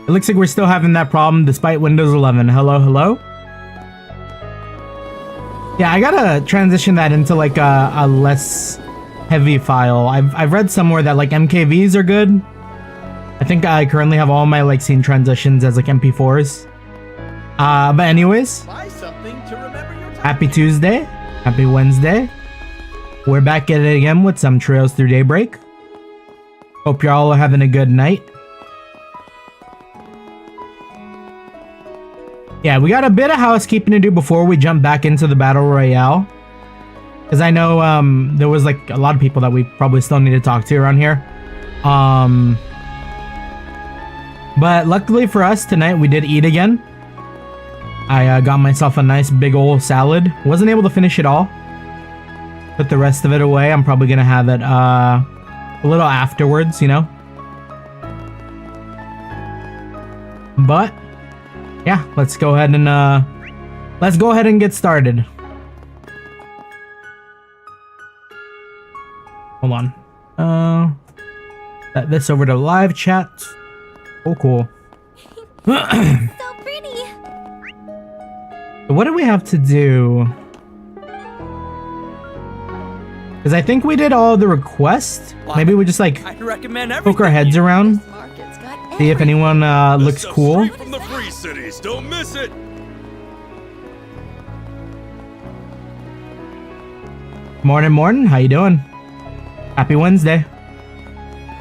It looks like we're still having that problem despite Windows 11. Hello, hello? Yeah, I gotta transition that into like a less heavy file. I've read somewhere that like MKVs are good. I think I currently have all my like scene transitions as like MP4s. But anyways, happy Tuesday, happy Wednesday. We're back at it again with some Trails Through Daybreak. Hope you're all having a good night. Yeah, we got a bit of housekeeping to do before we jump back into the Battle Royale. Because I know there was like a lot of people that we probably still need to talk to around here. But luckily for us, tonight we did eat again. I got myself a nice big old salad. Wasn't able to finish it all. Put the rest of it away. I'm probably going to have it a little afterwards, you know. But yeah, let's go ahead and get started. Hold on. Set this over to live chat. Oh, cool. So pretty. What do we have to do? Because I think we did all the requests. Maybe we just like poke our heads around, see if anyone looks cool. From the free cities, don't miss it. Morning, morning. How you doing? Happy Wednesday.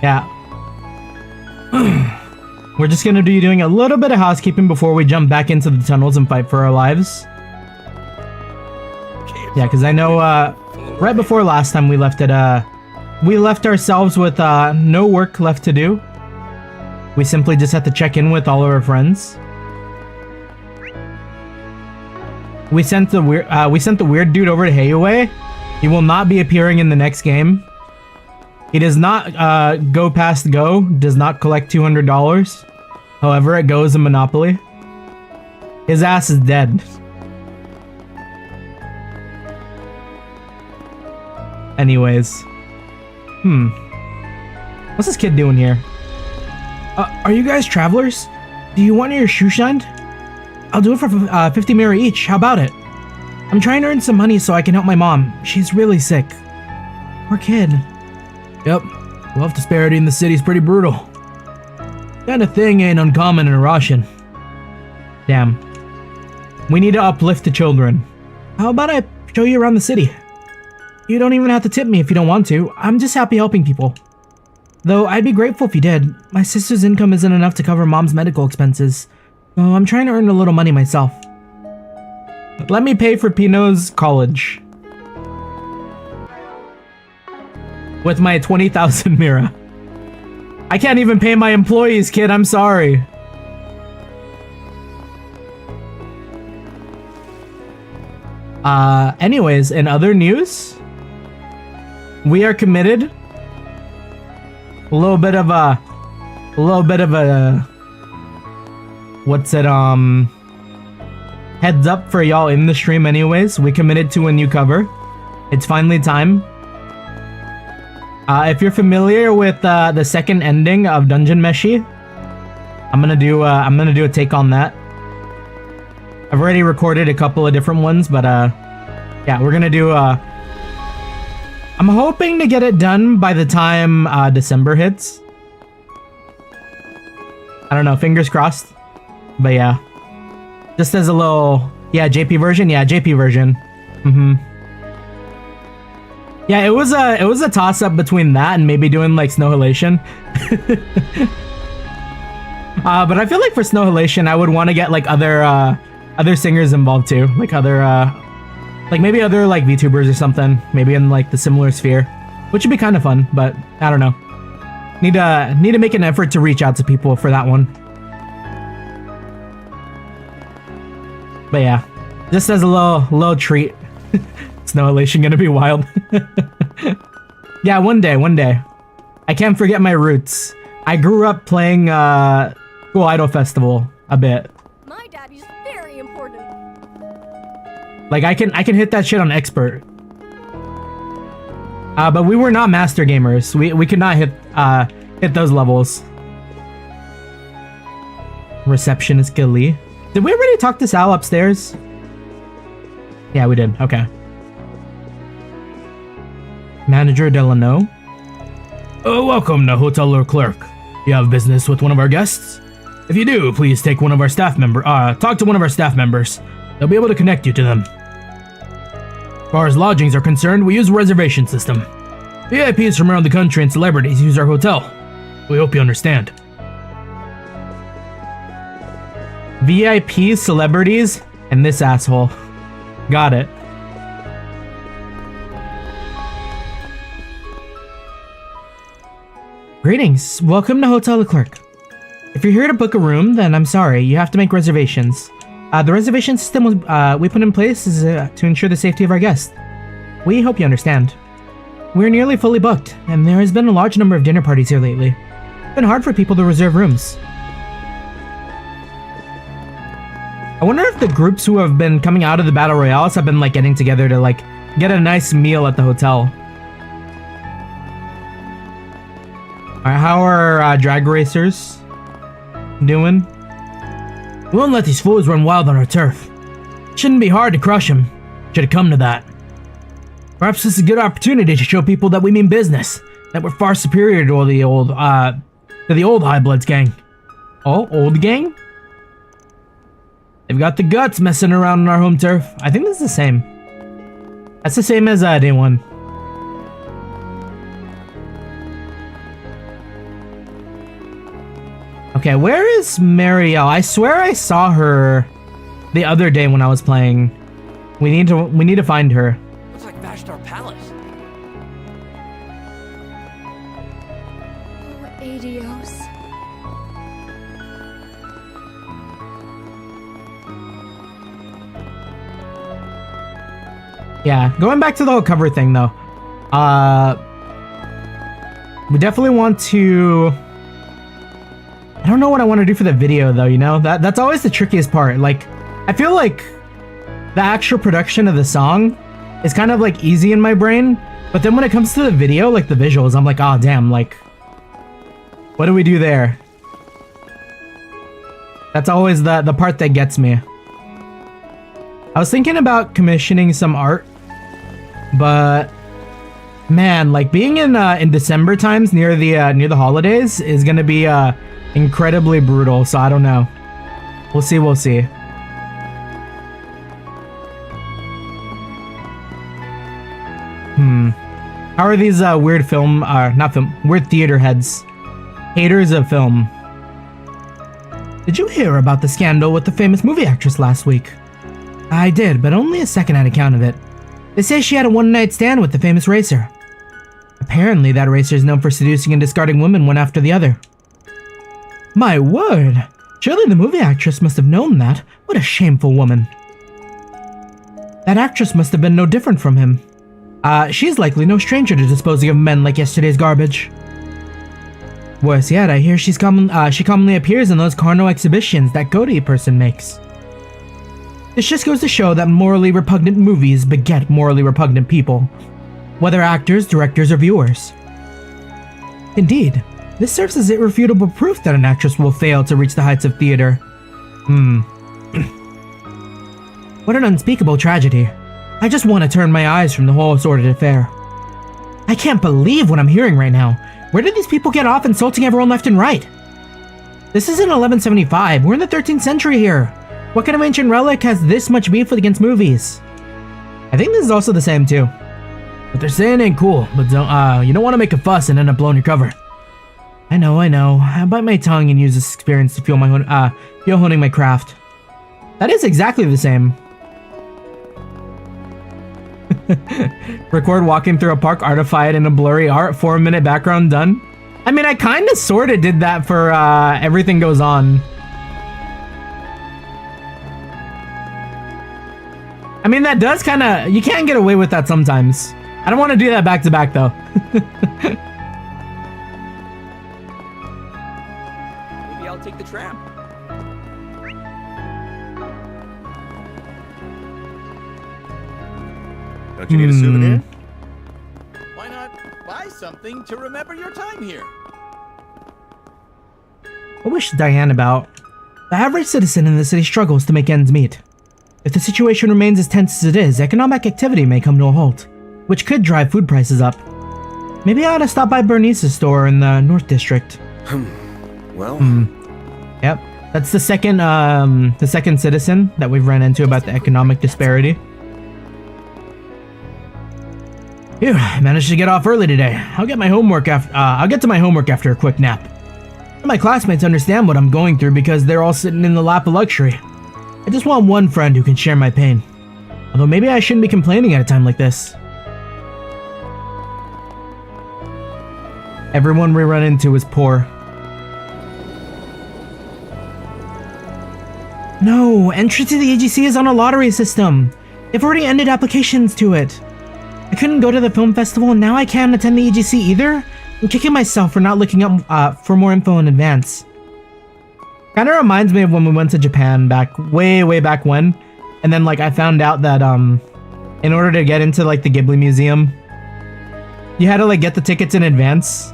Yeah. We're just gonna be doing a little bit of housekeeping before we jump back into the tunnels and fight for our lives. Yeah, because I know right before last time we left it, we left ourselves with no work left to do. We simply just had to check in with all of our friends. We sent the weird dude over to Heiwei. He will not be appearing in the next game. He does not go past go, does not collect $200. However, it goes in Monopoly. His ass is dead. Anyways. What's this kid doing here? Are you guys travelers? Do you want your shoe shined? I'll do it for 50 mirror each. How about it? I'm trying to earn some money so I can help my mom. She's really sick. Poor kid. Yep. Wealth disparity in the city's pretty brutal. That kind of thing ain't uncommon in Russian. Damn. We need to uplift the children. How about I show you around the city? You don't even have to tip me if you don't want to. I'm just happy helping people. Though I'd be grateful if you did. My sister's income isn't enough to cover mom's medical expenses. So I'm trying to earn a little money myself. Let me pay for Pino's college. With my 20,000 Mira. I can't even pay my employees, kid. I'm sorry. Anyways, in other news, we are committed. A little bit of a what's it, heads up for y'all in the stream anyways. We committed to a new cover. It's finally time. If you're familiar with the second ending of Dungeon Meshi, I'm gonna do a take on that. I've already recorded a couple of different ones, but yeah, we're gonna do I'm hoping to get it done by the time December hits. I don't know, fingers crossed. But yeah, just as a little, yeah, JP version, yeah, JP version. Yeah, it was a toss up between that and maybe doing like Snow Halation. But I feel like for Snow Halation, I would want to get like other singers involved too, like other like maybe other like VTubers or something, maybe in like the similar sphere, which would be kind of fun. But I don't know. Need to make an effort to reach out to people for that one. But yeah, just as a little treat. Snow Elation gonna be wild. Yeah, one day. I can't forget my roots. I grew up playing School Idol Festival a bit. My daddy's very important. Like I can hit that shit on expert. But we were not master gamers. We could not hit those levels. Receptionist Gilly. Did we already talk to Sal upstairs? Yeah, we did. Okay. Manager Delano. Oh, welcome to Hotel Clerk. You have business with one of our guests? If you do, please take one of our staff talk to one of our staff members. They'll be able to connect you to them. As far as lodgings are concerned, we use a reservation system. VIPs from around the country and celebrities use our hotel. We hope you understand. VIP, celebrities, and this asshole. Got it. Greetings. Welcome to Hotel Clerk. If you're here to book a room, then I'm sorry, you have to make reservations. The reservation system we put in place is to ensure the safety of our guests. We hope you understand. We're nearly fully booked, and there has been a large number of dinner parties here lately. It's been hard for people to reserve rooms. I wonder if the groups who have been coming out of the Battle Royales have been like getting together to like get a nice meal at the hotel. Alright, how are drag racers doing? We won't let these fools run wild on our turf. Shouldn't be hard to crush them. Should have come to that. Perhaps this is a good opportunity to show people that we mean business, that we're far superior to the old High Bloods gang. Oh, old gang? They've got the guts messing around on our home turf. I think this is the same. That's the same as day one. Okay, where is Marielle? I swear I saw her the other day when I was playing. We need to find her. Looks like Vashtar Palace. Oh, adios. Yeah, going back to the whole cover thing though. We definitely want to. I don't know what I want to do for the video though, you know? That's always the trickiest part. Like, I feel like the actual production of the song is kind of like easy in my brain, but then when it comes to the video, like the visuals, I'm like, oh damn, like, what do we do there? That's always the part that gets me. I was thinking about commissioning some art, but man, like being in December times near the holidays is gonna be incredibly brutal, so I don't know. We'll see, we'll see. How are these weird weird theater heads? Haters of film. Did you hear about the scandal with the famous movie actress last week? I did, but only a second-hand account of it. They say she had a one-night stand with the famous racer. Apparently, that racer is known for seducing and discarding women one after the other. My word! Surely the movie actress must have known that. What a shameful woman. That actress must have been no different from him. She's likely no stranger to disposing of men like yesterday's garbage. Worse yet, I hear she commonly appears in those carnal exhibitions that Cody person makes. This just goes to show that morally repugnant movies beget morally repugnant people, whether actors, directors, or viewers. Indeed, this serves as irrefutable proof that an actress will fail to reach the heights of theater. What an unspeakable tragedy. I just want to turn my eyes from the whole sordid affair. I can't believe what I'm hearing right now. Where did these people get off insulting everyone left and right? This isn't 1175, we're in the 13th century here. What kind of ancient relic has this much beef against movies? I think this is also the same too. What they're saying ain't cool, but you don't want to make a fuss and end up blowing your cover. I know. I bite my tongue and use this experience to feel honing my craft. That is exactly the same. Record walking through a park, artify it in a blurry art, 4-minute background done. I mean, I kind of sort of did that for Everything Goes On. I mean, that does kind of, you can get away with that sometimes. I don't want to do that back to back though. Maybe I'll take the tram. Don't you need a souvenir? Why not buy something to remember your time here? What was Diane about? The average citizen in the city struggles to make ends meet. If the situation remains as tense as it is, economic activity may come to a halt, which could drive food prices up. Maybe I ought to stop by Bernice's store in the North District. Well, Yep, that's the second citizen that we've run into about the economic disparity. Phew, I managed to get off early today. I'll get to my homework after a quick nap. My classmates understand what I'm going through because they're all sitting in the lap of luxury. I just want one friend who can share my pain. Although maybe I shouldn't be complaining at a time like this. Everyone we run into is poor. No, entry to the AGC is on a lottery system. They've already ended applications to it. I couldn't go to the film festival and now I can't attend the AGC either? I'm kicking myself for not looking up for more info in advance. Kinda reminds me of when we went to Japan back way back when. And then like I found out that in order to get into like the Ghibli Museum, you had to like get the tickets in advance.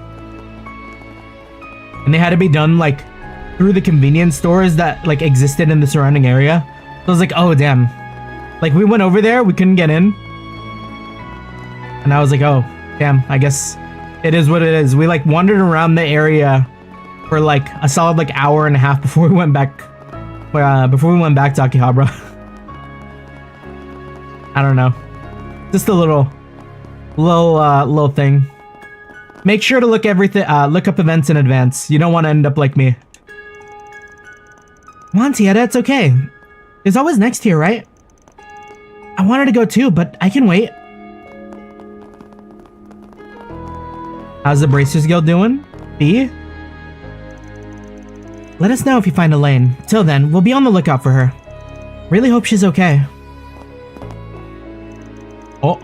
And they had to be done like through the convenience stores that like existed in the surrounding area. So I was like, oh damn. Like we went over there, we couldn't get in. And I was like, oh damn, I guess it is what it is. We like wandered around the area for like a solid like hour and a half before we went back to Akihabara. I don't know. Just a little thing. Make sure to look up events in advance. You don't want to end up like me. Come on, Tieta, it's okay. There's always next year, right? I wanted to go too, but I can wait. How's the Bracers Guild doing? B? Let us know if you find Elaine. Till then, we'll be on the lookout for her. Really hope she's okay. Oh.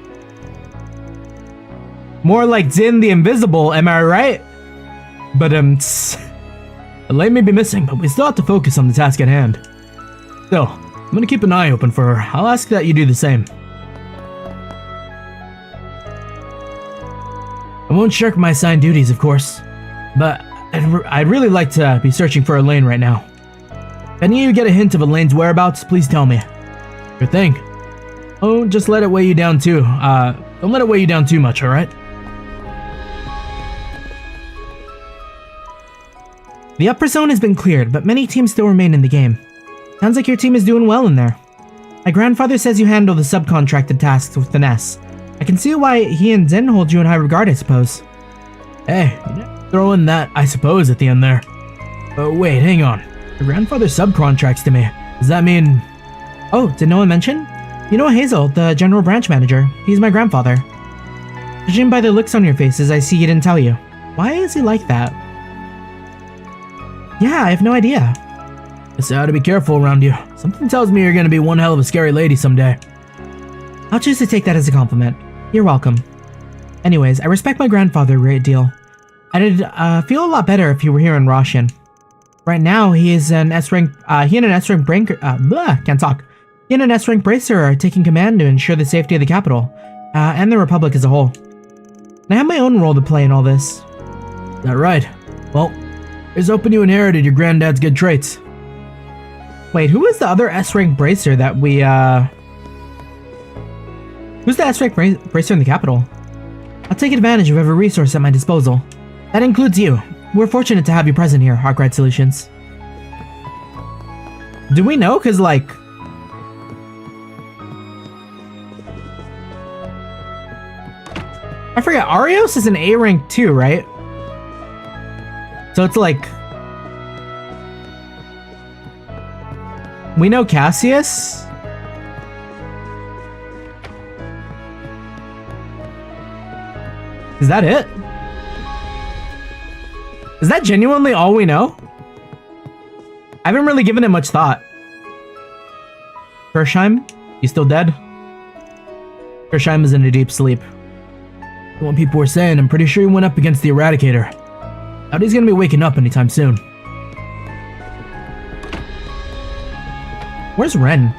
More like Zin the Invisible, am I right? But Elaine may be missing, but we still have to focus on the task at hand. Still, I'm gonna keep an eye open for her. I'll ask that you do the same. I won't shirk my assigned duties, of course, but I'd really like to be searching for Elaine right now. If any of you get a hint of Elaine's whereabouts, please tell me. Sure thing. Oh, just let it weigh you down too. Don't let it weigh you down too much, alright? The upper zone has been cleared, but many teams still remain in the game. Sounds like your team is doing well in there. My grandfather says you handle the subcontracted tasks with finesse. I can see why he and Zen hold you in high regard, I suppose. Hey, throw in that "I suppose" at the end there. But wait, hang on. Your grandfather subcontracts to me. Does that mean... Oh, did no one mention? You know Hazel, the general branch manager. He's my grandfather. Judging by the looks on your faces, I see he didn't tell you. Why is he like that? Yeah, I have no idea. Guess I ought to be careful around you. Something tells me you're gonna be one hell of a scary lady someday. I'll choose to take that as a compliment. You're welcome. Anyways, I respect my grandfather a great deal. I'd feel a lot better if he were here in Roshan. Right now, he and an S-rank bracer are taking command to ensure the safety of the capital, and the Republic as a whole. And I have my own role to play in all this. Is that right? Well, it's hoping you inherited your granddad's good traits. Wait, who is the other S-rank bracer that we, Who's the S-rank bracer in the capital? I'll take advantage of every resource at my disposal. That includes you. We're fortunate to have you present here, Arkride Solutions. Do we know? Cause like... I forget, Arios is an A rank too, right? So it's like... We know Cassius? Is that it? Is that genuinely all we know? I haven't really given it much thought. Kersheim? You still dead? Kersheim is in a deep sleep. What people were saying, I'm pretty sure he went up against the Eradicator. Doubt he's gonna be waking up anytime soon. Where's Ren?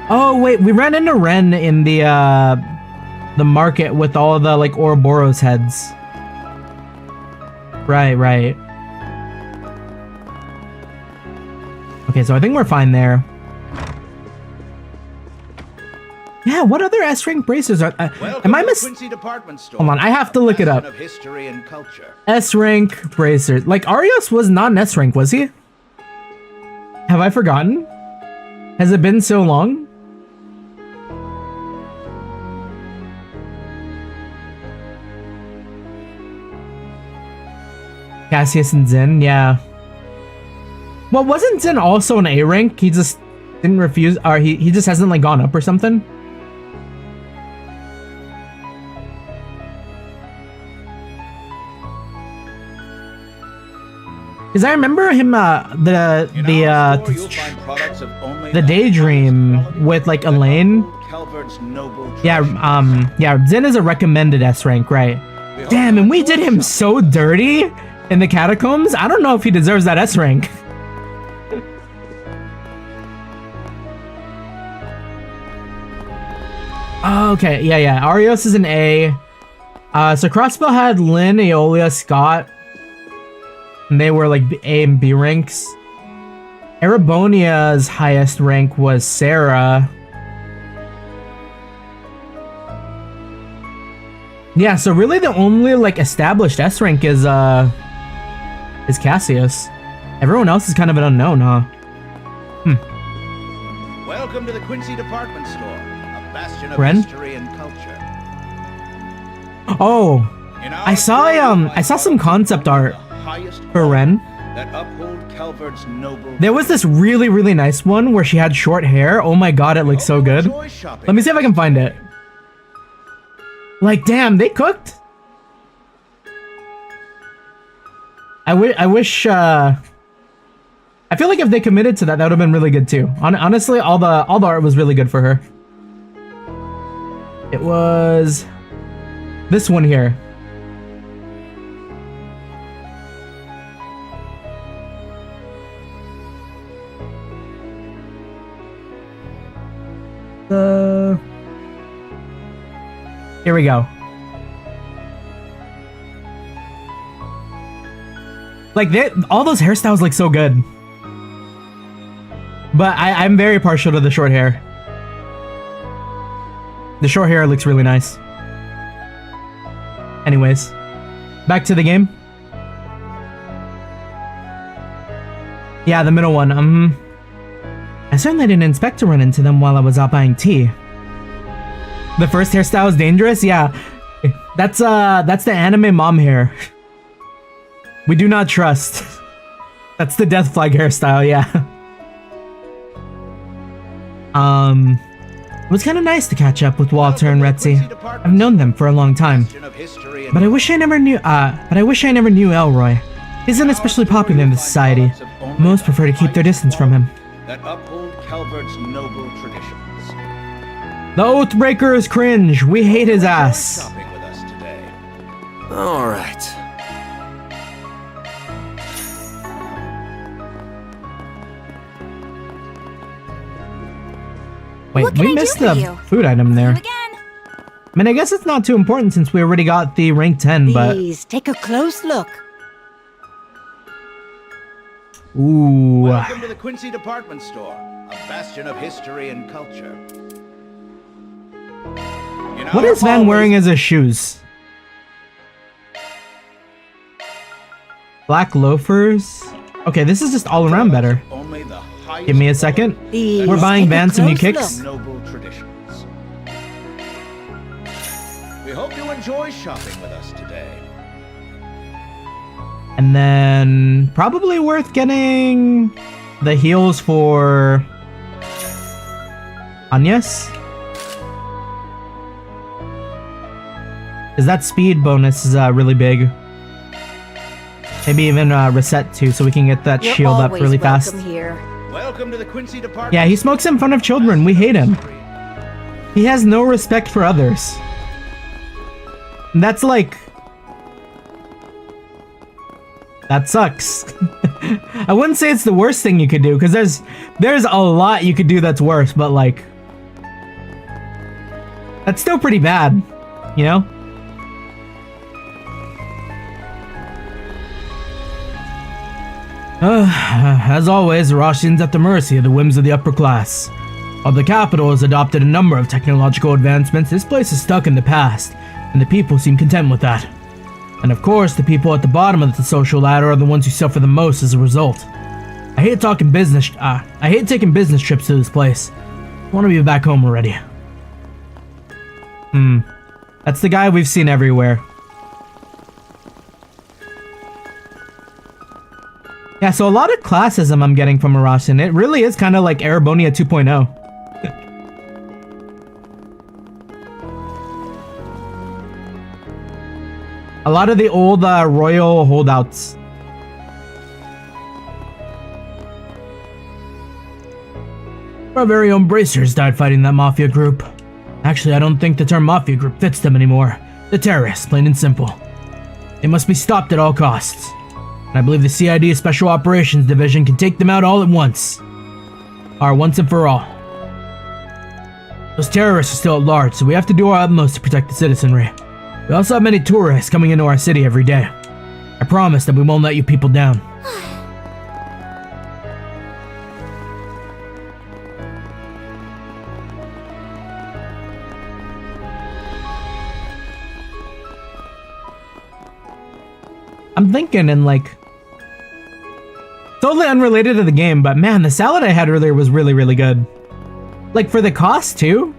Oh wait, we ran into Ren in the market with all the like Ouroboros heads. Right. Okay, so I think we're fine there. Yeah, what other S-rank bracers are... am I Quincy Department Store. Hold on, I have to look it up. Of history and culture. S-rank bracers. Like, Arios was not an S-rank, was he? Have I forgotten? Has it been so long? Cassius and Zin, yeah. Well, wasn't Zin also an A rank? He just didn't refuse, or he just hasn't like gone up or something? Because I remember him, the Daydream with like Elaine. Yeah, Zin is a recommended S rank, right? Damn, and we did him so dirty in the catacombs. I don't know if he deserves that S rank. Okay, yeah. Arios is an A. So Crossbow had Lynn, Aeolia, Scott. And they were like A and B ranks. Erebonia's highest rank was Sarah. Yeah, so really the only like established S rank is Cassius. Everyone else is kind of an unknown, huh? Welcome to the Quincy Department Store, a bastion of Ren? history and culture. Oh, I saw some concept art for Ren. That uphold Calvard's noble. There was this really nice one where she had short hair. Oh my god, it looks so good. Let me see if I can find it. Like, damn, they cooked. I wish. I feel like if they committed to that, that would have been really good too. Honestly, all the art was really good for her. It was this one here. Here we go. Like, all those hairstyles look so good. But I'm very partial to the short hair. The short hair looks really nice. Anyways, back to the game. Yeah, the middle one. I certainly didn't expect to run into them while I was out buying tea. The first hairstyle is dangerous? Yeah. That's the anime mom hair. We do not trust. That's the death flag hairstyle, yeah. It was kind of nice to catch up with Walter and Retzi. I've known them for a long time. But I wish I never knew Elroy. He isn't especially popular in the society. Most prefer to keep their distance from him. That uphold Calvard's noble traditions. The Oathbreakers cringe. We hate his ass. Shopping with us today. All right. Wait, What can we I do missed for the you? food item See there. you again. I mean, I guess it's not too important since we already got the rank 10, but... Please take a close look. Ooh. Welcome to the Quincy Department Store, a bastion of history and culture. What is Van wearing as his shoes? Black loafers? Okay, this is just all around better. Give me a second. Please We're buying take a Van some new close kicks. look. Noble traditions. We hope you enjoy shopping with us today. And then probably worth getting the heels for Agnes. Because that speed bonus is really big. Maybe even reset too, so we can get that You're shield up always really fast. welcome here. Welcome to the Quincy Department. Yeah, he smokes in front of children. We hate him. He has no respect for others. And that's like... That sucks. I wouldn't say it's the worst thing you could do, because there's a lot you could do that's worse, but like... That's still pretty bad, you know? As always, Russians at the mercy of the whims of the upper class. While the capital has adopted a number of technological advancements, this place is stuck in the past, and the people seem content with that. And of course, the people at the bottom of the social ladder are the ones who suffer the most as a result. I hate taking business trips to this place. I want to be back home already. That's the guy we've seen everywhere. Yeah, so a lot of classism I'm getting from Arasan. It really is kind of like Erebonia 2.0. A lot of the old royal holdouts. Our very own bracers died fighting that mafia group. Actually, I don't think the term mafia group fits them anymore. The terrorists, plain and simple. They must be stopped at all costs. And I believe the CID Special Operations Division can take them out all at once. Or once and for all. Those terrorists are still at large, so we have to do our utmost to protect the citizenry. We also have many tourists coming into our city every day. I promise that we won't let you people down. I'm thinking and like... Totally unrelated to the game, but man, the salad I had earlier was really, really good. Like for the cost too?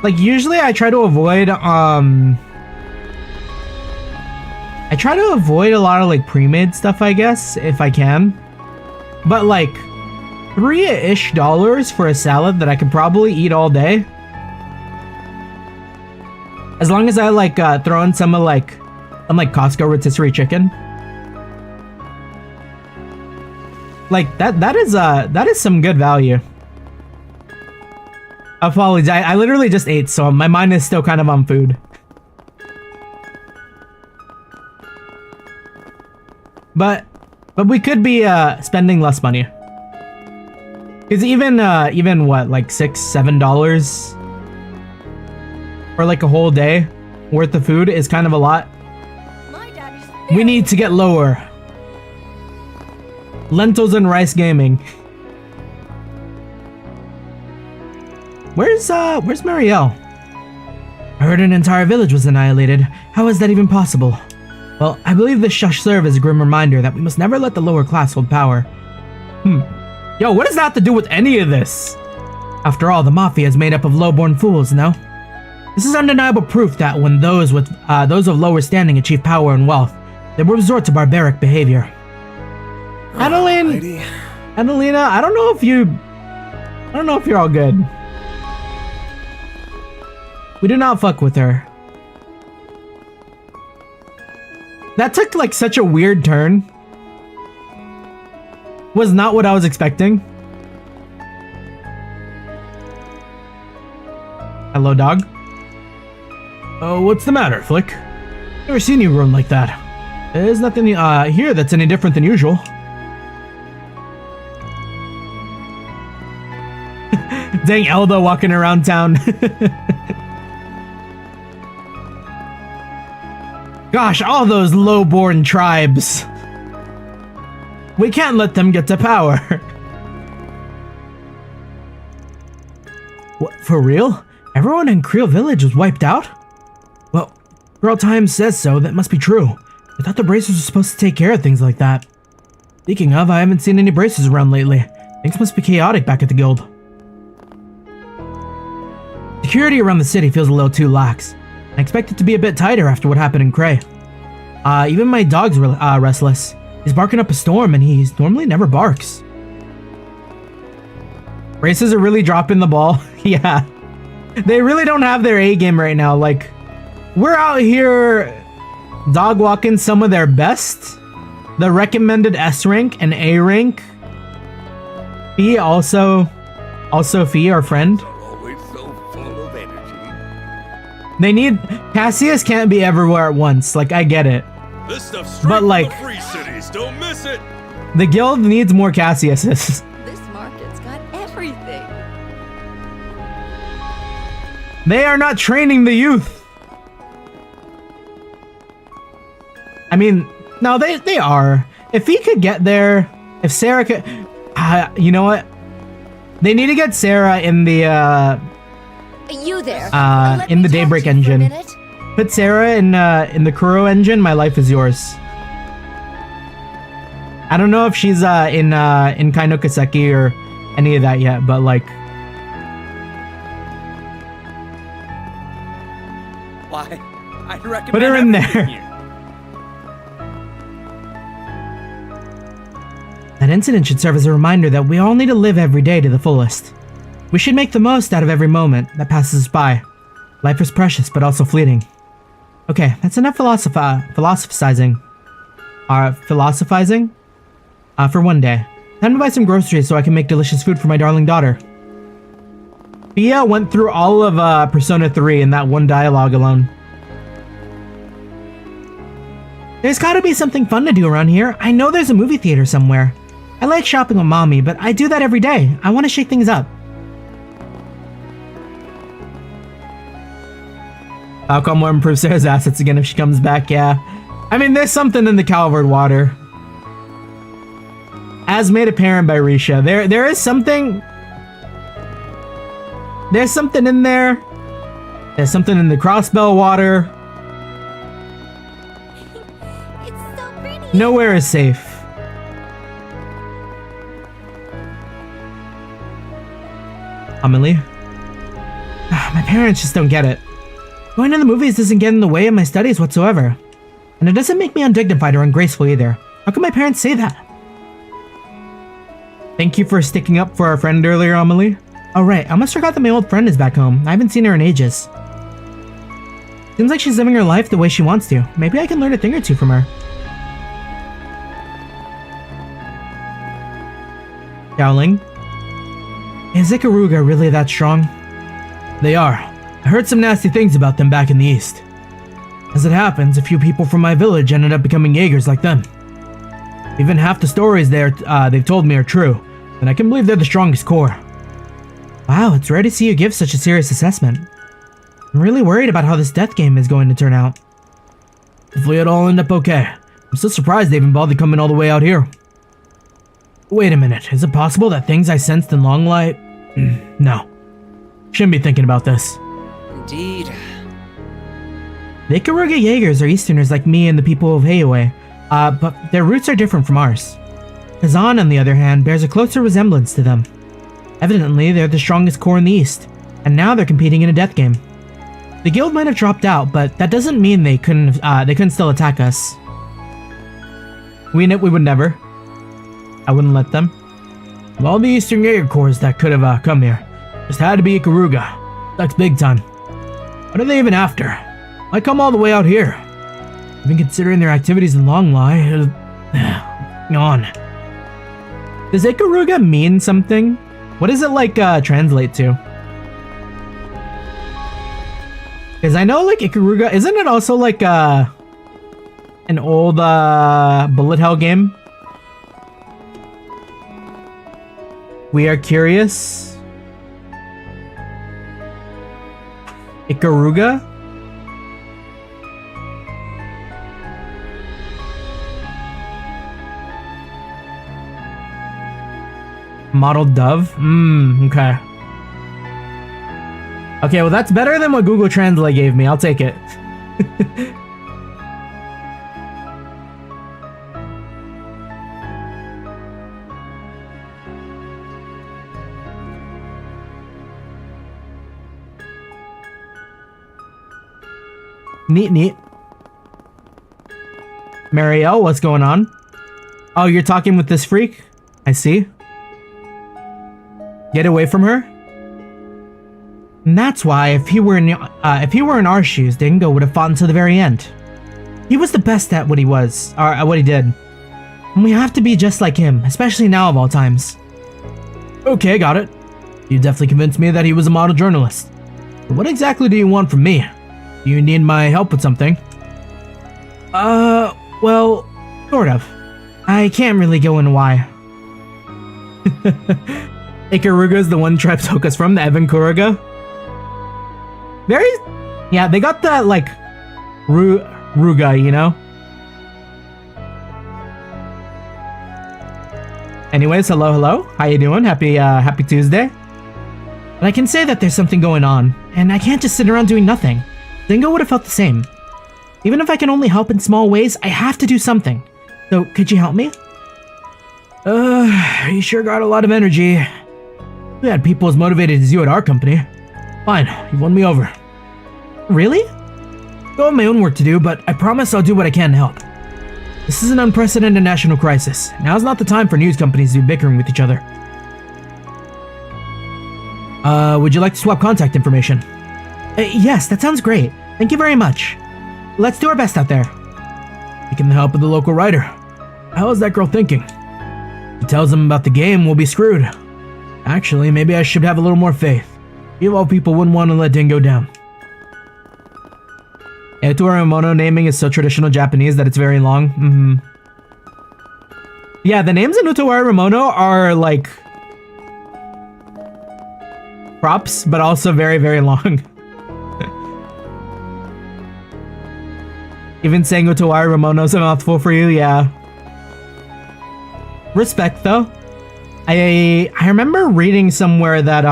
Like usually I try to avoid a lot of like pre-made stuff, I guess, if I can. But like $3-ish for a salad that I could probably eat all day. As long as I like throw in some Costco rotisserie chicken. Like that is some good value. Apologies, I literally just ate, so my mind is still kind of on food. But we could be spending less money. Cause even what, like $6-7 for like a whole day worth of food is kind of a lot. We need to get lower. Lentils and rice gaming. Where's Marielle? I heard an entire village was annihilated. How is that even possible? Well, I believe this shall serve as a grim reminder that we must never let the lower class hold power. Yo, what does that have to do with any of this? After all, the mafia is made up of low-born fools, no? This is undeniable proof that when those of lower standing achieve power and wealth, they will resort to barbaric behavior. Adelina, I don't know if you're all good. We do not fuck with her. That took like such a weird turn. Was not what I was expecting. Hello, dog. Oh, what's the matter, Flick? Never seen you run like that. There's nothing here that's any different than usual. Dang Elda walking around town. Gosh, all those low-born tribes. We can't let them get to power. What, for real? Everyone in Creel Village was wiped out? Well, Girl Time says so, that must be true. I thought the bracers were supposed to take care of things like that. Speaking of, I haven't seen any bracers around lately. Things must be chaotic back at the guild. Security around the city feels a little too lax. I expect it to be a bit tighter after what happened in Cray. Even my dog's restless. He's barking up a storm and he normally never barks. Braces are really dropping the ball. Yeah. They really don't have their A game right now. Like, we're out here dog walking some of their best. The recommended S rank and A rank. Fee also Fee, our friend. They need... Cassius can't be everywhere at once. Like, I get it. This stuff's straight but like, from the free cities. Don't miss it. The guild needs more Cassiuses. This market's got everything. They are not training the youth. I mean, no, they are. If he could get there, if Sarah could, you know what? They need to get Sarah in the You there? in the Daybreak engine. Put Sarah in the Kuro engine. My life is yours. I don't know if she's in Kaino Kaseki or any of that yet, but like. Why? I'd recommend Put her in everything there. here. That incident should serve as a reminder that we all need to live every day to the fullest. We should make the most out of every moment that passes us by. Life is precious, but also fleeting. Okay, that's enough philosophizing. For one day. Time to buy some groceries so I can make delicious food for my darling daughter. Bia went through all of Persona 3 in that one dialogue alone. There's gotta be something fun to do around here. I know there's a movie theater somewhere. I like shopping with mommy, but I do that every day. I want to shake things up. Falcom will improve Sarah's assets again if she comes back, yeah. I mean, there's something in the Calvard water. As made apparent by Risha. There is something... There's something in there. There's something in the Crossbell water. It's so pretty. Nowhere is safe. Amelie? My parents just don't get it. Going to the movies doesn't get in the way of my studies whatsoever. And it doesn't make me undignified or ungraceful either. How can my parents say that? Thank you for sticking up for our friend earlier, Amelie. Oh right, I almost forgot that my old friend is back home. I haven't seen her in ages. Seems like she's living her life the way she wants to. Maybe I can learn a thing or two from her. Dowling? Is Ikaruga really that strong? They are. I heard some nasty things about them back in the east. As it happens, a few people from my village ended up becoming Jaegers like them. Even half the stories they've told me are true, and I can believe they're the strongest core. Wow, it's rare to see you give such a serious assessment. I'm really worried about how this death game is going to turn out. Hopefully it'll all end up okay. I'm still surprised they even bothered coming all the way out here. Wait a minute, is it possible that things I sensed in Long Light... No. Shouldn't be thinking about this. Indeed. The Ikaruga Jaegers are Easterners like me and the people of Heioi, but their roots are different from ours. Kazan, on the other hand, bears a closer resemblance to them. Evidently, they're the strongest core in the East, and now they're competing in a death game. The guild might have dropped out, but that doesn't mean they couldn't still attack us. We would never. I wouldn't let them. Of all the Eastern Jaeger cores that could have come here, just had to be Ikaruga. That's big time. What are they even after? Why come all the way out here? Even considering their activities in Longlai, on. Does Ikaruga mean something? What does it translate to? Because I know Ikaruga, isn't it also an old bullet hell game? We are curious. Ikaruga? Model dove? Okay. Okay, well that's better than what Google Translate gave me. I'll take it. Neat. Marielle, what's going on? Oh, you're talking with this freak? I see. Get away from her? And that's why, if he were in our shoes, Dingo would have fought until the very end. He was the best at what he was, or at what he did. And we have to be just like him, especially now of all times. Okay, got it. You definitely convinced me that he was a model journalist. But what exactly do you want from me? Do you need my help with something? Well, sort of. I can't really go into why. Ikaruga's the one tribe Toka's from, the Evan Kuruga. Yeah, they got that, Ruga, you know? Anyways, hello. How you doing? Happy Tuesday. But I can say that there's something going on, and I can't just sit around doing nothing. Dingo would have felt the same. Even if I can only help in small ways, I have to do something. So, could you help me? You sure got a lot of energy. We had people as motivated as you at our company. Fine, you've won me over. Really? I have my own work to do, but I promise I'll do what I can to help. This is an unprecedented national crisis. Now's not the time for news companies to be bickering with each other. Would you like to swap contact information? Yes, that sounds great. Thank you very much. Let's do our best out there. Seeking the help of the local writer. How is that girl thinking? If he tells them about the game, we'll be screwed. Actually, maybe I should have a little more faith. You of all people wouldn't want to let Dingo down. Utoramono naming is so traditional Japanese that it's very long. Yeah, the names in Utoramono are like props, but also very, very long. Even saying Utoramono is a mouthful for you, yeah. Respect though. I remember reading somewhere that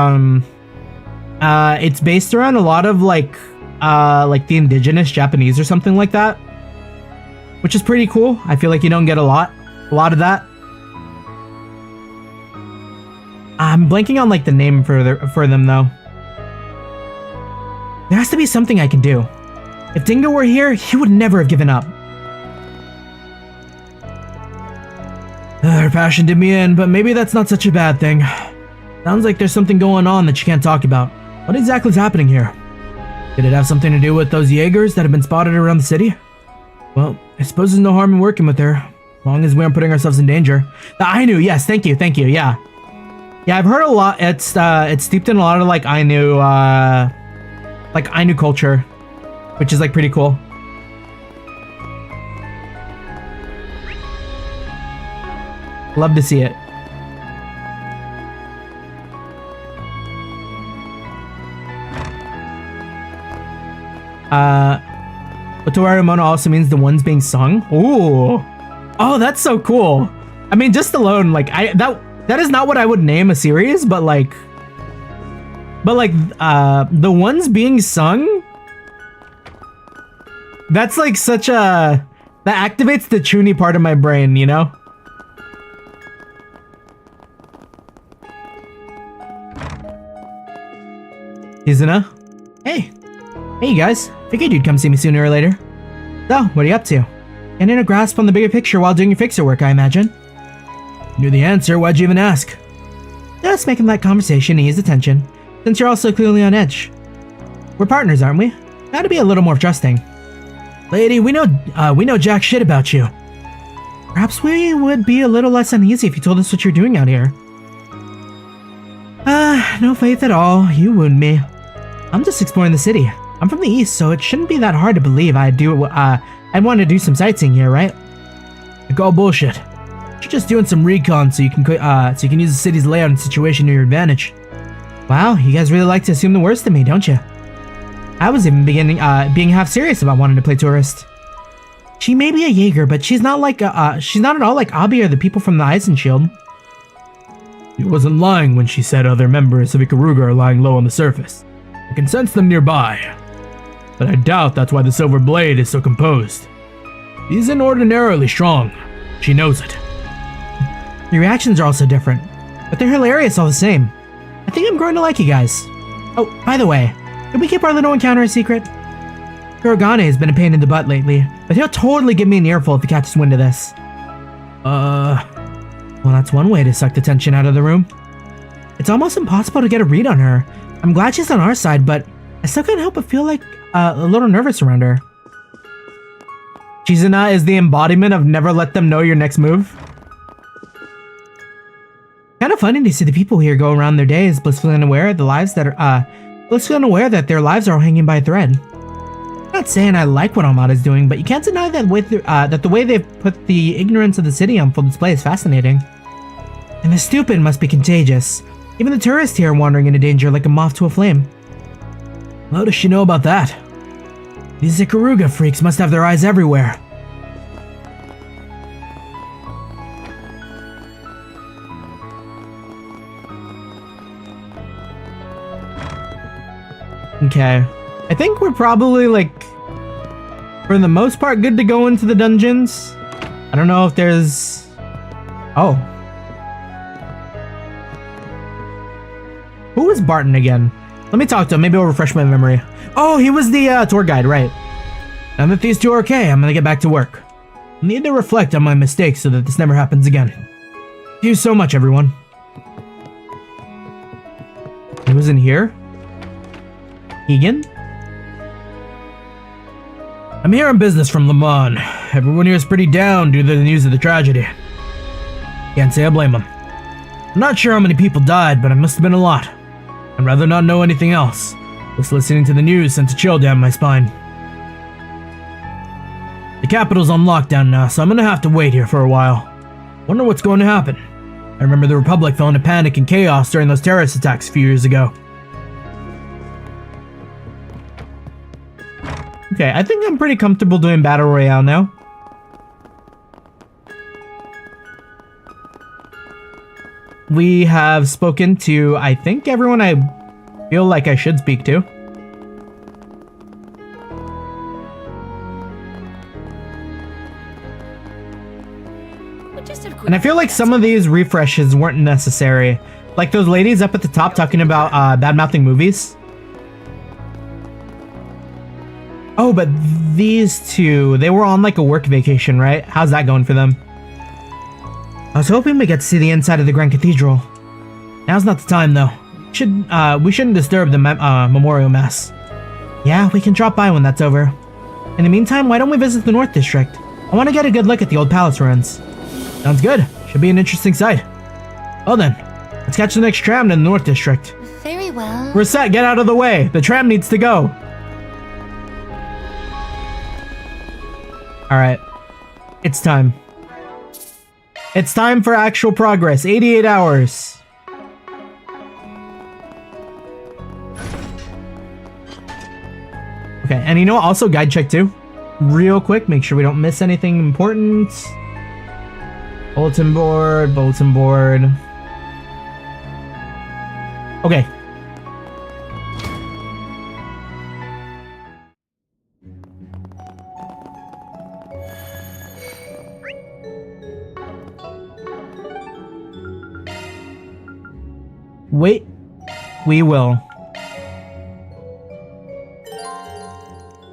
it's based around a lot of like the indigenous Japanese or something like that, which is pretty cool. I feel like you don't get a lot of that. I'm blanking on like the name for them though. There has to be something I can do. If Dingo were here, he would never have given up. Her passion did me in, but maybe that's not such a bad thing. Sounds like there's something going on that you can't talk about. What exactly is happening here? Did it have something to do with those Jaegers that have been spotted around the city? Well, I suppose there's no harm in working with her, as long as we aren't putting ourselves in danger. The Ainu, yes, thank you, yeah. Yeah, I've heard a lot. It's steeped in a lot of like Ainu culture, which is like pretty cool. Love to see it. Utoramono also means the ones being sung. Ooh. Oh, that's so cool. I mean, just alone, like that is not what I would name a series, but like the ones being sung. That's like such a that activates the chuny part of my brain, you know? Izuna? Hey you guys. Figured you'd come see me sooner or later. So, what are you up to? Getting a grasp on the bigger picture while doing your fixer work, I imagine. Knew the answer, why'd you even ask? Just making that conversation ease the tension, since you're all so clearly on edge. We're partners, aren't we? Gotta be a little more trusting. Lady, we know jack shit about you. Perhaps we would be a little less uneasy if you told us what you're doing out here. No faith at all. You wound me. I'm just exploring the city. I'm from the east, so it shouldn't be that hard to believe I'd want to do some sightseeing here, right? Like all bullshit. You're just doing some recon so you can use the city's layout and situation to your advantage. Wow, you guys really like to assume the worst of me, don't you? I was even being half serious about wanting to play tourist. She may be a Jaeger, but she's not at all like Abi or the people from the Eisen Shield. She wasn't lying when she said other members of Ikaruga are lying low on the surface. I can sense them nearby. But I doubt that's why the Silver Blade is so composed. He isn't ordinarily strong. She knows it. Your reactions are also different, but they're hilarious all the same. I think I'm growing to like you guys. Oh, by the way, can we keep our little encounter a secret? Kurogane has been a pain in the butt lately, but he'll totally give me an earful if he catches wind of this. Well, that's one way to suck the tension out of the room. It's almost impossible to get a read on her. I'm glad she's on our side, but I still can't help but feel like a little nervous around her. Chizuna is the embodiment of never let them know your next move. Kind of funny to see the people here go around their days blissfully unaware of that their lives are all hanging by a thread. I'm not saying I like what Amada's doing, but you can't deny that the way they've put the ignorance of the city on full display is fascinating. And the stupid must be contagious. Even the tourists here are wandering into danger like a moth to a flame. How does she know about that? These Ikaruga freaks must have their eyes everywhere. Okay. I think we're probably, like, for the most part, good to go into the dungeons. I don't know if there's... Oh. Who was Barton again? Let me talk to him. Maybe it'll refresh my memory. Oh, he was the tour guide, right. Now that these two are okay, I'm gonna get back to work. I need to reflect on my mistakes so that this never happens again. Thank you so much, everyone. He was in here? Egan? I'm here on business from Le Mans. Everyone here is pretty down due to the news of the tragedy. Can't say I blame them. I'm not sure how many people died, but it must have been a lot. I'd rather not know anything else. Just listening to the news sent a chill down my spine. The capital's on lockdown now, so I'm gonna have to wait here for a while. Wonder what's going to happen. I remember the Republic fell into panic and chaos during those terrorist attacks a few years ago. Okay, I think I'm pretty comfortable doing Battle Royale now. We have spoken to, I think, everyone I feel like I should speak to. And I feel like some of these refreshes weren't necessary. Like those ladies up at the top talking about bad-mouthing movies. Oh, but these two, they were on like a work vacation, right? How's that going for them? I was hoping we get to see the inside of the Grand Cathedral. Now's not the time, though. We shouldn't disturb the memorial mass. Yeah, we can drop by when that's over. In the meantime, why don't we visit the North District? I want to get a good look at the old palace ruins. Sounds good. Should be an interesting sight. Well then, let's catch the next tram to the North District. Very well. We're set. Get out of the way. The tram needs to go. Alright. It's time. It's time for actual progress. 88 hours. Okay, and you know what? Also guide check too. Real quick, make sure we don't miss anything important. Bulletin board, bulletin board. Okay. Wait, we will.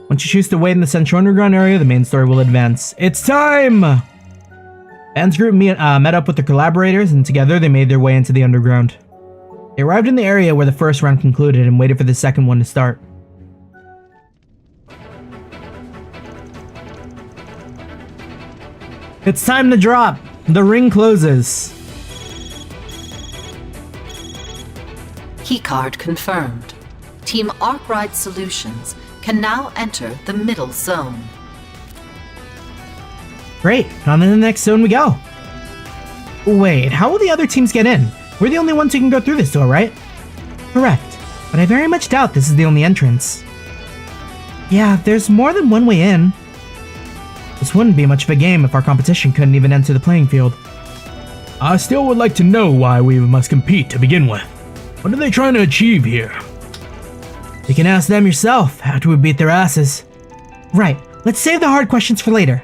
Once you choose to wait in the central underground area, the main story will advance. It's time! Band's group met up with their collaborators, and together they made their way into the underground. They arrived in the area where the first round concluded and waited for the second one to start. It's time to drop! The ring closes. Keycard confirmed. Team Arkride Solutions can now enter the middle zone. Great, on to the next zone we go. Wait, how will the other teams get in? We're the only ones who can go through this door, right? Correct, but I very much doubt this is the only entrance. Yeah, there's more than one way in. This wouldn't be much of a game if our competition couldn't even enter the playing field. I still would like to know why we must compete to begin with. What are they trying to achieve here? You can ask them yourself after we beat their asses. Right, let's save the hard questions for later.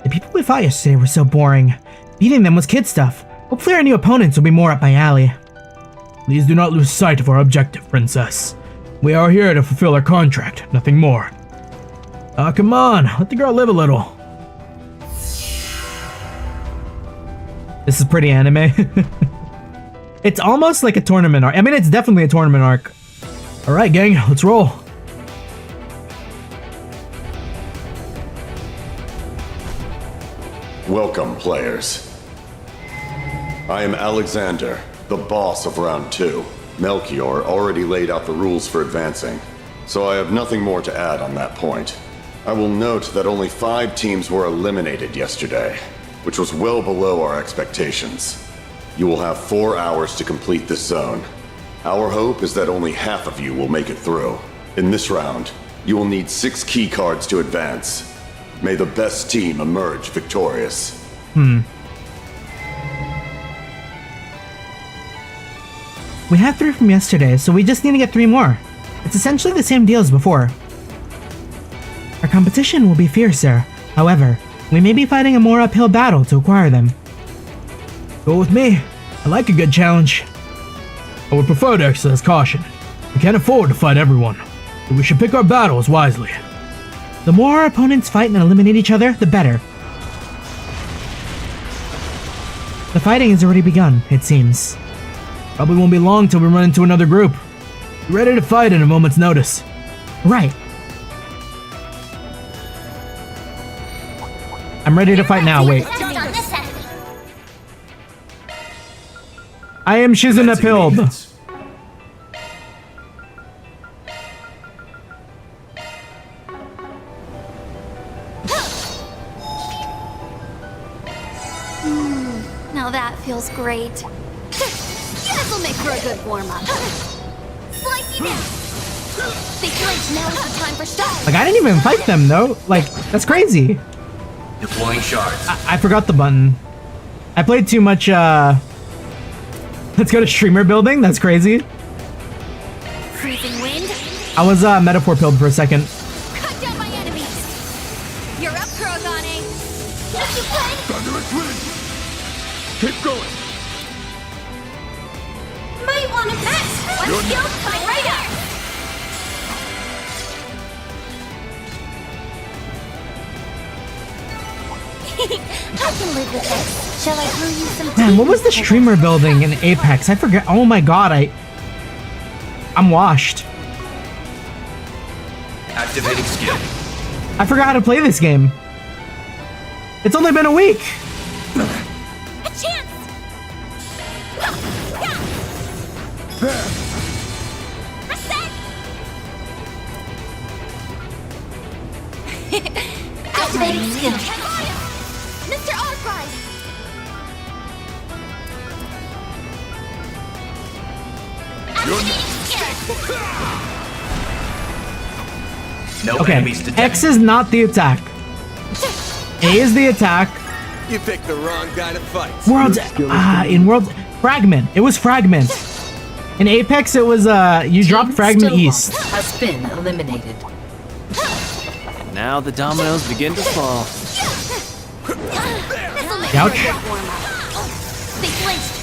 The people we fought yesterday were so boring. Beating them was kid stuff. Hopefully our new opponents will be more up my alley. Please do not lose sight of our objective, Princess. We are here to fulfill our contract, nothing more. Come on, let the girl live a little. This is pretty anime. It's almost like a tournament arc. I mean, it's definitely a tournament arc. Alright, gang, let's roll. Welcome, players. I am Alexander, the boss of round 2. Melchior already laid out the rules for advancing, so I have nothing more to add on that point. I will note that only 5 teams were eliminated yesterday, which was well below our expectations. You will have 4 hours to complete this zone. Our hope is that only half of you will make it through. In this round, you will need 6 key cards to advance. May the best team emerge victorious. We had 3 from yesterday, so we just need to get 3 more. It's essentially the same deal as before. Our competition will be fiercer. However, we may be fighting a more uphill battle to acquire them. Go with me. I like a good challenge. I would prefer to exercise caution. We can't afford to fight everyone, but we should pick our battles wisely. The more our opponents fight and eliminate each other, the better. The fighting has already begun, it seems. Probably won't be long till we run into another group. Be ready to fight in a moment's notice. Right. I'm ready to fight now, wait. Just on this enemy. I am Shizuna Pilled. Now that feels great. This'll make for a good warm-up. Slice you down. They flinch. Now is the time for shots. Like, I didn't even fight them, though. Like, that's crazy. Deploying shards. I forgot the button. I played too much, Let's go to streamer building? That's crazy. Freezing wind. I was, metaphor pilled for a second. Cut down my enemies. You're up, Kurogane. Yes, you can. Thunderous wind! Keep going! Might want to match. One skill coming right up. I can live with this. Shall I brew you some tea? Man, what was the streamer building in Apex? I forget. Oh my god, I'm washed. Activating skill. I forgot how to play this game. It's only been a week. A chance. Reset. Activating skill. Mr. Arkride. Activating skill. No Okay, enemies detected. X is not the attack. A is the attack. You picked the wrong guy to fight. Worlds, in Worlds, Fragment. It was Fragment. In Apex, it was, you dropped Team Fragment Stillwater East. has been eliminated. Now the dominoes begin to fall. This'll make Ouch. for a good warm-up. They flinched.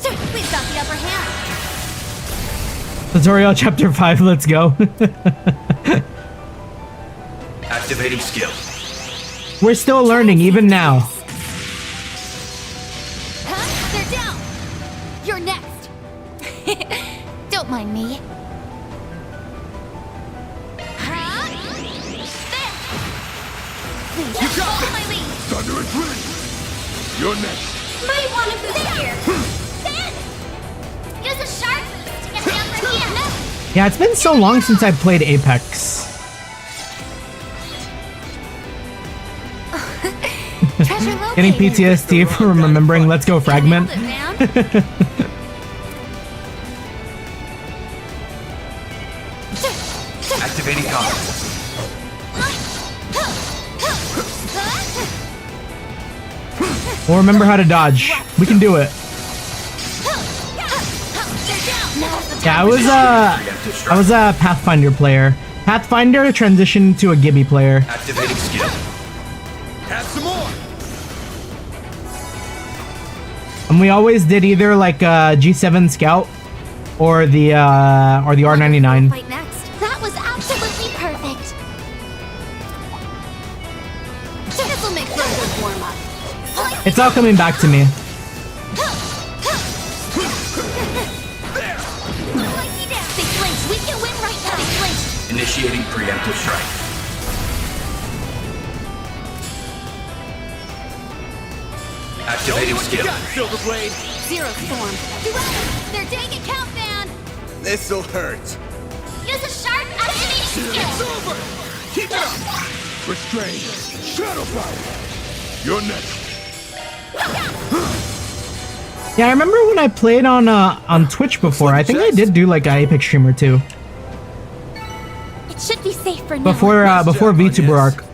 Sir, we've got the upper hand. Tutorial Chapter 5, let's go. Activating skill. We're still learning, even now. Huh? They're down. You're next. Don't mind me. Huh? There. Please, follow my lead. Thunderous wind! You're next! Might want to boost here. Stand. Use a sharp boost to get the upper hand. Yeah, it's been so long since I played Apex. Treasure Getting located. PTSD from remembering Let's Go Fragment. Hold it, man. Activating combat. We'll remember how to dodge. We can do it. Yeah, I was a Pathfinder player. Pathfinder transitioned to a Gibby player. Activating skill. Have some more. And we always did either like G7 Scout or the R99. Fight next. That was absolutely perfect. This'll make for a good warm-up. It's all coming back to me. They flinched. We can win right now. They flinched. Initiating preemptive strike. Activating skill. Silverblade. Zero storm. Duel. They're taking countdown. This'll hurt. Use a sharp activating It's skill. over! Keep it up! Restrain! Shadow fire! You're next! Yeah, I remember when I played on Twitch before. I think I did do like an Apex stream or two It should be safe for now. before VTuber Arc.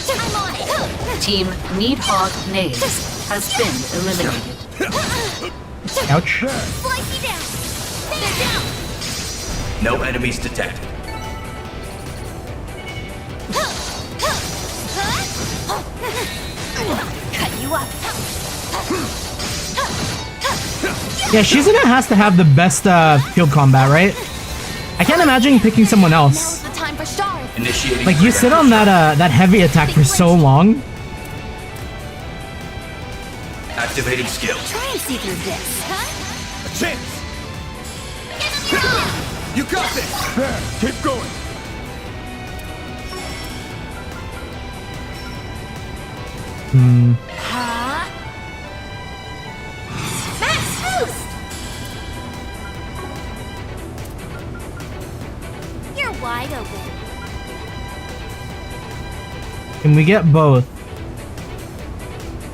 I'm on it. Team Needhog Naves has been eliminated. Ouch. Slice you down. They're down. No enemies detected. Cut you up. Yeah, Shizuna has to have the best field combat, right? I can't imagine picking someone Now's else. the time for stars. Initiating. Like, you sit on that heavy attack for so long. Activating skill. Try and see through this, huh? A chance! You got this! There, keep going! Huh? Max boost! You're wide open. Can we get both?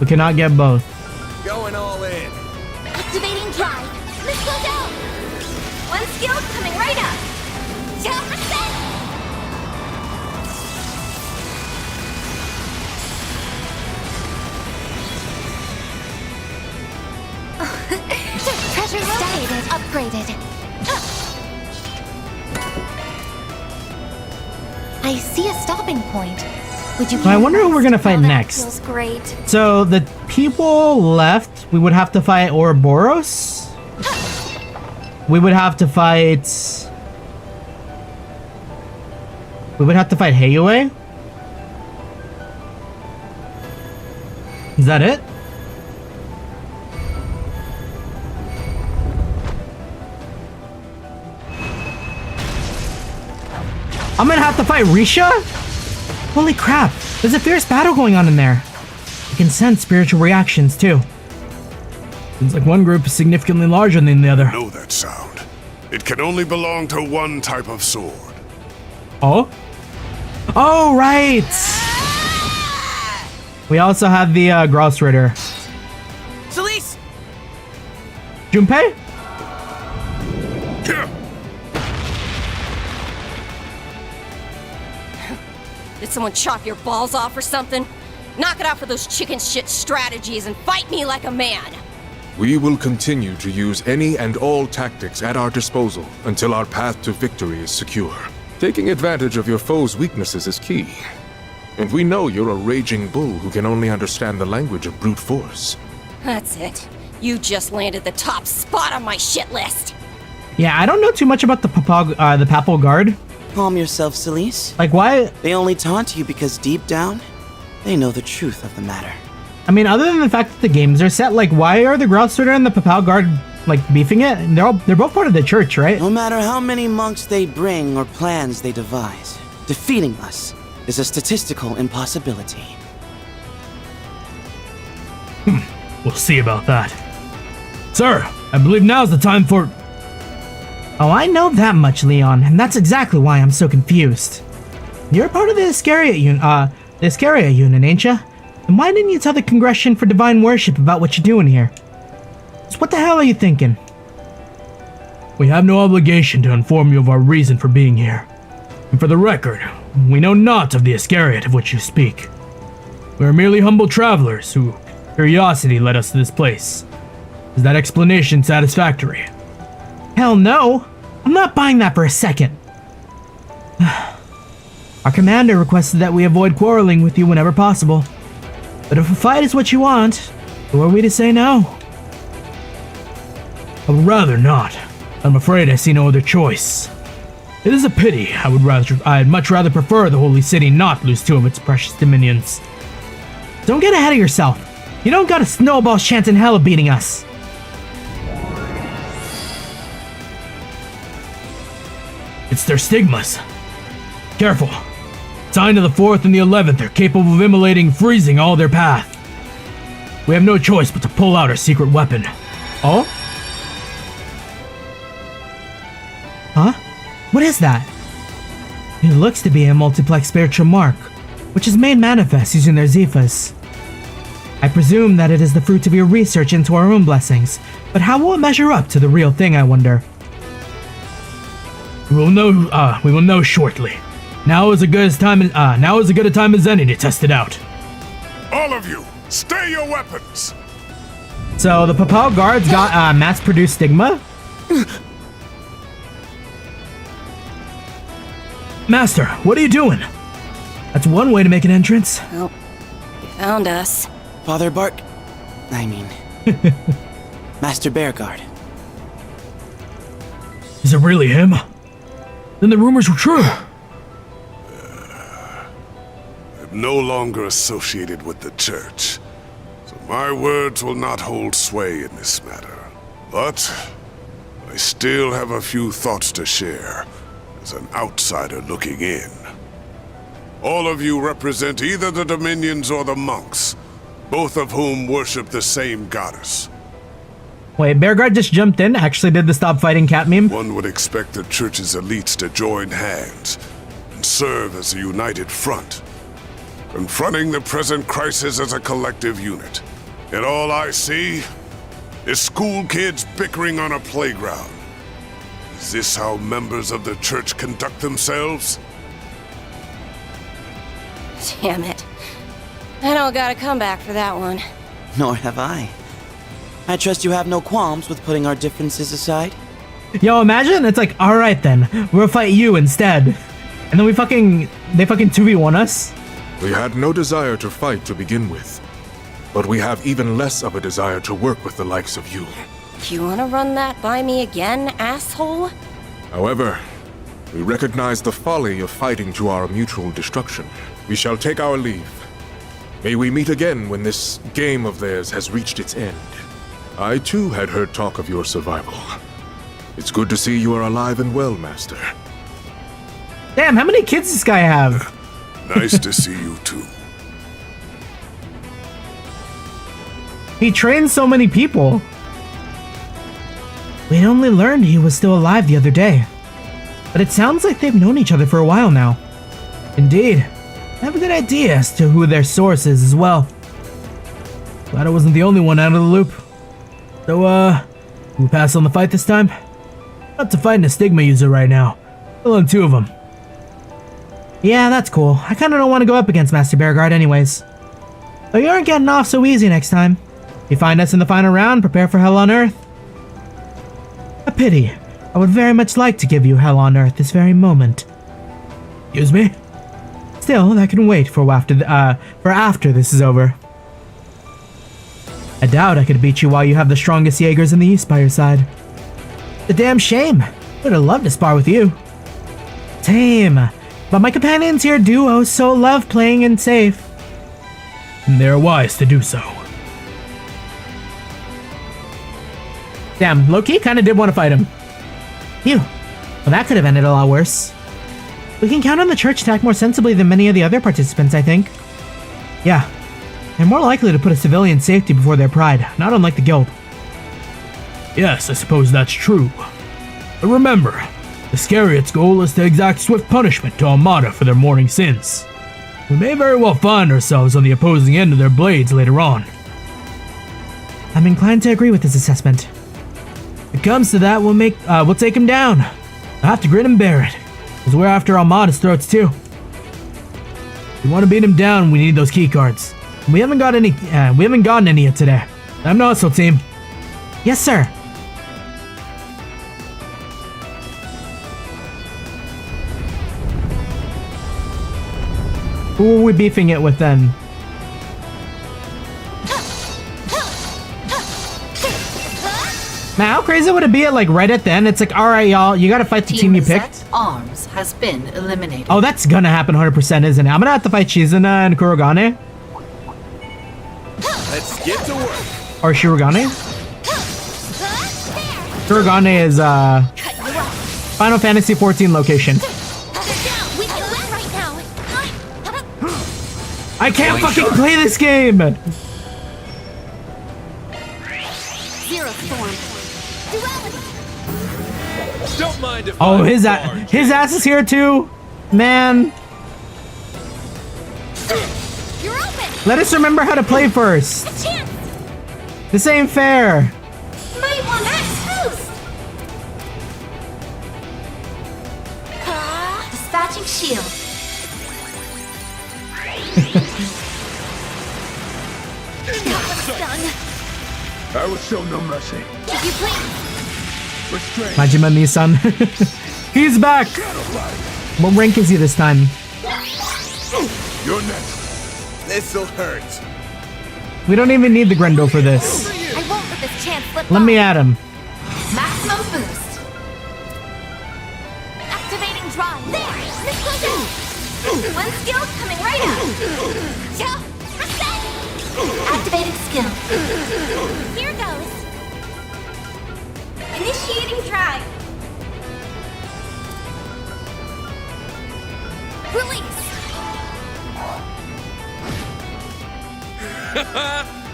We cannot get both. Going all in. Activating drive. Let's go down. One skill coming right up. 10%. Treasure stated. Upgraded. I see a stopping point. Would you? So I wonder who we're gonna fight That next. Feels great. So the people left, we would have to fight Ouroboros. We would have to fight. We would have to fight Heiyue. Is that it? I'm gonna have to fight Risha? Holy crap, there's a fierce battle going on in there. I can sense spiritual reactions too. Seems like one group is significantly larger than the other. Know that sound. It can only belong to one type of sword. Oh? Oh, right! We also have the Gross Ritter. Celise! Junpei? Here! Did someone chop your balls off or something? Knock it out for those chicken shit strategies and fight me like a man! We will continue to use any and all tactics at our disposal until our path to victory is secure. Taking advantage of your foe's weaknesses is key. And we know you're a raging bull who can only understand the language of brute force. That's it. You just landed the top spot on my shit list! Yeah, I don't know too much about the Papal Guard. Calm yourself, Celise. Like, why? They only taunt you because deep down, they know the truth of the matter. I mean, other than the fact that the games are set, like, why are the Grouse Ritter and the Papal Guard, like, beefing it? And they're both part of the church, right? No matter how many monks they bring or plans they devise, defeating us is a statistical impossibility. We'll see about that. Sir, I believe now's the time for... Oh, I know that much, Leon, and that's exactly why I'm so confused. You're part of the Iscariot unit, ain't ya? And why didn't you tell the Congregation for Divine Worship about what you're doing here? So what the hell are you thinking? We have no obligation to inform you of our reason for being here. And for the record, we know not of the Iscariot of which you speak. We are merely humble travelers who curiosity led us to this place. Is that explanation satisfactory? Hell no! I'm not buying that for a second. Our commander requested that we avoid quarreling with you whenever possible. But if a fight is what you want, who are we to say no? I would rather not. I'm afraid I see no other choice. It is a pity. I'd much rather prefer the Holy City not lose two of its precious dominions. Don't get ahead of yourself. You don't got a snowball's chance in hell of beating us. It's their stigmas. Careful. Sign of the 4th and the 11th are capable of immolating, freezing all their path. We have no choice but to pull out our secret weapon. Oh? Huh? What is that? It looks to be a multiplex spiritual mark, which is made manifest using their Zifas. I presume that it is the fruit of your research into our own blessings, but how will it measure up to the real thing, I wonder? We will know shortly. Now is as good a time as any to test it out. All of you, stay your weapons! So the Papal Guards got mass-produced stigma? Master, what are you doing? That's one way to make an entrance. Well, you found us. Father Master Bearguard. Is it really him? Then the rumors were true. I'm no longer associated with the church, so my words will not hold sway in this matter. But I still have a few thoughts to share as an outsider looking in. All of you represent either the Dominions or the monks, both of whom worship the same goddess. Wait, Bearguard just jumped in, actually did the stop fighting cat meme? One would expect the church's elites to join hands and serve as a united front, confronting the present crisis as a collective unit. Yet all I see is school kids bickering on a playground. Is this how members of the church conduct themselves? Damn it. I don't got a comeback for that one. Nor have I. I trust you have no qualms with putting our differences aside? Yo, imagine it's like, alright then, we'll fight you instead. And then they fucking 2v1 us? We had no desire to fight to begin with, but we have even less of a desire to work with the likes of you. You wanna run that by me again, asshole? However, we recognize the folly of fighting to our mutual destruction. We shall take our leave. May we meet again when this game of theirs has reached its end. I too had heard talk of your survival. It's good to see you are alive and well, Master. Damn, how many kids does this guy have? Nice to see you too. He trains so many people. We only learned he was still alive the other day. But it sounds like they've known each other for a while now. Indeed. I have a good idea as to who their source is as well. Glad I wasn't the only one out of the loop. So, we pass on the fight this time? Not to fight a stigma user right now. Still on 2 of them. Yeah, that's cool. I kinda don't want to go up against Master Bearguard anyways. Though you aren't getting off so easy next time. If you find us in the final round, prepare for Hell on Earth. A pity. I would very much like to give you Hell on Earth this very moment. Excuse me? Still, that can wait for after this is over. I doubt I could beat you while you have the strongest Jaegers in the East by your side. The damn shame. Would have loved to spar with you. Same. But my companions here do so love playing in safe. And they're wise to do so. Damn, Loki kinda did want to fight him. Phew. Well, that could have ended a lot worse. We can count on the church to act more sensibly than many of the other participants, I think. Yeah. They're more likely to put a civilian's safety before their pride, not unlike the guild. Yes, I suppose that's true. But remember, the Iscariot's goal is to exact swift punishment to Armada for their morning sins. We may very well find ourselves on the opposing end of their blades later on. I'm inclined to agree with this assessment. If it comes to that, we'll take him down. I'll have to grin and bear it, because we're after Armada's throats too. If we want to beat him down, we need those key cards. We haven't got any. We haven't gotten any yet today. I'm not so team. Yes, sir. Who are we beefing it with then? Man, how crazy would it be like right at the end? It's like, alright, y'all, you gotta fight the team you picked. Arms has been eliminated. Oh, that's gonna happen 100%, isn't it? I'm gonna have to fight Shizuna and Kurogane. Let's get to work. Or Shirogane. Kurogane is, Final Fantasy XIV location. We can win right now. I can't fucking play this game! Zero Storm. Duality. Don't mind if Oh, his ass is here too? Man. You're open. Let us remember how to play first. A chance. This ain't fair. Might want that boost. Dispatching shield. Done. I will show no mercy. If you please. Restrain. Majima Nissan. He's back. What rank is he this time? You're next. This'll hurt. We don't even need the Grendel for this. I won't let this chance slip Let by. me at him. Maximum boost. Activating drive. There! This goes out! One skill coming right out! Chill! Reset! Activating skill. Here goes! Initiating drive! Release!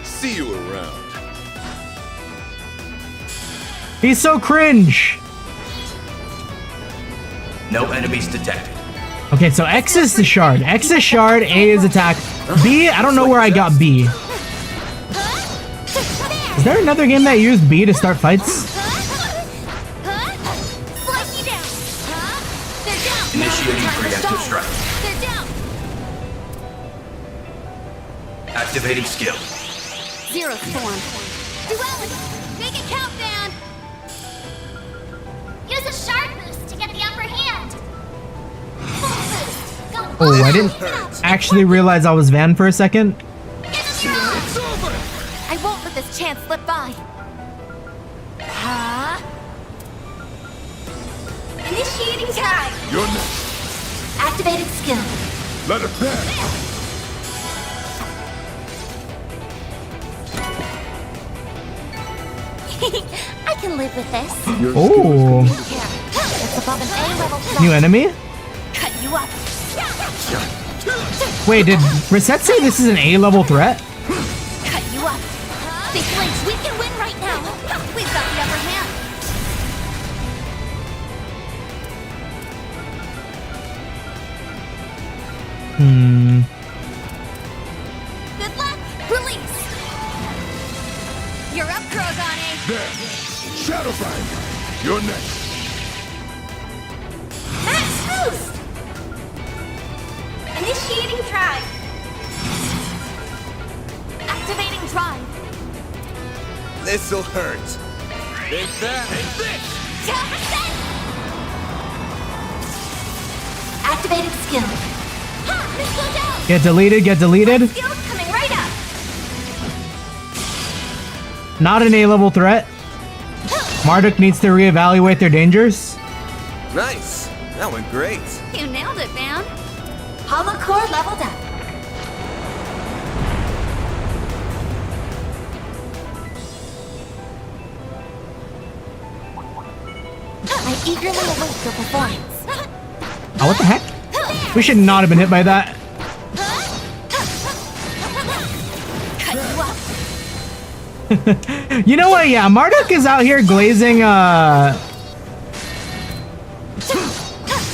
See you around. He's so cringe. No enemies detected. Okay, so X is the shard. X is shard, A is attack. B, I don't know where I got B. Is there another game that used B to start fights? Slice you down! They're down! Initiating preemptive strike. They're down! Activating skill. Zero form. Duality! Make it count, Van! Use a shard boost to get the upper hand! Full boost! Go Oh, I didn't Hurt. actually realize I was Van for a second. It's over! I won't let this chance slip by. Huh? Initiating tag! You're next. Activating skill. Let it pass. I can live with this. Oh, It's above an A-level new threat. enemy? Cut you up. Wait, did Reset say this is an A-level threat? Cut you up. Big Links, we can win right now. We've got the upper hand. Good luck. Release. You're up, Krogane. There. Shadowbind. You're next. Max boost. Initiating drive. Activating drive. This'll hurt. Take that. Take this. 10%. Activating skill. Ha! This goes out. Get deleted, get deleted. Skills coming right up. Not an A-level threat. Marduk needs to reevaluate their dangers. Nice. That went great. You nailed it, man. Hollow core leveled up. I eagerly await your performance. Oh, what the heck? We should not have been hit by that. Cut you up. You know what? Yeah, Marduk is out here glazing,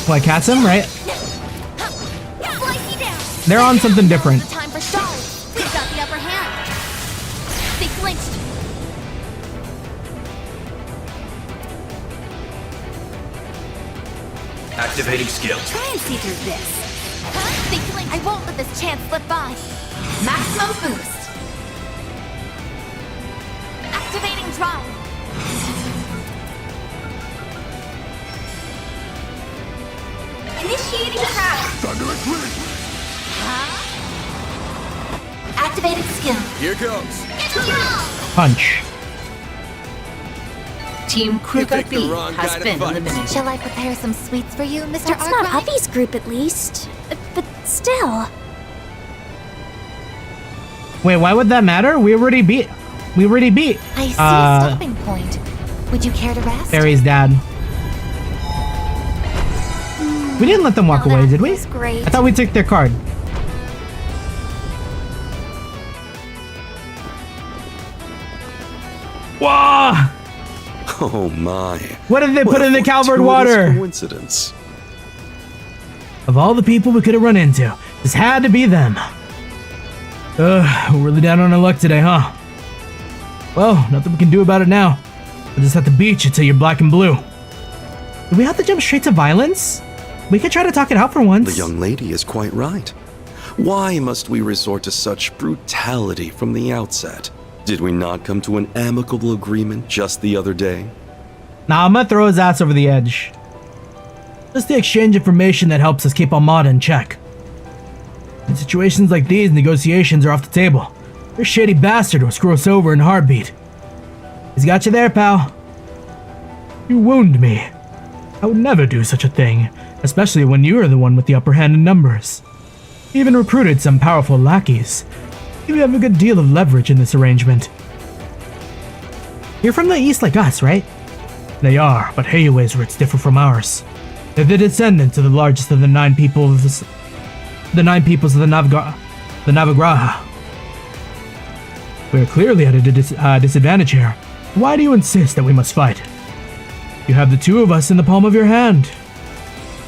what, Katsum, right? Slice you down. They're on something different. Time for stalls. We've got the upper hand. They flinched. Activating skill. Try and see through this. They flinched. I won't let this chance slip by. Maximum boost. Activating drive. Initiating drive. Thunder and Rean. Activating skill. Here goes. Get to your Punch. Team Kruger picked the B wrong has guy to been fight. eliminated. Shall I prepare some sweets for you, Mr. That's not Arkwright? Uppy's group, at least. But still. Wait, why would that matter? We already beat. I see a stopping point. Would you care to rest? Barry's dad. We didn't let them walk Now away, that did we? feels great. I thought we took their card. Whoa! Oh my. What did they What put a in the Calvert fortuitous water? Coincidence. Of all the people we could have run into, this had to be them. Ugh, we're really down on our luck today, huh? Well, nothing we can do about it now. We'll just have to beat you till you're black and blue. Do we have to jump straight to violence? We could try to talk it out for once. The young lady is quite right. Why must we resort to such brutality from the outset? Did we not come to an amicable agreement just the other day? Nah, I'm gonna throw his ass over the edge. Just to exchange information that helps us keep Armada in check. In situations like these, negotiations are off the table. Your shady bastard will screw us over in a heartbeat. He's got you there, pal. You wound me. I would never do such a thing, especially when you are the one with the upper hand in numbers. You even recruited some powerful lackeys. You have a good deal of leverage in this arrangement. You're from the east like us, right? They are, but Heiwa's roots differ from ours. They're the descendants of the largest of the nine peoples of the Navagraha. We are clearly at a disadvantage here. Why do you insist that we must fight? You have the two of us in the palm of your hand.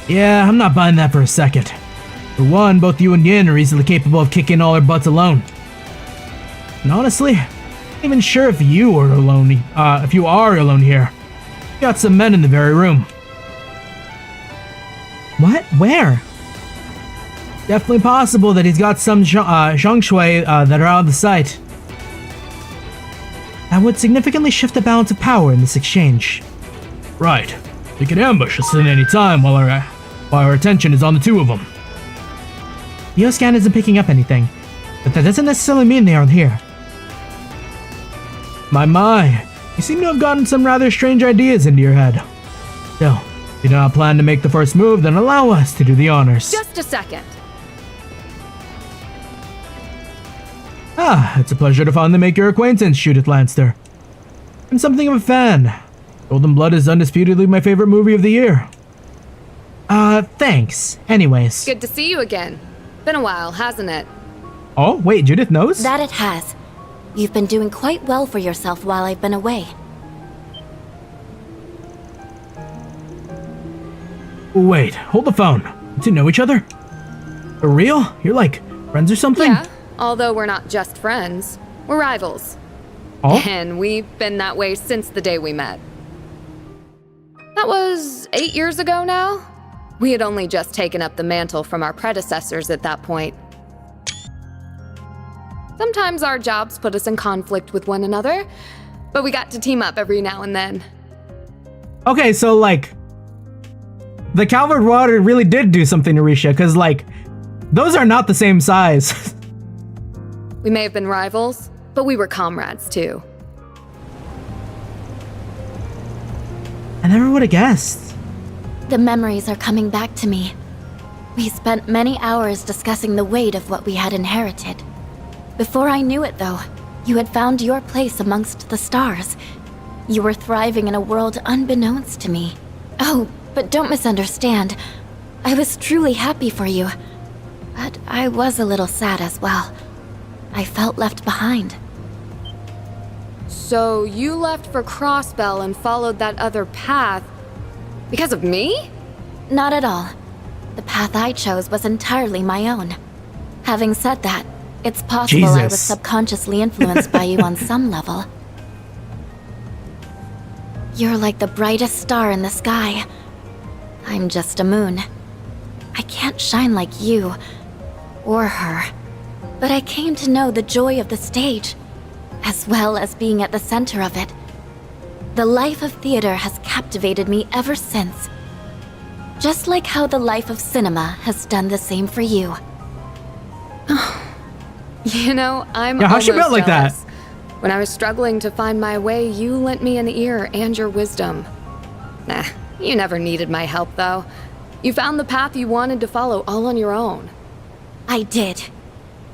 Yeah, I'm not buying that for a second. For one, both you and Yin are easily capable of kicking all our butts alone. And honestly, I'm not even sure if you are alone. If you are alone here, you got some men in the very room. What? Where? Definitely possible that he's got some Zhongshui that are out of the sight. That would significantly shift the balance of power in this exchange. Right. They can ambush us at any time while our attention is on the two of them. Geoscan isn't picking up anything, but that doesn't necessarily mean they aren't here. My, you seem to have gotten some rather strange ideas into your head. Still, if you do not plan to make the first move, then allow us to do the honors. Just a second. It's a pleasure to finally make your acquaintance, Judith Lanster. I'm something of a fan. Golden Blood is undisputedly my favorite movie of the year. Thanks. Anyways. Good to see you again. Been a while, hasn't it? Oh, wait, Judith knows? That it has. You've been doing quite well for yourself while I've been away. Wait, hold the phone. Do you know each other? For real? You're like friends or something? Yeah, although we're not just friends. We're rivals. Oh? And we've been that way since the day we met. That was 8 years ago now? We had only just taken up the mantle from our predecessors at that point. Sometimes our jobs put us in conflict with one another, but we got to team up every now and then. Okay, so like, the Calvert Water really did do something to Risha, because like, those are not the same size. We may have been rivals, but we were comrades too. I never would have guessed. The memories are coming back to me. We spent many hours discussing the weight of what we had inherited. Before I knew it, though, you had found your place amongst the stars. You were thriving in a world unbeknownst to me. Oh, but don't misunderstand. I was truly happy for you. But I was a little sad as well. I felt left behind. So you left for Crossbell and followed that other path because of me? Not at all. The path I chose was entirely my own. Having said that, it's possible I was subconsciously influenced by you on some level. You're like the brightest star in the sky. I'm just a moon. I can't shine like you, or her. But I came to know the joy of the stage, as well as being at the center of it. The life of theater has captivated me ever since. Just like how the life of cinema has done the same for you. You know, I'm how's she built like that? When I was struggling to find my way, you lent me an ear and your wisdom. Nah, you never needed my help, though. You found the path you wanted to follow all on your own. I did.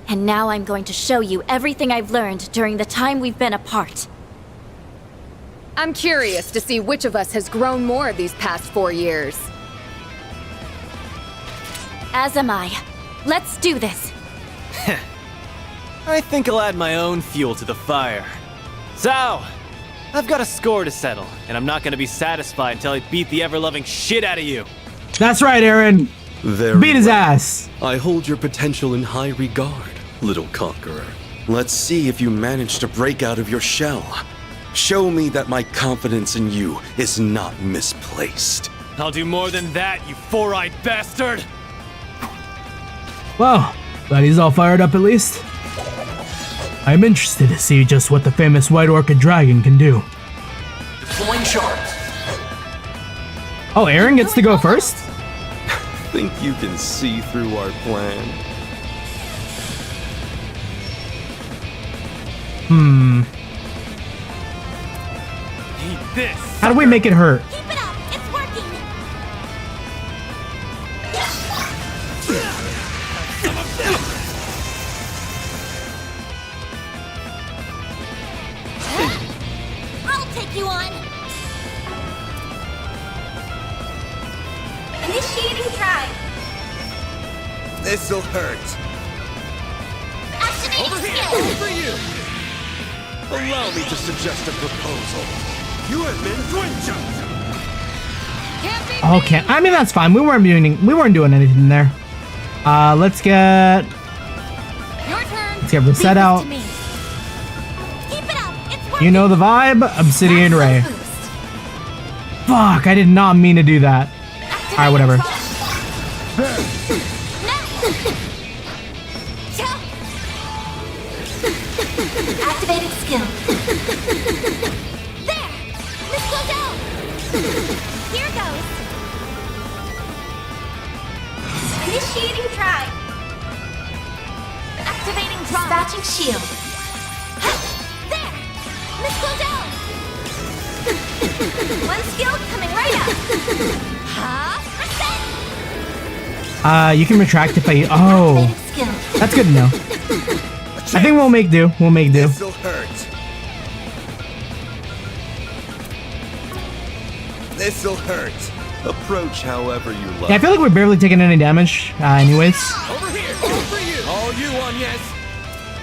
And now I'm going to show you everything I've learned during the time we've been apart. I'm curious to see which of us has grown more these past 4 years. As am I. Let's do this. I think I'll add my own fuel to the fire. So, I've got a score to settle, and I'm not gonna be satisfied until I beat the ever-loving shit out of you. That's right, Aaron. Beat his ass. I hold your potential in high regard, little conqueror. Let's see if you manage to break out of your shell. Show me that my confidence in you is not misplaced. I'll do more than that, you four-eyed bastard! Well, glad he's all fired up at least. I'm interested to see just what the famous White Orchid Dragon can do. Deploying charge. Oh, Aaron gets to go first? Think you can see through our plan? Eat this. How do we make it hurt? Keep it up. It's working. I'll take you on. Initiating drive. This'll hurt. Activating skill. Over you! Allow me to suggest a proposal. You have been dwindled. Okay, I mean that's fine. We weren't doing anything there. Let's get reset out. Keep it up. It's working. You know the vibe, Obsidian Ray. Fuck, I did not mean to do that. Alright, whatever. Activating skill. There! Let's go down! Here goes. Initiating drive. Activating drive. Dispatching shield. There! Let's go down! One skill coming right up. Reset! You can retract if I... Oh. That's good to know. I think we'll make do. We'll make do. This'll hurt. This'll hurt. Approach however you like. Yeah, I feel like we're barely taking any damage, anyways. Over here! For you! All you on, yes!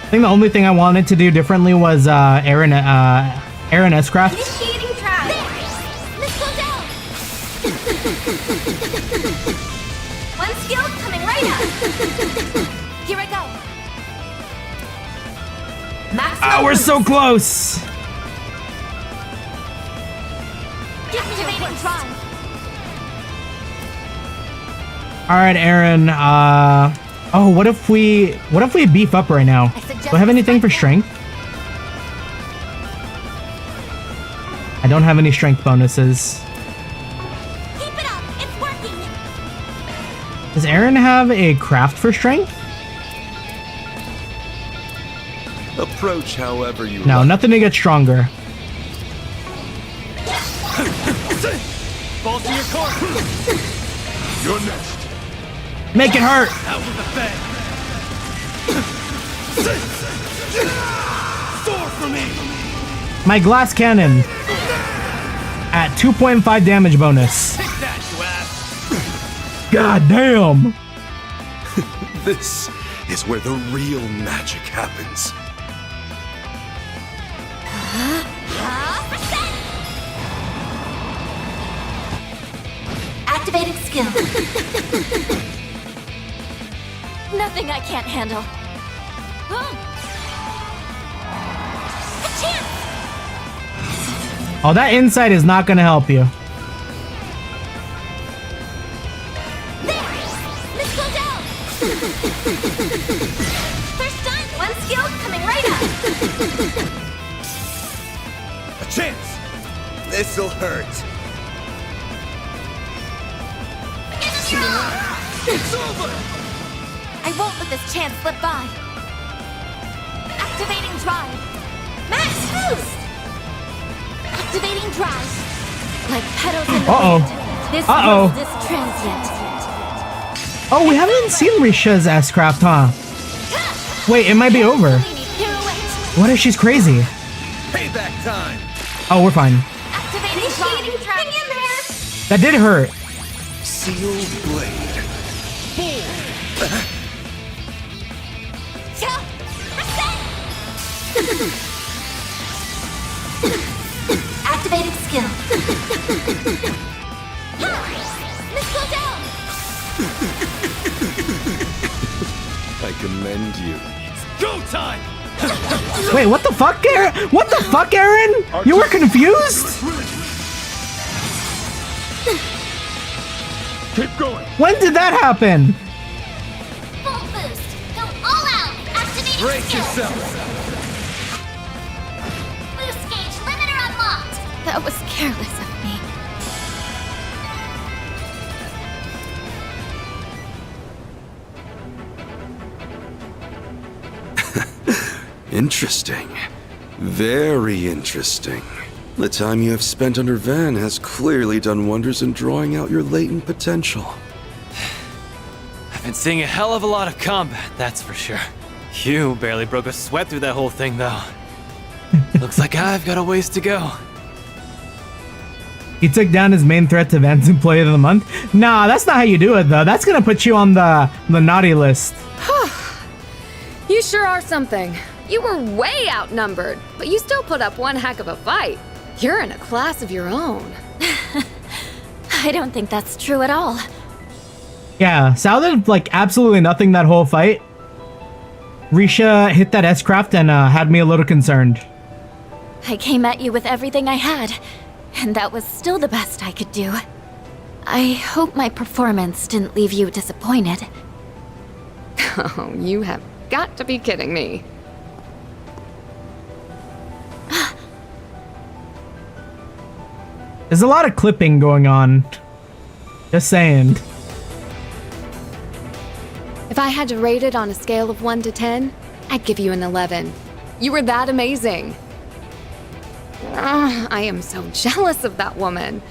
I think the only thing I wanted to do differently was Aaron S-Craft. Initiating drive. Let's go down. One skill coming right up. Here I go. Ah, we're so close. Activating drive. All right, Aaron. Oh, what if we beef up right now? Do I have anything for strength? I don't have any strength bonuses. Keep it up. It's working. Does Aaron have a craft for strength? Approach however you No, like. nothing to get stronger. Balls in your court. You're next. Make it hurt. Out with the bang. Soar for me. My glass cannon at 2.5 damage bonus. Take that, you ass. God damn. This is where the real magic happens. Activating skill. Nothing I can't handle. A chance! Oh, that insight is not gonna help you. There! Let's go down! First time, one skill coming right up! A chance! This'll hurt. It's over! I won't let this chance slip by. Activating drive. Max boost! Activating drive. Like petals in the wind. This world is transient. Oh, we haven't seen Risha's S-Craft, huh? Wait, it might be over. What if she's crazy? Payback time! Oh, we're fine. Activating drive. Hang in there! That did hurt. Sealed blade. Activating skill. Let's go down. I commend you. It's go time. Wait, what the fuck, Aaron? What the fuck, Aaron? You were confused? Keep going. When did that happen? Full boost. Go all out. Activating Brace skill. yourself! Boost gauge limiter unlocked. That was careless of me. Interesting. Very interesting. The time you have spent under Van has clearly done wonders in drawing out your latent potential. I've been seeing a hell of a lot of combat, that's for sure. You barely broke a sweat through that whole thing, though. Looks like I've got a ways to go. He took down his main threat to Van's Employee of the Month? Nah, that's not how you do it, though. That's gonna put you on the naughty list. You sure are something. You were way outnumbered, but you still put up one heck of a fight. You're in a class of your own. I don't think that's true at all. Yeah, Sal did like absolutely nothing that whole fight. Risha hit that S-craft and had me a little concerned. I came at you with everything I had, and that was still the best I could do. I hope my performance didn't leave you disappointed. Oh, you have got to be kidding me. There's a lot of clipping going on. Just saying. If I had to rate it on a scale of 1 to 10, I'd give you an 11. You were that amazing. I am so jealous of that woman.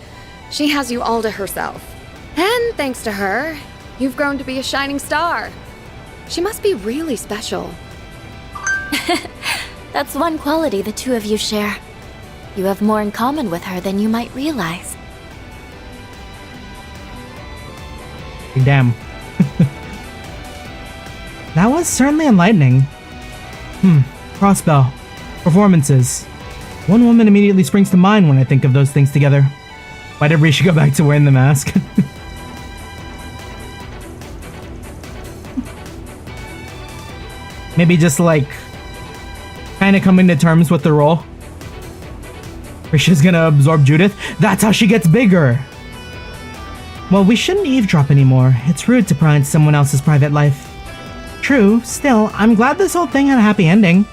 She has you all to herself. And thanks to her, you've grown to be a shining star. She must be really special. That's one quality the two of you share. You have more in common with her than you might realize. Damn. That was certainly enlightening. Crossbell. Performances. One woman immediately springs to mind when I think of those things together. Why did Risha go back to wearing the mask? Maybe just like kind of coming to terms with the role. Risha's gonna absorb Judith. That's how she gets bigger. Well, we shouldn't eavesdrop anymore. It's rude to pry into someone else's private life. True, still, I'm glad this whole thing had a happy ending.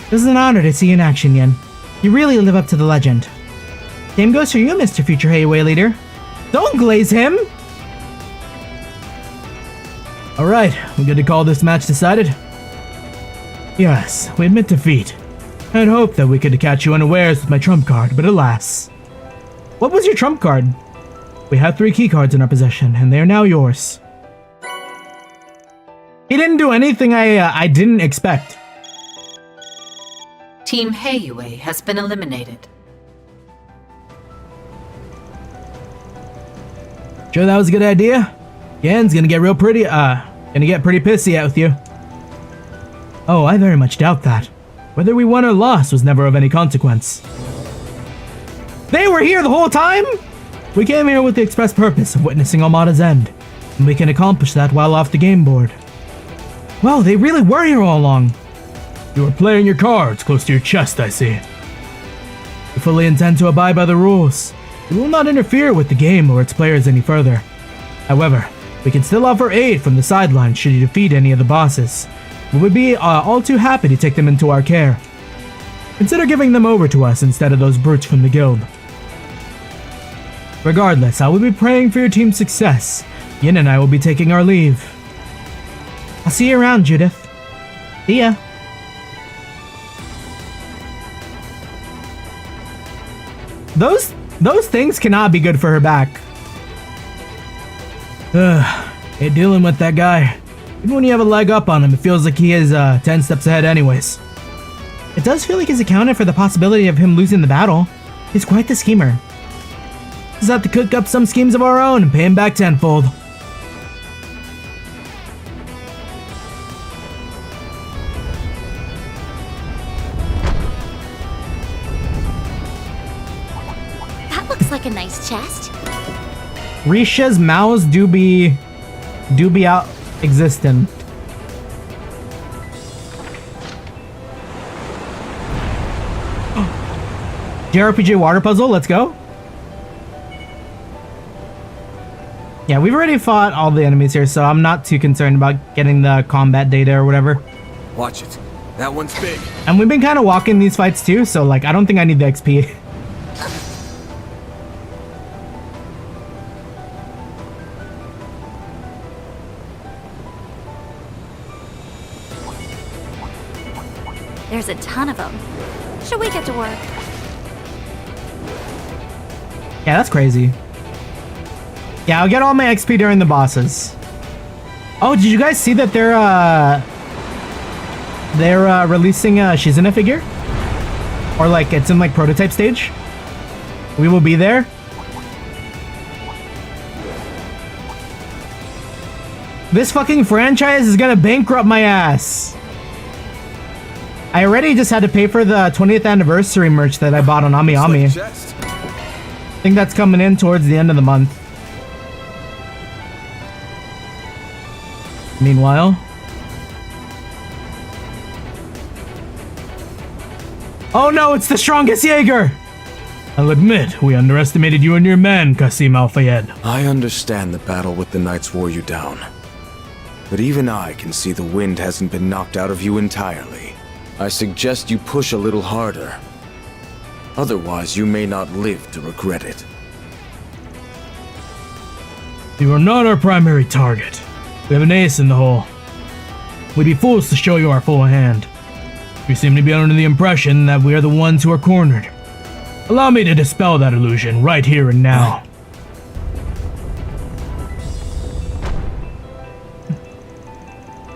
It was an honor to see you in action, Yen. You really live up to the legend. Same goes for you, Mr. Future Hayway Leader. Don't glaze him! Alright, we good to call this match decided? Yes, we admit defeat. I'd hoped that we could catch you unawares with my trump card, but alas. What was your trump card? We have 3 key cards in our possession, and they are now yours. He didn't do anything I didn't expect. Team Hayway has been eliminated. Sure that was a good idea? Yen's gonna get pretty pissy out with you. Oh, I very much doubt that. Whether we won or lost was never of any consequence. They were here the whole time? We came here with the express purpose of witnessing Armada's end, and we can accomplish that while off the game board. Well, they really were here all along. You were playing your cards close to your chest, I see. We fully intend to abide by the rules. We will not interfere with the game or its players any further. However, we can still offer aid from the sidelines should you defeat any of the bosses. We would be all too happy to take them into our care. Consider giving them over to us instead of those brutes from the guild. Regardless, I will be praying for your team's success. Yin and I will be taking our leave. I'll see you around, Judith. See ya. Those things cannot be good for her back. Hate dealing with that guy. Even when you have a leg up on him, it feels like he is 10 steps ahead anyways. It does feel like he's accounted for the possibility of him losing the battle. He's quite the schemer. Just have to cook up some schemes of our own and pay him back tenfold. That looks like a nice chest. Risha's mouths do be out existent. JRPG water puzzle, let's go. Yeah, we've already fought all the enemies here, so I'm not too concerned about getting the combat data or whatever. Watch it. That one's big. And we've been kind of walking these fights too, so like I don't think I need the XP. There's a ton of them. Should we get to work? Yeah, that's crazy. Yeah, I'll get all my XP during the bosses. Oh, did you guys see that they're releasing a Shizune figure? Or like it's in like prototype stage? We will be there. This fucking franchise is gonna bankrupt my ass. I already just had to pay for the 20th anniversary merch that I bought on Ami Ami. I think that's coming in towards the end of the month. Meanwhile... Oh no, it's the strongest Jaeger! I'll admit, we underestimated you and your men, Qasim Al-Fayed. I understand the battle with the Knights wore you down. But even I can see the wind hasn't been knocked out of you entirely. I suggest you push a little harder. Otherwise, you may not live to regret it. You are not our primary target. We have an ace in the hole. We'd be fools to show you our full hand. You seem to be under the impression that we are the ones who are cornered. Allow me to dispel that illusion right here and now.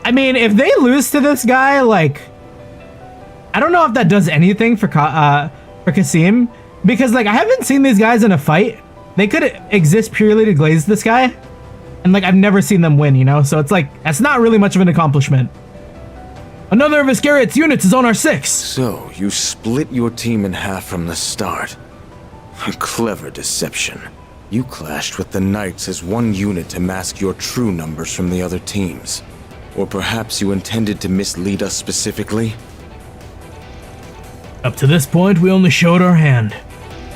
I mean, if they lose to this guy, like... I don't know if that does anything for Qasim, because like I haven't seen these guys in a fight. They could exist purely to glaze this guy, and like I've never seen them win, you know? So it's like, that's not really much of an accomplishment. Another of Iscariot's units is on our 6. So, you split your team in half from the start. A clever deception. You clashed with the Knights as one unit to mask your true numbers from the other teams. Or perhaps you intended to mislead us specifically? Up to this point, we only showed our hand.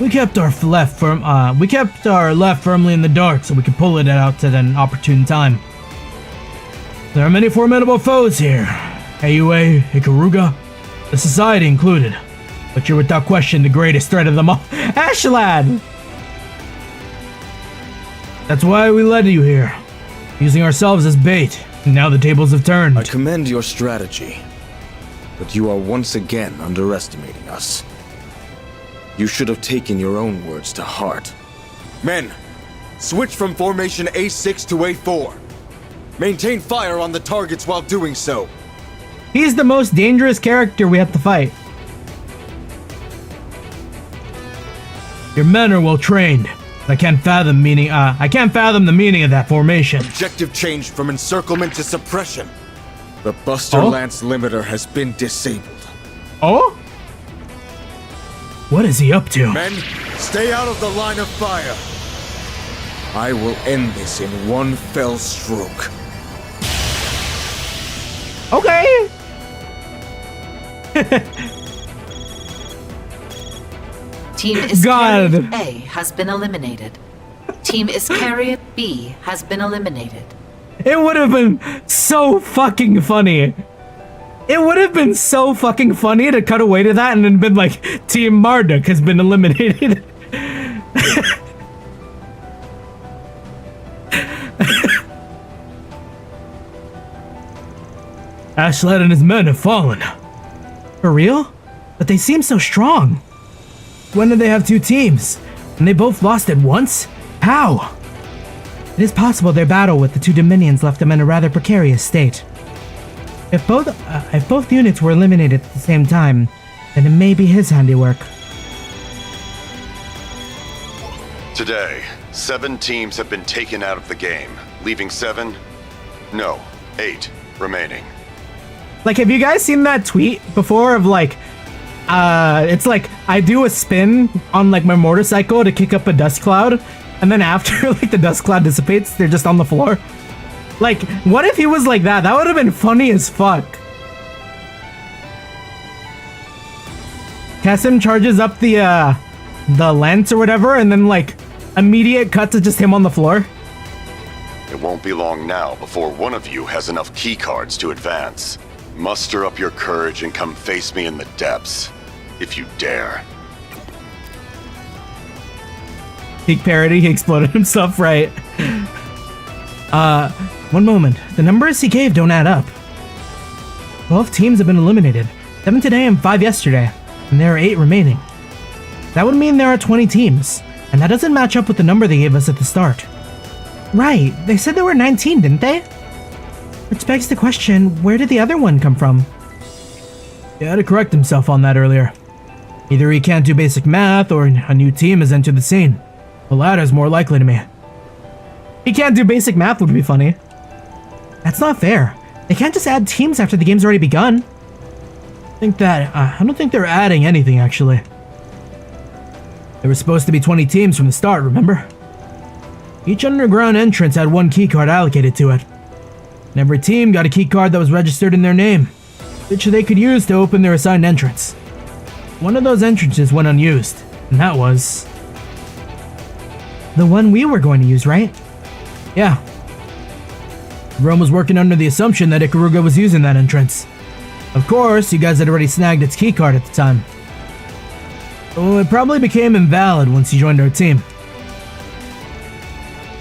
We kept our left firmly in the dark so we could pull it out at an opportune time. There are many formidable foes here. AUA, Ikaruga, the Society included. But you're without question the greatest threat of them all. Ashland! That's why we led you here, using ourselves as bait. And now the tables have turned. I commend your strategy, but you are once again underestimating us. You should have taken your own words to heart. Men, switch from formation A6 to A4. Maintain fire on the targets while doing so. He's the most dangerous character we have to fight. Your men are well trained. I can't fathom the meaning of that formation. Objective changed from encirclement to suppression. The Buster Lance limiter has been disabled. Oh? What is he up to? Men, stay out of the line of fire. I will end this in one fell stroke. Okay. Team Iscariot A has been eliminated. Team Iscariot B has been eliminated. It would have been so fucking funny. It would have been so fucking funny to cut away to that and then been like, Team Marduk has been eliminated. Ashland and his men have fallen. For real? But they seem so strong. When did they have 2 teams? And they both lost at once? How? It is possible their battle with the 2 Dominions left them in a rather precarious state. If both units were eliminated at the same time, then it may be his handiwork. Today, 7 teams have been taken out of the game, leaving 8 remaining. Like, have you guys seen that tweet before of like, it's like, I do a spin on like my motorcycle to kick up a dust cloud, and then after like the dust cloud dissipates, they're just on the floor? Like, what if he was like that? That would have been funny as fuck. Qasim charges up the lance or whatever, and then like, immediate cut to just him on the floor. It won't be long now before one of you has enough keycards to advance. Muster up your courage and come face me in the depths, if you dare. Peak parody, he exploded himself, right? One moment. The numbers he gave don't add up. 12 teams have been eliminated. 7 today and 5 yesterday, and there are 8 remaining. That would mean there are 20 teams, and that doesn't match up with the number they gave us at the start. Right, they said there were 19, didn't they? Which begs the question, where did the other one come from? He had to correct himself on that earlier. Either he can't do basic math, or a new team has entered the scene. The latter's more likely to me. He can't do basic math would be funny. That's not fair. They can't just add teams after the game's already begun. I don't think they're adding anything, actually. There were supposed to be 20 teams from the start, remember? Each underground entrance had one keycard allocated to it. And every team got a keycard that was registered in their name, which they could use to open their assigned entrance. One of those entrances went unused, and that was... the one we were going to use, right? Yeah. Rome was working under the assumption that Ikaruga was using that entrance. Of course, you guys had already snagged its keycard at the time. So it probably became invalid once you joined our team.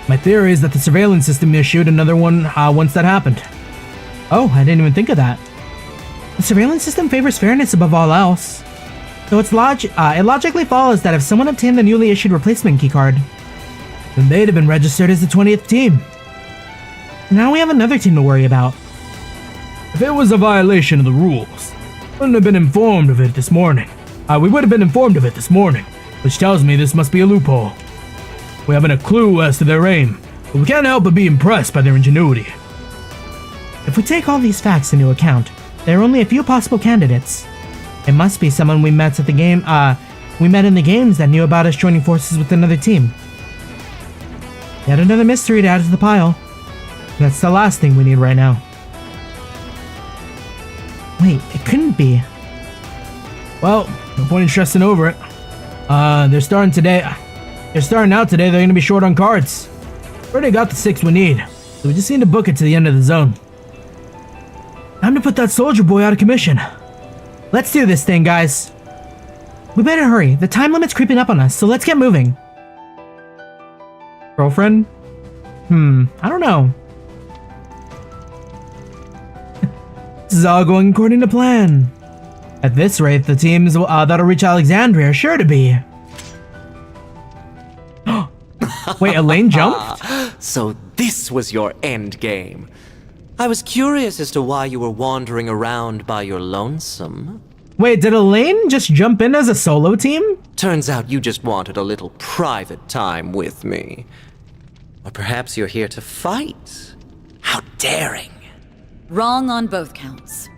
My theory is that the surveillance system issued another one once that happened. Oh, I didn't even think of that. The surveillance system favors fairness above all else. So it logically follows that if someone obtained the newly issued replacement keycard, then they'd have been registered as the 20th team. Now we have another team to worry about. If it was a violation of the rules, we would have been informed of it this morning, which tells me this must be a loophole. We haven't a clue as to their aim, but we can't help but be impressed by their ingenuity. If we take all these facts into account, there are only a few possible candidates. It must be someone we met in the games that knew about us joining forces with another team. Yet another mystery to add to the pile. That's the last thing we need right now. Wait, it couldn't be. Well, no point in stressing over it. They're starting out today, they're gonna be short on cards. We already got the 6 we need, so we just need to book it to the end of the zone. Time to put that soldier boy out of commission. Let's do this thing, guys. We better hurry. The time limit's creeping up on us, so let's get moving. Girlfriend? I don't know. This is all going according to plan. At this rate, the teams that'll reach Alexandria are sure to be. Wait, Elaine jumped? So this was your end game. I was curious as to why you were wandering around by your lonesome. Wait, did Elaine just jump in as a solo team? Turns out you just wanted a little private time with me. Or perhaps you're here to fight. How daring. Wrong on both counts.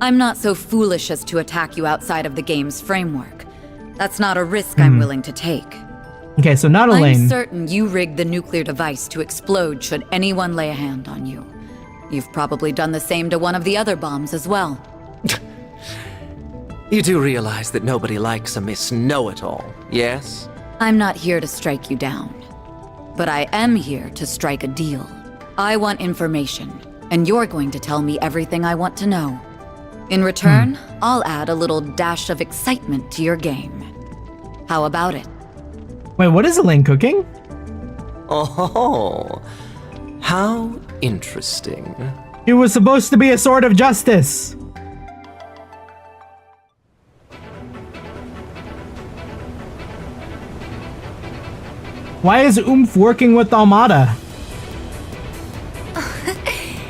I'm not so foolish as to attack you outside of the game's framework. That's not a risk I'm willing to take. Okay, so not Elaine. I'm certain you rigged the nuclear device to explode should anyone lay a hand on you. You've probably done the same to one of the other bombs as well. You do realize that nobody likes a Miss Know-It-All, yes? I'm not here to strike you down. But I am here to strike a deal. I want information, and you're going to tell me everything I want to know. In return, I'll add a little dash of excitement to your game. How about it? Wait, what is Elaine cooking? Oh, how interesting. It was supposed to be a sword of justice. Why is Oomph working with Almada?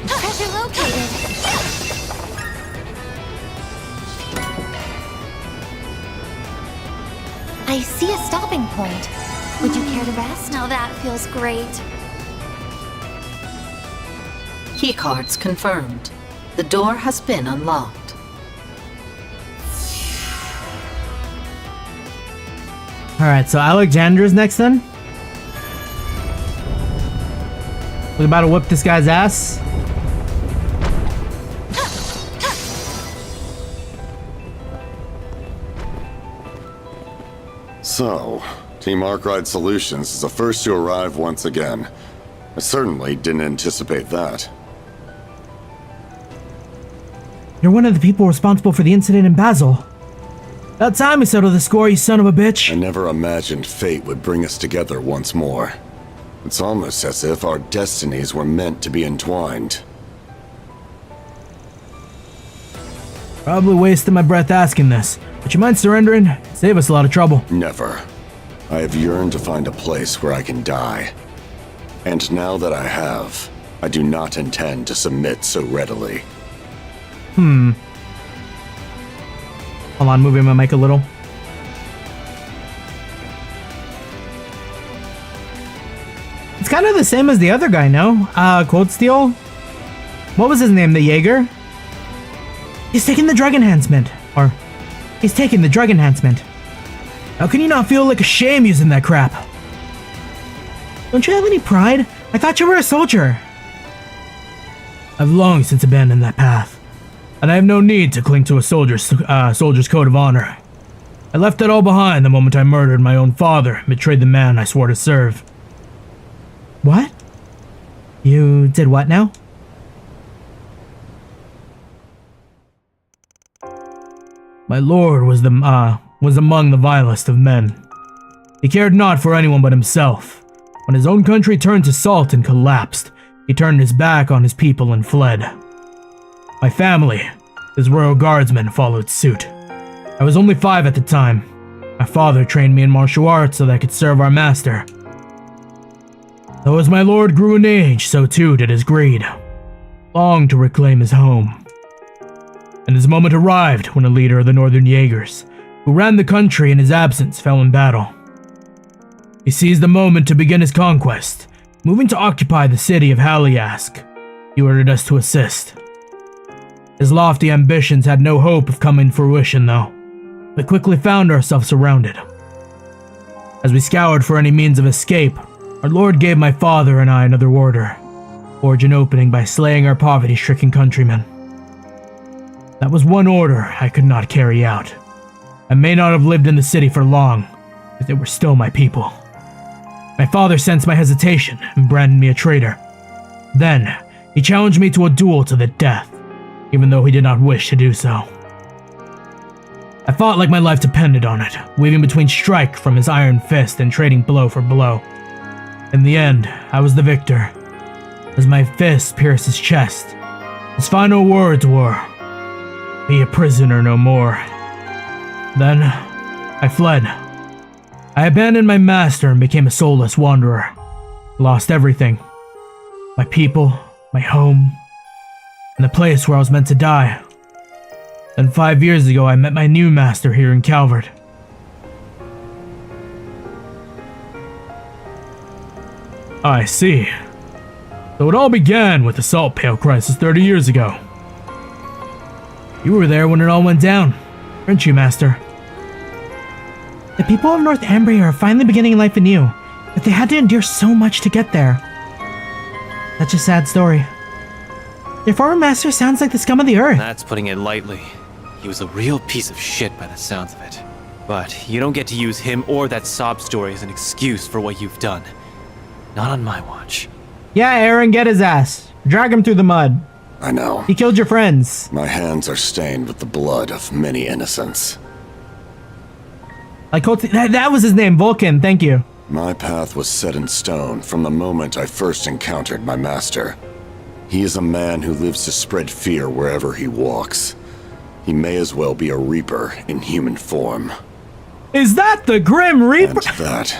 Treasure located. I see a stopping point. Would you care to rest? Now that feels great. Keycards confirmed. The door has been unlocked. Alright, so Alexandra's next then? We're about to whip this guy's ass. So, Team Arkride Solutions is the first to arrive once again. I certainly didn't anticipate that. You're one of the people responsible for the incident in Basel. About time we settle the score, you son of a bitch. I never imagined fate would bring us together once more. It's almost as if our destinies were meant to be entwined. Probably wasting my breath asking this, but you mind surrendering? Save us a lot of trouble. Never. I have yearned to find a place where I can die. And now that I have, I do not intend to submit so readily. Hold on, moving my mic a little. It's kind of the same as the other guy, no? Cold Steel? What was his name, the Jaeger? He's taking the drug enhancement. Or, he's taking the drug enhancement. How can you not feel like a shame using that crap? Don't you have any pride? I thought you were a soldier. I've long since abandoned that path, and I have no need to cling to a soldier's code of honor. I left that all behind the moment I murdered my own father and betrayed the man I swore to serve. What? You did what now? My lord was among the vilest of men. He cared not for anyone but himself. When his own country turned to salt and collapsed, he turned his back on his people and fled. My family, his royal guardsmen, followed suit. I was only 5 at the time. My father trained me in martial arts so that I could serve our master. Though as my lord grew in age, so too did his greed. Longed to reclaim his home. And his moment arrived when a leader of the Northern Jaegers, who ran the country in his absence, fell in battle. He seized the moment to begin his conquest, moving to occupy the city of Haliask. He ordered us to assist. His lofty ambitions had no hope of coming to fruition, though. We quickly found ourselves surrounded. As we scoured for any means of escape, our lord gave my father and I another order: forge an opening by slaying our poverty-stricken countrymen. That was one order I could not carry out. I may not have lived in the city for long, but they were still my people. My father sensed my hesitation and branded me a traitor. Then, he challenged me to a duel to the death, even though he did not wish to do so. I fought like my life depended on it, weaving between strike from his iron fist and trading blow for blow. In the end, I was the victor. As my fist pierced his chest, his final words were, "Be a prisoner no more." Then, I fled. I abandoned my master and became a soulless wanderer. Lost everything. My people, my home, and the place where I was meant to die. Then 5 years ago, I met my new master here in Calvert. I see. So it all began with the salt pail crisis 30 years ago. You were there when it all went down, weren't you, Master? The people of North Ambria are finally beginning life anew, but they had to endure so much to get there. Such a sad story. Their former master sounds like the scum of the earth. That's putting it lightly. He was a real piece of shit by the sounds of it. But you don't get to use him or that sob story as an excuse for what you've done. Not on my watch. Yeah, Aaron, get his ass. Drag him through the mud. I know. He killed your friends. My hands are stained with the blood of many innocents. Like that was his name, Vulcan, thank you. My path was set in stone from the moment I first encountered my master. He is a man who lives to spread fear wherever he walks. He may as well be a Reaper in human form. Is that the Grim Reaper? And that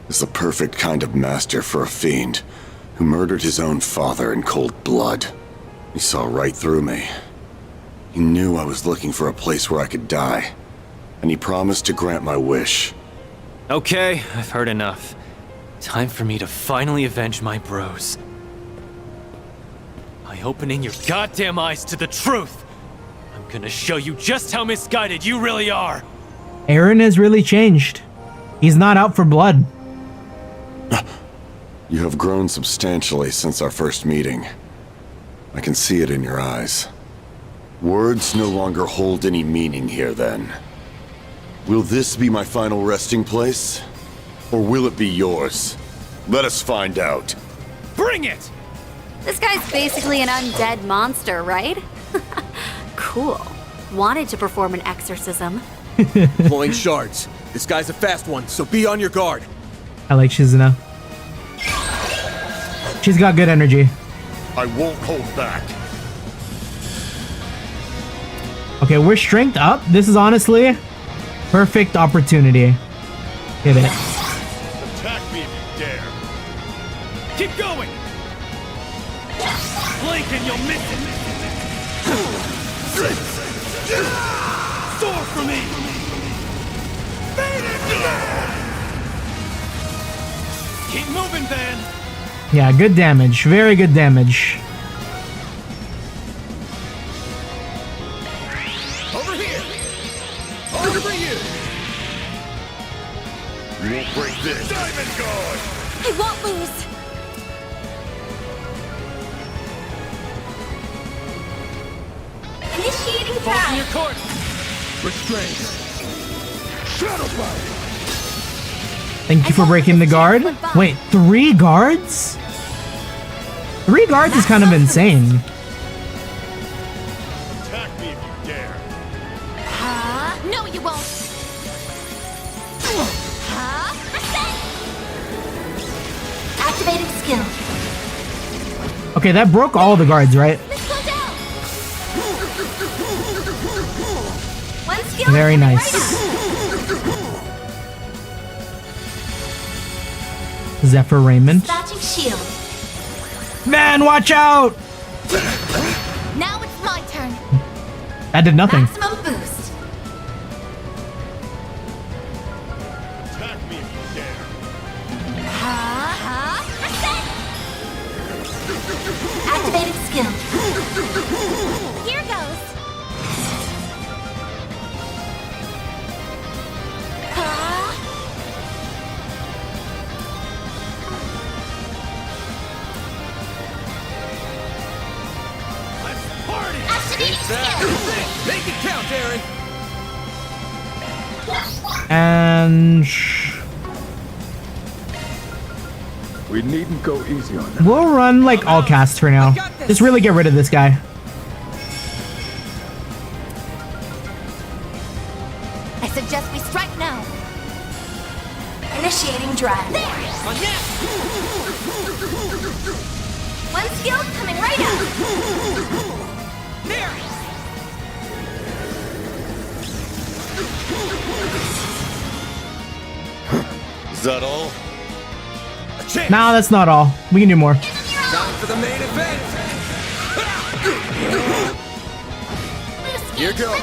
is the perfect kind of master for a fiend who murdered his own father in cold blood. He saw right through me. He knew I was looking for a place where I could die, and he promised to grant my wish. Okay, I've heard enough. Time for me to finally avenge my bros. By opening your goddamn eyes to the truth, I'm gonna show you just how misguided you really are. Aaron has really changed. He's not out for blood. You have grown substantially since our first meeting. I can see it in your eyes. Words no longer hold any meaning here, then. Will this be my final resting place? Or will it be yours? Let us find out. Bring it! This guy's basically an undead monster, right? Cool. Wanted to perform an exorcism. Blowing shards. This guy's a fast one, so be on your guard. I like Shizuna. She's got good energy. I won't hold back. Okay, we're strength up. This is honestly perfect opportunity. Hit it. Attack me if you dare. Keep going! Blink and you'll miss it! Soar for me! Keep moving, Van! Yeah, good damage. Very good damage. Over here! Over you! You won't break this. Diamond Guard! I won't lose. Initiating Fall in your drive. court! Restraint. Shadow Bite! Thank you for breaking the guard. Wait, 3 guards? 3 guards is kind of insane. Attack me if you dare. No, you won't. Activating skill. Okay, that broke all the guards, right? Let's go down. One skill. Very coming nice. right Zephyr Raymond. up. Dispatching shield. Man, watch out! Now it's my turn. That did nothing. Maximum boost. Attack me if you dare. Activating skill. Here goes. Activating skill. Make it count, Aaron! And We needn't go easy on them. we'll run like all casts for now. Just really get rid of this guy. I suggest we strike now. Initiating drive. There. One skill coming right up. There. Is that all? Nah, that's not all. We can do more. Time for the main event! Here goes.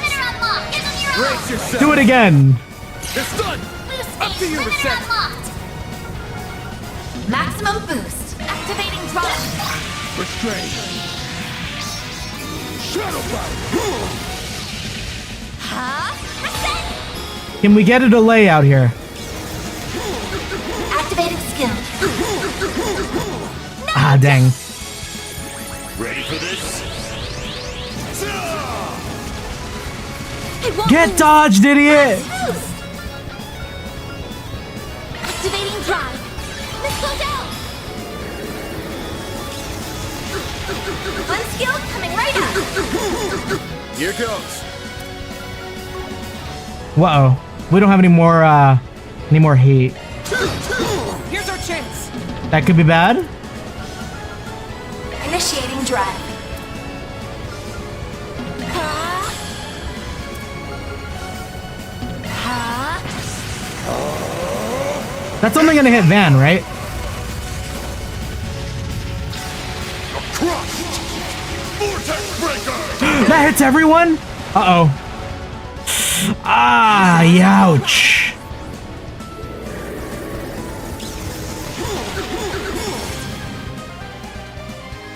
Brace yourself! Do it again. It's done! Up to you, Reset! Maximum boost. Activating drive. Restraint. Shadow Bite! Reset. Can we get a delay out here? Activating skill. Ah, dang. Ready for this? It won't Get lose. dodged, idiot! Boost. Activating drive. Let's go down. One skill coming right up. Here goes. Uh-oh. We don't have any more hate. Here's our chance! That could be bad. Initiating drive. That's only gonna hit Van, right? Crushed! Vortex Breaker! That hits everyone? Uh-oh. Ah, ouch.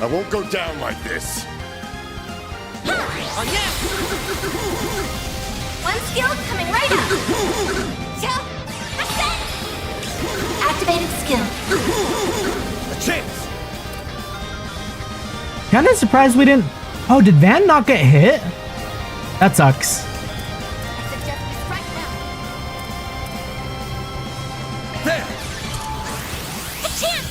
I won't go down like this. One skill coming right up. Reset. Activating skill. A chance! Kinda surprised we didn't... Oh, did Van not get hit? That sucks. I suggest we strike now. There! A chance.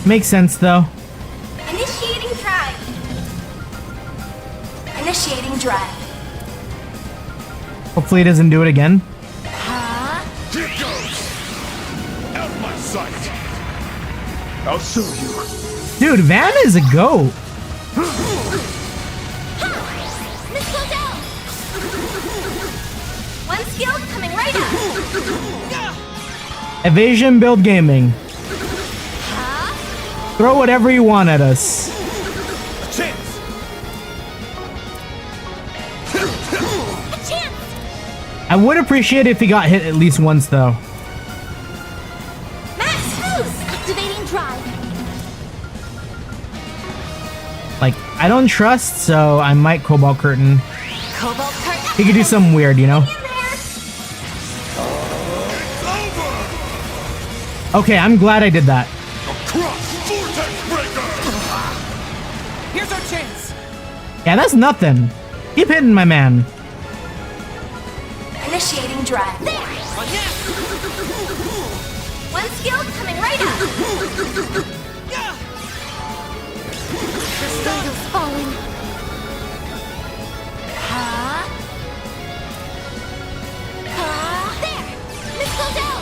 Makes sense, though. Initiating drive. Initiating drive. Hopefully it doesn't do it again. Here goes! Out of my sight! I'll show you. Dude, Van is a goat. Miss Clodell! One skill coming right up. Evasion build gaming. Throw whatever you want at us. A chance. A chance! I would appreciate it if he got hit at least once, though. Max boost! Activating drive. Like, I don't trust, so I might Cobalt Curtain. Cobalt curtain. He could do something weird, you know? Okay, I'm glad I did that. Here's our chance. Yeah, that's nothing. Keep hitting my man. Initiating drive. There! One skill coming right up. The sandal's falling. There! Miss Clodell!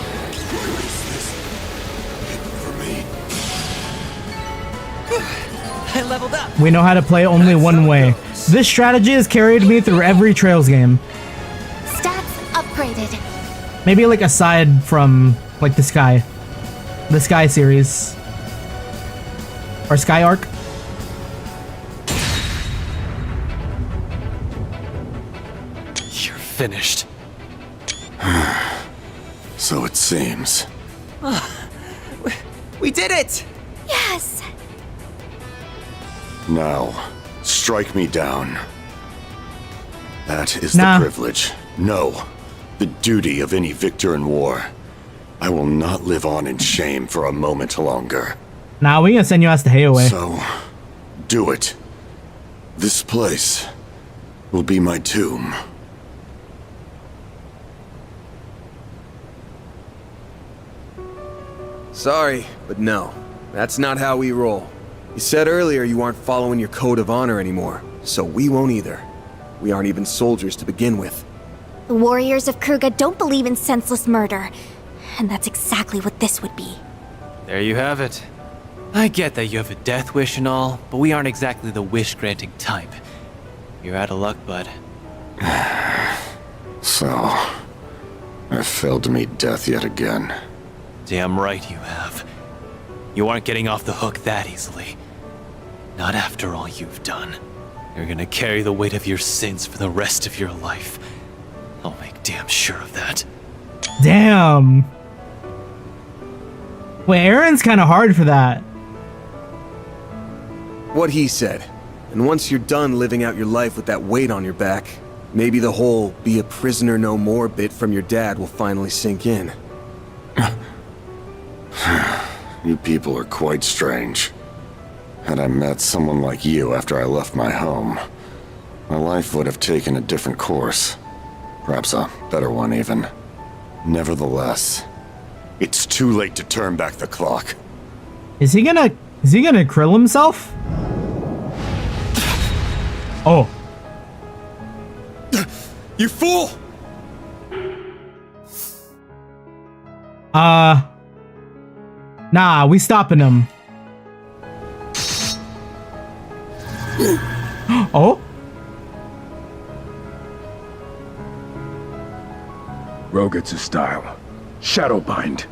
I leveled up. We know how to play only one way. This strategy has carried me through every Trails game. Stats upgraded. Maybe like aside from like the Sky series. Or Sky Arc. You're finished. So it seems. We did it! Yes! Now, strike me down. That is Nah. the privilege. No, the duty of any victor in war. I will not live on in shame for a moment longer. Nah, we gonna send you ass to Hayaway. So, do it. This place will be my tomb. Sorry, but no. That's not how we roll. You said earlier you aren't following your code of honor anymore, so we won't either. We aren't even soldiers to begin with. The warriors of Kruga don't believe in senseless murder. And that's exactly what this would be. There you have it. I get that you have a death wish and all, but we aren't exactly the wish-granting type. You're out of luck, bud. So, I've failed to meet death yet again. Damn right you have. You aren't getting off the hook that easily. Not after all you've done. You're gonna carry the weight of your sins for the rest of your life. I'll make damn sure of that. Damn. Wait, Aaron's kind of hard for that. What he said. And once you're done living out your life with that weight on your back, maybe the whole be a prisoner no more bit from your dad will finally sink in. You people are quite strange. Had I met someone like you after I left my home, my life would have taken a different course. Perhaps a better one, even. Nevertheless, it's too late to turn back the clock. Is he gonna krill himself? Oh. You fool! Nah, we stopping him. Oh? Rogetsu style. Shadowbind.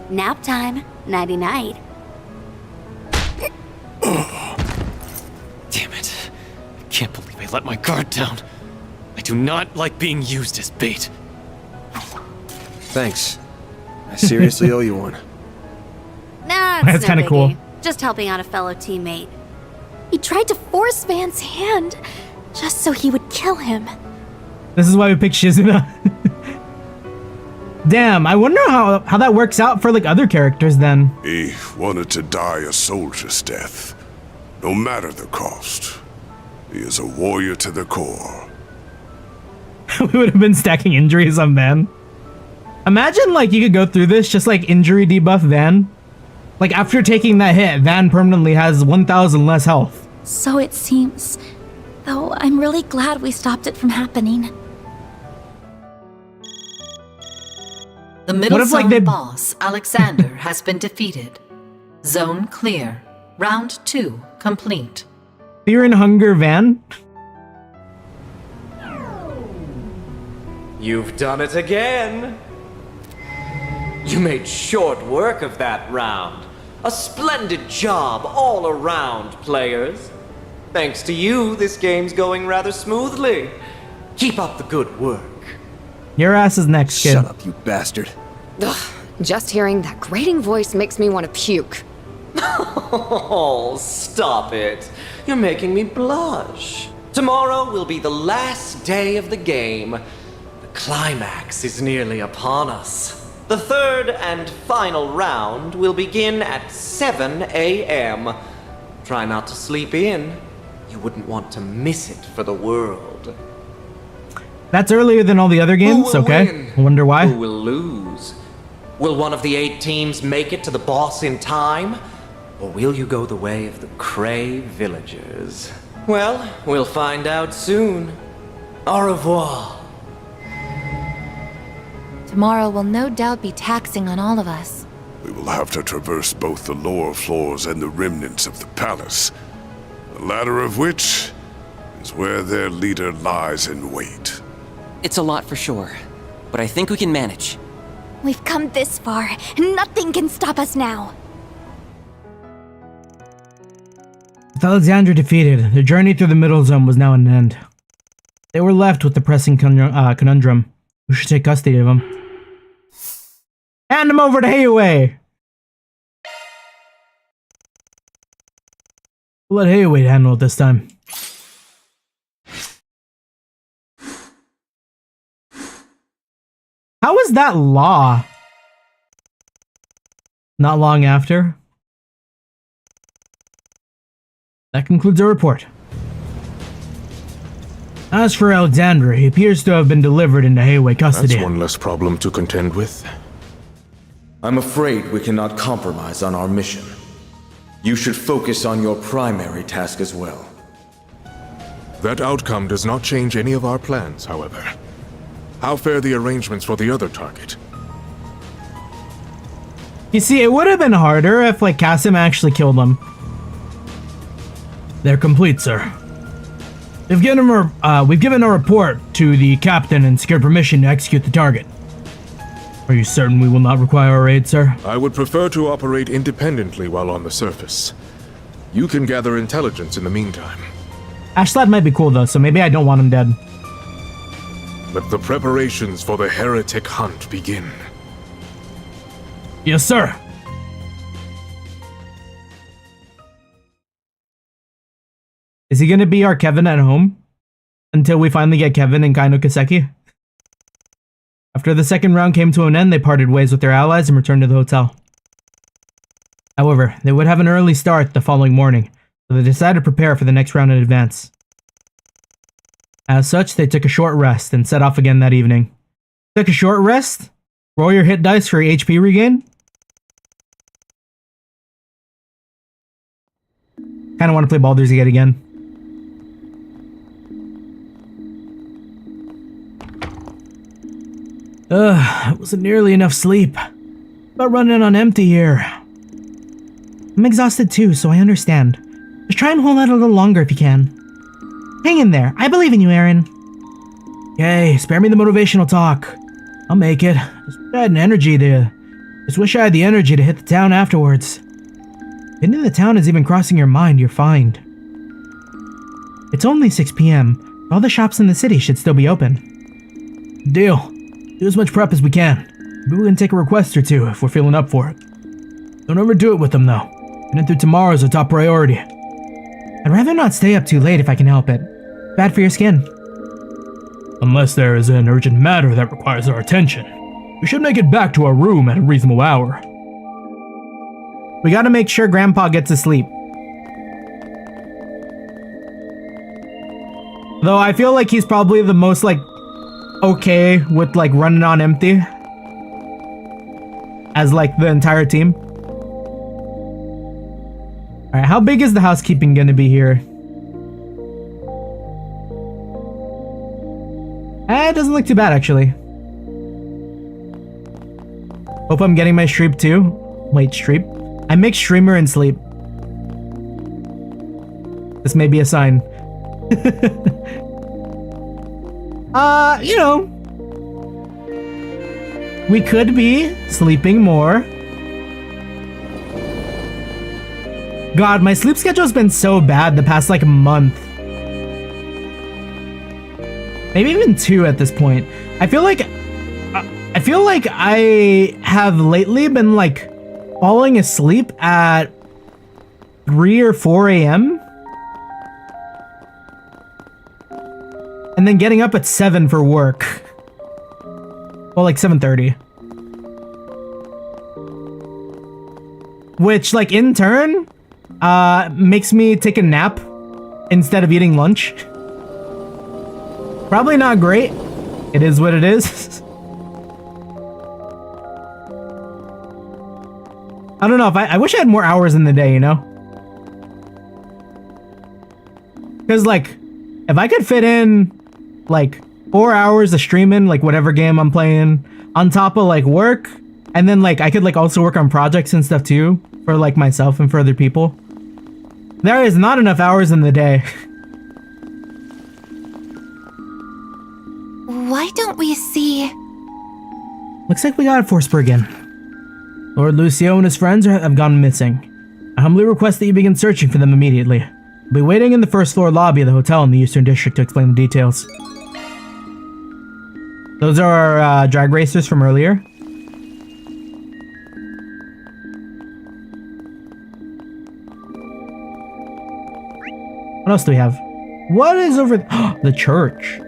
Nap time. Nighty-night. Damn it. I can't believe I let my guard down. I do not like being used as bait. Thanks. I seriously owe you one. Nah, That's no kinda biggie. cool. Just helping out a fellow teammate. He tried to force Van's hand, just so he would kill him. This is why we picked Shizuna. Damn, I wonder how that works out for like other characters then. He wanted to die a soldier's death, no matter the cost. He is a warrior to the core. We would have been stacking injuries on Van. Imagine like you could go through this just like injury debuff Van. Like after taking that hit, Van permanently has 1,000 less health. So it seems. Though I'm really glad we stopped it from happening. The middle if, like, zone they- boss, Alexander, has been defeated. Zone clear. Round 2 complete. Fear and Hunger van? You've done it again. You made short work of that round. A splendid job all around, players. Thanks to you, this game's going rather smoothly. Keep up the good work. Your ass is next, kid. Shut up, you bastard. Ugh, just hearing that grating voice makes me want to puke. Oh, stop it. You're making me blush. Tomorrow will be the last day of the game. The climax is nearly upon us. The third and final round will begin at 7 a.m. Try not to sleep in. You wouldn't want to miss it for the world. That's earlier than all the other games, Who will okay. win? I wonder why. Who will lose? Will one of the 8 teams make it to the boss in time? Or will you go the way of the Cray villagers? Well, we'll find out soon. Au revoir. Tomorrow will no doubt be taxing on all of us. We will have to traverse both the lower floors and the remnants of the palace, the latter of which is where their leader lies in wait. It's a lot for sure, but I think we can manage. We've come this far, and nothing can stop us now. With Alexander defeated, their journey through the Middle Zone was now at an end. They were left with the pressing conundrum. Who should take custody of him? Hand him over to Hayway! We'll let Hayway handle it this time. How is that law? Not long after. That concludes our report. As for Alexander, he appears to have been delivered into Hayway custody. That's one less problem to contend with. I'm afraid we cannot compromise on our mission. You should focus on your primary task as well. That outcome does not change any of our plans, however. How fare the arrangements for the other target? You see, it would have been harder if, like, Kasim actually killed him. They're complete, sir. We've given a report to the captain and secured permission to execute the target. Are you certain we will not require our aid, sir? I would prefer to operate independently while on the surface. You can gather intelligence in the meantime. Ashlad might be cool though, so maybe I don't want him dead. Let the preparations for the heretic hunt begin. Yes, sir. Is he gonna be our Kevin at home? Until we finally get Kevin and Kaino Kaseki? After the second round came to an end, they parted ways with their allies and returned to the hotel. However, they would have an early start the following morning, so they decided to prepare for the next round in advance. As such, they took a short rest and set off again that evening. Took a short rest? Roll your hit dice for HP regain? Kinda want to play Baldur's Gate again. It wasn't nearly enough sleep. About running on empty here. I'm exhausted too, so I understand. Just try and hold out a little longer if you can. Hang in there. I believe in you, Aaron. Okay, spare me the motivational talk. I'll make it. Just wish I had the energy to hit the town afterwards. If any of the town is even crossing your mind, you're fine. It's only 6 p.m. All the shops in the city should still be open. Deal. Do as much prep as we can. Maybe we can take a request or two if we're feeling up for it. Don't overdo it with them, though. Getting through tomorrow is a top priority. I'd rather not stay up too late if I can help it. Bad for your skin. Unless there is an urgent matter that requires our attention. We should make it back to our room at a reasonable hour. We gotta make sure Grandpa gets to sleep. Though I feel like he's probably the most, like, okay with, like, running on empty. As, like, the entire team. Alright, how big is the housekeeping gonna be here? It doesn't look too bad, actually. Hope I'm getting my streep too. Wait, streep? I mix streamer and sleep. This may be a sign. You know, we could be sleeping more. God, my sleep schedule's been so bad the past like month. Maybe even 2 at this point. I feel like I have lately been like falling asleep at 3 or 4 a.m. and then getting up at 7 for work. Well, like 7:30. Which, like, in turn, makes me take a nap instead of eating lunch. Probably not great. It is what it is. I don't know, I wish I had more hours in the day, you know? Because, like, if I could fit in, like, 4 hours of streaming, like, whatever game I'm playing, on top of, like, work, and then, like, I could, like, also work on projects and stuff, too, for, like, myself and for other people. There is not enough hours in the day. Why don't we see... Looks like we got a Forceper again. Lord Lucio and his friends have gone missing. I humbly request that you begin searching for them immediately. I'll be waiting in the first floor lobby of the hotel in the Eastern District to explain the details. Those are our drag racers from earlier. What else do we have? What is over the church?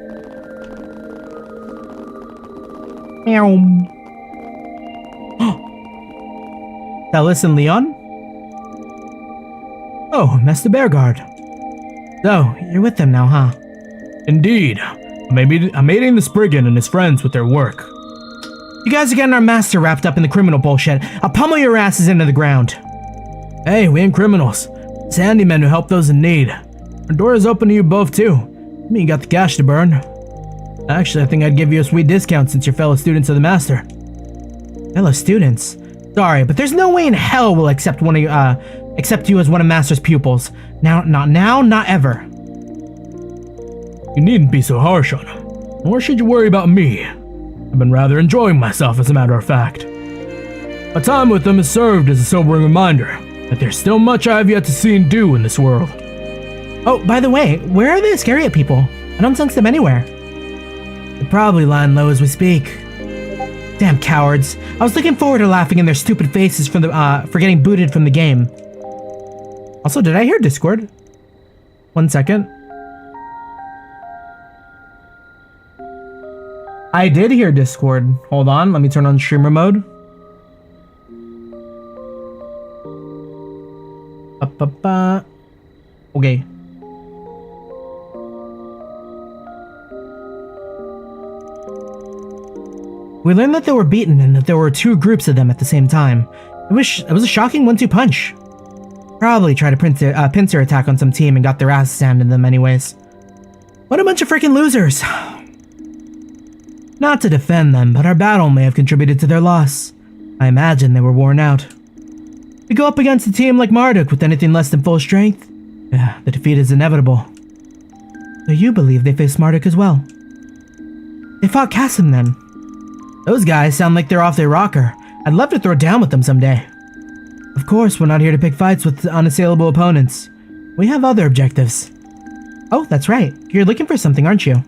Meow. Ellis and Leon? Oh, Master Bearguard. So, you're with them now, huh? Indeed. I'm aiding the Spriggan and his friends with their work. You guys are getting our master wrapped up in the criminal bullshit. I'll pummel your asses into the ground. Hey, we ain't criminals. It's handymen who help those in need. Our door is open to you both, too. I mean, you got the cash to burn. Actually, I think I'd give you a sweet discount since you're fellow students of the master. Fellow students? Sorry, but there's no way in hell we'll accept you as one of Master's pupils. Not now, not ever. You needn't be so harsh on him. Nor should you worry about me. I've been rather enjoying myself, as a matter of fact. My time with them has served as a sobering reminder that there's still much I have yet to see and do in this world. Oh, by the way, where are the Iscariot people? I don't sense them anywhere. They're probably lying low as we speak. Damn cowards. I was looking forward to laughing in their stupid faces for getting booted from the game. Also, did I hear Discord? 1 second. I did hear Discord. Hold on, let me turn on streamer mode. Okay. We learned that they were beaten and that there were 2 groups of them at the same time. It was a shocking 1-2 punch. Probably tried a pincer attack on some team and got their asses handed to them anyways. What a bunch of freaking losers. Not to defend them, but our battle may have contributed to their loss. I imagine they were worn out. We go up against a team like Marduk with anything less than full strength. Yeah, the defeat is inevitable. So you believe they faced Marduk as well? They fought Kasim then. Those guys sound like they're off their rocker. I'd love to throw down with them someday. Of course, we're not here to pick fights with unassailable opponents. We have other objectives. Oh, that's right. You're looking for something, aren't you?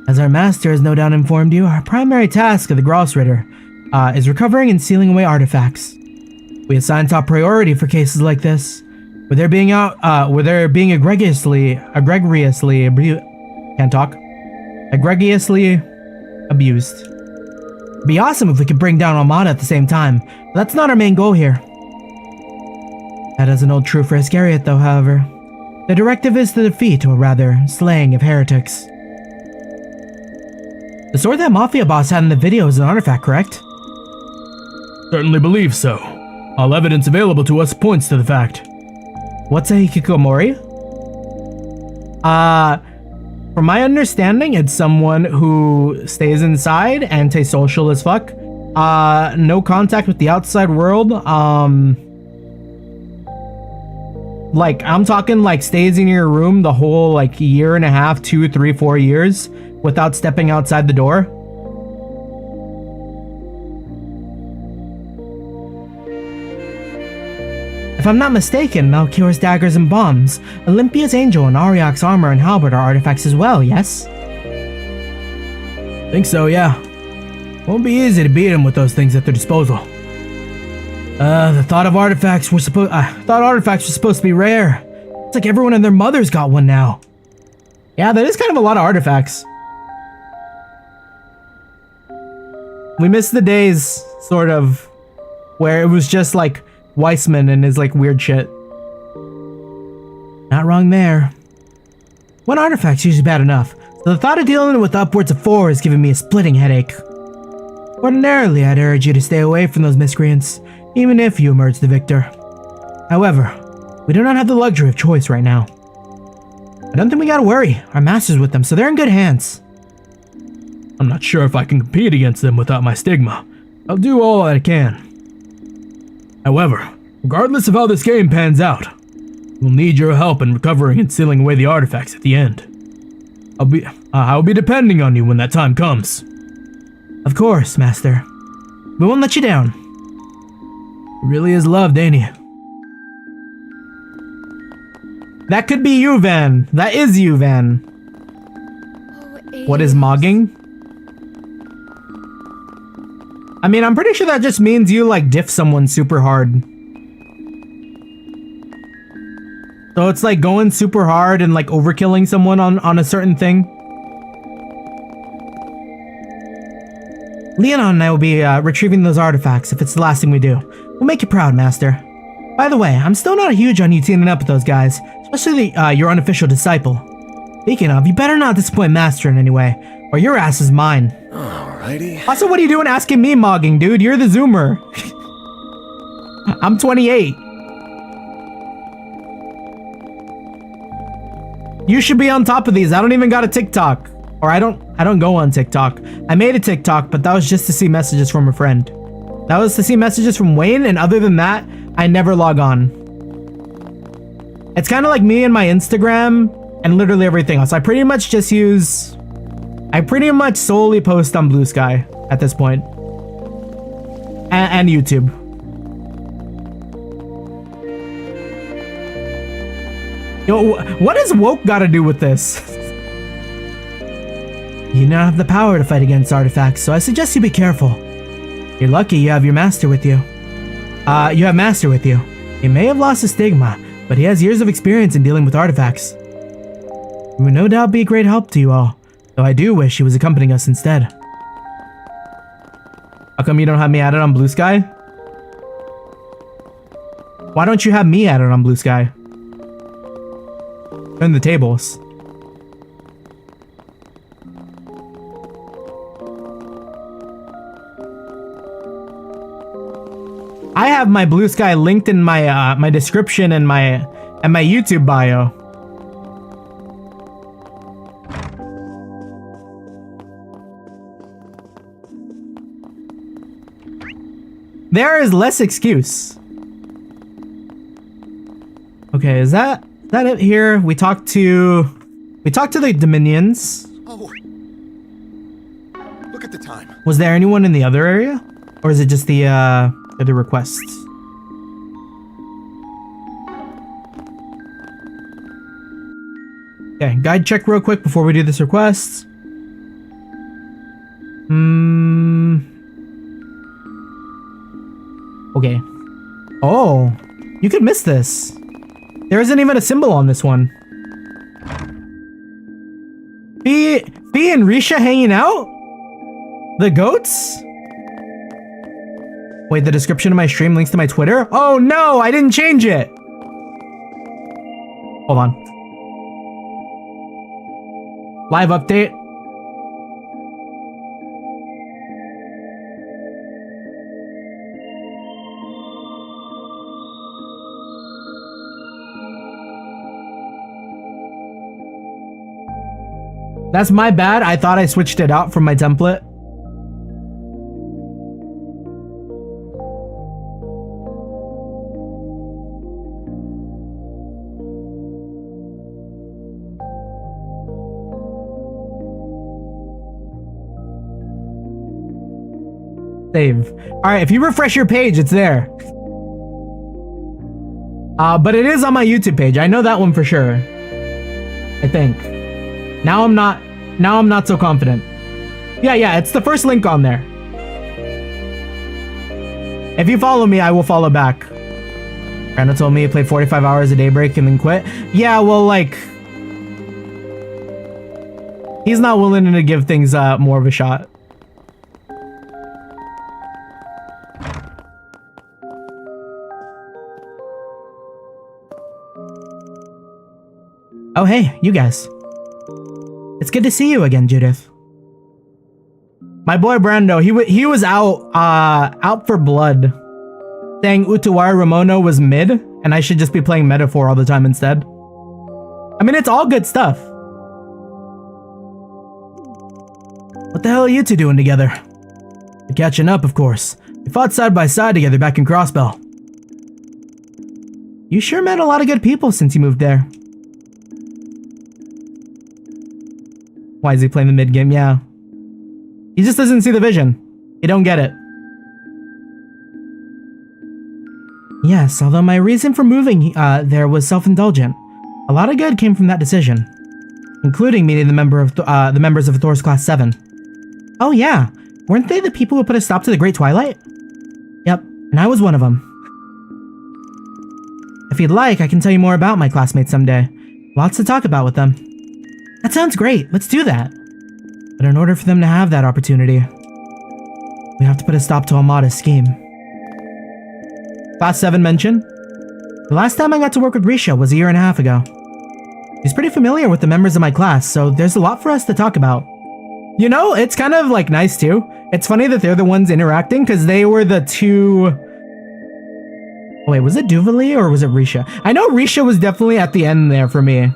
As our master has no doubt informed you, our primary task of the Grossritter is recovering and sealing away artifacts. We assign top priority for cases like this, where they're being egregiously abused. It'd be awesome if we could bring down Armada at the same time, but that's not our main goal here. That doesn't hold true for Iscariot though, however. The directive is the defeat, or rather, slaying of heretics. The sword that Mafia boss had in the video is an artifact, correct? Certainly believe so. All evidence available to us points to the fact. What's a hikikomori? From my understanding, it's someone who stays inside, antisocial as fuck, no contact with the outside world. Like, I'm talking like stays in your room the whole like year and a half, 2, 3, 4 years without stepping outside the door. If I'm not mistaken, Melchior's daggers and bombs, Olympia's angel and Ariok's armor and halberd are artifacts as well, yes? Think so, yeah. Won't be easy to beat him with those things at their disposal. I thought artifacts were supposed to be rare. It's like everyone and their mother's got one now. Yeah, that is kind of a lot of artifacts. We miss the days, sort of, where it was just like Weissman and his like weird shit. Not wrong there. One artifact's usually bad enough, so the thought of dealing with upwards of 4 is giving me a splitting headache. Ordinarily, I'd urge you to stay away from those miscreants, even if you emerge the victor. However, we do not have the luxury of choice right now. I don't think we gotta worry. Our master's with them, so they're in good hands. I'm not sure if I can compete against them without my stigma. I'll do all I can. However, regardless of how this game pans out, we'll need your help in recovering and sealing away the artifacts at the end. I'll be depending on you when that time comes. Of course, Master. We won't let you down. He really is loved, ain't he? That could be you, Van. That is you, Van. Oh, what is mogging? I mean, I'm pretty sure that just means you, like, diff someone super hard. So it's like going super hard and, like, overkilling someone on a certain thing. Leon and I will be retrieving those artifacts if it's the last thing we do. We'll make you proud, Master. By the way, I'm still not huge on you teaming up with those guys, especially your unofficial disciple. Speaking of, you better not disappoint Master in any way, or your ass is mine. Alrighty. Also, what are you doing asking me mogging, dude? You're the Zoomer. I'm 28. You should be on top of these. I don't even got a TikTok. Or I don't go on TikTok. I made a TikTok, but that was just to see messages from a friend. That was to see messages from Wayne, and other than that, I never log on. It's kind of like me and my Instagram and literally everything else. I pretty much solely post on Blue Sky at this point. And YouTube. Yo, what has woke got to do with this? You now have the power to fight against artifacts, so I suggest you be careful. You're lucky you have your master with you. You have Master with you. He may have lost his stigma, but he has years of experience in dealing with artifacts. He would no doubt be a great help to you all, though I do wish he was accompanying us instead. How come you don't have me added on Blue Sky? Why don't you have me added on Blue Sky? Turn the tables. I have my Blue Sky linked in my my description and my YouTube bio. There is less excuse. Okay, is that it here? We talked to the Dominions. Oh. Look at the time. Was there anyone in the other area? Or is it just the other requests? Okay, guide check real quick before we do this request. Okay. Oh, you could miss this. There isn't even a symbol on this one. Fee and Risha hanging out? The goats? Wait, the description of my stream links to my Twitter? Oh no, I didn't change it. Hold on. Live update. That's my bad. I thought I switched it out from my template. Save. Alright, if you refresh your page, it's there. But it is on my YouTube page. I know that one for sure. I think. Now I'm not so confident. Yeah, it's the first link on there. If you follow me, I will follow back. Brando told me he played 45 hours a Daybreak and then quit. Yeah, well, like... he's not willing to give things more of a shot. Oh, hey, you guys. It's good to see you again, Judith. My boy Brando, he was out for blood, saying Utawari Ramono was mid, and I should just be playing Metaphor all the time instead. I mean, it's all good stuff. What the hell are you two doing together? We're catching up, of course. We fought side by side together back in Crossbell. You sure met a lot of good people since you moved there. Why is he playing the mid game? Yeah. He just doesn't see the vision. He don't get it. Yes, although my reason for moving there was self-indulgent. A lot of good came from that decision, including meeting the members of Thor's Class 7. Oh yeah, weren't they the people who put a stop to the Great Twilight? Yep, and I was one of them. If you'd like, I can tell you more about my classmates someday. Lots to talk about with them. That sounds great, let's do that. But in order for them to have that opportunity, we have to put a stop to Amada's scheme. Class 7 mention? The last time I got to work with Risha was a year and a half ago. He's pretty familiar with the members of my class, so there's a lot for us to talk about. You know, it's kind of like nice too. It's funny that they're the ones interacting because they were the two... Oh, wait, was it Duvali or was it Risha? I know Risha was definitely at the end there for me.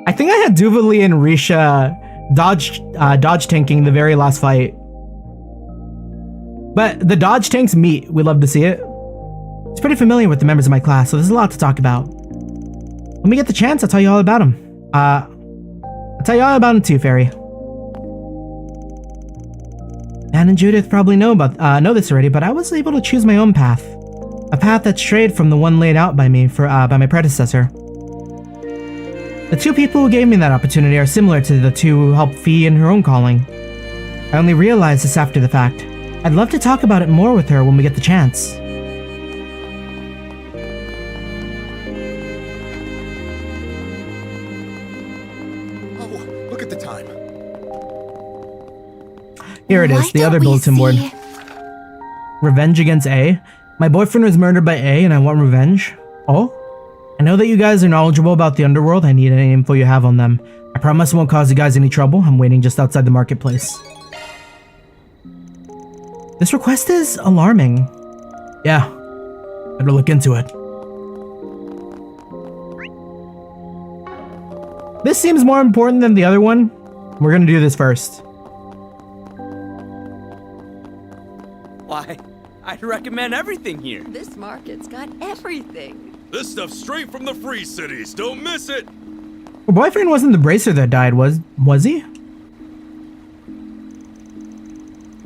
I think I had Duvali and Risha dodge tanking the very last fight. But the dodge tanks meet. We love to see it. He's pretty familiar with the members of my class, so there's a lot to talk about. When we get the chance, I'll tell you all about him. I'll tell you all about him too, Fairy. Dan and Judith probably know this already, but I was able to choose my own path. A path that strayed from the one laid out by me by my predecessor. The two people who gave me that opportunity are similar to the two who helped Fee in her own calling. I only realized this after the fact. I'd love to talk about it more with her when we get the chance. Oh, look at the time. Here it is, the other bulletin board. Revenge against A. My boyfriend was murdered by A and I want revenge. Oh? I know that you guys are knowledgeable about the underworld. I need any info you have on them. I promise I won't cause you guys any trouble. I'm waiting just outside the marketplace. This request is alarming. Yeah, better look into it. This seems more important than the other one. We're gonna do this first. Why, I'd recommend everything here. This market's got everything. This stuff's straight from the free cities. Don't miss it. Her boyfriend wasn't the bracer that died, was he?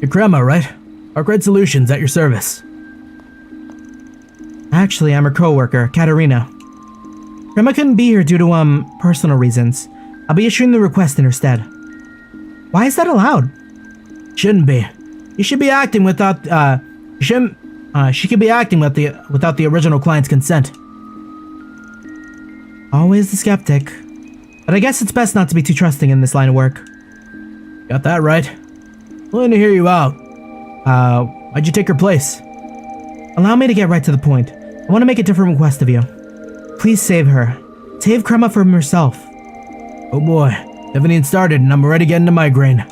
Your grandma, right? Arkride Solutions at your service. Actually, I'm her co-worker, Katarina. Grandma couldn't be here due to, personal reasons. I'll be issuing the request in her stead. Why is that allowed? Shouldn't be. You should be acting without, she could be acting without the original client's consent. Always the skeptic. But I guess it's best not to be too trusting in this line of work. Got that right. Willing to hear you out. Why'd you take her place? Allow me to get right to the point. I want to make a different request of you. Please save her. Save Krema from herself. Oh boy, haven't even started and I'm already getting a migraine.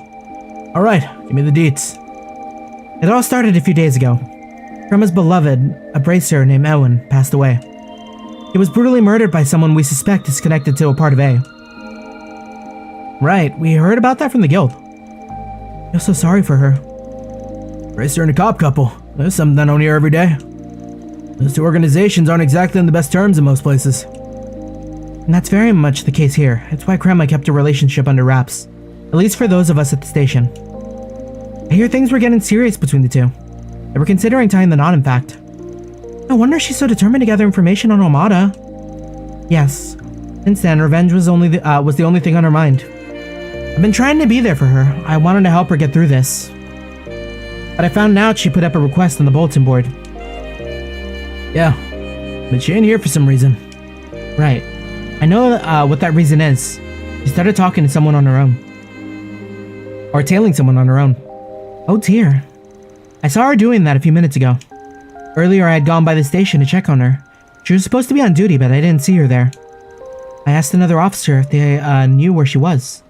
Alright, give me the deets. It all started a few days ago. Krema's beloved, a bracer named Ewan, passed away. He was brutally murdered by someone we suspect is connected to a part of A. Right, we heard about that from the guild. Feel so sorry for her. Bracer and a cop couple. There's something I don't hear every day. Those two organizations aren't exactly on the best terms in most places. And that's very much the case here. It's why Krema kept a relationship under wraps. At least for those of us at the station. I hear things were getting serious between the two. They were considering tying the knot, in fact. No wonder she's so determined to gather information on Armada. Yes. Since then, revenge was the only thing on her mind. I've been trying to be there for her. I wanted to help her get through this. But I found out she put up a request on the bulletin board. Yeah, but she ain't here for some reason. Right. I know what that reason is. She started talking to someone on her own. Or tailing someone on her own. Oh dear. I saw her doing that a few minutes ago. Earlier I had gone by the station to check on her. She was supposed to be on duty, but I didn't see her there. I asked another officer if they knew where she was,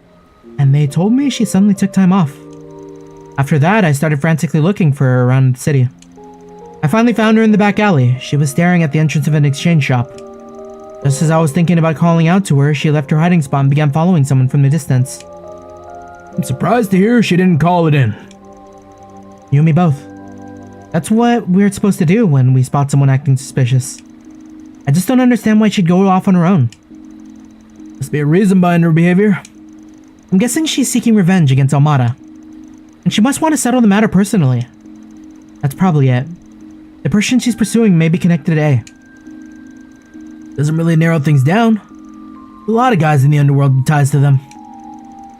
and they told me she suddenly took time off. After that, I started frantically looking for her around the city. I finally found her in the back alley. She was staring at the entrance of an exchange shop. Just as I was thinking about calling out to her, she left her hiding spot and began following someone from the distance. I'm surprised to hear she didn't call it in. You and me both. That's what we're supposed to do when we spot someone acting suspicious. I just don't understand why she'd go off on her own. Must be a reason behind her behavior. I'm guessing she's seeking revenge against Armada. And she must want to settle the matter personally. That's probably it. The person she's pursuing may be connected to A. Doesn't really narrow things down. A lot of guys in the underworld with ties to them.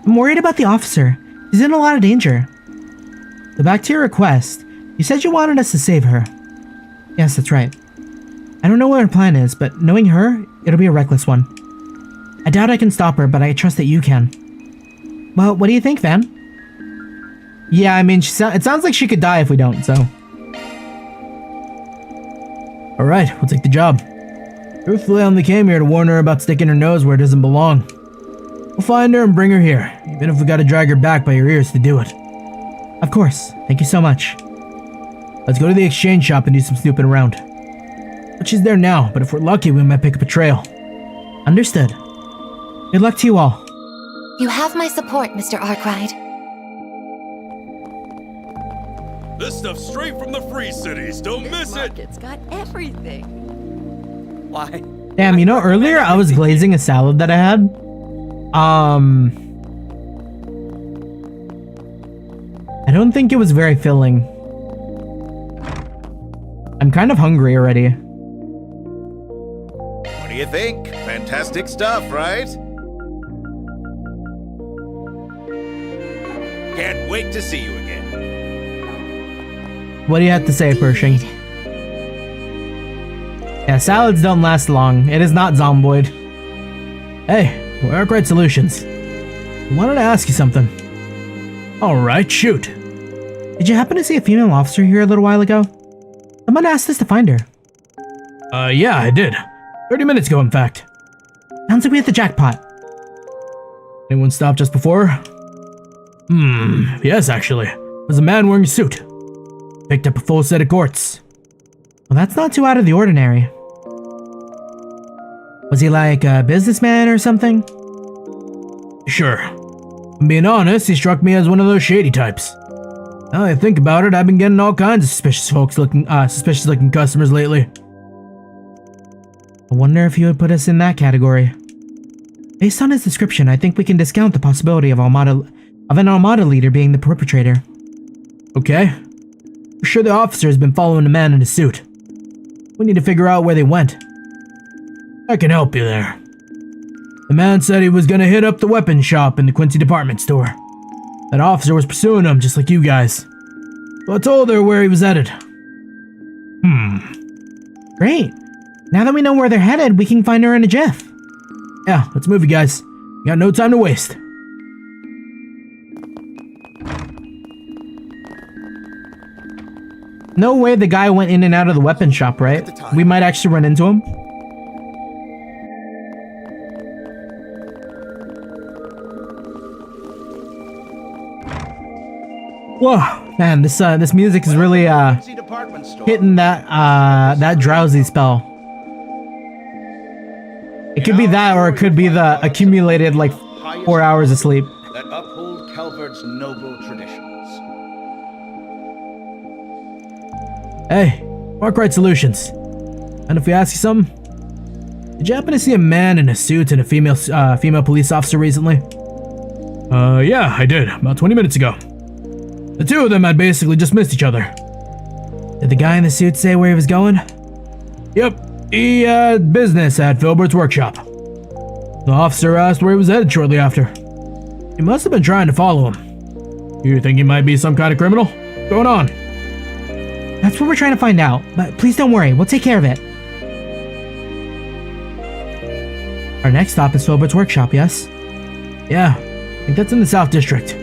I'm worried about the officer. He's in a lot of danger. So back to your request. You said you wanted us to save her. Yes, that's right. I don't know what her plan is, but knowing her, it'll be a reckless one. I doubt I can stop her, but I trust that you can. Well, what do you think, Van? Yeah, I mean, it sounds like she could die if we don't, so... Alright, we'll take the job. Truthfully, I only came here to warn her about sticking her nose where it doesn't belong. We'll find her and bring her here, even if we gotta drag her back by her ears to do it. Of course. Thank you so much. Let's go to the exchange shop and do some snooping around. But she's there now, but if we're lucky, we might pick up a trail. Understood. Good luck to you all. You have my support, Mr. Arkride. This stuff's straight from the Free Cities. Don't miss it. It's got everything. Why? Damn, you know, earlier I was glazing a salad that I had. I don't think it was very filling. I'm kind of hungry already. What do you think? Fantastic stuff, right? Can't wait to see you again. What do you have to say, Pershing? Yeah, salads don't last long. It is not Zomboid. Hey, we're Arkride Solutions. I wanted to ask you something. Alright, shoot. Did you happen to see a female officer here a little while ago? Someone asked us to find her. Yeah, I did. 30 minutes ago, in fact. Sounds like we hit the jackpot. Anyone stopped just before? Yes, actually. It was a man wearing a suit. Picked up a full set of quartz. Well, that's not too out of the ordinary. Was he like a businessman or something? Sure. Being honest, he struck me as one of those shady types. Now that I think about it, I've been getting all kinds of suspicious looking customers lately. I wonder if he would put us in that category. Based on his description, I think we can discount the possibility of an Armada leader being the perpetrator. Okay. We're sure the officer has been following a man in a suit. We need to figure out where they went. I can help you there. The man said he was gonna hit up the weapons shop in the Quincy department store. That officer was pursuing him just like you guys. So I told her where he was headed. Great. Now that we know where they're headed, we can find her in a jiff. Yeah, let's move, you guys. We got no time to waste. No way the guy went in and out of the weapons shop, right? We might actually run into him. Whoa, man, this music is really hitting that drowsy spell. It could be that, or it could be the accumulated like 4 hours of sleep. That uphold Calvert's noble traditions. Hey, Arkride Solutions. And if we ask you something, did you happen to see a man in a suit and a female police officer recently? Yeah, I did, about 20 minutes ago. The two of them had basically just missed each other. Did the guy in the suit say where he was going? Yep, he had business at Filbert's workshop. The officer asked where he was headed shortly after. He must have been trying to follow him. You think he might be some kind of criminal? What's going on? That's what we're trying to find out, but please don't worry, we'll take care of it. Our next stop is Filbert's workshop, yes? Yeah, I think that's in the South District.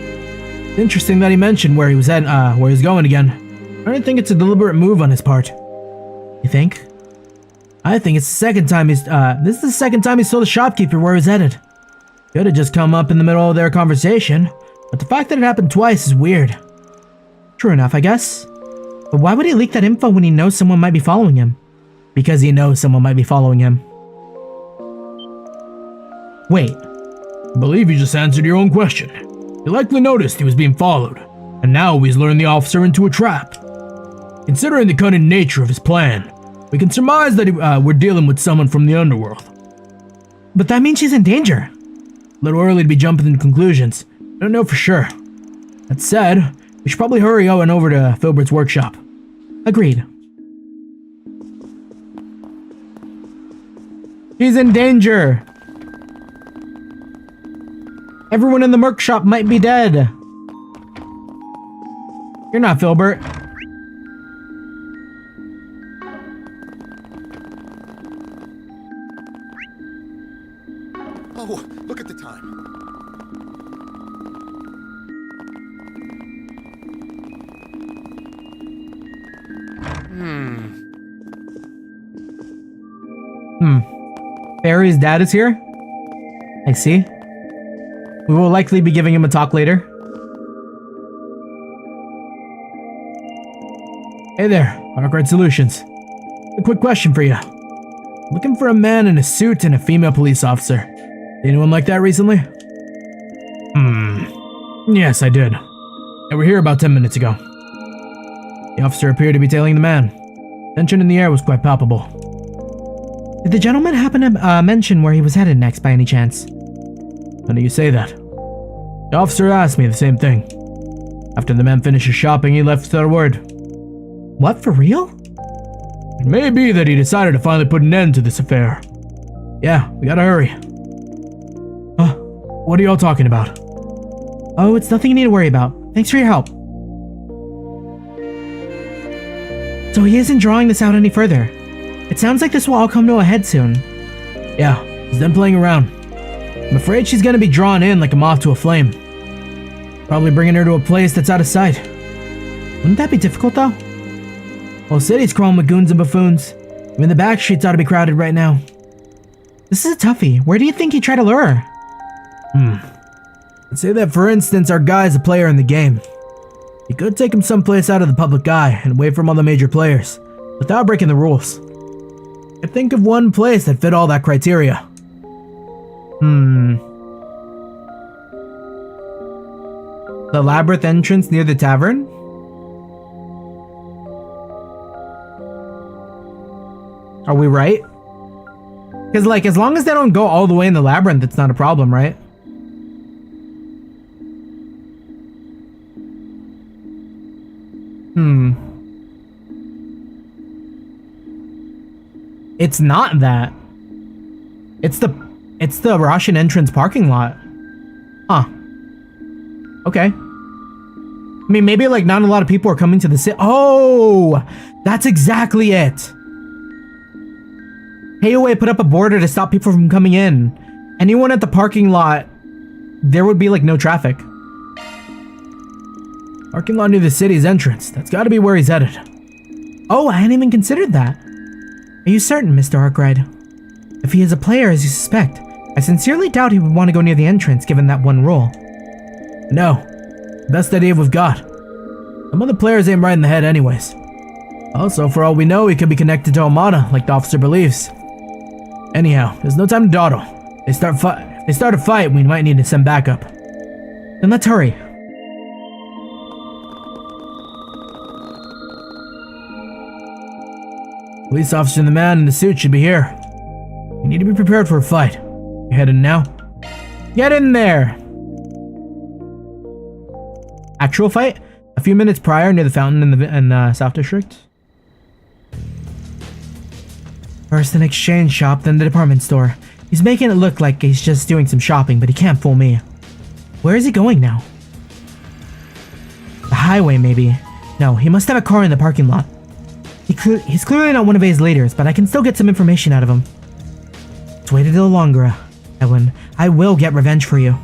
It's interesting that he mentioned where he was going again. I don't think it's a deliberate move on his part. You think? I think it's the second time this is the second time he told the shopkeeper where he was headed. Could have just come up in the middle of their conversation, but the fact that it happened twice is weird. True enough, I guess. But why would he leak that info when he knows someone might be following him? Because he knows someone might be following him. Wait. I believe you just answered your own question. He likely noticed he was being followed, and now he's luring the officer into a trap. Considering the cunning nature of his plan, we can surmise that we're dealing with someone from the underworld. But that means she's in danger. A little early to be jumping to conclusions. I don't know for sure. That said, we should probably hurry on over to Filbert's workshop. Agreed. She's in danger. Everyone in the merc shop might be dead. You're not Filbert. Oh, look at the time. Barry's dad is here? I see. We will likely be giving him a talk later. Hey there, Arkride Solutions. A quick question for you. Looking for a man in a suit and a female police officer. Anyone like that recently? Yes, I did. They were here about 10 minutes ago. The officer appeared to be tailing the man. Tension in the air was quite palpable. Did the gentleman happen to mention where he was headed next by any chance? Funny you say that. The officer asked me the same thing. After the man finished his shopping, he left without a word. What, for real? It may be that he decided to finally put an end to this affair. Yeah, we gotta hurry. What are y'all talking about? Oh, it's nothing you need to worry about. Thanks for your help. So he isn't drawing this out any further. It sounds like this will all come to a head soon. Yeah, he's done playing around. I'm afraid she's gonna be drawn in like a moth to a flame. Probably bringing her to a place that's out of sight. Wouldn't that be difficult though? Whole city's crawling with goons and buffoons. Even the back streets ought to be crowded right now. This is a toughie. Where do you think he tried to lure her? I'd say that, for instance, our guy's a player in the game. He could take him someplace out of the public eye and away from all the major players, without breaking the rules. I think of one place that fit all that criteria. The labyrinth entrance near the tavern? Are we right? Because, like, as long as they don't go all the way in the labyrinth, it's not a problem, right? It's not that. It's the Russian entrance parking lot. Huh. Okay. I mean, maybe, like, not a lot of people are coming to the city. Oh! That's exactly it! Hayaway put up a border to stop people from coming in. Anyone at the parking lot, there would be, like, no traffic. Parking lot near the city's entrance. That's gotta be where he's headed. Oh, I hadn't even considered that. Are you certain, Mr. Arkride? If he is a player as you suspect, I sincerely doubt he would want to go near the entrance given that one rule. No. Best idea we've got. Some of the players ain't right in the head anyways. Also, for all we know, he could be connected to Amada, like the officer believes. Anyhow, there's no time to dawdle. If they start a fight, we might need to send backup. Then let's hurry. Police officer and the man in the suit should be here. We need to be prepared for a fight. You heading now? Get in there! Actual fight? A few minutes prior, near the fountain in the South District. First an exchange shop, then the department store. He's making it look like he's just doing some shopping, but he can't fool me. Where is he going now? The highway, maybe. No, he must have a car in the parking lot. He's clearly not one of A's leaders, but I can still get some information out of him. Let's wait a little longer, Edwin. I will get revenge for you.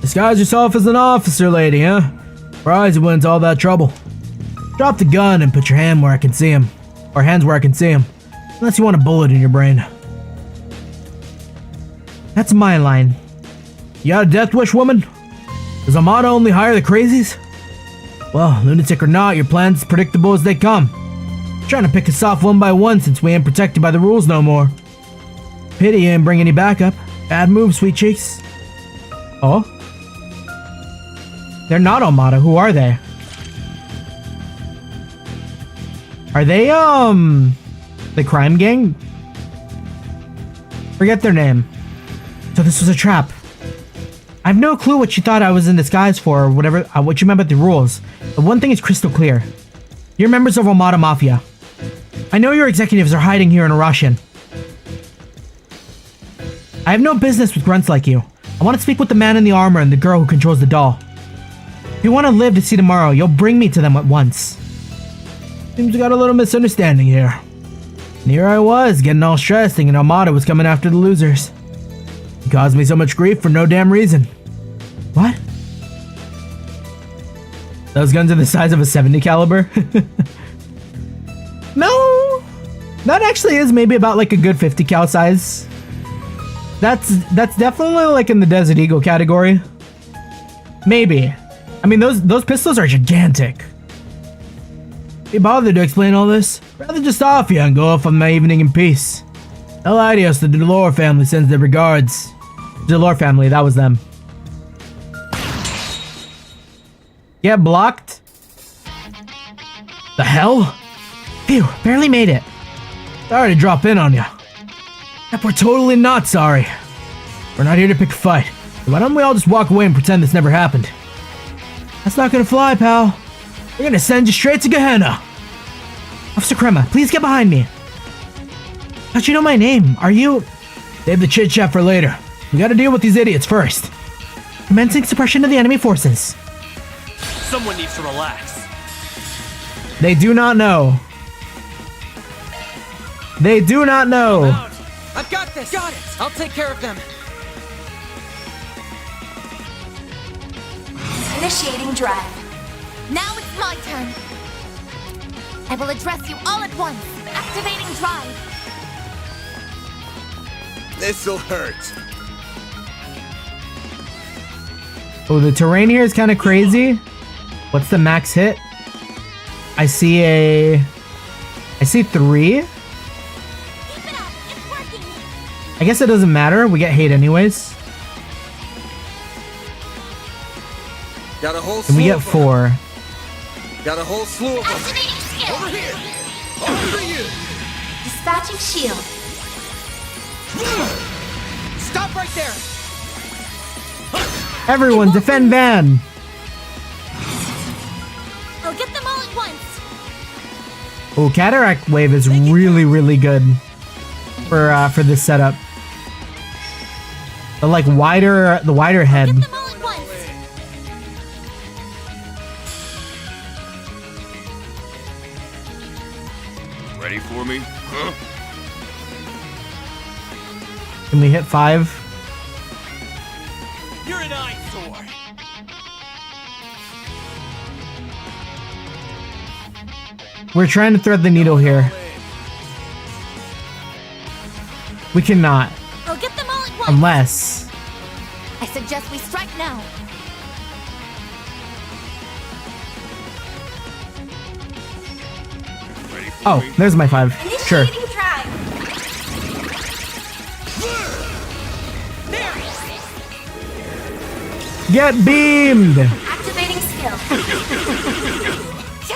Disguise yourself as an officer, lady, huh? Surprised you went into all that trouble. Drop the gun and put your hand where I can see him. Or hands where I can see him. Unless you want a bullet in your brain. That's my line. You got a death wish, woman? Does Armada only hire the crazies? Well, lunatic or not, your plan's as predictable as they come. Trying to pick us off one by one since we ain't protected by the rules no more. Pity you ain't bring any backup. Bad move, sweet cheeks. Oh? They're not Armada. Who are they? Are they, the crime gang? Forget their name. So this was a trap. I have no clue what you thought I was in disguise for, or whatever, what you meant by the rules. But one thing is crystal clear. You're members of Armada Mafia. I know your executives are hiding here in Russian. I have no business with grunts like you. I want to speak with the man in the armor and the girl who controls the doll. If you want to live to see tomorrow, you'll bring me to them at once. Seems we got a little misunderstanding here. And here I was, getting all stressed, thinking Armada was coming after the losers. He caused me so much grief for no damn reason. What? Those guns are the size of a 70 caliber? No! That actually is maybe about like a good 50 cal size. That's definitely like in the Desert Eagle category. Maybe. I mean, those pistols are gigantic. You bothered to explain all this? Rather just off you and go off on my evening in peace. El Adios, the Delore family sends their regards. Delore family, that was them. Get blocked? The hell? Phew, barely made it. Sorry to drop in on you. Yep, we're totally not sorry. We're not here to pick a fight. So why don't we all just walk away and pretend this never happened? That's not gonna fly, pal. We're gonna send you straight to Gehenna. Officer Crema, please get behind me. How'd you know my name? Are you... Save the chit-chat for later. We gotta deal with these idiots first. Commencing suppression of the enemy forces. Someone needs to relax. They do not know. They do not know. I've got this. Got it. I'll take care of them. Initiating drive. Now it's my turn. I will address you all at once. Activating drive. This'll hurt. Oh, the terrain here is kind of crazy. What's the max hit? I see 3. I guess it doesn't matter. We get hate anyways. Got a whole And we get 4. Got a whole slew of them. Over here. Over you. Dispatching shield. Stop right there. Everyone, defend Van. I'll get them all at once. Oh, Cataract Wave is really, really good for this setup. The like wider head. Get them all at once. Ready for me? Huh? Can we hit 5? You're an eyesore. We're trying to thread the needle here. We cannot. I'll get them all at once. Unless... I suggest we strike now. Oh, there's my 5. Sure. Initiating drive. Get beamed! Activating skill.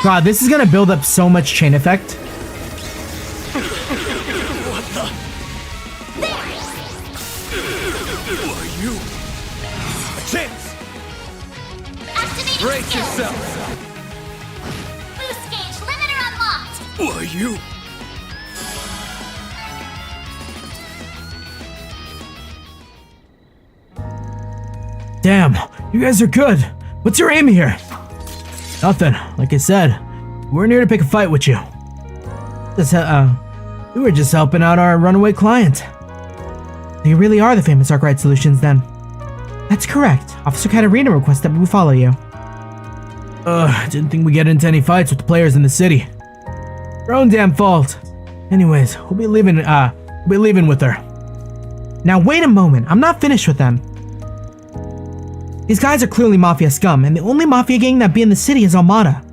God, this is gonna build up so much chain effect. What the? Who are you? Brace yourself! Boost gauge limiter unlocked! Why, you? Damn, you guys are good. What's your aim here? Nothing. Like I said, we're here to pick a fight with you. We were just helping out our runaway client. You really are the famous Arkride Solutions then. That's correct. Officer Katarina requested that we follow you. Didn't think we'd get into any fights with the players in the city. Your own damn fault. Anyways, we'll be leaving with her. Now wait a moment, I'm not finished with them. These guys are clearly Mafia scum, and the only Mafia gang that be in the city is Armada.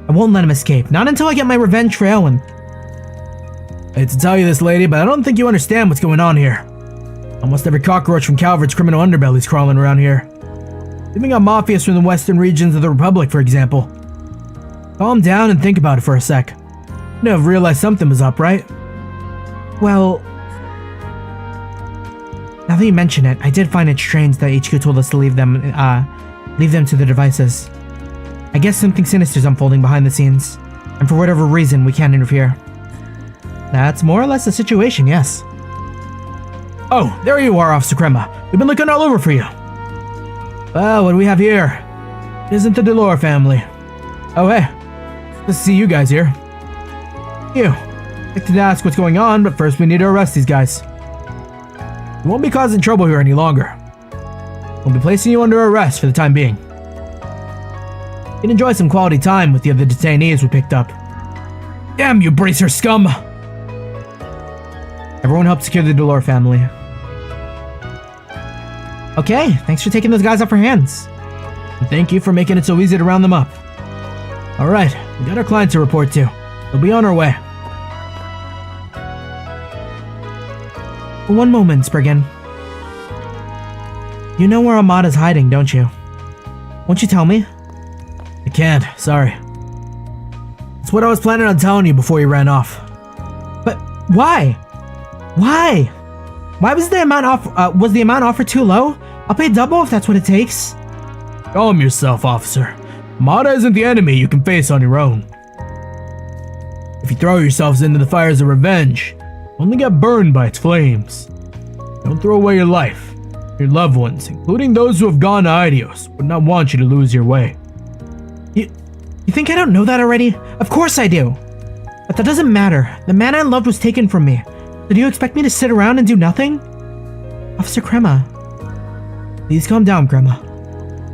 I won't let him escape, not until I get my revenge for Ellen. I hate to tell you this, lady, but I don't think you understand what's going on here. Almost every cockroach from Calvert's criminal underbelly's crawling around here. Even got mafias from the western regions of the Republic, for example. Calm down and think about it for a sec. You have realized something was up, right? Well, now that you mention it, I did find it strange that HQ told us to leave them to the devices. I guess something sinister is unfolding behind the scenes, and for whatever reason, we can't interfere. That's more or less the situation, yes. Oh, there you are, Officer Crema. We've been looking all over for you. Well, what do we have here? It isn't the Delore family. Oh, hey. Good to see you guys here. You. I'd like to ask what's going on, but first we need to arrest these guys. We won't be causing trouble here any longer. We'll be placing you under arrest for the time being. You can enjoy some quality time with the other detainees we picked up. Damn you, Bracer scum! Everyone help secure the Delore family. Okay, thanks for taking those guys off our hands. And thank you for making it so easy to round them up. Alright, we got our client to report to. We'll be on our way. One moment, Spriggan. You know where Armada's hiding, don't you? Won't you tell me? I can't, sorry. It's what I was planning on telling you before you ran off. But why? Why? Why was the amount offered too low? I'll pay double if that's what it takes. Calm yourself, officer. Armada isn't the enemy you can face on your own. If you throw yourselves into the fires of revenge, you'll only get burned by its flames. Don't throw away your life. Your loved ones, including those who have gone to Idios, would not want you to lose your way. You think I don't know that already? Of course I do. But that doesn't matter. The man I loved was taken from me. So do you expect me to sit around and do nothing? Officer Crema. Please calm down, Crema.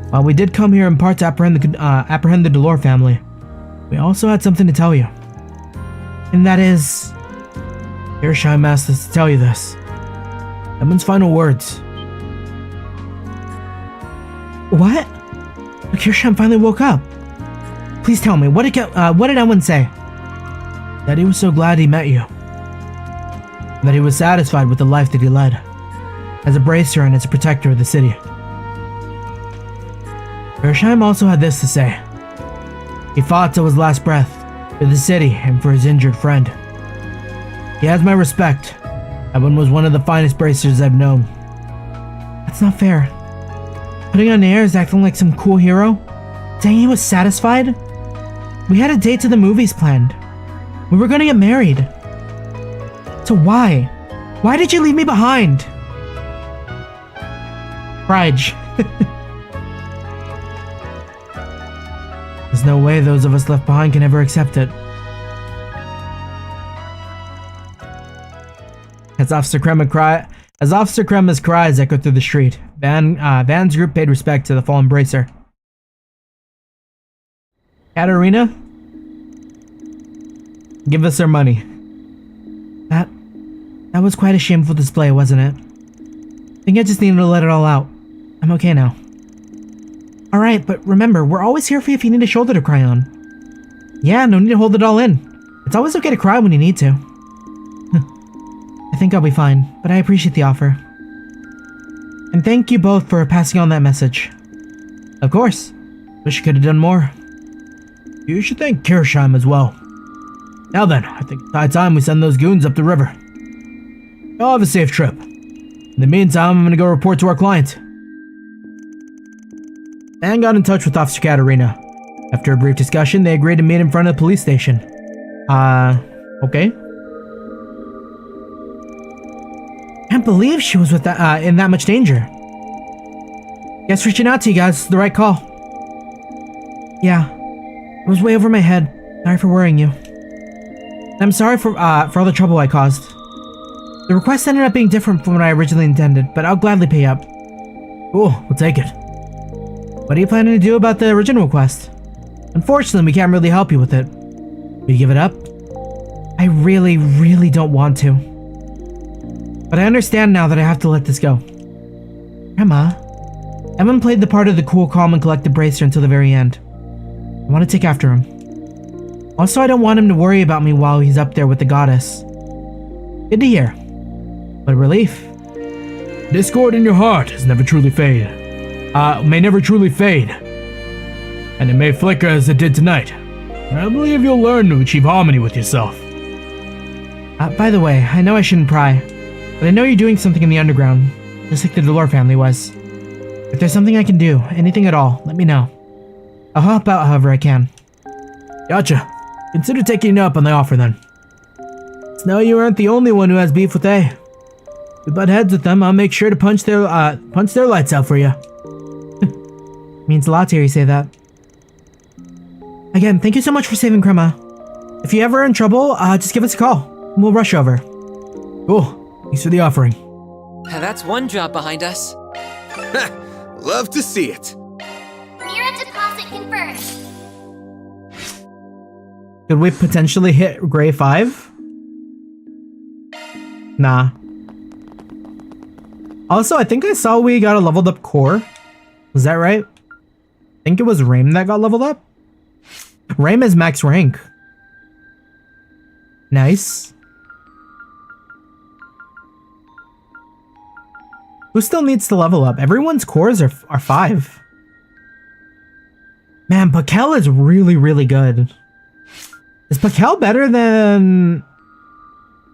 While we did come here in part to apprehend the Delore family, we also had something to tell you. And that is... Kirschheim asked us to tell you this. Edmund's final words. What? Kirschheim finally woke up. Please tell me, what did Edmund say? That he was so glad he met you. And that he was satisfied with the life that he led. As a bracer and as a protector of the city. Kirschheim also had this to say. He fought till his last breath, for the city and for his injured friend. He has my respect. Edwin was one of the finest bracers I've known. That's not fair. Putting on airs, acting like some cool hero? Saying he was satisfied? We had a date to the movies planned. We were gonna get married. So why? Why did you leave me behind? Raj. There's no way those of us left behind can ever accept it. As Officer Crema's cries echoed through the street, Van's group paid respect to the fallen bracer. Katarina? Give us our money. That was quite a shameful display, wasn't it? I think I just needed to let it all out. I'm okay now. Alright, but remember, we're always here for you if you need a shoulder to cry on. Yeah, no need to hold it all in. It's always okay to cry when you need to. I think I'll be fine, but I appreciate the offer. And thank you both for passing on that message. Of course. Wish you could have done more. You should thank Kirschheim as well. Now then, I think it's high time we send those goons up the river. Y'all have a safe trip. In the meantime, I'm gonna go report to our client. and got in touch with Officer Katarina. After a brief discussion, they agreed to meet in front of the police station. Okay. Can't believe she was with in that much danger. Guess reaching out to you guys is the right call. Yeah, it was way over my head. Sorry for worrying you. I'm sorry for all the trouble I caused. The request ended up being different from what I originally intended, but I'll gladly pay up. Cool, we'll take it. What are you planning to do about the original request? Unfortunately, we can't really help you with it. Will you give it up? I really, really don't want to. But I understand now that I have to let this go. Grandma, Evan played the part of the cool, calm, and collected bracer until the very end. I want to take after him. Also, I don't want him to worry about me while he's up there with the goddess. Good to hear. What a relief. Discord in your heart has never truly fade. May never truly fade. And it may flicker as it did tonight. I believe you'll learn to achieve harmony with yourself. By the way, I know I shouldn't pry, but I know you're doing something in the underground, just like the Delore family was. If there's something I can do, anything at all, let me know. I'll help out however I can. Gotcha. Consider taking up on the offer then. Snow, you aren't the only one who has beef with A. If we butt heads with them, I'll make sure to punch their lights out for you. Means a lot to hear you say that. Again, thank you so much for saving Grandma. If you're ever in trouble, just give us a call. We'll rush over. Cool. Thanks for the offering. Now that's one job behind us. Love to see it. Mira deposit confirmed. Could we potentially hit Gray 5? Nah. Also, I think I saw we got a leveled up core. Was that right? I think it was Rean that got leveled up. Rean is max rank. Nice. Who still needs to level up? Everyone's cores are 5. Man, Pakel is really, really good. Is Pakel better than...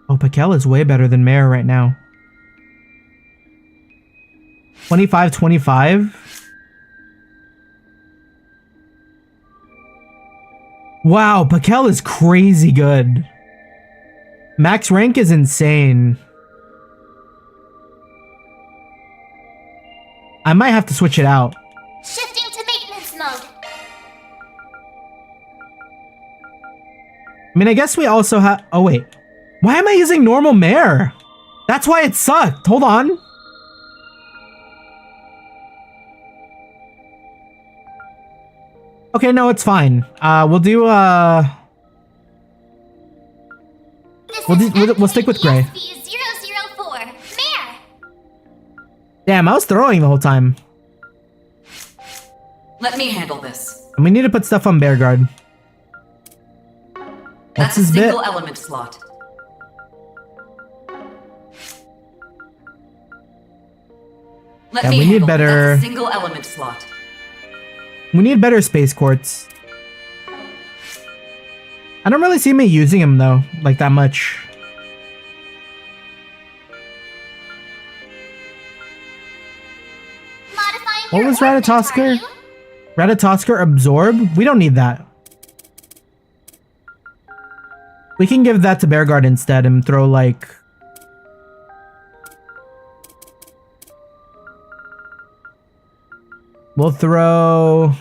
Oh, Pakel is way better than Mare right now. 25-25. Wow, Pakel is crazy good. Max rank is insane. I might have to switch it out. Shifting to maintenance mode. I mean, I guess we also have... Oh, wait. Why am I using normal Mare? That's why it sucked. Hold on. Okay, no, it's fine. We'll do, We'll stick with Gray. 004. Mare. Damn, I was throwing the whole time. Let me handle this. And we need to put stuff on Bear Guard. That's a single element slot. Yeah, we need better... That's a single element slot. We need better space quartz. I don't really see me using him though, like that much. What was Ratatoskr? Ratatoskr absorb? We don't need that. We can give that to Bearguard instead and throw like... We'll throw...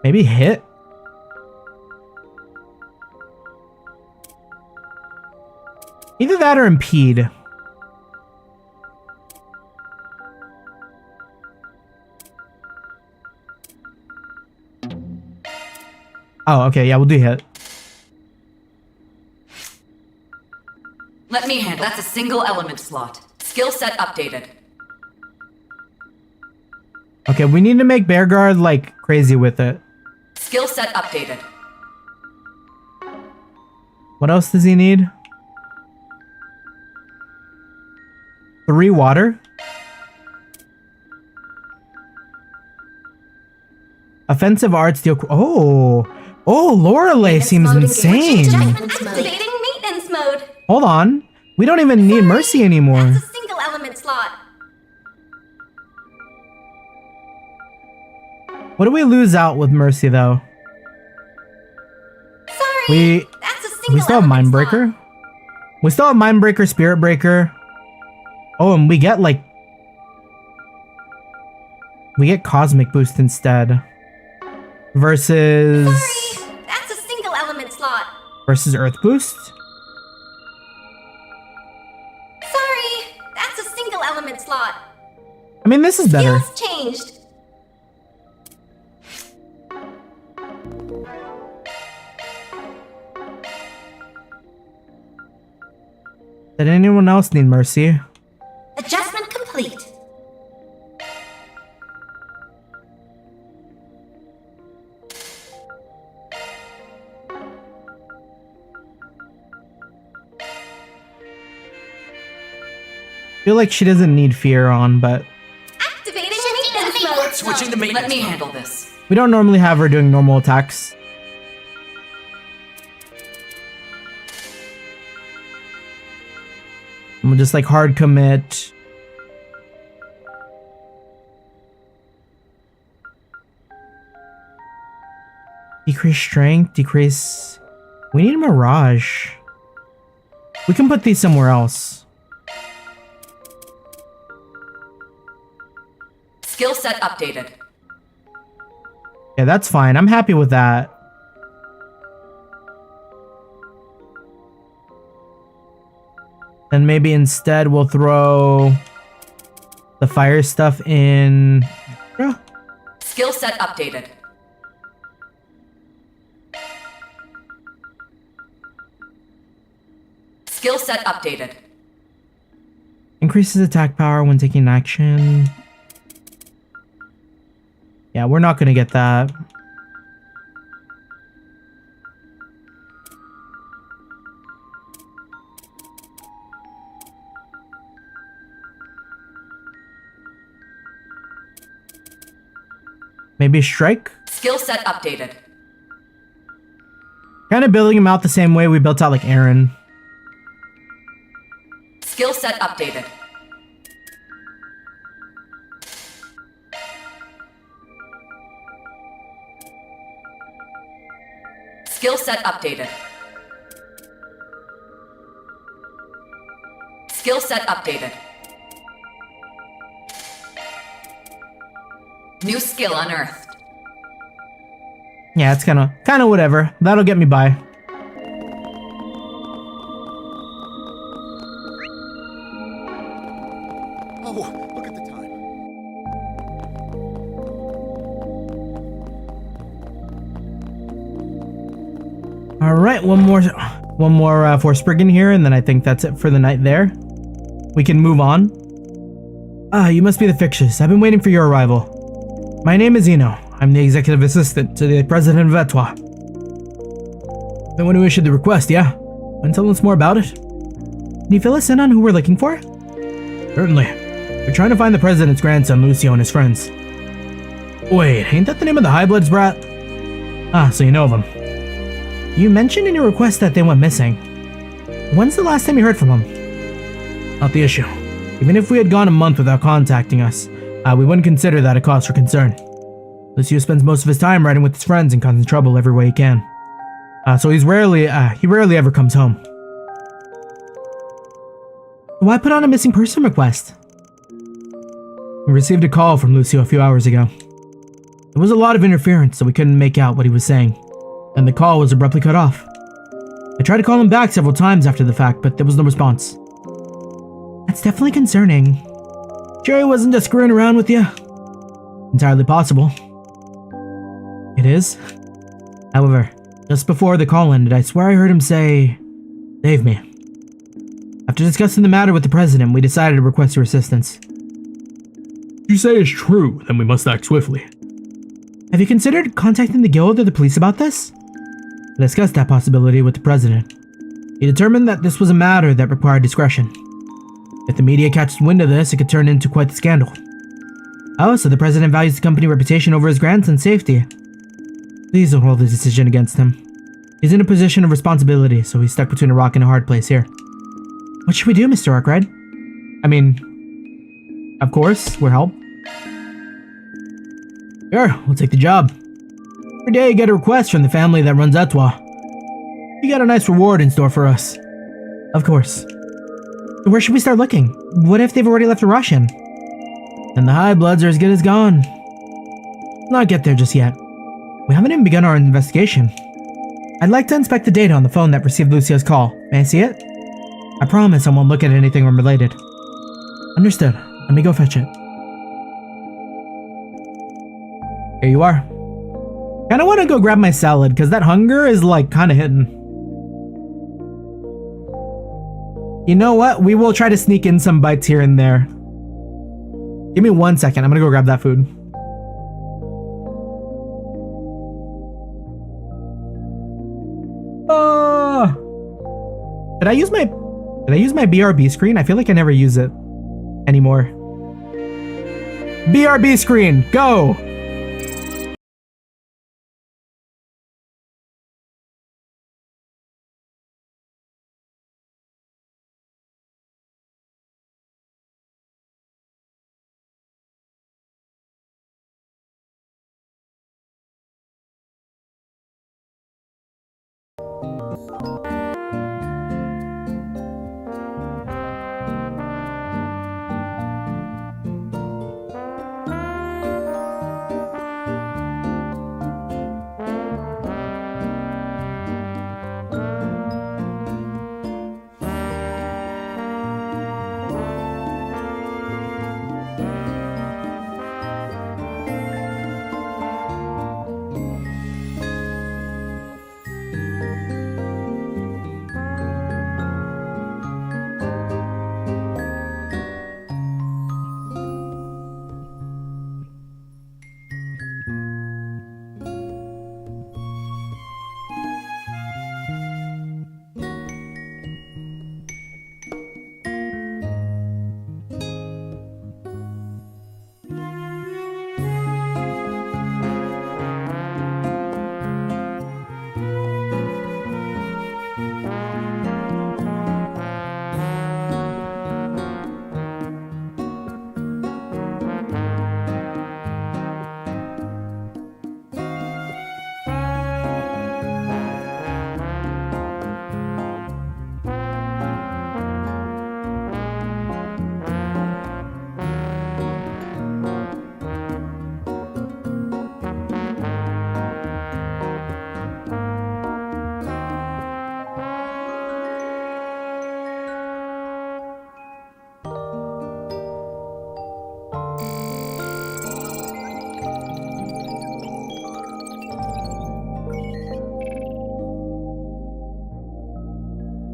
Maybe hit? Either that or impede. Oh, okay, yeah, we'll do hit. Let me handle. That's a single element slot. Skill set updated. Okay, we need to make Bearguard like crazy with it. Skill set updated. What else does he need? 3 water? Offensive arts deal... Oh! Oh, Lorelei seems insane! Activating maintenance mode. Hold on. We don't even need Mercy anymore. That's a single element slot. What do we lose out with Mercy, though? Sorry, that's a single We still have Mindbreaker? We still have Mindbreaker, Spirit Breaker. Oh, and we get, like... We get Cosmic Boost instead. Versus... Sorry, that's a single element slot. Versus Earth Boost? Sorry, that's a single element slot. I mean, this is better. Skills changed. Did anyone else need Mercy? Adjustment complete. I feel like she doesn't need Fear on, but Activating maintenance mode. Switching to maintenance. Let me handle this. we don't normally have her doing normal attacks. We'll just like hard commit. Decrease strength, decrease... We need a Mirage. We can put these somewhere else. Skill set updated. Yeah, that's fine. I'm happy with that. And maybe instead we'll throw the fire stuff in... Skill set updated. Skill set updated. Increases attack power when taking action. Yeah, we're not gonna get that. Maybe strike? Skill set updated. Kind of building him out the same way we built out like Aaron. Skill set updated. Skill set updated. Skill set updated. New skill unearthed. Yeah, it's kind of whatever. That'll get me by. Oh, look at the time. All right, one more for Spriggan here, and then I think that's it for the night there. We can move on. You must be the Fixtures. I've been waiting for your arrival. My name is Eno. I'm the executive assistant to the president of Etwa. The one who issued the request, yeah? Want to tell us more about it? Can you fill us in on who we're looking for? Certainly. We're trying to find the president's grandson, Lucio, and his friends. Wait, ain't that the name of the High-Bloods brat? Ah, so you know of them. You mentioned in your request that they went missing. When's the last time you heard from them? Not the issue. Even if we had gone a month without contacting us, we wouldn't consider that a cause for concern. Lucio spends most of his time riding with his friends and causing trouble every way he can. So he rarely ever comes home. Why put on a missing person request? We received a call from Lucio a few hours ago. There was a lot of interference, so we couldn't make out what he was saying, and the call was abruptly cut off. I tried to call him back several times after the fact, but there was no response. That's definitely concerning. Sure he wasn't just screwing around with you? Entirely possible. It is. However, just before the call ended, I swear I heard him say, "Save me." After discussing the matter with the president, we decided to request your assistance. If you say it's true, then we must act swiftly. Have you considered contacting the guild or the police about this? I discussed that possibility with the president. He determined that this was a matter that required discretion. If the media catches wind of this, it could turn into quite the scandal. Oh, so the president values the company reputation over his grandson's safety. Please don't hold the decision against him. He's in a position of responsibility, so he's stuck between a rock and a hard place here. What should we do, Mr. Arkride? I mean, of course, we'll help. Sure, we'll take the job. Every day you get a request from the family that runs Etwa. You got a nice reward in store for us. Of course. Where should we start looking? What if they've already left the Russian? And the High Bloods are as good as gone. Let's not get there just yet. We haven't even begun our investigation. I'd like to inspect the data on the phone that received Lucio's call. May I see it? I promise I won't look at anything unrelated. Understood. Let me go fetch it. Here you are. Kinda wanna go grab my salad, because that hunger is like kinda hitting. You know what? We will try to sneak in some bites here and there. Give me 1 second. I'm gonna go grab that food. Did I use my BRB screen? I feel like I never use it anymore. BRB screen, go!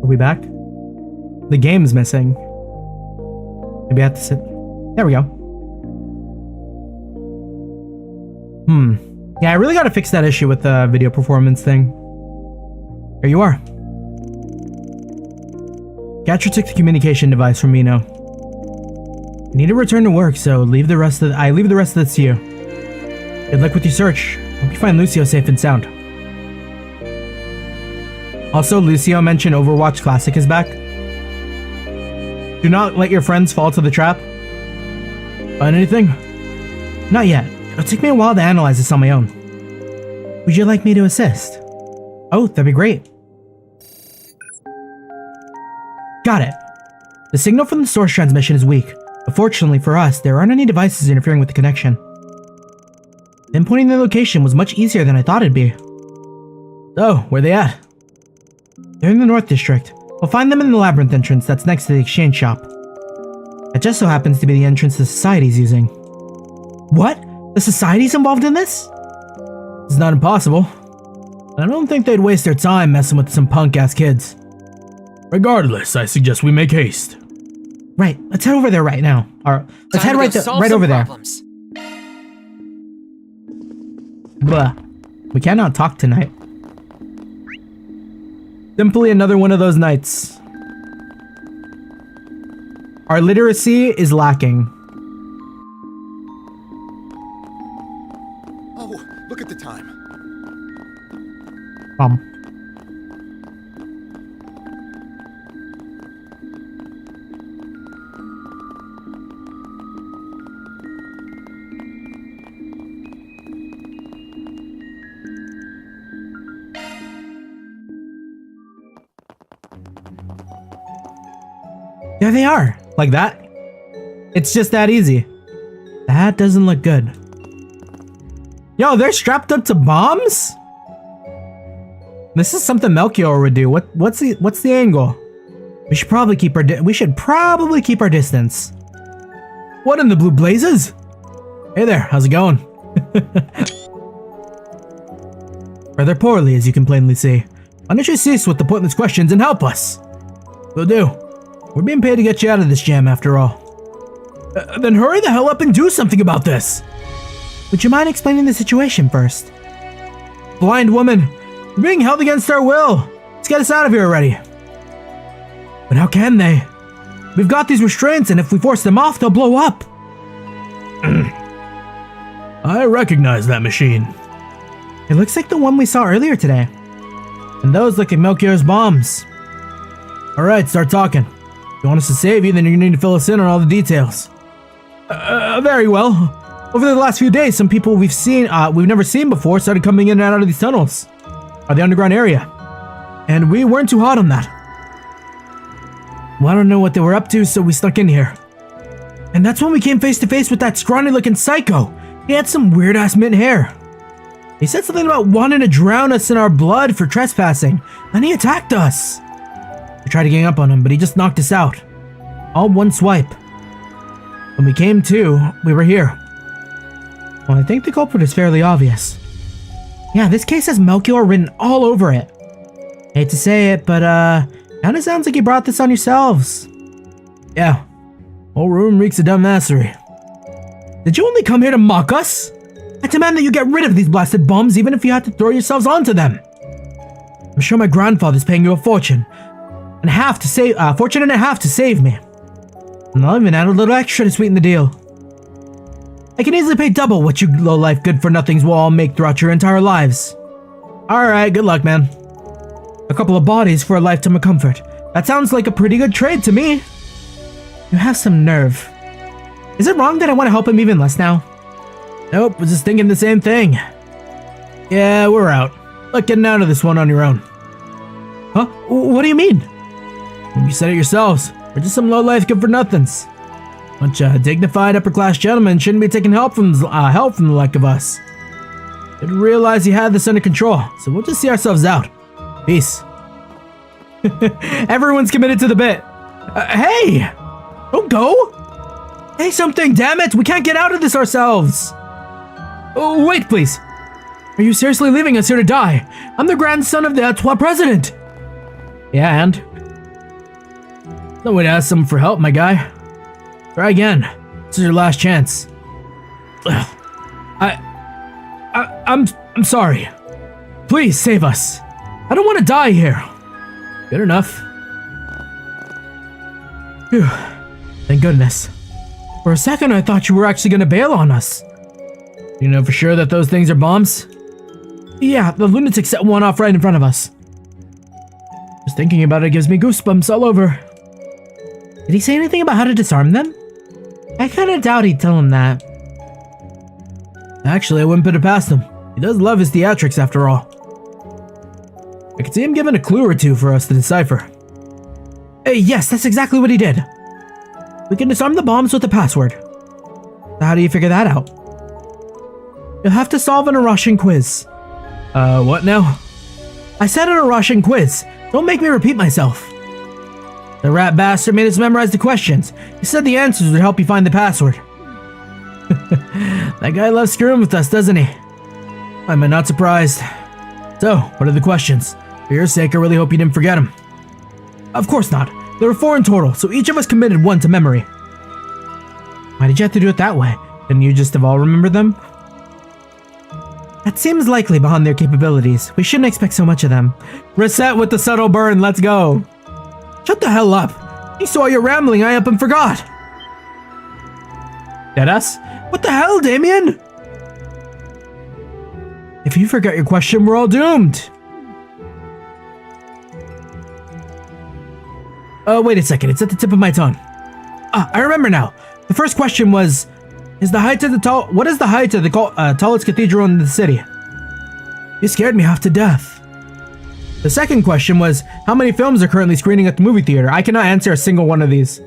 Are we back? The game's missing. Maybe I have to sit. There we go. Yeah, I really gotta fix that issue with the video performance thing. Here you are. Gatra took the communication device from Mino. You need to return to work, so I leave the rest of this to you. Good luck with your search. Hope you find Lucio safe and sound. Also, Lucio mentioned Overwatch Classic is back. Do not let your friends fall to the trap. Find anything? Not yet. It'll take me a while to analyze this on my own. Would you like me to assist? Oh, that'd be great. Got it. The signal from the source transmission is weak, but fortunately for us, there aren't any devices interfering with the connection. Pinpointing the location was much easier than I thought it'd be. So, where they at? They're in the North District. We'll find them in the labyrinth entrance that's next to the exchange shop. That just so happens to be the entrance the Society's using. What? The Society's involved in this? It's not impossible. I don't think they'd waste their time messing with some punk-ass kids. Regardless, I suggest we make haste. Right, let's head over there right now. Or let's head right over there. Blah. We cannot talk tonight. Simply another one of those nights. Our literacy is lacking. Oh, look at the time. There they are. Like that. It's just that easy. That doesn't look good. Yo, they're strapped up to bombs? This is something Melchior would do. What's the angle? We should probably keep our distance. What in the blue blazes? Hey there, how's it going? Rather poorly, as you can plainly see. Why don't you cease with the pointless questions and help us? Will do. We're being paid to get you out of this jam after all. Then hurry the hell up and do something about this! Would you mind explaining the situation first? Blind woman! We're being held against our will! Let's get us out of here already! But how can they? We've got these restraints, and if we force them off, they'll blow up! I recognize that machine. It looks like the one we saw earlier today. And those look like Melchior's bombs. Alright, start talking. If you want us to save you, then you're gonna need to fill us in on all the details. Very well. Over the last few days, some people we've never seen before started coming in and out of these tunnels. Or the underground area. And we weren't too hot on that. Well, I don't know what they were up to, so we stuck in here. And that's when we came face to face with that scrawny-looking psycho. He had some weird-ass mint hair. He said something about wanting to drown us in our blood for trespassing. Then he attacked us. We tried to gang up on him, but he just knocked us out. All one swipe. When we came to, we were here. Well, I think the culprit is fairly obvious. Yeah, this case has Melchior written all over it. Hate to say it, but kinda sounds like you brought this on yourselves. Yeah. Whole room reeks of dumbassery. Did you only come here to mock us? I demand that you get rid of these blasted bombs, even if you had to throw yourselves onto them. I'm sure my grandfather's paying you a fortune and a half to save me. And I'll even add a little extra to sweeten the deal. I can easily pay double what you low-life good-for-nothings will all make throughout your entire lives. Alright, good luck, man. A couple of bodies for a lifetime of comfort. That sounds like a pretty good trade to me. You have some nerve. Is it wrong that I want to help him even less now? Nope, was just thinking the same thing. Yeah, we're out. Like getting out of this one on your own. Huh? What do you mean? You said it yourselves. We're just some low-life good-for-nothings. Bunch of dignified upper-class gentlemen shouldn't be taking help from the like of us. Didn't realize he had this under control, so we'll just see ourselves out. Peace. Everyone's committed to the bit. Hey! Don't go! Say something, damn it! We can't get out of this ourselves! Oh, wait, please. Are you seriously leaving us here to die? I'm the grandson of the Atwa president. Yeah, and? No way to ask someone for help, my guy. Try again. This is your last chance. I'm sorry. Please save us. I don't want to die here. Good enough. Phew. Thank goodness. For a second, I thought you were actually going to bail on us. You know for sure that those things are bombs? Yeah, the lunatic set one off right in front of us. Just thinking about it gives me goosebumps all over. Did he say anything about how to disarm them? I kinda doubt he'd tell him that. Actually, I wouldn't put it past him. He does love his theatrics after all. I could see him giving a clue or two for us to decipher. Hey, yes, that's exactly what he did. We can disarm the bombs with a password. So how do you figure that out? You'll have to solve an Russian quiz. What now? I said an Russian quiz. Don't make me repeat myself. The rat bastard made us memorize the questions. He said the answers would help you find the password. That guy loves screwing with us, doesn't he? I'm not surprised. So, what are the questions? For your sake, I really hope you didn't forget them. Of course not. There were 4 in total, so each of us committed 1 to memory. Why did you have to do it that way? Couldn't you just have all remembered them? That seems likely beyond their capabilities. We shouldn't expect so much of them. Reset with the subtle burn, let's go. Shut the hell up. You saw your rambling, I up and forgot. Deadass? What the hell, Damien? If you forgot your question, we're all doomed. Oh, wait a second, it's at the tip of my tongue. Ah, I remember now. The first question was, what is the height of the tallest cathedral in the city? You scared me half to death. The second question was, how many films are currently screening at the movie theater? I cannot answer a single one of these.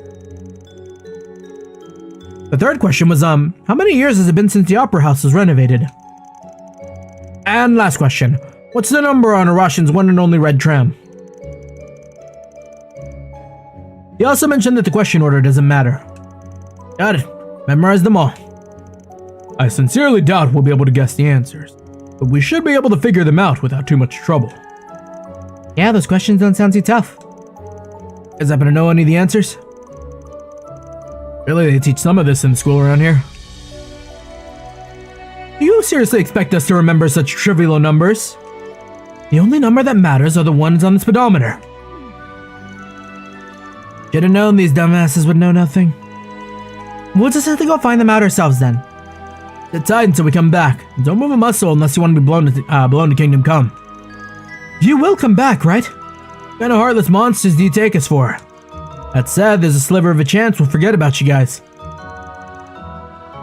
The third question was, how many years has it been since the Opera House was renovated? And last question, what's the number on Arashin's one and only red tram? He also mentioned that the question order doesn't matter. Got it. Memorize them all. I sincerely doubt we'll be able to guess the answers, but we should be able to figure them out without too much trouble. Yeah, those questions don't sound too tough. Guys happen to know any of the answers? Really, they teach some of this in school around here. Do you seriously expect us to remember such trivial numbers? The only number that matters are the ones on the speedometer. Should've known these dumbasses would know nothing. We'll just have to go find them out ourselves then. Sit tight until we come back. Don't move a muscle unless you want to be blown to Kingdom Come. You will come back, right? What kind of heartless monsters do you take us for? That said, there's a sliver of a chance we'll forget about you guys.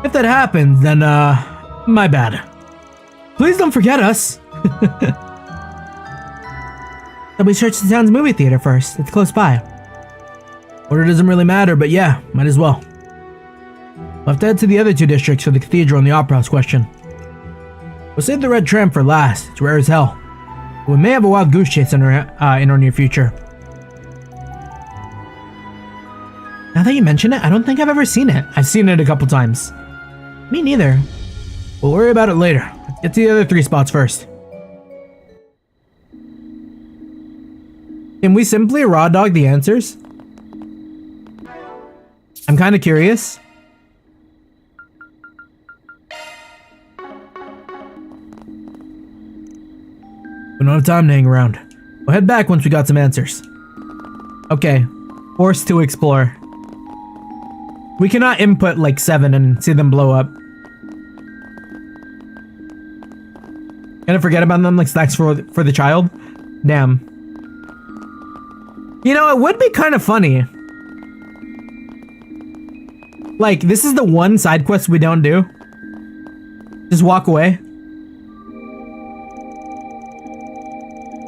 If that happens, then, my bad. Please don't forget us. So we search the town's movie theater first. It's close by. Order doesn't really matter, but yeah, might as well. We'll have to head to the other two districts for the cathedral and the opera house question. We'll save the red tram for last. It's rare as hell. We may have a wild goose chase in our near future. Now that you mention it, I don't think I've ever seen it. I've seen it a couple times. Me neither. We'll worry about it later. Let's get to the other three spots first. Can we simply raw dog the answers? I'm kind of curious. We don't have time to hang around. We'll head back once we got some answers. Okay, forced to explore. We cannot input like 7 and see them blow up. Gonna forget about them like snacks for the child? Damn. You know, it would be kind of funny. Like, this is the one side quest we don't do. Just walk away.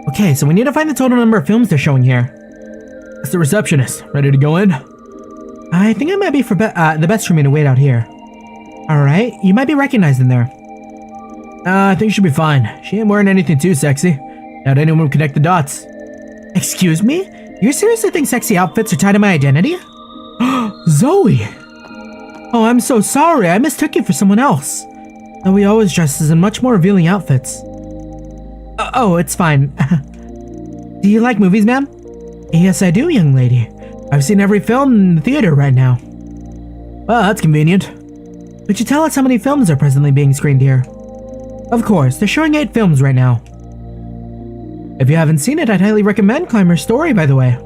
Okay, so we need to find the total number of films they're showing here. It's the receptionist. Ready to go in? I think it might be the best for me to wait out here. Alright, you might be recognized in there. I think she'll be fine. She ain't wearing anything too sexy. Doubt anyone would connect the dots. Excuse me? You seriously think sexy outfits are tied to my identity? Zoe! Oh, I'm so sorry. I mistook you for someone else. Zoe always dresses in much more revealing outfits. Oh, it's fine. Do you like movies, ma'am? Yes, I do, young lady. I've seen every film in the theater right now. Well, that's convenient. Could you tell us how many films are presently being screened here? Of course, they're showing 8 films right now. If you haven't seen it, I'd highly recommend Climber's Story, by the way.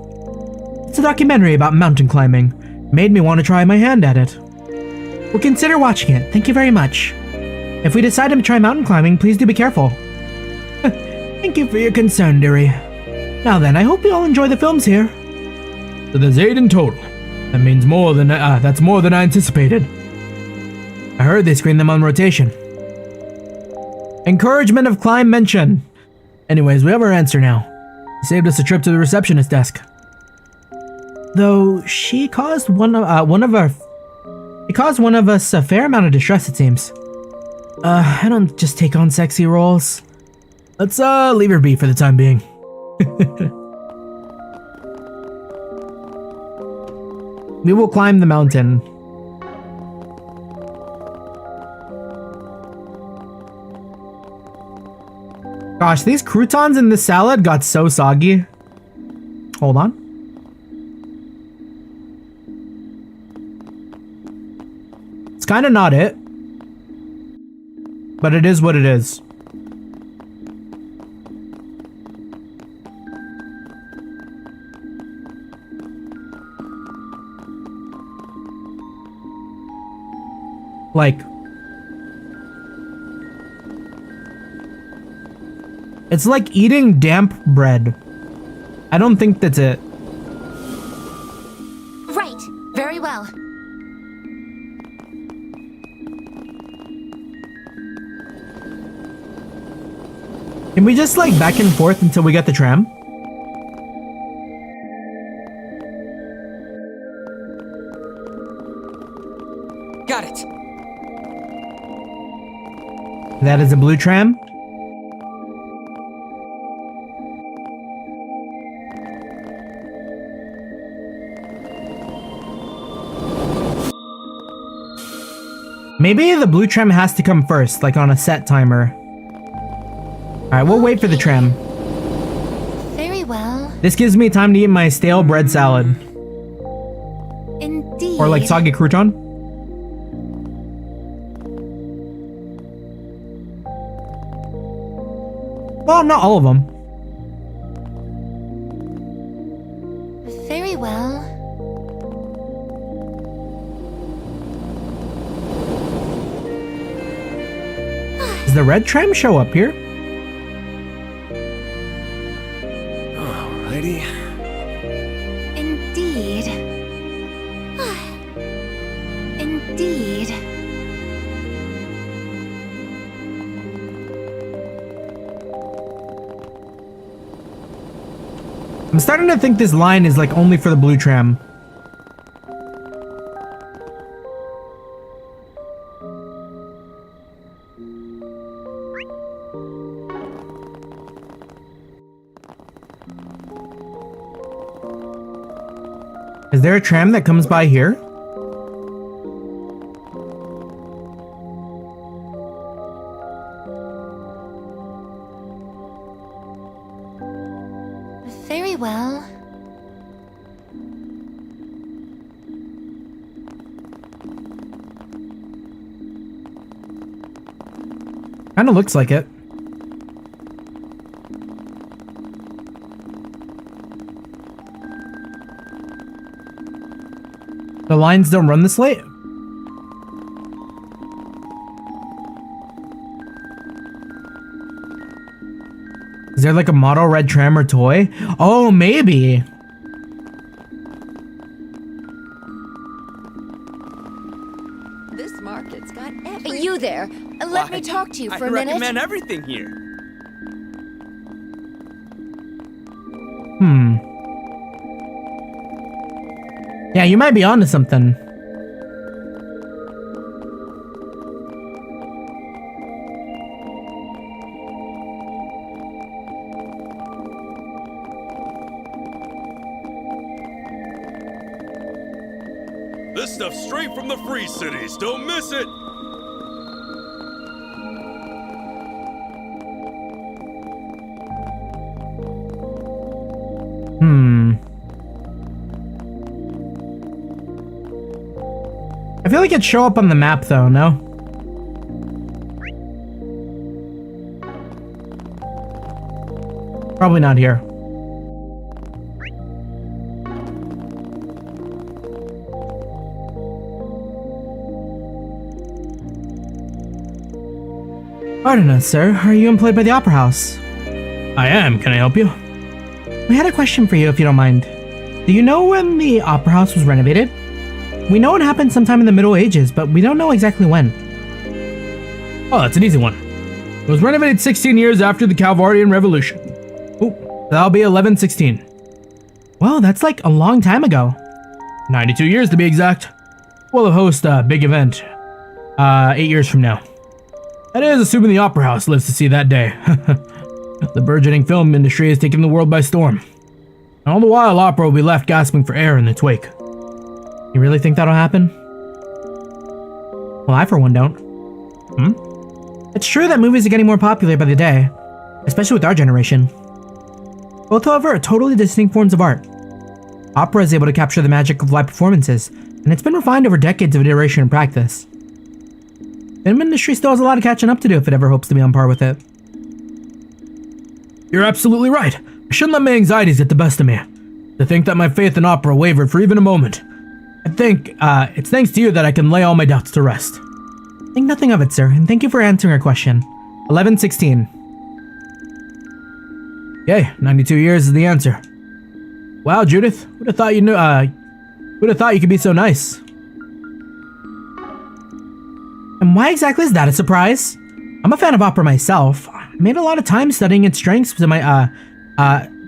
It's a documentary about mountain climbing. Made me want to try my hand at it. We'll consider watching it, thank you very much. If we decide to try mountain climbing, please do be careful. Thank you for your concern, dearie. Now then, I hope you all enjoy the films here. So there's 8 in total. That means that's more than I anticipated. I heard they screen them on rotation. Encouragement of climb mention. Anyways, we have our answer now. He saved us a trip to the receptionist desk. Though she caused one of us a fair amount of distress, it seems. I don't just take on sexy roles. Let's leave her be for the time being. We will climb the mountain. Gosh, these croutons in this salad got so soggy. Hold on. It's kind of not it. But it is what it is. Like, it's like eating damp bread. I don't think that's it. Right. Very well. Can we just like back and forth until we get the tram? Got it. That is a blue tram. Maybe the blue tram has to come first, like on a set timer. Alright, we'll wait for the tram. Very well. This gives me time to eat my stale bread salad. Indeed. Or like soggy crouton. Well, not all of them. Very well. Does the red tram show up here? Alrighty. Indeed. Indeed. I'm starting to think this line is like only for the blue tram. Is there a tram that comes by here? Very well. Kinda looks like it. The lines don't run this late? Is there like a model red tram or toy? Oh, maybe. This market's got everything. You there. Let me talk to you for a minute. I recommend everything here. Yeah, you might be onto something. This stuff's straight from the free cities. Don't miss it. I feel like it'd show up on the map though, no? Probably not here. Pardon us, sir. Are you employed by the Opera House? I am. Can I help you? We had a question for you, if you don't mind. Do you know when the Opera House was renovated? We know it happened sometime in the Middle Ages, but we don't know exactly when. Oh, that's an easy one. It was renovated 16 years after the Calvarian Revolution. Oh, that'll be 1116. Wow, that's like a long time ago. 92 years to be exact. We'll host a big event 8 years from now. That is, assuming the Opera House lives to see that day. The burgeoning film industry is taking the world by storm. And all the while, opera will be left gasping for air in its wake. You really think that'll happen? Well, I for one don't. It's true that movies are getting more popular by the day, especially with our generation. Both, however, are totally distinct forms of art. Opera is able to capture the magic of live performances, and it's been refined over decades of iteration and practice. The film industry still has a lot of catching up to do if it ever hopes to be on par with it. You're absolutely right. I shouldn't let my anxieties get the best of me. To think that my faith in opera wavered for even a moment. I think it's thanks to you that I can lay all my doubts to rest. Think nothing of it, sir, and thank you for answering our question. 1116. Yay, 92 years is the answer. Wow, Judith, would have thought you knew. Would have thought you could be so nice. And why exactly is that a surprise? I'm a fan of opera myself. I made a lot of time studying its strengths to my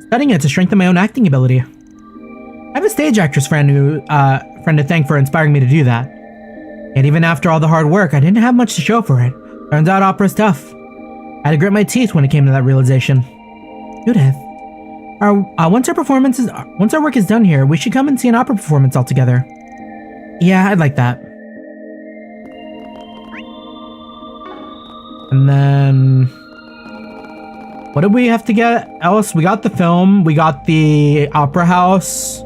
studying it to strengthen my own acting ability. I have a stage actress friend to thank for inspiring me to do that. Yet even after all the hard work, I didn't have much to show for it. Turns out opera's tough. I had to grit my teeth when it came to that realization. Judith, once our work is done here, we should come and see an opera performance all together. Yeah, I'd like that. And then, what did we have to get else? We got the film, we got the opera house,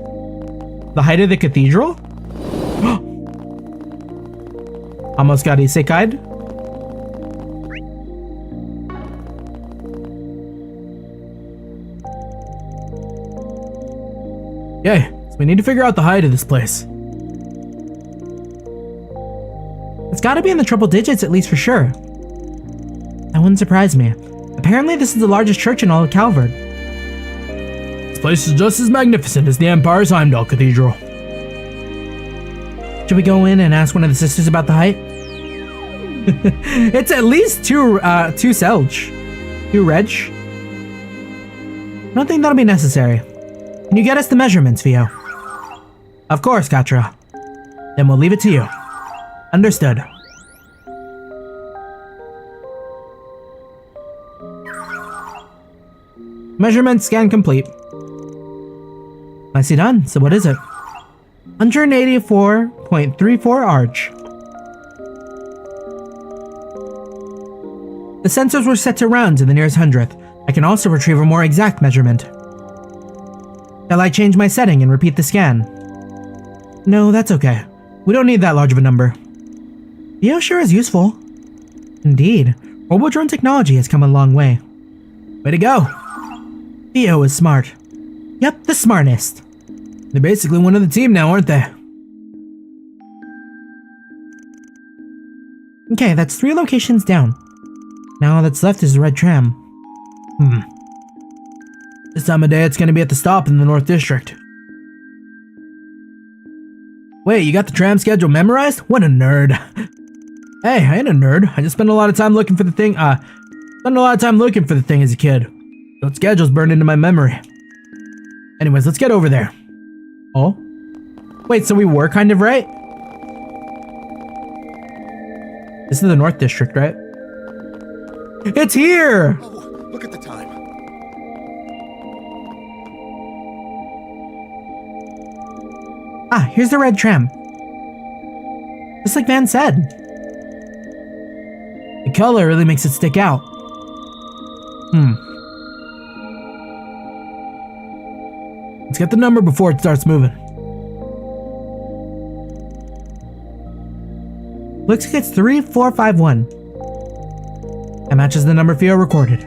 the height of the cathedral. Almost got isekai'd. Yay, so we need to figure out the height of this place. It's gotta be in the triple digits at least for sure. That wouldn't surprise me. Apparently this is the largest church in all of Calvard. This place is just as magnificent as the Empire's Heimdall Cathedral. Should we go in and ask one of the sisters about the height? It's at least two Selch. 2 Reg. I don't think that'll be necessary. Can you get us the measurements, Theo? Of course, Katra. Then we'll leave it to you. Understood. Measurement scan complete. Nicely done. So what is it? 184.34 arch. The sensors were set to round to the nearest hundredth. I can also retrieve a more exact measurement. Shall I change my setting and repeat the scan? No, that's okay. We don't need that large of a number. Theo sure is useful. Indeed, Robodrone technology has come a long way. Way to go! Theo is smart. Yep, the smartest. They're basically one of the team now, aren't they? Okay, that's 3 locations down. Now all that's left is the red tram. This time of day it's gonna be at the stop in the North District. Wait, you got the tram schedule memorized? What a nerd. Hey, I ain't a nerd. I just spent a lot of time looking for the thing, as a kid. So its schedule's burned into my memory. Anyways, let's get over there. Oh? Wait, so we were kind of right? This is the North District, right? It's here! Oh, look at the time. Ah, here's the red tram. Just like Van said. The color really makes it stick out. Let's get the number before it starts moving. Looks like it's 3451. That matches the number Theo recorded.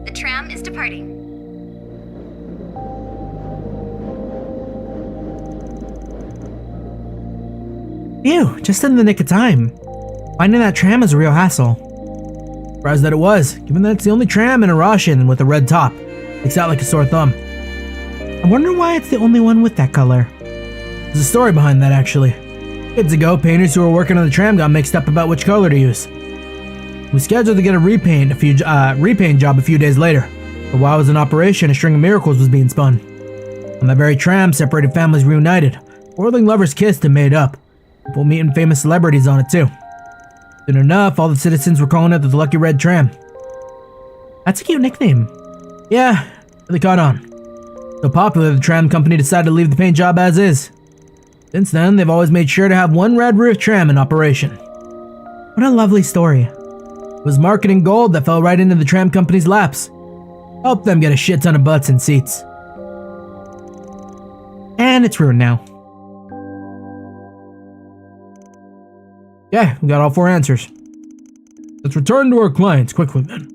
The tram is departing. Phew, just in the nick of time. Finding that tram is a real hassle. Surprised that it was, given that it's the only tram in Arashin with a red top. Sticks out like a sore thumb. I wonder why it's the only one with that color. There's a story behind that, actually. Kids ago, painters who were working on the tram got mixed up about which color to use. We scheduled to get a repaint job a few days later, but while I was in operation, a string of miracles was being spun. On that very tram, separated families reunited, whirling lovers kissed and made up. People meeting famous celebrities on it too. Soon enough, all the citizens were calling it the Lucky Red Tram. That's a cute nickname. Yeah, really caught on. So popular, the tram company decided to leave the paint job as is. Since then, they've always made sure to have one red roof tram in operation. What a lovely story. It was marketing gold that fell right into the tram company's laps. Helped them get a shit ton of butts and seats. And it's ruined now. Yeah, we got all 4 answers. Let's return to our clients quickly then.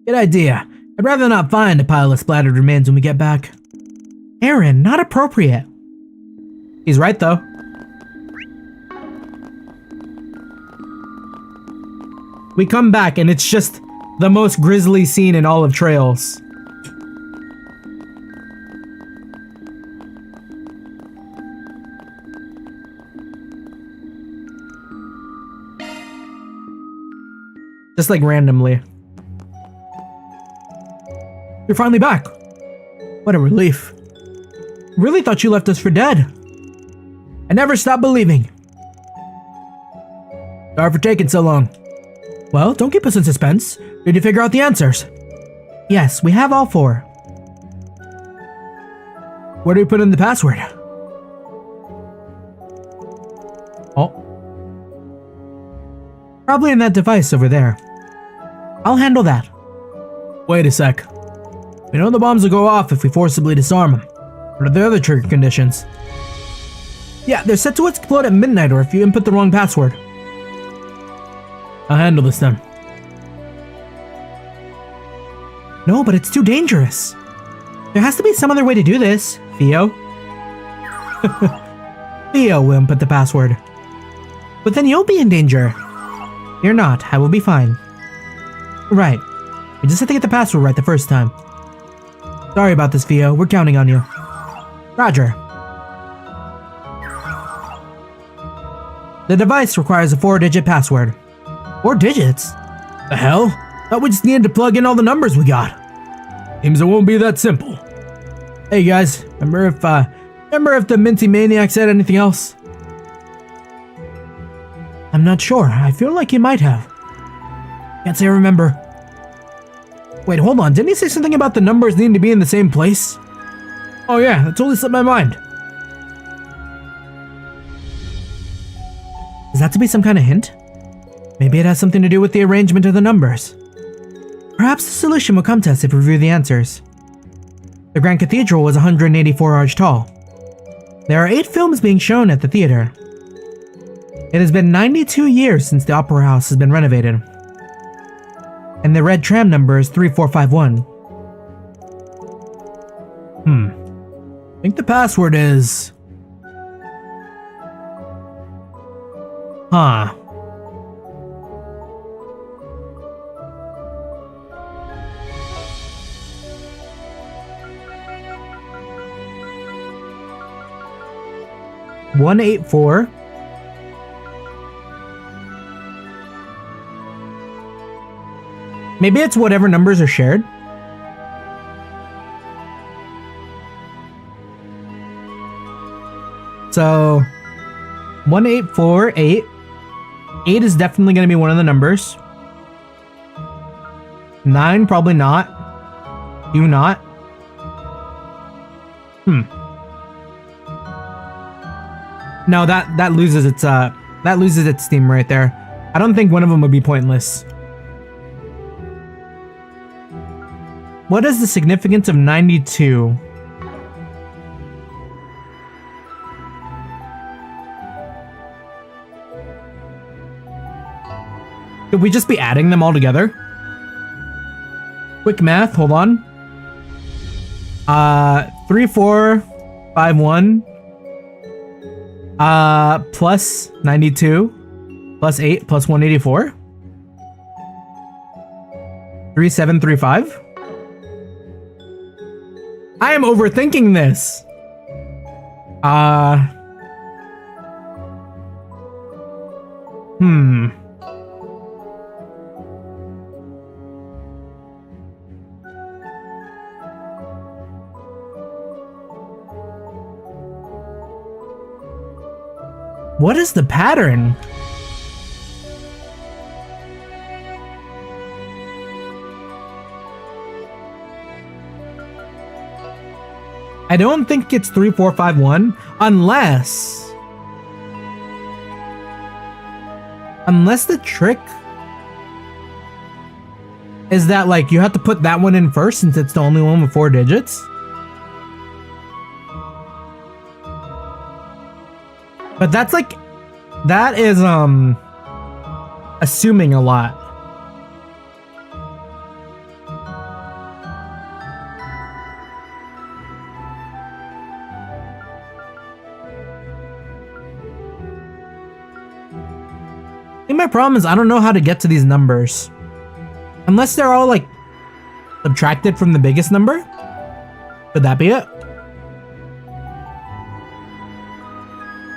Good idea. I'd rather not find a pile of splattered remains when we get back. Aaron, not appropriate. He's right though. We come back and it's just the most grisly scene in all of Trails. Just like randomly. You're finally back. What a relief. Really thought you left us for dead. I never stop believing. Sorry for taking so long. Well, don't keep us in suspense. Did you figure out the answers? Yes, we have all 4. Where do we put in the password? Oh. Probably in that device over there. I'll handle that. Wait a sec. We know the bombs will go off if we forcibly disarm them. What are the other trigger conditions? Yeah, they're set to explode at midnight or if you input the wrong password. I'll handle this then. No, but it's too dangerous. There has to be some other way to do this, Theo. Theo will input the password. But then you'll be in danger. You're not. I will be fine. Right. We just have to get the password right the first time. Sorry about this, Theo. We're counting on you. Roger. The device requires a 4-digit password. 4 digits? The hell? Thought we just needed to plug in all the numbers we got. Seems it won't be that simple. Hey guys, remember if the Minty Maniac said anything else? I'm not sure. I feel like he might have. Can't say I remember. Wait, hold on. Didn't he say something about the numbers needing to be in the same place? Oh yeah, that totally slipped my mind. Is that to be some kind of hint? Maybe it has something to do with the arrangement of the numbers. Perhaps the solution will come to us if we review the answers. The Grand Cathedral was 184 arch tall. There are 8 films being shown at the theater. It has been 92 years since the Opera House has been renovated. And the red tram number is 3451. I think the password is... Huh. $184. Maybe it's whatever numbers are shared. So 1848. 8 is definitely going to be one of the numbers. 9 probably not. 2 not. No, that loses its steam right there. I don't think one of them would be pointless. What is the significance of 92? Could we just be adding them all together? Quick math, hold on. 3451 plus 92 plus 8 plus 184. 3735. I am overthinking this. What is the pattern? I don't think it's 3451 unless the trick is that like you have to put that one in first since it's the only one with 4 digits. But that's like, that is assuming a lot. I think my problem is I don't know how to get to these numbers. Unless they're all like subtracted from the biggest number? Could that be it?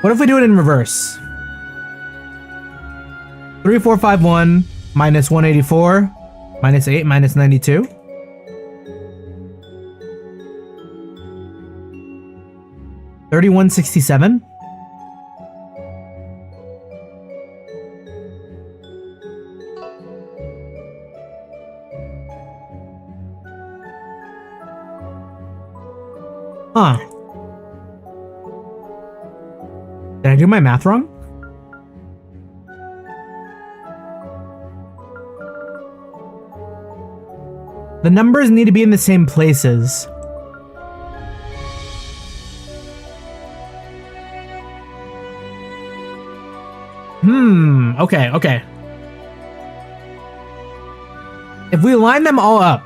What if we do it in reverse? 3451 minus 184 minus 8 minus 92. $31.67. Did I do my math wrong? The numbers need to be in the same places. Okay. If we line them all up.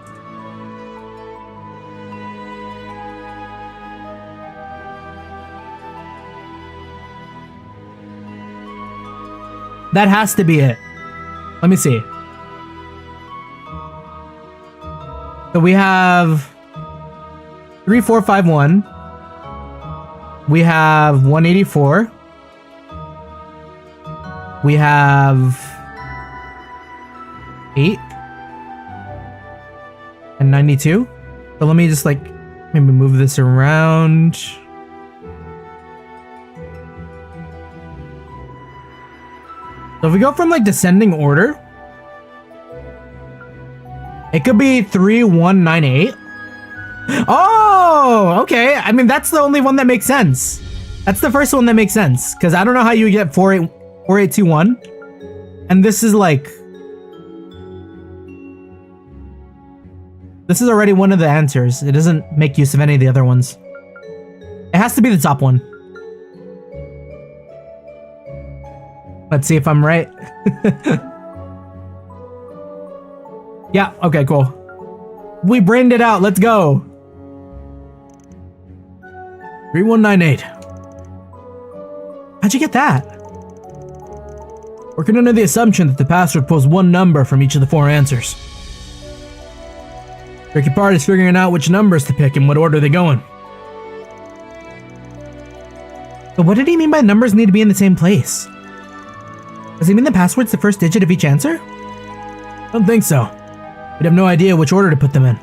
That has to be it. Let me see. So we have 3451. We have 184. We have 8 and 92. So let me just like maybe move this around. So if we go from like descending order, it could be 3198. Oh, okay. I mean, that's the only one that makes sense. That's the first one that makes sense. Because I don't know how you get 4821. And this is like... This is already one of the answers. It doesn't make use of any of the other ones. It has to be the top one. Let's see if I'm right. Yeah, okay, cool. We brained it out. Let's go. 3198. How'd you get that? Working under the assumption that the password pulls one number from each of the 4 answers. Tricky part is figuring out which numbers to pick and what order they go in. But what did he mean by numbers need to be in the same place? Does he mean the password's the first digit of each answer? Don't think so. We'd have no idea which order to put them in.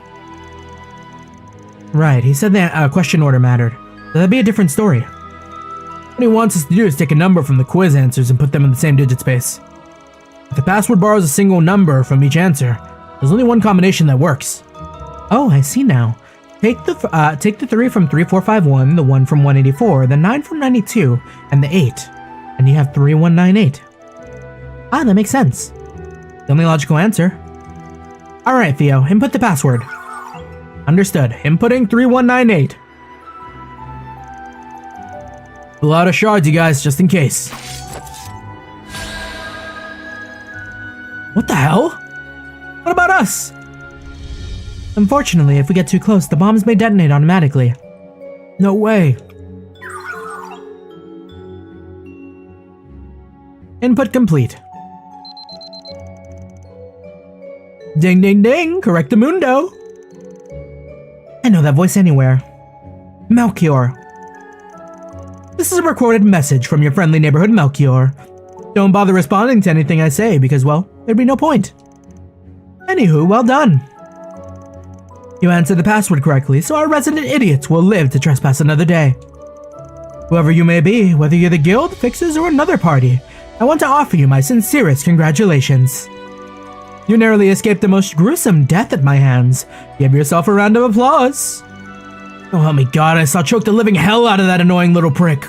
Right, he said that question order mattered. So that'd be a different story. What he wants us to do is take a number from the quiz answers and put them in the same digit space. If the password borrows a single number from each answer, there's only one combination that works. Oh, I see now. Take the 3 from 3451, the 1 from 184, the 9 from 92, and the 8, and you have 3198. Ah, that makes sense. The only logical answer. Alright, Theo, input the password. Understood. Inputting 3198. Pull out of shards, you guys, just in case. What the hell? What about us? Unfortunately, if we get too close, the bombs may detonate automatically. No way. Input complete. Ding ding ding, correctamundo. I know that voice anywhere. Melchior. This is a recorded message from your friendly neighborhood Melchior. Don't bother responding to anything I say because, well, there'd be no point. Anywho, well done. You answered the password correctly, so our resident idiots will live to trespass another day. Whoever you may be, whether you're the guild, fixers, or another party, I want to offer you my sincerest congratulations. You narrowly escaped the most gruesome death at my hands. Give yourself a round of applause. Oh, help me God, I saw choke the living hell out of that annoying little prick.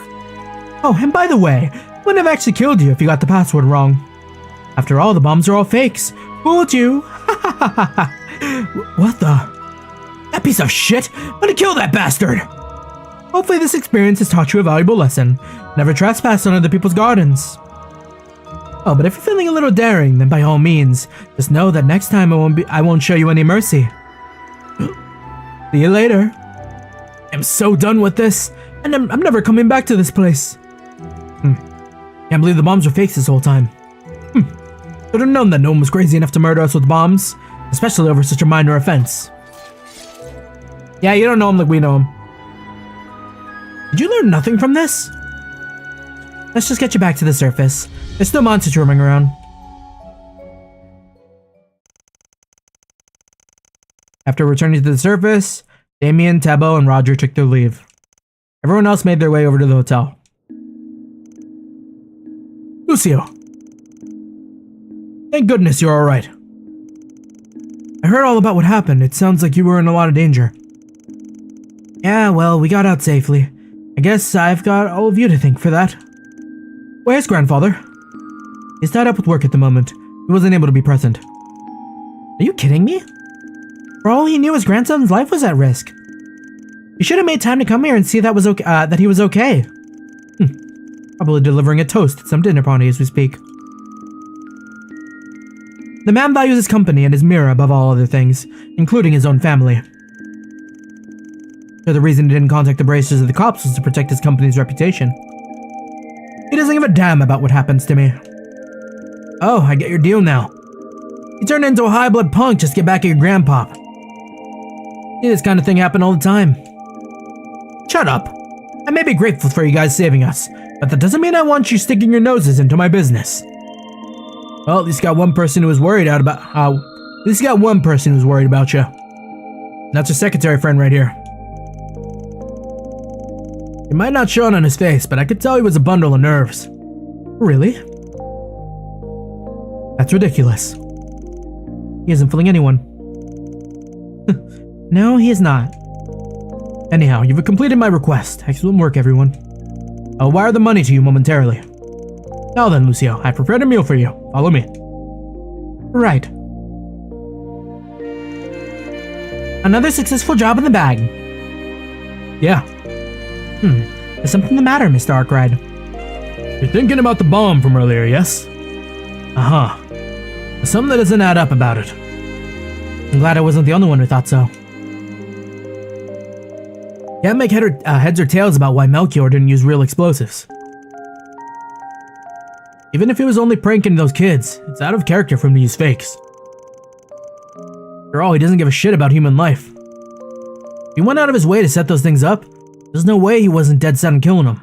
Oh, and by the way, wouldn't have actually killed you if you got the password wrong. After all, the bombs are all fakes. Fooled you. What the? That piece of shit! I'm gonna kill that bastard! Hopefully this experience has taught you a valuable lesson. Never trespass on other people's gardens. Oh, but if you're feeling a little daring, then by all means, just know that next time I won't show you any mercy. See you later. I'm so done with this, and I'm never coming back to this place. Can't believe the bombs were fakes this whole time. Should have known that no one was crazy enough to murder us with bombs, especially over such a minor offense. Yeah, you don't know him like we know him. Did you learn nothing from this? Let's just get you back to the surface. There's still monsters roaming around. After returning to the surface, Damien, Tebo, and Roger took their leave. Everyone else made their way over to the hotel. Lucio. Thank goodness you're alright. I heard all about what happened. It sounds like you were in a lot of danger. Yeah, well, we got out safely. I guess I've got all of you to thank for that. Where's grandfather? He's tied up with work at the moment. He wasn't able to be present. Are you kidding me? For all he knew, his grandson's life was at risk. You should have made time to come here and see that was okay, that he was okay. Probably delivering a toast at some dinner party as we speak. The man values his company and his mirror above all other things, including his own family. So the reason he didn't contact the bracers of the cops was to protect his company's reputation. He doesn't give a damn about what happens to me. Oh, I get your deal now. You turned into a high-blood punk just to get back at your grandpop. See, this kind of thing happen all the time. Shut up. I may be grateful for you guys saving us, but that doesn't mean I want you sticking your noses into my business. Well, at least got one person who was worried about you. That's your secretary friend right here. It might not show it on his face, but I could tell he was a bundle of nerves. Really? That's ridiculous. He isn't fooling anyone. No, he is not. Anyhow, you've completed my request. Excellent work, everyone. I'll wire the money to you momentarily. Now then, Lucio, I prepared a meal for you. Follow me. Right. Another successful job in the bag. Yeah. There's something the matter, Mr. Arkride. You're thinking about the bomb from earlier, yes? Uh-huh. There's something that doesn't add up about it. I'm glad I wasn't the only one who thought so. Can't make heads or tails about why Melchior didn't use real explosives. Even if he was only pranking those kids, it's out of character for him to use fakes. After all, he doesn't give a shit about human life. If he went out of his way to set those things up, there's no way he wasn't dead set on killing them.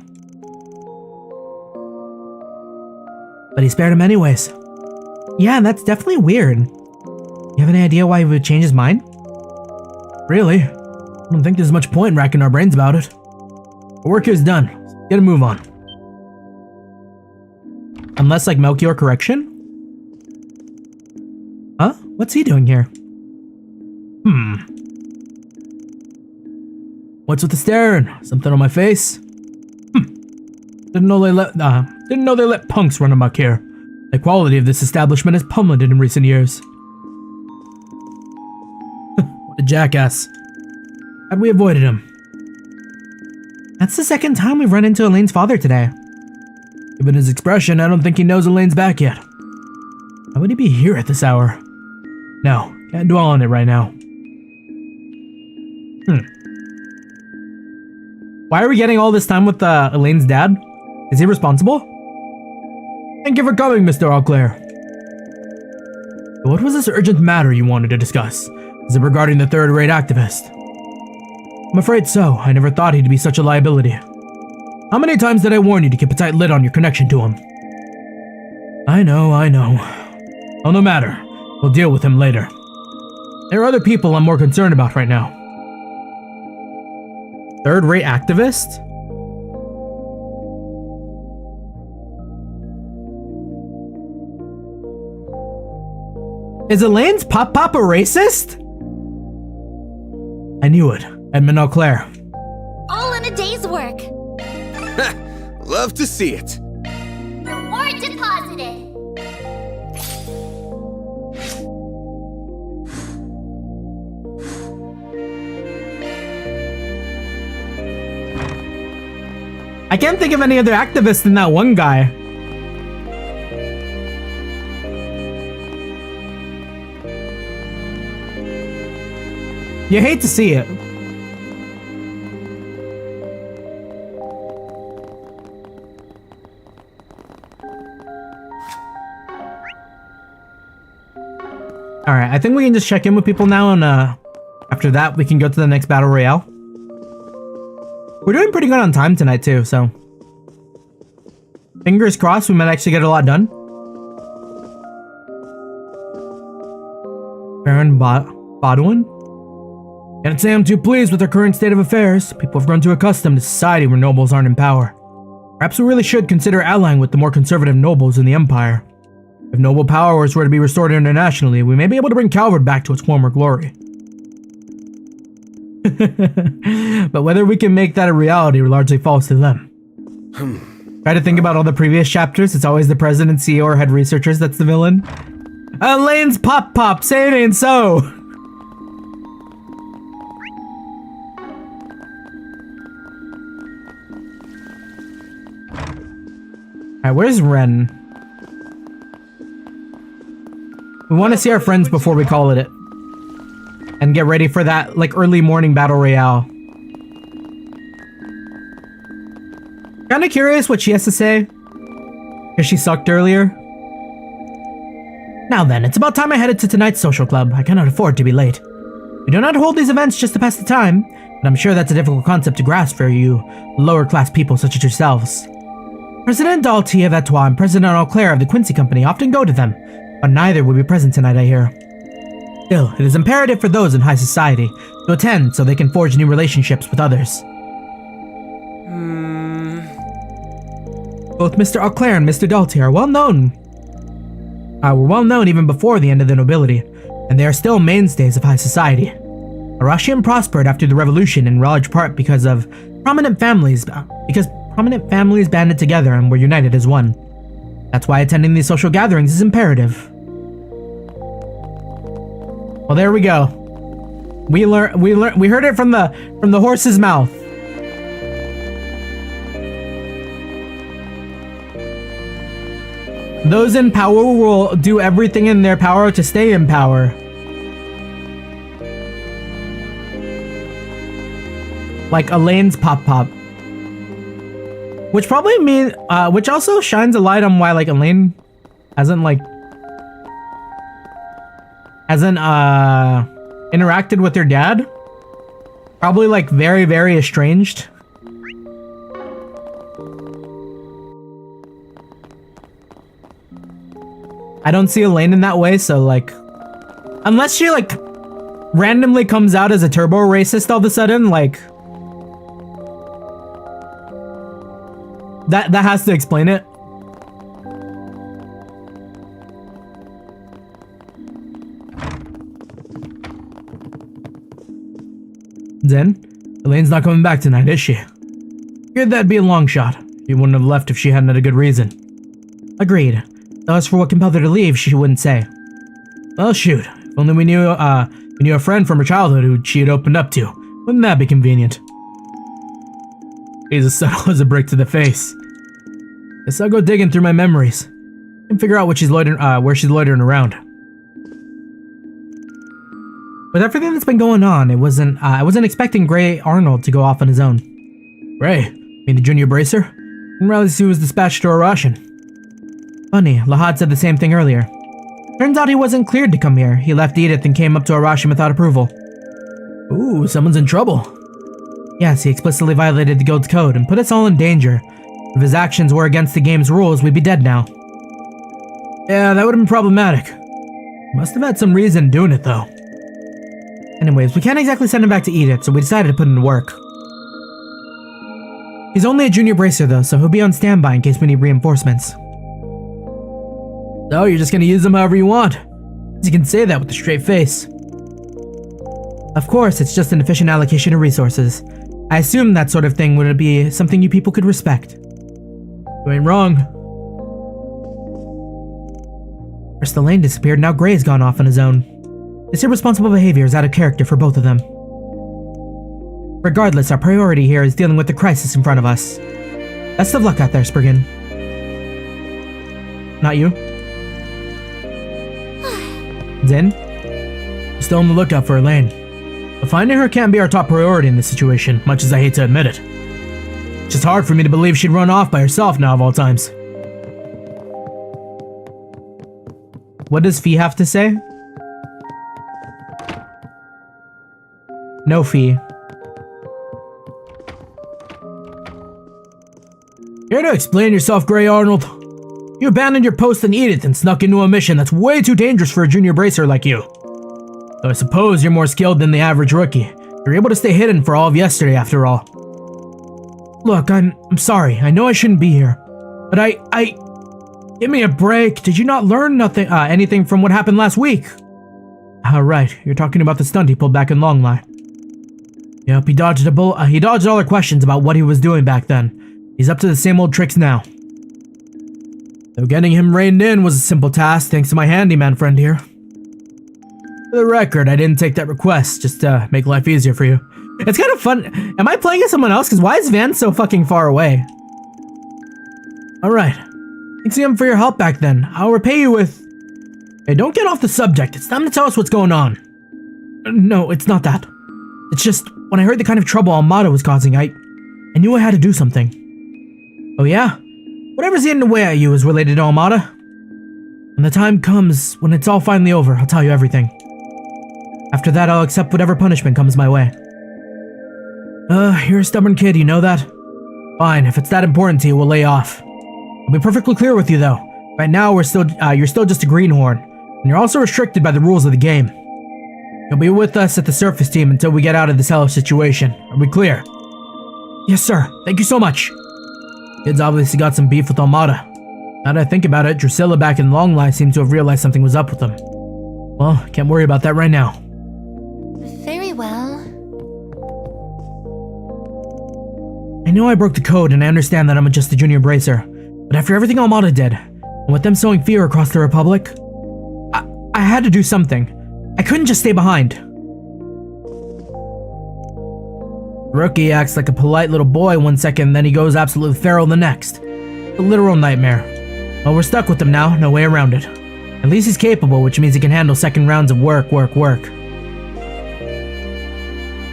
But he spared him anyways. Yeah, that's definitely weird. You have any idea why he would change his mind? Really? I don't think there's much point in racking our brains about it. Our work here's done. Let's get a move on. Unless like Melchior correction? Huh? What's he doing here? What's with the staring? Something on my face? Didn't know they let punks run amok here. The quality of this establishment has plummeted in recent years. What a jackass. Had we avoided him? That's the second time we've run into Elaine's father today. Given his expression, I don't think he knows Elaine's back yet. Why would he be here at this hour? No, can't dwell on it right now. Why are we getting all this time with Elaine's dad? Is he responsible? Thank you for coming, Mr. Auclair. What was this urgent matter you wanted to discuss? Is it regarding the third-rate activist? I'm afraid so. I never thought he'd be such a liability. How many times did I warn you to keep a tight lid on your connection to him? I know. Oh, no matter. We'll deal with him later. There are other people I'm more concerned about right now. Third-rate activist? Is Elaine's Pop a racist? I knew it. Edmund Auclair. All in a day's work. Love to see it. Reward deposited. I can't think of any other activists than that one guy. You hate to see it. Alright, I think we can just check in with people now, and after that we can go to the next battle royale. We're doing pretty good on time tonight too, so fingers crossed we might actually get a lot done. Baron Bodwin? Can't say I'm too pleased with our current state of affairs. People have grown too accustomed to society where nobles aren't in power. Perhaps we really should consider allying with the more conservative nobles in the Empire. If noble powers were to be restored internationally, we may be able to bring Calvard back to its former glory. But whether we can make that a reality largely falls to them. Try to think about all the previous chapters. It's always the president, CEO, or head researchers that's the villain. Elaine's pop, say it ain't so. Alright, where's Rean? We want to see our friends before we call it. And get ready for that, like, early morning battle royale. Kinda curious what she has to say. Because she sucked earlier. Now then, it's about time I headed to tonight's social club. I cannot afford to be late. We do not hold these events just to pass the time, and I'm sure that's a difficult concept to grasp for you lower class people such as yourselves. President Dalty of Etoile and President Auclair of the Quincy Company often go to them, but neither will be present tonight, I hear. Still, it is imperative for those in high society to attend so they can forge new relationships with others. Both Mr. Auclair and Mr. Dalty are well known. Were well known even before the end of the nobility, and they are still mainstays of high society. Arashian prospered after the revolution in large part because prominent families banded together and were united as one. That's why attending these social gatherings is imperative. Well, there we go. We heard it from the horse's mouth. Those in power will do everything in their power to stay in power. Like Elaine's pop. Which probably means, which also shines a light on why, like, Elaine hasn't interacted with her dad. Probably, like, very, very estranged. I don't see Elaine in that way, so, like, unless she, like, randomly comes out as a turbo racist all of a sudden, like, that has to explain it. Zen, Elaine's not coming back tonight, is she? Figured that'd be a long shot. She wouldn't have left if she hadn't had a good reason. Agreed. Though as for what compelled her to leave, she wouldn't say. Well, shoot. If only we knew a friend from her childhood who she had opened up to. Wouldn't that be convenient? He's as subtle as a brick to the face. Guess I'll go digging through my memories and figure out where she's loitering around. With everything that's been going on, I wasn't expecting Gray Arnold to go off on his own. Gray? You mean the junior bracer? Didn't realize he was dispatched to Arashian. Funny, Lahad said the same thing earlier. Turns out he wasn't cleared to come here. He left Edith and came up to Arashian without approval. Ooh, someone's in trouble. Yes, he explicitly violated the guild's code and put us all in danger. If his actions were against the game's rules, we'd be dead now. Yeah, that would have been problematic. Must have had some reason doing it, though. Anyways, we can't exactly send him back to Edith, so we decided to put him to work. He's only a junior bracer, though, so he'll be on standby in case we need reinforcements. So, you're just gonna use him however you want. You can say that with a straight face. Of course, it's just an efficient allocation of resources. I assume that sort of thing would be something you people could respect. You ain't wrong. First Elaine disappeared, now Gray's gone off on his own. This irresponsible behavior is out of character for both of them. Regardless, our priority here is dealing with the crisis in front of us. Best of luck out there, Spriggan. Not you? Zen? Still on the lookout for Elaine. But finding her can't be our top priority in this situation, much as I hate to admit it. It's just hard for me to believe she'd run off by herself now of all times. What does Fee have to say? No, Fee. Care to explain yourself, Gray Arnold? You abandoned your post in Edith and snuck into a mission that's way too dangerous for a junior bracer like you. Though I suppose you're more skilled than the average rookie. You're able to stay hidden for all of yesterday, after all. Look, I'm sorry. I know I shouldn't be here. But I... Give me a break. Did you not learn anything from what happened last week? Right. You're talking about the stunt he pulled back in Longline. Yep, he dodged all our questions about what he was doing back then. He's up to the same old tricks now. Though getting him reined in was a simple task thanks to my handyman friend here. For the record, I didn't take that request just to make life easier for you. It's kind of fun. Am I playing as someone else? Because why is Van so fucking far away? Alright. Thanks again for your help back then. I'll repay you with... Hey, don't get off the subject. It's time to tell us what's going on. No, it's not that. It's just, when I heard the kind of trouble Armada was causing, I knew I had to do something. Oh yeah? Whatever's getting away at you is related to Armada. When the time comes, when it's all finally over, I'll tell you everything. After that, I'll accept whatever punishment comes my way. You're a stubborn kid, you know that? Fine, if it's that important to you, we'll lay off. I'll be perfectly clear with you, though. Right now, you're still just a greenhorn, and you're also restricted by the rules of the game. You'll be with us at the surface team until we get out of this hellish situation. Are we clear? Yes, sir. Thank you so much. Kid's obviously got some beef with Armada. Now that I think about it, Drusilla back in Longlife seemed to have realized something was up with them. Well, can't worry about that right now. Very well. I know I broke the code, and I understand that I'm just a junior bracer. But after everything Armada did, and with them sowing fear across the Republic, I had to do something. I couldn't just stay behind. Rookie acts like a polite little boy one second, then he goes absolutely feral the next. A literal nightmare. Well, we're stuck with him now, no way around it. At least he's capable, which means he can handle second rounds of work.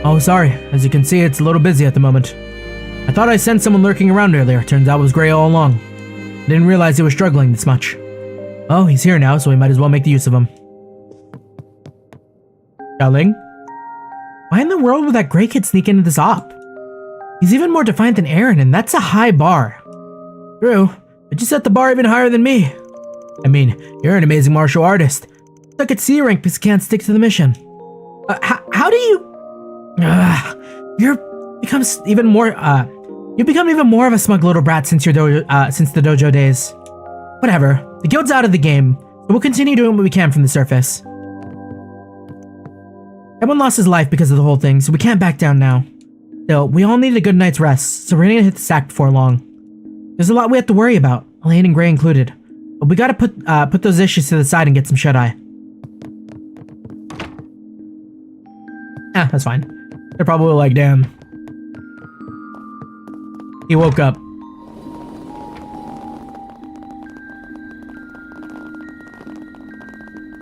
Oh, sorry. As you can see, it's a little busy at the moment. I thought I sensed someone lurking around earlier. Turns out it was Gray all along. I didn't realize he was struggling this much. Oh, he's here now, so we might as well make the use of him. Darling? Why in the world would that Gray kid sneak into this op? He's even more defiant than Aaron, and that's a high bar. True, but you set the bar even higher than me. I mean, you're an amazing martial artist. Stuck at C rank because you can't stick to the mission. How do you... You've become even more of a smug little brat since the dojo days. Whatever, the guild's out of the game, but we'll continue doing what we can from the surface. Everyone lost his life because of the whole thing, so we can't back down now. Still, we all need a good night's rest, so we're gonna hit the sack before long. There's a lot we have to worry about, Elaine and Gray included. But we gotta put those issues to the side and get some shut-eye. That's fine. They're probably like, damn. He woke up.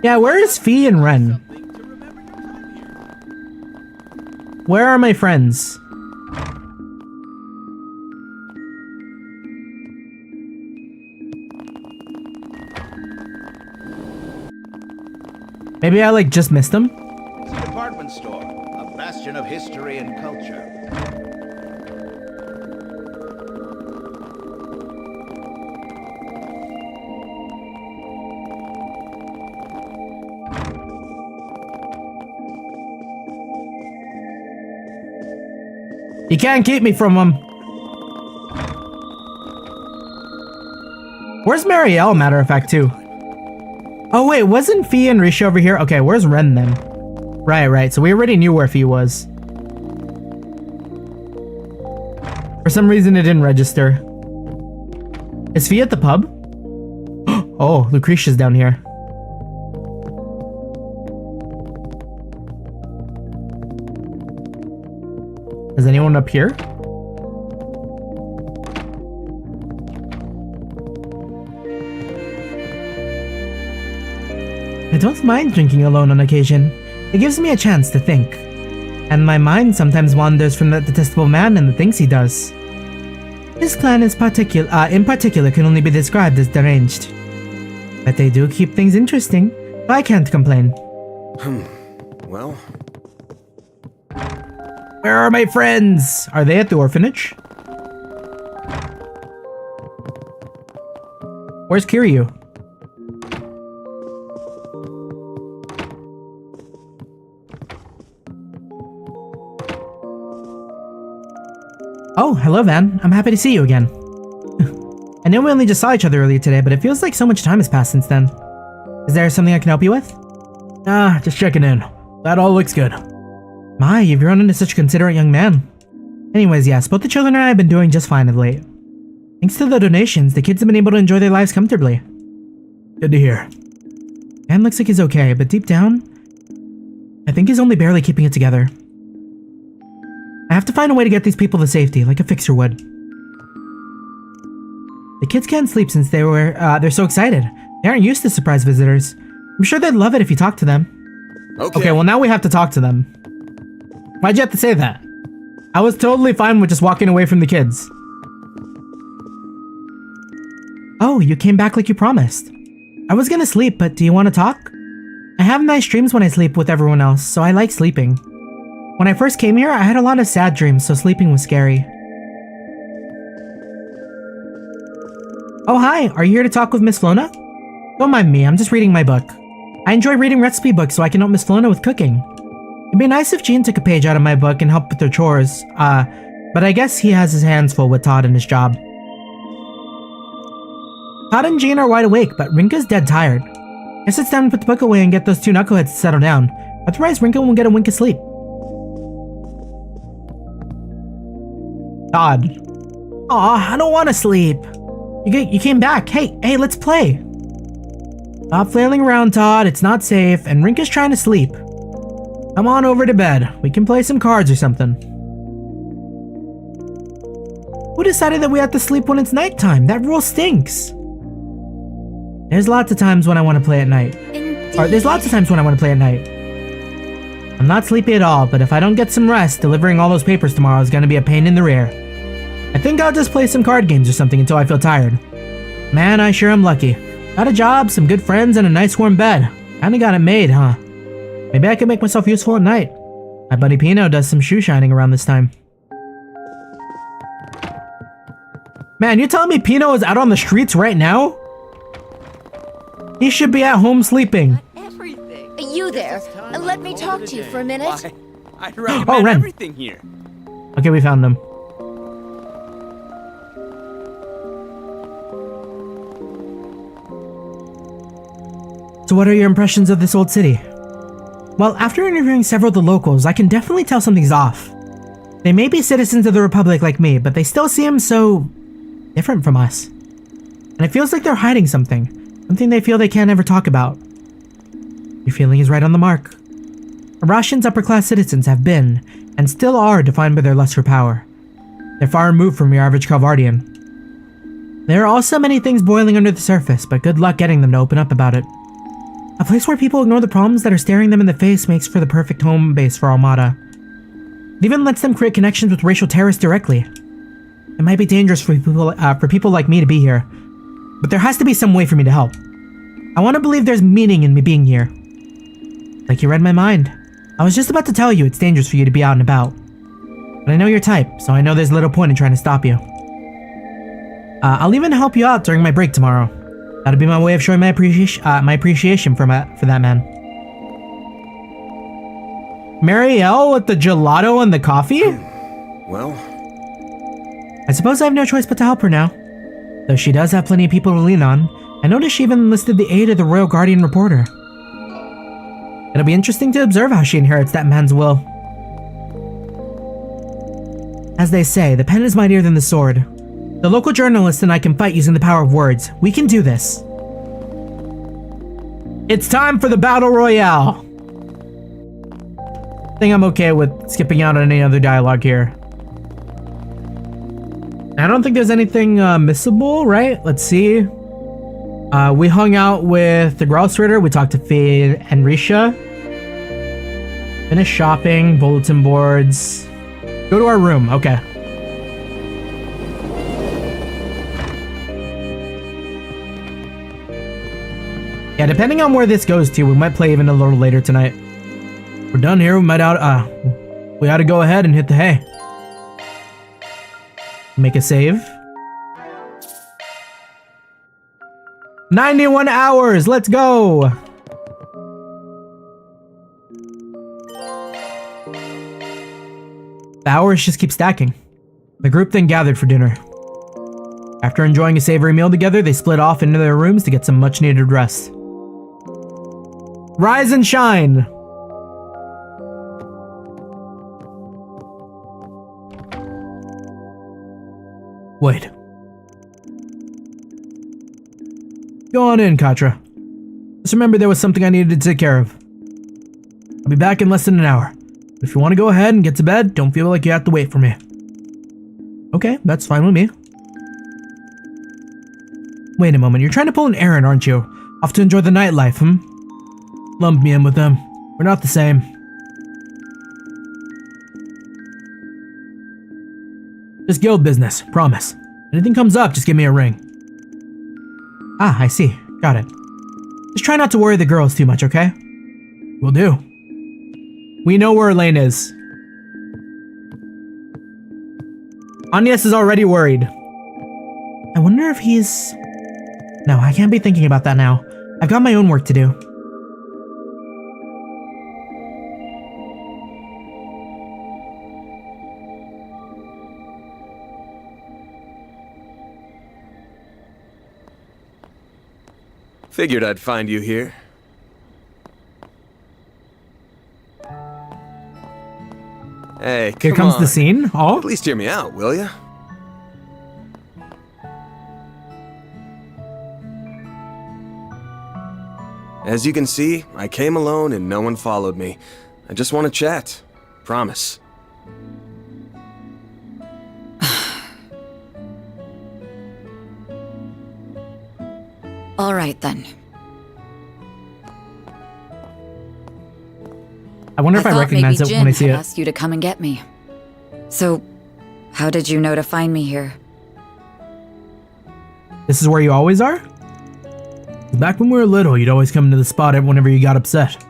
Yeah, where is Fee and Ren? Where are my friends? Maybe I just missed them? It's a department store, a bastion of history and culture. You can't keep me from them. Where's Marielle, matter of fact, too? Oh wait, wasn't Fee and Risha over here? Okay, where's Ren then? Right, so we already knew where Fee was. For some reason it didn't register. Is Fee at the pub? Oh, Lucretia's down here. Is anyone up here? I don't mind drinking alone on occasion. It gives me a chance to think. And my mind sometimes wanders from that detestable man and the things he does. This clan in particular can only be described as deranged. But they do keep things interesting, so I can't complain. Well... Where are my friends? Are they at the orphanage? Where's Kiryu? Oh, hello Van. I'm happy to see you again. I know we only just saw each other earlier today, but it feels like so much time has passed since then. Is there something I can help you with? Just checking in. That all looks good. My, you've grown into such a considerate young man. Anyways, yes, both the children and I have been doing just fine of late. Thanks to the donations, the kids have been able to enjoy their lives comfortably. Good to hear. Man looks like he's okay, but deep down, I think he's only barely keeping it together. I have to find a way to get these people to safety, like a fixer would. The kids can't sleep since they're so excited. They aren't used to surprise visitors. I'm sure they'd love it if you talked to them. Okay, well now we have to talk to them. Why'd you have to say that? I was totally fine with just walking away from the kids. Oh, you came back like you promised. I was gonna sleep, but do you want to talk? I have nice dreams when I sleep with everyone else, so I like sleeping. When I first came here, I had a lot of sad dreams, so sleeping was scary. Oh hi, are you here to talk with Miss Flona? Don't mind me, I'm just reading my book. I enjoy reading recipe books so I can help Miss Flona with cooking. It'd be nice if Jean took a page out of my book and helped with their chores, but I guess he has his hands full with Todd and his job. Todd and Jean are wide awake, but Rinka's dead tired. Guess it's time to put the book away and get those two knuckleheads to settle down. Otherwise, Rinka won't get a wink of sleep. Todd. Aw, I don't want to sleep. You came back. Hey, let's play. Stop flailing around, Todd. It's not safe, and Rinka's trying to sleep. Come on over to bed. We can play some cards or something. Who decided that we have to sleep when it's nighttime? That rule stinks. There's lots of times when I want to play at night. There's lots of times when I want to play at night. I'm not sleepy at all, but if I don't get some rest, delivering all those papers tomorrow is going to be a pain in the rear. I think I'll just play some card games or something until I feel tired. Man, I sure am lucky. Got a job, some good friends, and a nice warm bed. Kinda got it made, huh? Maybe I can make myself useful at night. My buddy Pino does some shoe shining around this time. Man, you telling me Pino is out on the streets right now? He should be at home sleeping. You there? Let me talk to you for a minute. I'd recommend Ren. everything here. Okay, we found him. So what are your impressions of this old city? Well, after interviewing several of the locals, I can definitely tell something's off. They may be citizens of the Republic like me, but they still seem so different from us. And it feels like they're hiding something they feel they can't ever talk about. Your feeling is right on the mark. Arashian's upper-class citizens have been, and still are, defined by their lust for power. They're far removed from your average Calvardian. There are also many things boiling under the surface, but good luck getting them to open up about it. A place where people ignore the problems that are staring them in the face makes for the perfect home base for Armada. It even lets them create connections with racial terrorists directly. It might be dangerous for people like me to be here, but there has to be some way for me to help. I want to believe there's meaning in me being here. Like you read my mind. I was just about to tell you it's dangerous for you to be out and about. But I know your type, so I know there's little point in trying to stop you. I'll even help you out during my break tomorrow. That'll be my way of showing my appreciation for that man. Marielle with the gelato and the coffee? Well, I suppose I have no choice but to help her now. Though she does have plenty of people to lean on, I noticed she even enlisted the aid of the Royal Guardian reporter. It'll be interesting to observe how she inherits that man's will. As they say, the pen is mightier than the sword. The local journalist and I can fight using the power of words. We can do this. It's time for the Battle Royale! I think I'm okay with skipping out on any other dialogue here. I don't think there's anything missable, right? Let's see. We hung out with the Grouse Ritter. We talked to Faye and Risha. Finished shopping, bulletin boards. Go to our room. Okay. Yeah, depending on where this goes to, we might play even a little later tonight. We're done here. We ought to go ahead and hit the hay. Make a save. 91 hours. Let's go. The hours just keep stacking. The group then gathered for dinner. After enjoying a savory meal together, they split off into their rooms to get some much needed rest. Rise and shine! Wait. Go on in, Katra. Just remember there was something I needed to take care of. I'll be back in less than an hour. If you want to go ahead and get to bed, don't feel like you have to wait for me. Okay, that's fine with me. Wait a moment, you're trying to pull an errand, aren't you? Off to enjoy the nightlife, Lump me in with them. We're not the same. Just guild business, promise. Anything comes up, just give me a ring. Ah, I see. Got it. Just try not to worry the girls too much, okay? Will do. We know where Elaine is. Agnes is already worried. I wonder if he's... No, I can't be thinking about that now. I've got my own work to do. Figured I'd find you here. Hey, Here comes the scene. Oh, at least hear me out, will ya? As you can see, I came alone and no one followed me. I just want to chat. Promise. All right, then. I wonder if I recognize it when I see it. Asked you to come and get me. So, how did you know to find me here? This is where you always are? Back when we were little, you'd always come to the spot whenever you got upset.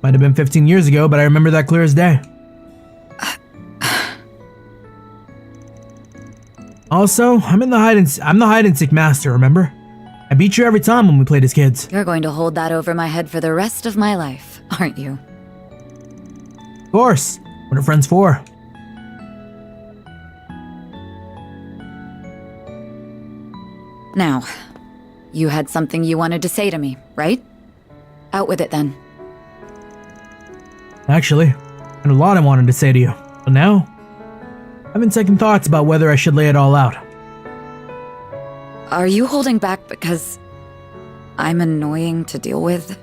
Might have been 15 years ago, but I remember that clear as day. Also, I'm the hide and seek master, remember? I beat you every time when we played as kids. You're going to hold that over my head for the rest of my life, aren't you? Of course. What are friends for? Now, you had something you wanted to say to me, right? Out with it then. Actually, I had a lot I wanted to say to you, but now, I'm having second thoughts about whether I should lay it all out. Are you holding back because I'm annoying to deal with?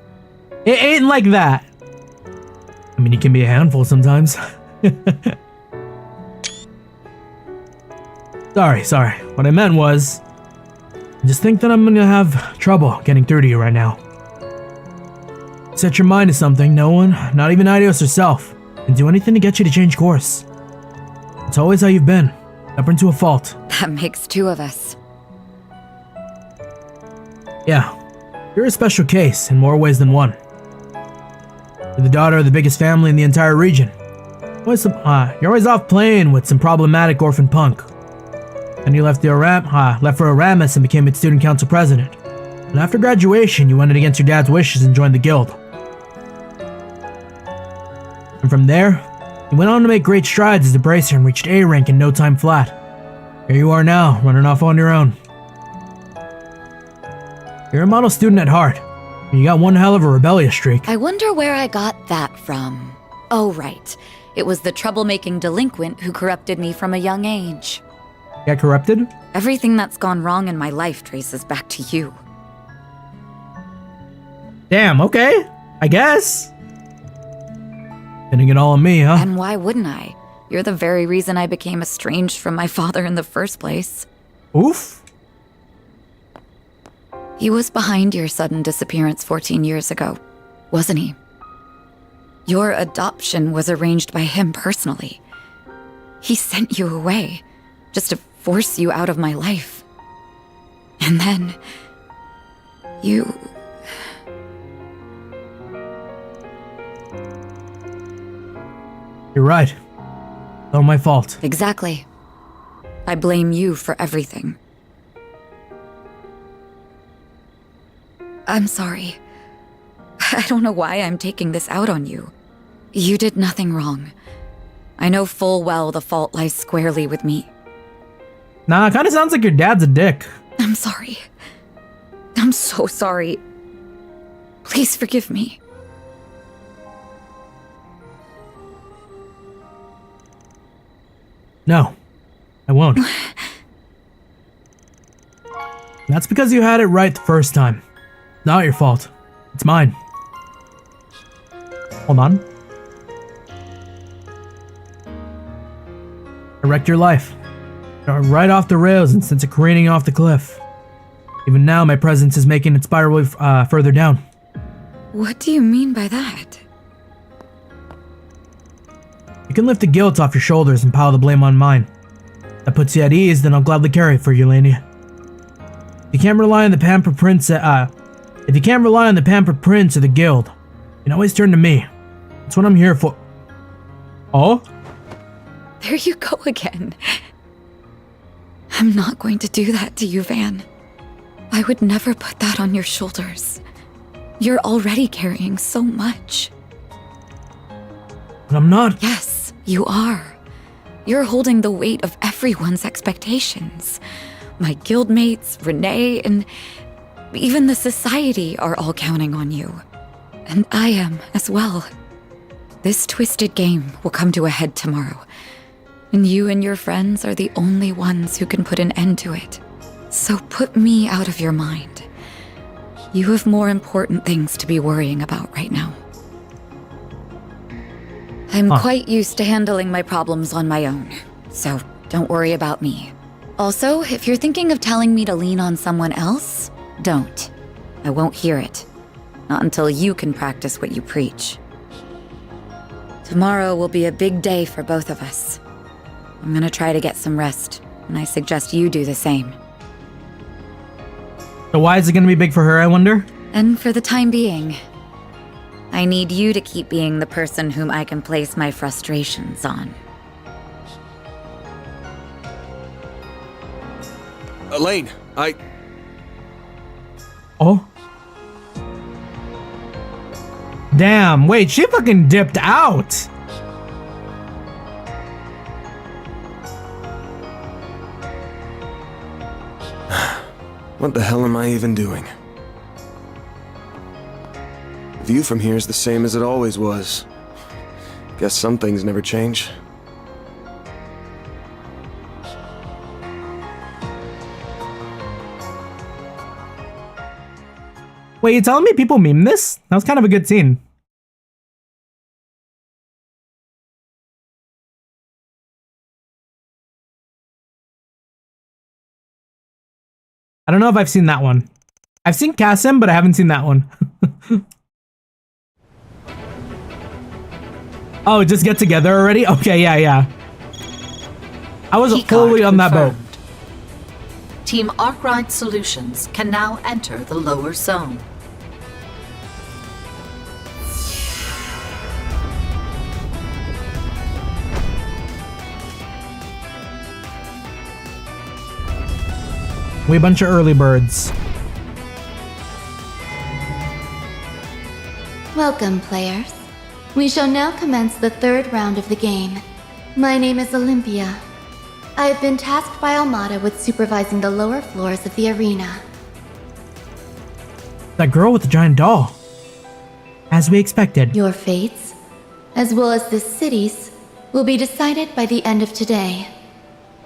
It ain't like that. I mean, you can be a handful sometimes. Sorry. What I meant was, I just think that I'm gonna have trouble getting through to you right now. Set your mind to something, no one, not even Idios herself, can do anything to get you to change course. It's always how you've been, stubborn to a fault. That makes two of us. Yeah, you're a special case in more ways than one. You're the daughter of the biggest family in the entire region. You're always off playing with some problematic orphan punk. And you left for Aramis and became its student council president. And after graduation, you went against your dad's wishes and joined the guild. And from there, you went on to make great strides as a bracer and reached A rank in no time flat. Here you are now, running off on your own. You're a model student at heart, and you got one hell of a rebellious streak. I wonder where I got that from. Oh, right. It was the troublemaking delinquent who corrupted me from a young age. Got corrupted? Everything that's gone wrong in my life traces back to you. Damn, okay. I guess. Pinning it all on me, huh? And why wouldn't I? You're the very reason I became estranged from my father in the first place. Oof. He was behind your sudden disappearance 14 years ago, wasn't he? Your adoption was arranged by him personally. He sent you away, just to force you out of my life. And then... you... You're right. It's all my fault. Exactly. I blame you for everything. I'm sorry. I don't know why I'm taking this out on you. You did nothing wrong. I know full well the fault lies squarely with me. Nah, it kinda sounds like your dad's a dick. I'm sorry. I'm so sorry. Please forgive me. No, I won't. That's because you had it right the first time. Not your fault. It's mine. Hold on. I wrecked your life. Right off the rails and sent it careening off the cliff. Even now, my presence is making it spiral further down. What do you mean by that? You can lift the guilt off your shoulders and pile the blame on mine. That puts you at ease, then I'll gladly carry it for you, Lania. If you can't rely on the pampered prince, if you can't rely on the pampered prince or the guild, you can always turn to me. That's what I'm here for. Oh? There you go again. I'm not going to do that to you, Van. I would never put that on your shoulders. You're already carrying so much. But I'm not. Yes, you are. You're holding the weight of everyone's expectations. My guildmates, Renee, and even the society are all counting on you. And I am as well. This twisted game will come to a head tomorrow. And you and your friends are the only ones who can put an end to it. So put me out of your mind. You have more important things to be worrying about right now. I'm quite used to handling my problems on my own, so don't worry about me. Also, if you're thinking of telling me to lean on someone else, don't. I won't hear it. Not until you can practice what you preach. Tomorrow will be a big day for both of us. I'm gonna try to get some rest, and I suggest you do the same. So why is it gonna be big for her, I wonder? And for the time being, I need you to keep being the person whom I can place my frustrations on. Elaine, Oh? Damn, wait, she fucking dipped out! What the hell am I even doing? The view from here is the same as it always was. Guess some things never change. Wait, you telling me people meme this? That was kind of a good scene. I don't know if I've seen that one. I've seen Kasim, but I haven't seen that one. Oh, just get together already? Okay, yeah. I was fully on that boat. Team Arkride Solutions can now enter the lower zone. We a bunch of early birds. Welcome, players. We shall now commence the third round of the game. My name is Olympia. I have been tasked by Almada with supervising the lower floors of the arena. That girl with the giant doll. As we expected. Your fates, as well as this city's, will be decided by the end of today.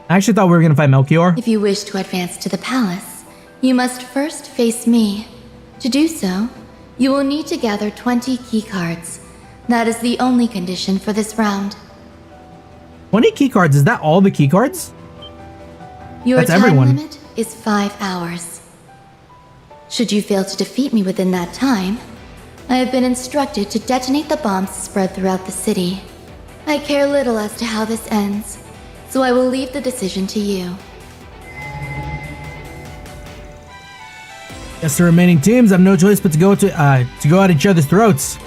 I actually thought we were gonna fight Melchior. If you wish to advance to the palace, you must first face me. To do so, you will need to gather 20 keycards. That is the only condition for this round. 20 keycards, is that all the keycards? Your That's time everyone. limit is 5 hours. Should you fail to defeat me within that time, I have been instructed to detonate the bombs spread throughout the city. I care little as to how this ends, so I will leave the decision to you. Guess the remaining teams have no choice but to go at each other's throats.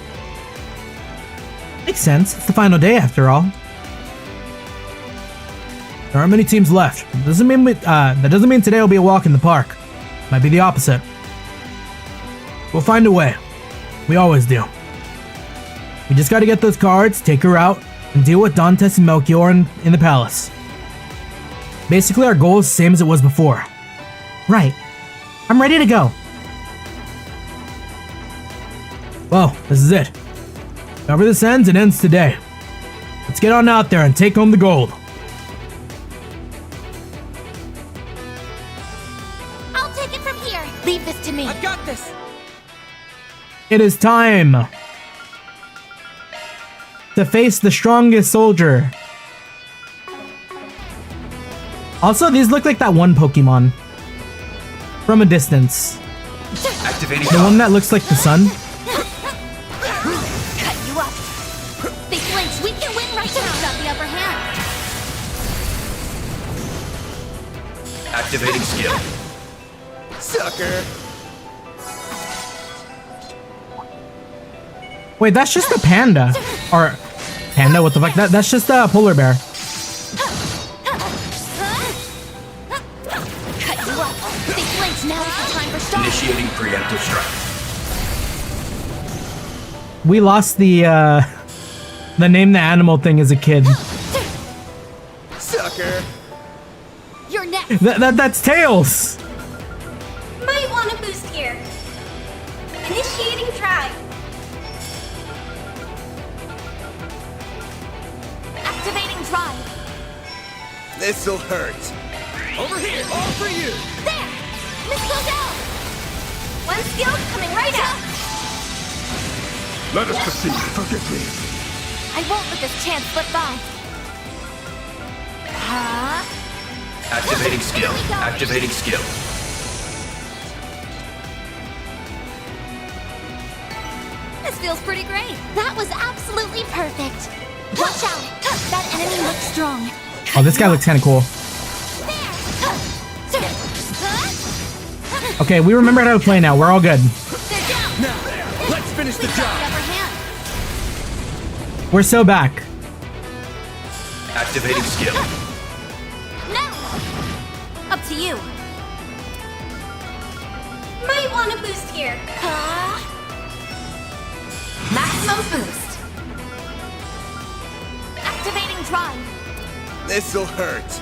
Makes sense. It's the final day after all. There aren't many teams left. That doesn't mean today will be a walk in the park. Might be the opposite. We'll find a way. We always do. We just gotta get those cards, take her out, and deal with Dantes and Melchior in the palace. Basically, our goal is the same as it was before. Right. I'm ready to go. Well, this is it. However this ends, it ends today. Let's get on out there and take home the gold. I'll take take it from here. Leave this to me. I've got this. It is time to face the strongest soldier. Also, these look like that one Pokemon from a distance. Activating the one that looks like the sun. Cut you up. They flinch. We can win right now. Got the upper hand. Activating skill. Sucker. Wait, that's just a panda. Or panda? What the fuck? That's just a polar bear. Cut you up. They flinch. Now is the time for stop. Initiating preemptive strike. We lost the name the animal thing as a kid. Sucker. You're next. That's Tails. Might want a boost here. Initiating drive. Activating drive. This'll hurt. Over here, all for you. There! Miss Clodell! One skill coming right out. Let us proceed. Forgive me. I won't let this chance slip by. Activating skill. Activating skill. This feels pretty great. That was absolutely perfect. Watch out. That enemy looks strong. Oh, this guy looks kind of cool. Okay, we remembered how to play now. We're all good. Now, let's finish the job. We're so back. Activating skill. No! Up to you. Might want a boost here. Maximum boost. Activating drive. This'll hurt.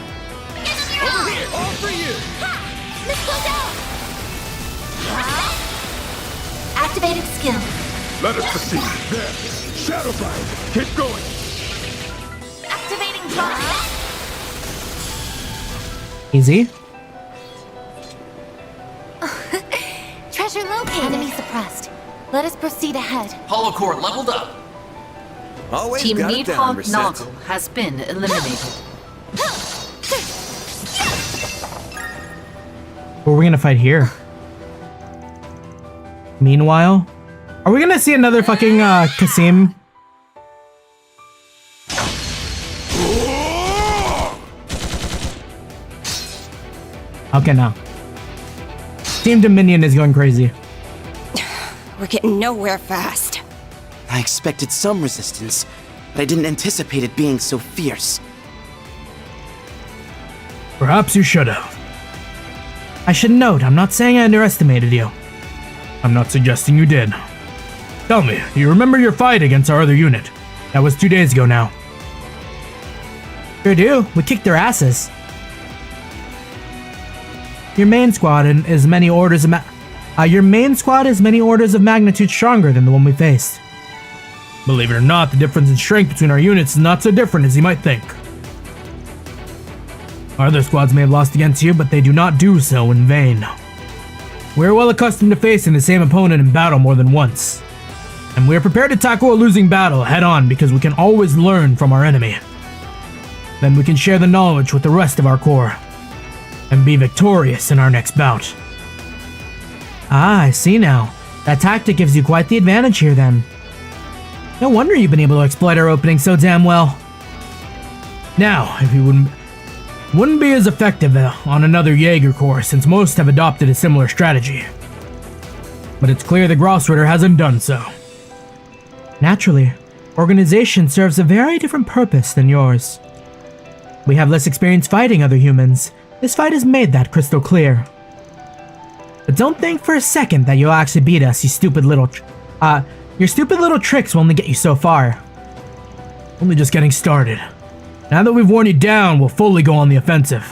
Over here, all for you. Miss Clodell! Activating skill. Let us proceed. There. Shadow Bind. Keep going. Activating drive. Easy. Treasure located. Enemy suppressed. Let us proceed ahead. Hollow core leveled up. Always Team got it down, Needhog Reset. Noggle has been eliminated. Who are we gonna fight here? Meanwhile, are we gonna see another fucking Kasim? Okay, now. Team Dominion is going crazy. We're getting nowhere fast. I expected some resistance, but I didn't anticipate it being so fierce. Perhaps you should have. I should note, I'm not saying I underestimated you. I'm not suggesting you did. Tell me, do you remember your fight against our other unit? That was 2 days ago now. Sure do. We kicked their asses. Your main squad is many orders of magnitude stronger than the one we faced. Believe it or not, the difference in strength between our units is not so different as you might think. Our other squads may have lost against you, but they do not do so in vain. We're well accustomed to facing the same opponent in battle more than once. And we are prepared to tackle a losing battle head on because we can always learn from our enemy. Then we can share the knowledge with the rest of our corps and be victorious in our next bout. Ah, I see now. That tactic gives you quite the advantage here then. No wonder you've been able to exploit our opening so damn well. Now, if you wouldn't be as effective on another Jaeger Corps since most have adopted a similar strategy. But it's clear the Grossritter hasn't done so. Naturally, organization serves a very different purpose than yours. We have less experience fighting other humans. This fight has made that crystal clear. But don't think for a second that you'll actually beat us, you stupid little your stupid little tricks will only get you so far. Only just getting started. Now that we've worn you down, we'll fully go on the offensive.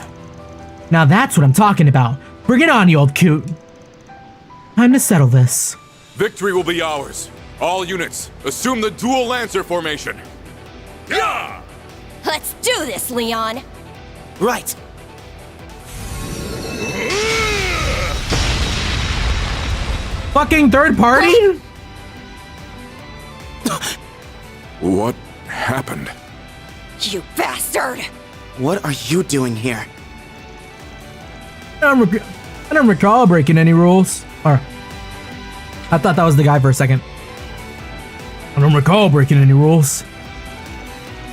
Now that's what I'm talking about. Bring it on, you old coot. Time to settle this. Victory will be ours. All units, assume the dual Lancer formation. Yeah! Let's do this, Leon. Right. Fucking third party? What happened? You bastard! What are you doing here? I don't recall breaking any rules. Or, I thought that was the guy for a second. I don't recall breaking any rules.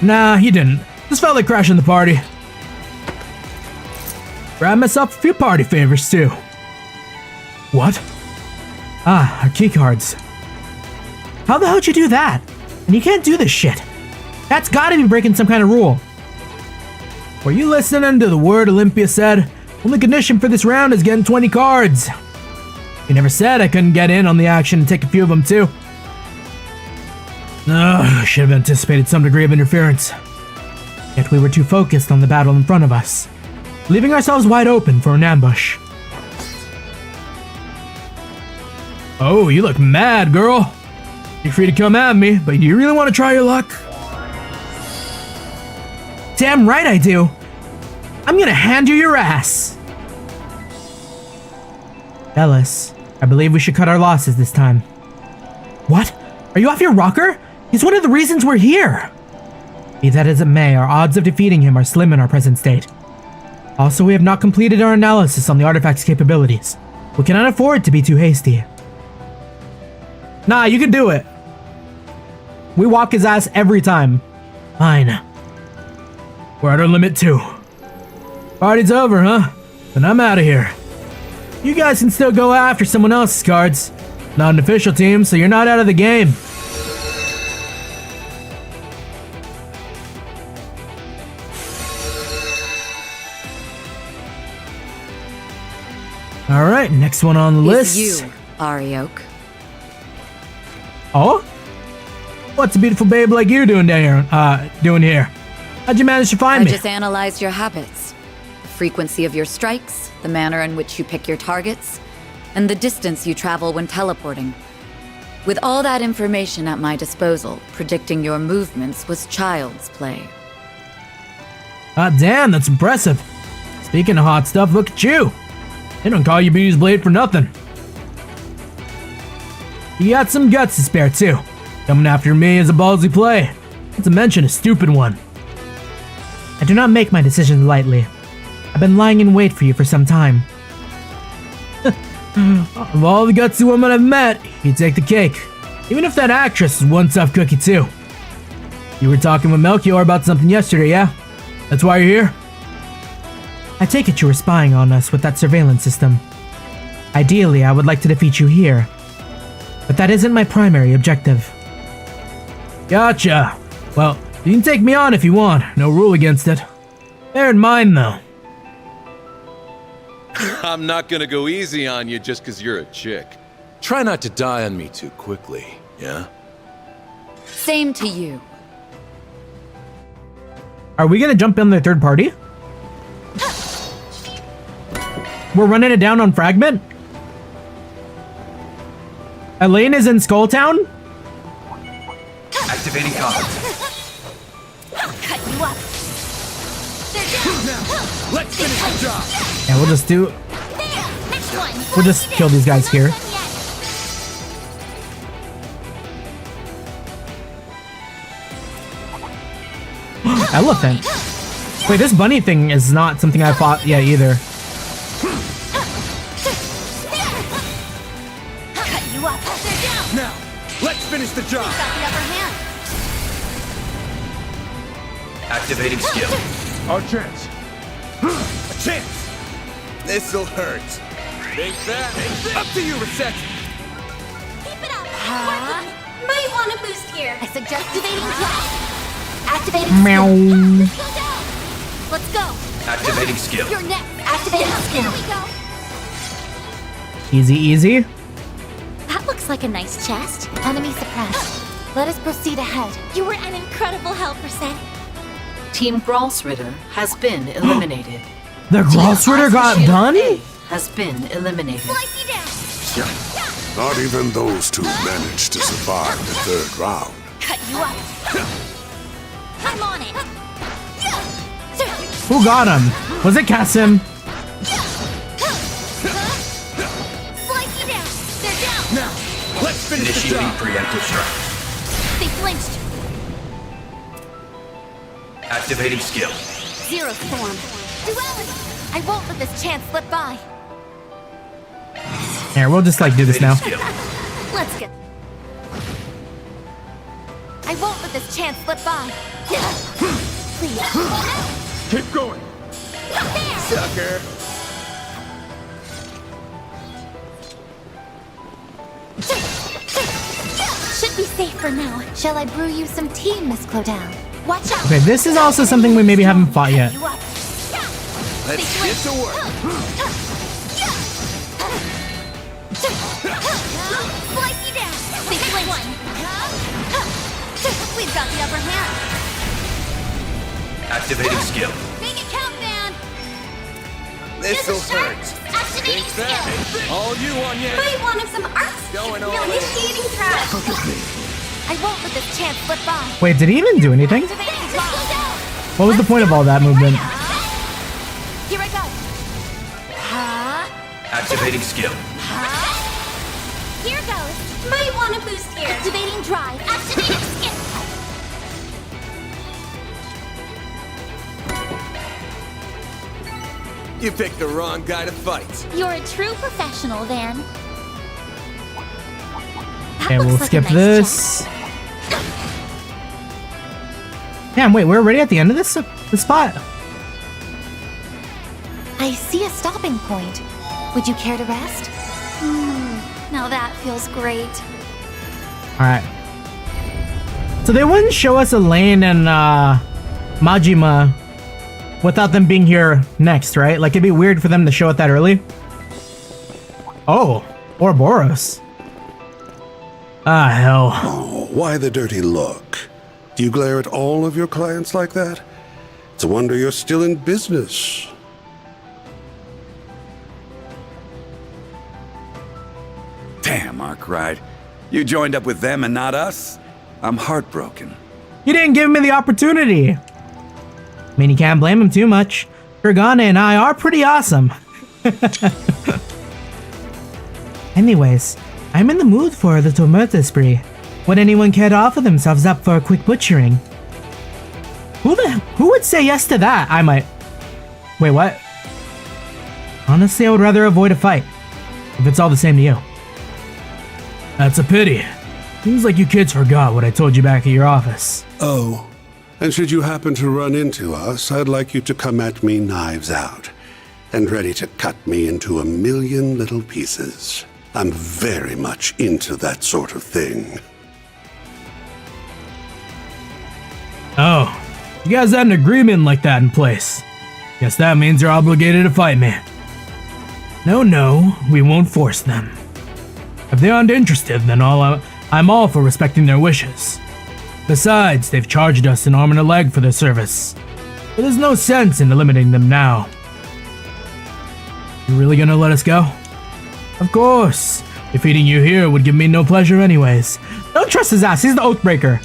Nah, he didn't. Just felt like crashing the party. Grabbed myself a few party favors too. What? Ah, our key cards. How the hell'd you do that? And you can't do this shit. That's gotta be breaking some kind of rule. Were you listening to the word Olympia said? Only condition for this round is getting 20 cards. You never said I couldn't get in on the action and take a few of them too. Ugh, should have anticipated some degree of interference. Yet we were too focused on the battle in front of us, leaving ourselves wide open for an ambush. Oh, you look mad, girl. You're free to come at me, but do you really want to try your luck? Damn right I do. I'm gonna hand you your ass. Ellis, I believe we should cut our losses this time. What? Are you off your rocker? He's one of the reasons we're here. Be that as it may, our odds of defeating him are slim in our present state. Also, we have not completed our analysis on the artifact's capabilities. We cannot afford to be too hasty. Nah, you can do it. We walk his ass every time. Fine. We're at our limit too. Party's over, huh? Then I'm out of here. You guys can still go after someone else's cards. Not an official team, so you're not out of the game. Alright, next one on the list. It's you, Ariok. Oh? What's a beautiful babe like you doing here? How'd you manage to find me? I just analyzed your habits. The frequency of your strikes, the manner in which you pick your targets, and the distance you travel when teleporting. With all that information at my disposal, predicting your movements was child's play. Ah, damn, that's impressive. Speaking of hot stuff, look at you. They don't call you Beauty's Blade for nothing. You got some guts to spare, too. Coming after me is a ballsy play. Not to mention a stupid one. I do not make my decisions lightly. I've been lying in wait for you for some time. Of all the gutsy women I've met, you take the cake. Even if that actress is one tough cookie, too. You were talking with Melchior about something yesterday, yeah? That's why you're here? I take it you were spying on us with that surveillance system. Ideally, I would like to defeat you here. But that isn't my primary objective. Gotcha. Well, you can take me on if you want. No rule against it. Bear in mind, though. I'm not gonna go easy on you just because you're a chick. Try not to die on me too quickly, yeah? Same to you. Are we gonna jump in the third party? We're running it down on Fragment? Elaine is in Skulltown? Activating cards. Cut you up. They're down. Now, let's finish the job. Yeah, we'll just do... There. Next one. We'll just kill these guys here. Elephant. Wait, this bunny thing is not something I fought yet either. Cut you up. They're down. Now, let's finish the job. Got the upper hand. Activating skill. Our chance. A chance. This'll hurt. Big fat. Up to you, Reset. Keep it up. Might want to boost here. I suggest activating class. Activating Meow. skill. Let's go. Activating skill. You're next. Activating skill. Here we go. Easy, easy. That looks like a nice chest. Enemy suppressed. Let us proceed ahead. You were an incredible help, Reset. Team Gralsritter has been eliminated. The Gralsritter got done? A has been eliminated. Slice you down. Not even those two managed to survive the third round. Cut you up. I'm on it. Who got him? Was it Kasim? Slice you down. They're down. Initiating preemptive strike. They flinched. Activating skill. Zero storm. Duality. I won't let this chance slip by. Here, we'll just like do this now. Let's get. I won't let this chance slip by. Please. Keep going. There. Sucker. Should be safe for now. Shall I brew you some tea, Miss Clodell? Watch out. Okay, this is also something we maybe haven't fought yet. Let's get to work. Slice you down. Big one. We've got the upper hand. Activating skill. Make it count, man. This'll hurt. Activating skill. All you want, yeah. I wanted some art. Going all in. Initiating trash. I won't let this chance slip by. Wait, did he even do anything? Activating draw. What was the point of all that movement? Here I go. Activating skill. Here goes. Might want to boost here. Activating drive. Activating skill. You picked the wrong guy to fight. You're a true professional, then. Okay, we'll skip this. Damn, wait, we're already at the end of this spot? I see a stopping point. Would you care to rest? Now that feels great. Alright. So they wouldn't show us Elaine and Majima without them being here next, right? Like, it'd be weird for them to show it that early. Oh, Ouroboros. Ah, hell. Oh, why the dirty look? Do you glare at all of your clients like that? It's a wonder you're still in business. Damn, Arkride. You joined up with them and not us? I'm heartbroken. You didn't give me the opportunity. I mean, you can't blame him too much. Kurgane and I are pretty awesome. Anyways, I'm in the mood for the tomato spree. Would anyone care to offer themselves up for a quick butchering? Who would say yes to that? I might. Wait, what? Honestly, I would rather avoid a fight. If it's all the same to you. That's a pity. Seems like you kids forgot what I told you back at your office. Oh, and should you happen to run into us, I'd like you to come at me knives out and ready to cut me into a million little pieces. I'm very much into that sort of thing. Oh, you guys had an agreement like that in place. Guess that means you're obligated to fight me. No, we won't force them. If they aren't interested, then I'm all for respecting their wishes. Besides, they've charged us an arm and a leg for their service. But there's no sense in limiting them now. You really gonna let us go? Of course. Defeating you here would give me no pleasure anyways. Don't trust his ass, he's the Oathbreaker.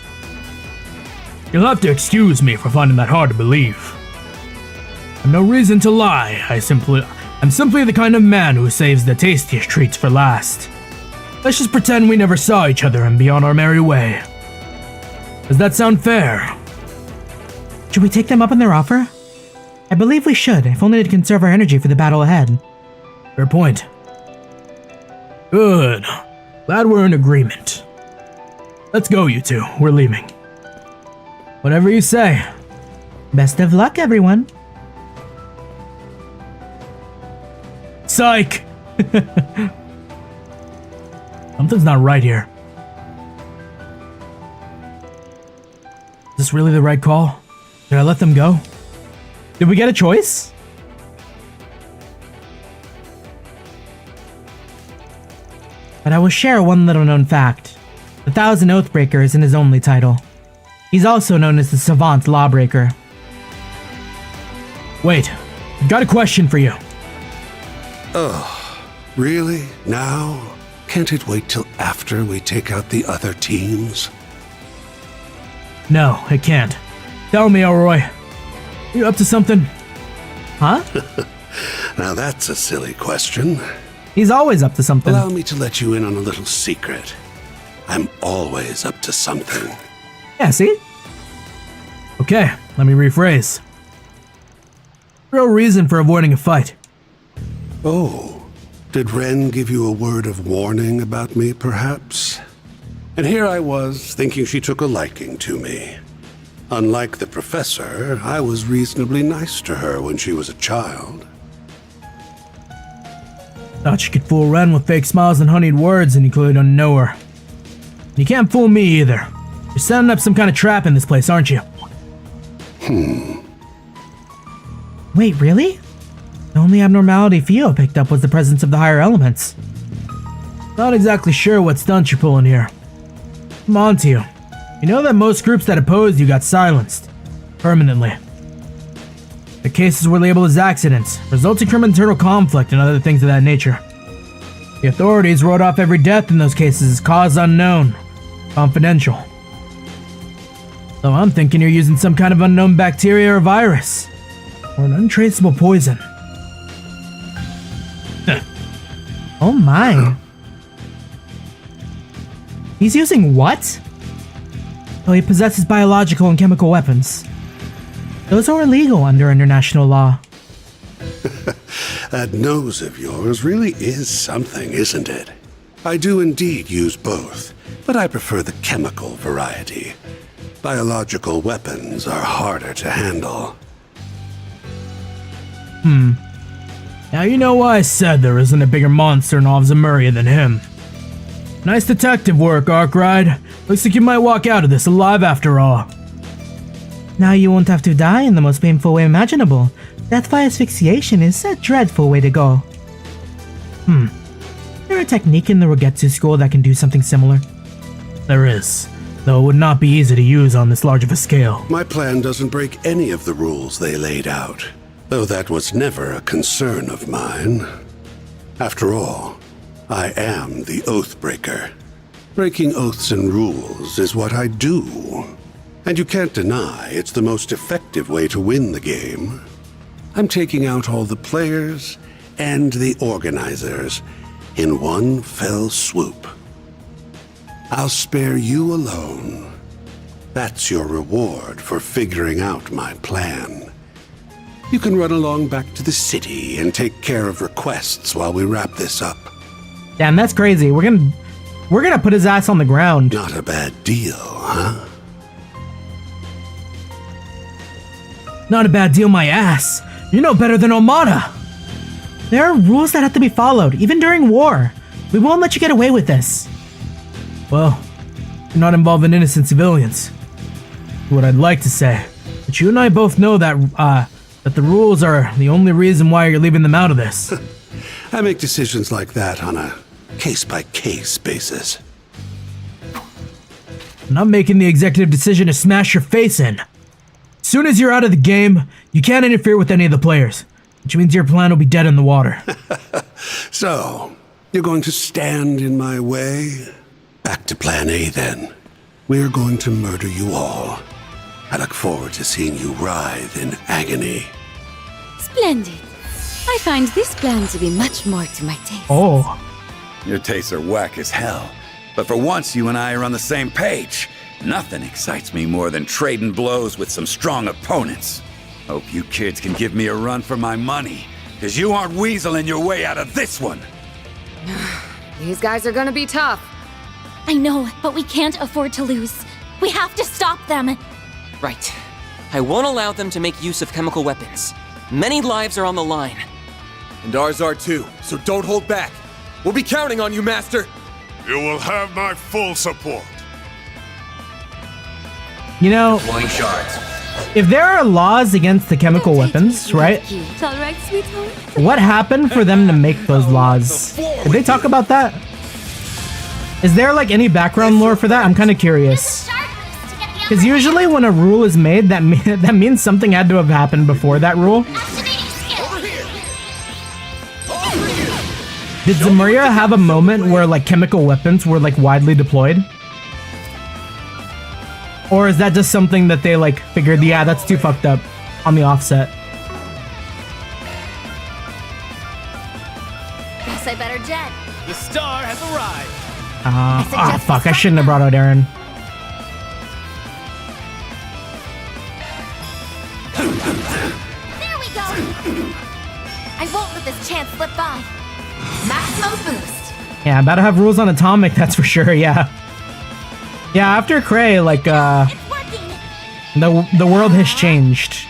You'll have to excuse me for finding that hard to believe. I've no reason to lie. I'm simply the kind of man who saves the tastiest treats for last. Let's just pretend we never saw each other and be on our merry way. Does that sound fair? Should we take them up on their offer? I believe we should, if only to conserve our energy for the battle ahead. Fair point. Good. Glad we're in agreement. Let's go, you two. We're leaving. Whatever you say. Best of luck, everyone. Psych! Something's not right here. Is this really the right call? Did I let them go? Did we get a choice? But I will share one little known fact. The 1,000 Oathbreaker isn't his only title. He's also known as the Savant Lawbreaker. Wait, I've got a question for you. Oh, really? Now? Can't it wait till after we take out the other teams? No, it can't. Tell me, Elroy. You up to something? Huh? Now that's a silly question. He's always up to something. Allow me to let you in on a little secret. I'm always up to something. Yeah, see? Okay, let me rephrase. Real reason for avoiding a fight. Oh, did Rean give you a word of warning about me, perhaps? And here I was, thinking she took a liking to me. Unlike the professor, I was reasonably nice to her when she was a child. Thought you could fool Rean with fake smiles and honeyed words, and you clearly don't know her. You can't fool me either. You're setting up some kind of trap in this place, aren't you? Wait, really? The only abnormality Theo picked up was the presence of the higher elements. Not exactly sure what stunt you're pulling here. Come on to you. You know that most groups that opposed you got silenced. Permanently. The cases were labeled as accidents, resulting from internal conflict and other things of that nature. The authorities wrote off every death in those cases as cause unknown. Confidential. So I'm thinking you're using some kind of unknown bacteria or virus. Or an untraceable poison. Oh my. He's using what? Oh, he possesses biological and chemical weapons. Those are illegal under international law. That nose of yours really is something, isn't it? I do indeed use both, but I prefer the chemical variety. Biological weapons are harder to handle. Now you know why I said there isn't a bigger monster in all of Zemuria than him. Nice detective work, Arkride. Looks like you might walk out of this alive after all. Now you won't have to die in the most painful way imaginable. Death by asphyxiation is a dreadful way to go. Is there a technique in the Rogetsu school that can do something similar? There is, though it would not be easy to use on this large of a scale. My plan doesn't break any of the rules they laid out, though that was never a concern of mine. After all, I am the Oathbreaker. Breaking oaths and rules is what I do. And you can't deny it's the most effective way to win the game. I'm taking out all the players and the organizers in one fell swoop. I'll spare you alone. That's your reward for figuring out my plan. You can run along back to the city and take care of requests while we wrap this up. Damn, that's crazy. We're gonna put his ass on the ground. Not a bad deal, huh? Not a bad deal, my ass. You're no better than Omada. There are rules that have to be followed, even during war. We won't let you get away with this. Well, you're not involving innocent civilians. What I'd like to say, but you and I both know that that the rules are the only reason why you're leaving them out of this. I make decisions like that on a case-by-case basis. I'm not making the executive decision to smash your face in. As soon as you're out of the game, you can't interfere with any of the players, which means your plan will be dead in the water. So, you're going to stand in my way? Back to plan A then. We're going to murder you all. I look forward to seeing you writhe in agony. Splendid. I find this plan to be much more to my taste. Oh. Your tastes are whack as hell. But for once, you and I are on the same page. Nothing excites me more than trading blows with some strong opponents. Hope you kids can give me a run for my money, because you aren't weaseling your way out of this one. These guys are gonna be tough. I know, but we can't afford to lose. We have to stop them. Right. I won't allow them to make use of chemical weapons. Many lives are on the line. And ours are too, so don't hold back. We'll be counting on you, Master. You will have my full support. You know, if there are laws against the chemical weapons, right? It's all right, sweetheart. What happened for them to make those laws? Did they talk about that? Is there like any background lore for that? I'm kind of curious. Because usually when a rule is made, that means something had to have happened before that rule. Did Zemuria have a moment where like chemical weapons were like widely deployed? Or is that just something that they like figured, yeah, that's too fucked up on the offset? Guess I better jet. The star has arrived. Fuck, I shouldn't have brought out Aaron. There we go! I won't let this chance slip by. Maximum boost. Yeah, about to have rules on Atomic, that's for sure, yeah. Yeah, after Cray, like, the world has changed.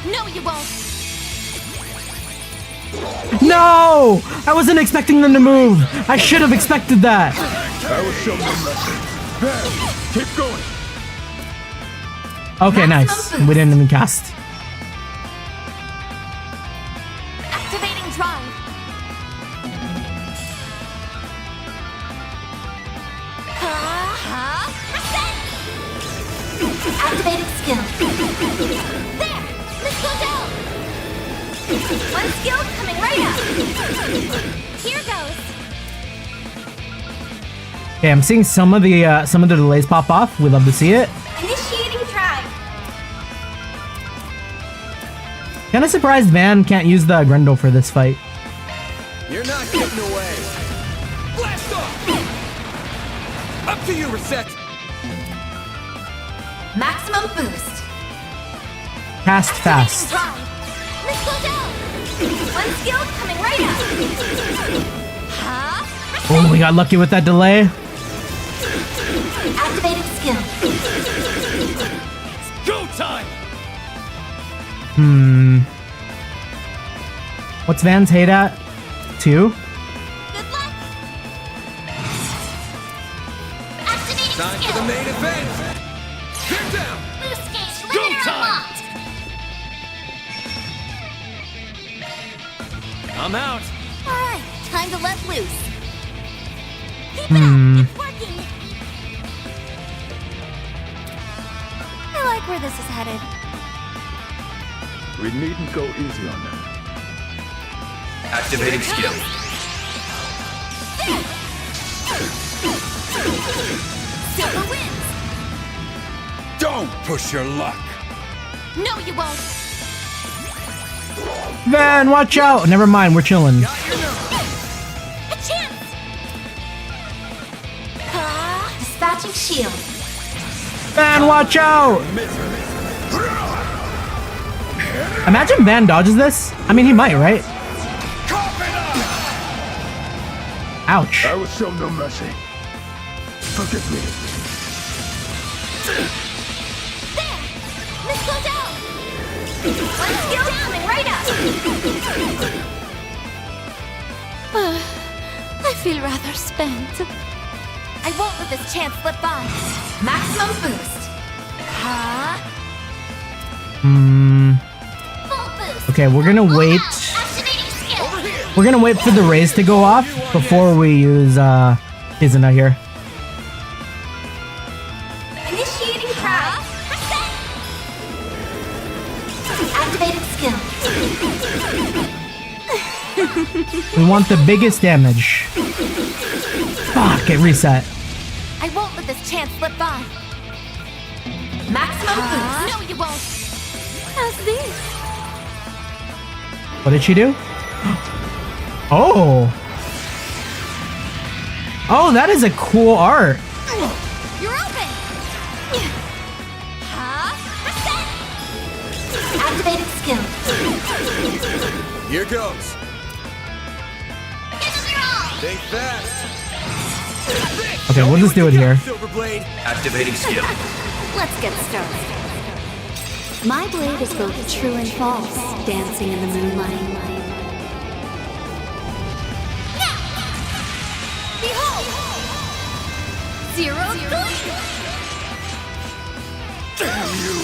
No, you won't. No! I wasn't expecting them to move! I should have expected that! I will show them mercy. Keep going. Okay, nice. We didn't even cast. Activating drive. Activating skill. There! Let's go down! One skill coming right up. Here goes. Okay, I'm seeing some of the delays pop off. We'd love to see it. Initiating drive. Kind of surprised Van can't use the Grendel for this fight. You're not getting away. Blast off! Up to you, Reset. Maximum boost. Cast fast. Let's go down. One skill coming right up. Oh, we got lucky with that delay. Activating skill. Go time. What's Van's hate at? 2? Time for the main event. Get down. Boost gauge Go limiter time. unlocked. I'm out. All right, time to let loose. Keep it up. It's working. I like where this is headed. We needn't go easy on them. Activating skill. Silver wins. Don't push your luck. No, you won't. Van, watch out! Never mind, we're chilling. A chance. Dispatching shield. Van, watch out! Imagine Van dodges this. I mean, he might, right? Ouch. I will show no mercy. Forgive me. There. Let's go down. One skill coming right up. I feel rather spent. I won't let this chance slip by. Maximum boost. Full boost. Okay, we're gonna wait. Activating skill. We're gonna wait for the raise to go off before we use Kizuna here. Initiating drive. Activating skill. We want the biggest damage. Fuck, it reset. I won't let this chance slip by. Maximum boost. No, you won't. How's this? What did she do? Oh. Oh, that is a cool art. You're open. Activating skill. Here goes. Think fast. Okay, we'll just do it here. Silverblade. Activating skill. Let's get started. My blade is both true and false, dancing in the moonlight. Behold! Zero gleam! Damn you!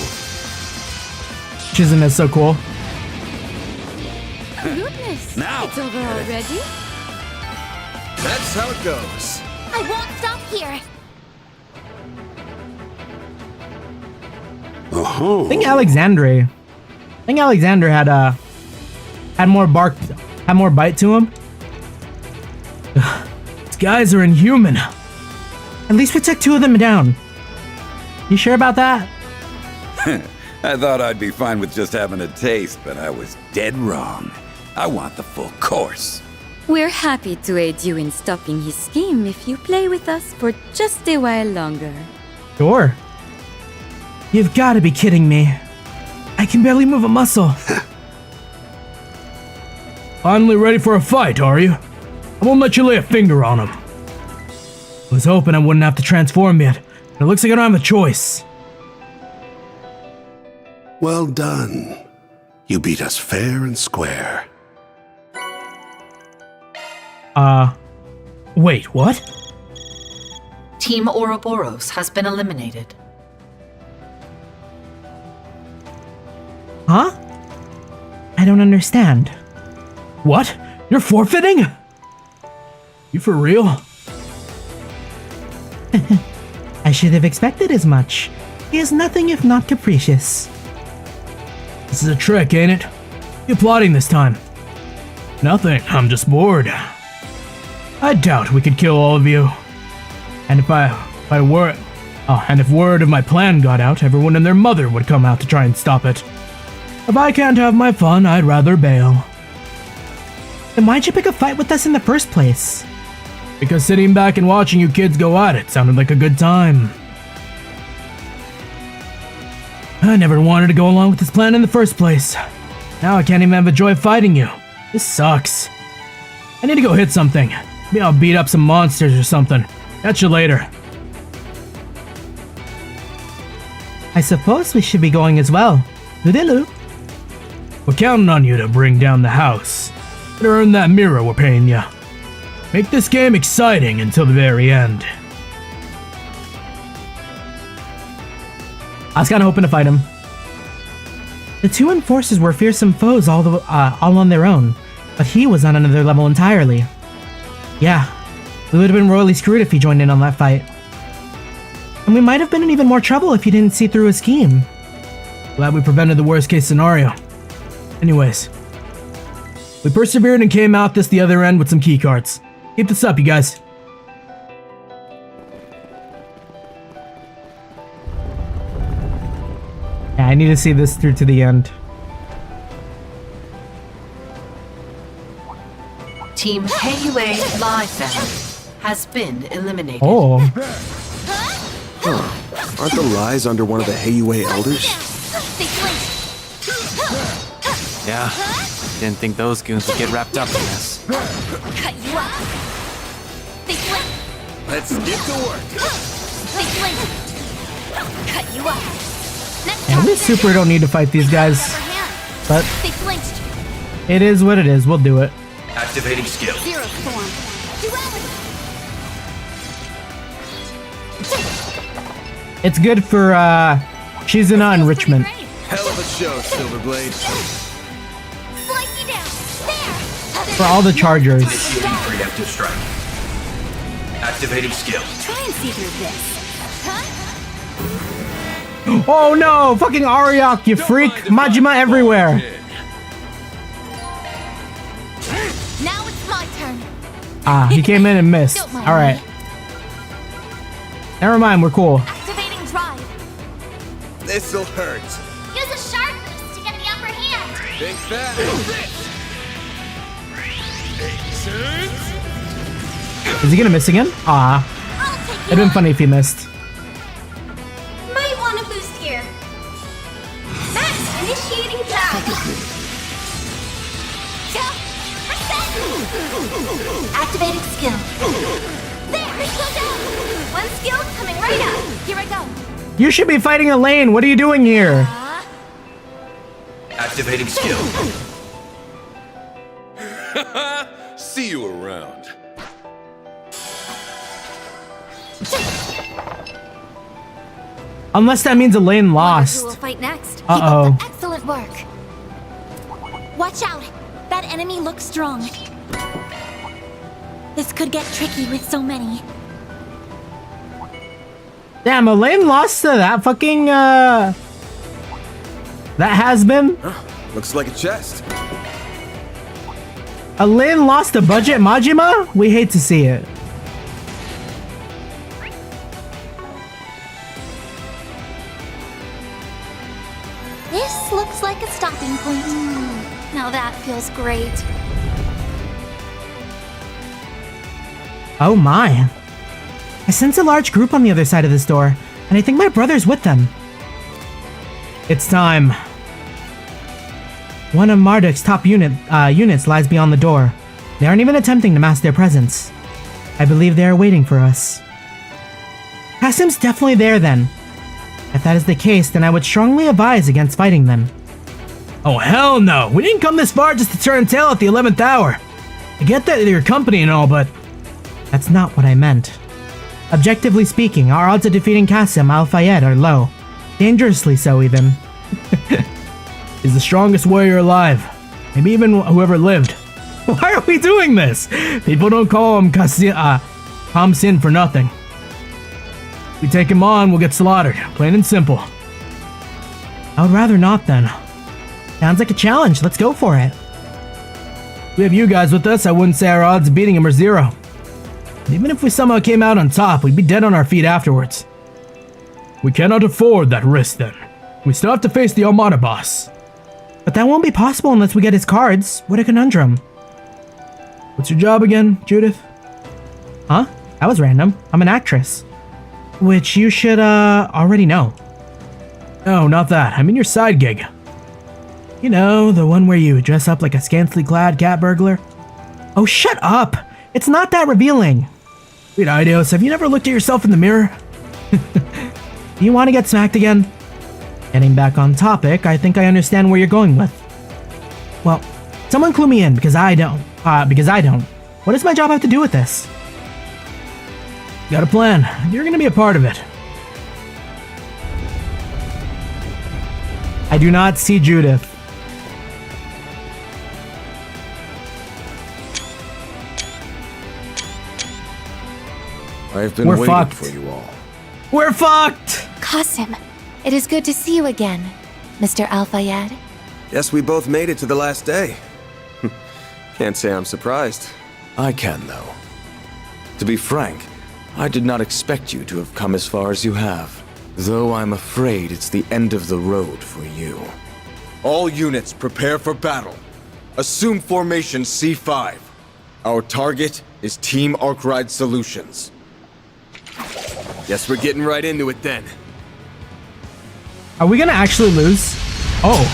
Chisholm is so cool. Goodness! Now. It's over already? That's how it goes. I won't stop here. Oh. I think Alexandre had more bite to him. These guys are inhuman. At least we took 2 of them down. You sure about that? I thought I'd be fine with just having a taste, but I was dead wrong. I want the full course. We're happy to aid you in stopping his scheme if you play with us for just a while longer. Sure. You've got to be kidding me. I can barely move a muscle. Finally ready for a fight, are you? I won't let you lay a finger on him. I was hoping I wouldn't have to transform yet, but it looks like I don't have a choice. Well done. You beat us fair and square. Wait, what? Team Ouroboros has been eliminated. Huh? I don't understand. What? You're forfeiting? You for real? I should have expected as much. He is nothing if not capricious. This is a trick, ain't it? You plotting this time? Nothing, I'm just bored. I doubt we could kill all of you. And if word of my plan got out, everyone and their mother would come out to try and stop it. If I can't have my fun, I'd rather bail. Then why'd you pick a fight with us in the first place? Because sitting back and watching you kids go at it sounded like a good time. I never wanted to go along with this plan in the first place. Now I can't even have a joy fighting you. This sucks. I need to go hit something. Maybe I'll beat up some monsters or something. Catch you later. I suppose we should be going as well. Toodaloo. We're counting on you to bring down the house. Better earn that mirror we're paying you. Make this game exciting until the very end. I was kinda hoping to fight him. The two enforcers were fearsome foes all on their own, but he was on another level entirely. Yeah, we would have been royally screwed if he joined in on that fight. And we might have been in even more trouble if he didn't see through his scheme. Glad we prevented the worst case scenario. Anyways, we persevered and came out the other end with some keycards. Keep this up, you guys. Yeah, I need to see this through to the end. Team Heiyue Live Family has been eliminated. Oh. Huh. Aren't the lies under one of the Heiyue elders? Yeah. Didn't think those goons would get wrapped up in this. Cut you up. They flip. Let's get to work. They flip. Cut you up. Next And we super don't need to fight these guys, but they flinched. it is what it is. We'll do it. Activating skill. Zero storm. Duality. It's good for Shizuna enrichment. Hell of a show, Silverblade. Slice you down. There. For all the chargers. Initiating preemptive strike. Activating skill. Try and see through this. Oh no! Fucking Ariok, you freak! Majima everywhere! Now it's my turn. Ah, he came in and missed. Don't mind Alright. Never mind, we're cool. Activating drive. This'll hurt. Use a sharp boost to get the upper hand. Think fast. Is he gonna miss again? Ah. It'd been funny if he missed. Might want to boost here. Max, initiating drive. Activating skill. There, go down. One skill coming right up. Here I go. You should be fighting Elaine. What are you doing here? Activating skill. See you around. Unless that means Elaine Who will lost. fight next? Keep Uh-oh. up the excellent work. Watch out. That enemy looks strong. This could get tricky with so many. Damn, Elaine lost to that fucking, that has been. Looks like a chest. Elaine lost to Budget Majima? We hate to see it. This looks like a stopping point. Now that feels great. Oh my. I sense a large group on the other side of this door, and I think my brother's with them. It's time. One of Marduk's top units lies beyond the door. They aren't even attempting to mask their presence. I believe they are waiting for us. Kasim's definitely there then. If that is the case, then I would strongly advise against fighting them. Oh hell no! We didn't come this far just to turn tail at the 11th hour. I get that your company and all, but... That's not what I meant. Objectively speaking, our odds of defeating Kasim Al-Fayed are low. Dangerously so, even. He's the strongest warrior alive. Maybe even whoever lived. Why are we doing this? People don't call him Kamsin for nothing. If we take him on, we'll get slaughtered. Plain and simple. I would rather not then. Sounds like a challenge. Let's go for it. If we have you guys with us, I wouldn't say our odds of beating him are 0. And even if we somehow came out on top, we'd be dead on our feet afterwards. We cannot afford that risk then. We still have to face the Armada boss. But that won't be possible unless we get his cards. What a conundrum. What's your job again, Judith? Huh? That was random. I'm an actress. Which you should, already know. No, not that. I mean your side gig. You know, the one where you dress up like a scantily clad cat burglar? Oh, shut up! It's not that revealing! Wait, Eidos, have you never looked at yourself in the mirror? Do you want to get smacked again? Getting back on topic, I think I understand where you're going with. Well, someone clue me in, because I don't. What does my job have to do with this? Got a plan. You're gonna be a part of it. I do not see Judith. I've been We're waiting fucked. for you all. We're fucked! Kasim, it is good to see you again, Mr. Al-Fayed. Yes, we both made it to the last day. Can't say I'm surprised. I can, though. To be frank, I did not expect you to have come as far as you have. Though I'm afraid it's the end of the road for you. All units prepare for battle. Assume formation C5. Our target is Team Arkride Solutions. Guess we're getting right into it then. Are we gonna actually lose? Oh,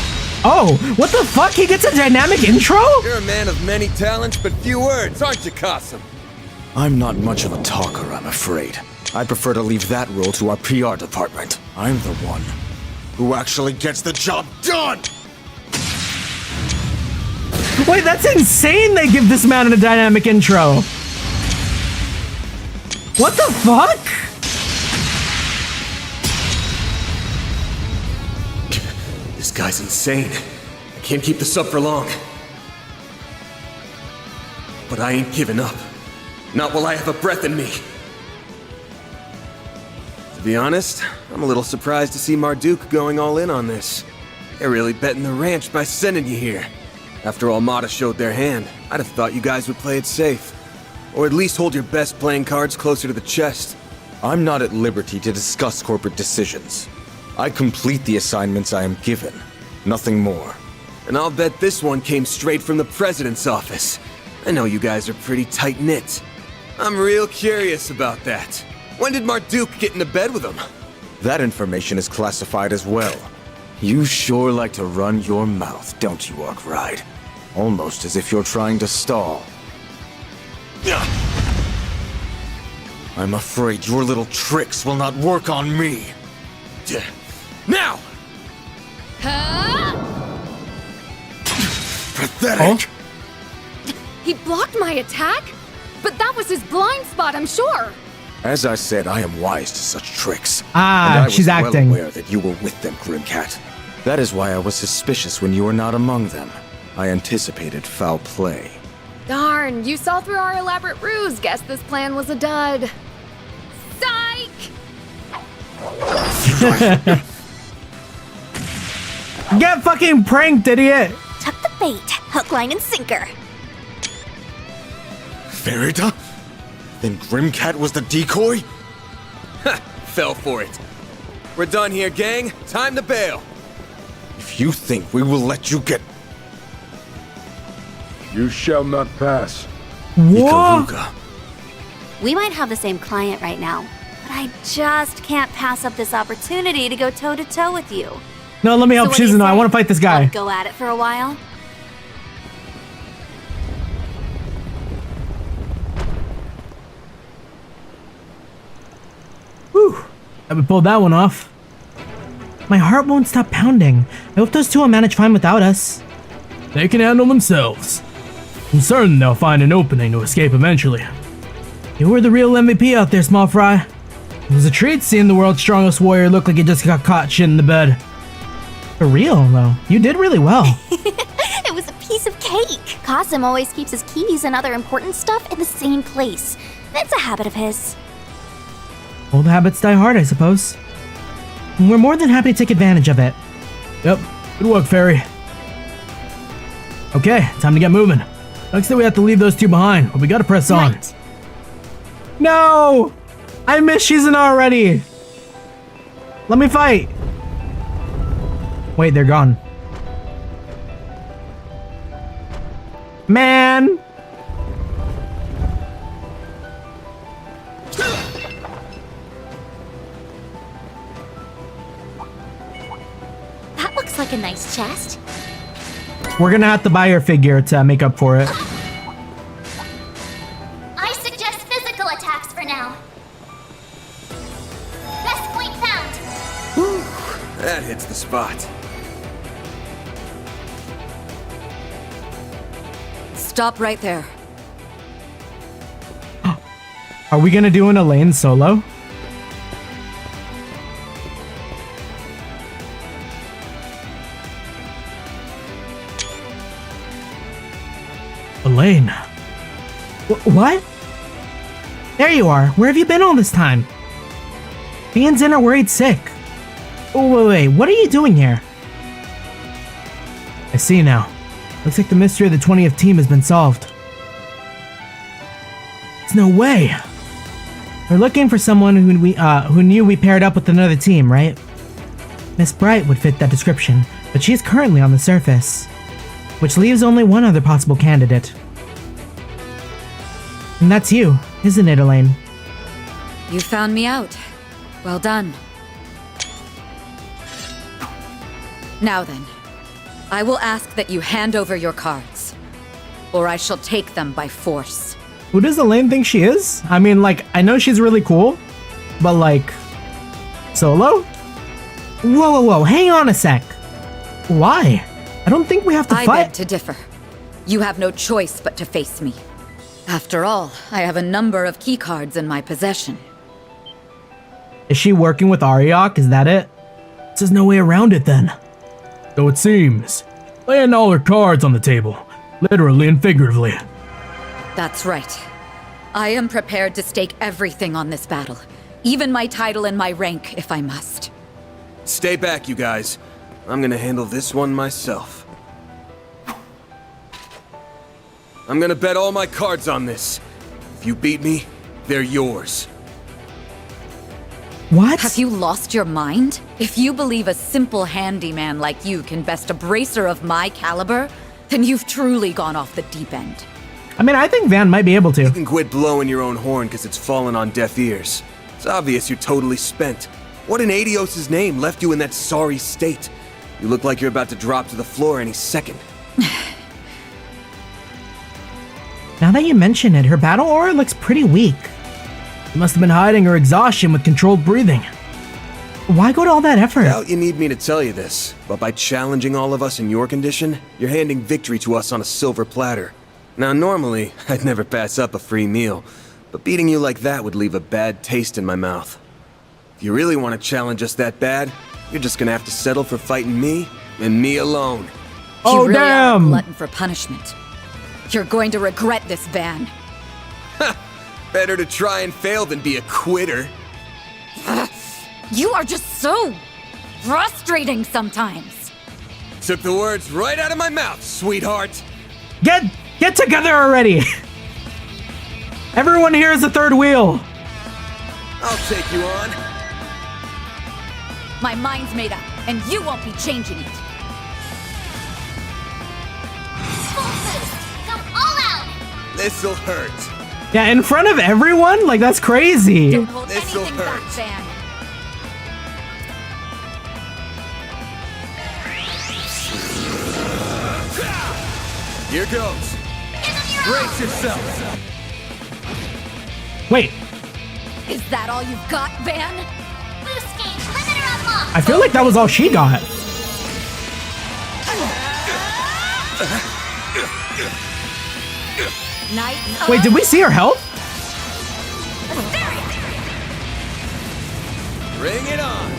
what the fuck? He gets a dynamic intro? You're a man of many talents, but few words, aren't you, Kasim? I'm not much of a talker, I'm afraid. I prefer to leave that role to our PR department. I'm the one Who actually gets the job done? Wait, that's insane they give this man a dynamic intro. What the fuck? This guy's insane. I can't keep this up for long. But I ain't giving up. Not while I have a breath in me. To be honest, I'm a little surprised to see Marduk going all in on this. They're really betting the ranch by sending you here. After Armada showed their hand, I'd have thought you guys would play it safe. Or at least hold your best playing cards closer to the chest. I'm not at liberty to discuss corporate decisions. I complete the assignments I am given, nothing more. And I'll bet this one came straight from the President's office. I know you guys are pretty tight-knit. I'm real curious about that. When did Marduk get into bed with him? That information is classified as well. You sure like to run your mouth, don't you, Arkride? Almost as if you're trying to stall. I'm afraid your little tricks will not work on me. Now! Pathetic! He blocked my attack? But that was his blind spot, I'm sure. As I said, I am wise to such tricks. Ah, and I was she's well acting. aware that you were with them, Grimcat. That is why I was suspicious when you were not among them. I anticipated foul play. Darn, you saw through our elaborate ruse. Guess this plan was a dud. Psych! Get fucking pranked, idiot! Tuck the bait, hook, line, and sinker. Verida? Then Grimcat was the decoy? Fell for it. We're done here, gang. Time to bail. If you think we will let you get... You shall not pass. What? Ikaruga. We might have the same client right now, but I just can't pass up this opportunity to go toe-to-toe with you. No, let me help Shizuno. I want to fight this guy. Wanna go at it for a while? Whew. I pulled that one off. My heart won't stop pounding. I hope those two will manage fine without us. They can handle themselves. I'm certain they'll find an opening to escape eventually. You were the real MVP out there, small fry. It was a treat seeing the world's strongest warrior look like he just got caught shit in the bed. For real, though, you did really well. It was a piece of cake. Kasim always keeps his keys and other important stuff in the same place. It's a habit of his. Old habits die hard, I suppose. We're more than happy to take advantage of it. Yep, good work, Fairy. Okay, time to get moving. Looks like we have to leave those two behind, but we gotta press on. Right. No! I miss Shizuno already! Let me fight! Wait, they're gone. Man! That looks like a nice chest. We're gonna have to buy her figure to make up for it. I suggest physical attacks for now. Best point found. Whew, that hits the spot. Stop right there. Are we gonna do an Elaine solo? Elaine. What? There you are. Where have you been all this time? Me and Zen are worried sick. Oh, wait, what are you doing here? I see now. Looks like the mystery of the 20th team has been solved. There's no way. We're looking for someone who knew we paired up with another team, right? Miss Bright would fit that description, but she's currently on the surface, which leaves only one other possible candidate. And that's you, isn't it, Elaine? You found me out. Well done. Now then, I will ask that you hand over your cards, or I shall take them by force. Who does Elaine think she is? I mean, like, I know she's really cool, but like, Solo? Whoa, hang on a sec. Why? I don't think we have to fight. I beg to differ. You have no choice but to face me. After all, I have a number of keycards in my possession. Is she working with Ariok? Is that it? There's no way around it then. So it seems. Laying all her cards on the table, literally and figuratively. That's right. I am prepared to stake everything on this battle, even my title and my rank, if I must. Stay back, you guys. I'm gonna handle this one myself. I'm gonna bet all my cards on this. If you beat me, they're yours. What? Have you lost your mind? If you believe a simple handyman like you can best a bracer of my caliber, then you've truly gone off the deep end. I mean, I think Van might be able to. You can quit blowing your own horn because it's fallen on deaf ears. It's obvious you're totally spent. What in Adios' name left you in that sorry state? You look like you're about to drop to the floor any second. Now that you mention it, her battle aura looks pretty weak. She must have been hiding her exhaustion with controlled breathing. Why go to all that effort? Doubt you need me to tell you this, but by challenging all of us in your condition, you're handing victory to us on a silver platter. Now normally, I'd never pass up a free meal, but beating you like that would leave a bad taste in my mouth. If you really want to challenge us that bad, you're just gonna have to settle for fighting me, and me alone. Oh, you really are a damn! glutton for punishment. You're going to regret this, Van. Better to try and fail than be a quitter. You are just so frustrating sometimes. Took the words right out of my mouth, sweetheart. Get together already! Everyone here is the third wheel. I'll take you on. My mind's made up, and you won't be changing it. Full boost! Go all out! This'll hurt. Yeah, in front of everyone? Like, that's crazy. Don't hold anything back, Van. Here goes. Brace yourself. Wait, Is that all you've got, Van? Boost gauge, limiter unlocked! I feel like that was all she got. Night. Wait, did we see her health? Bring it on.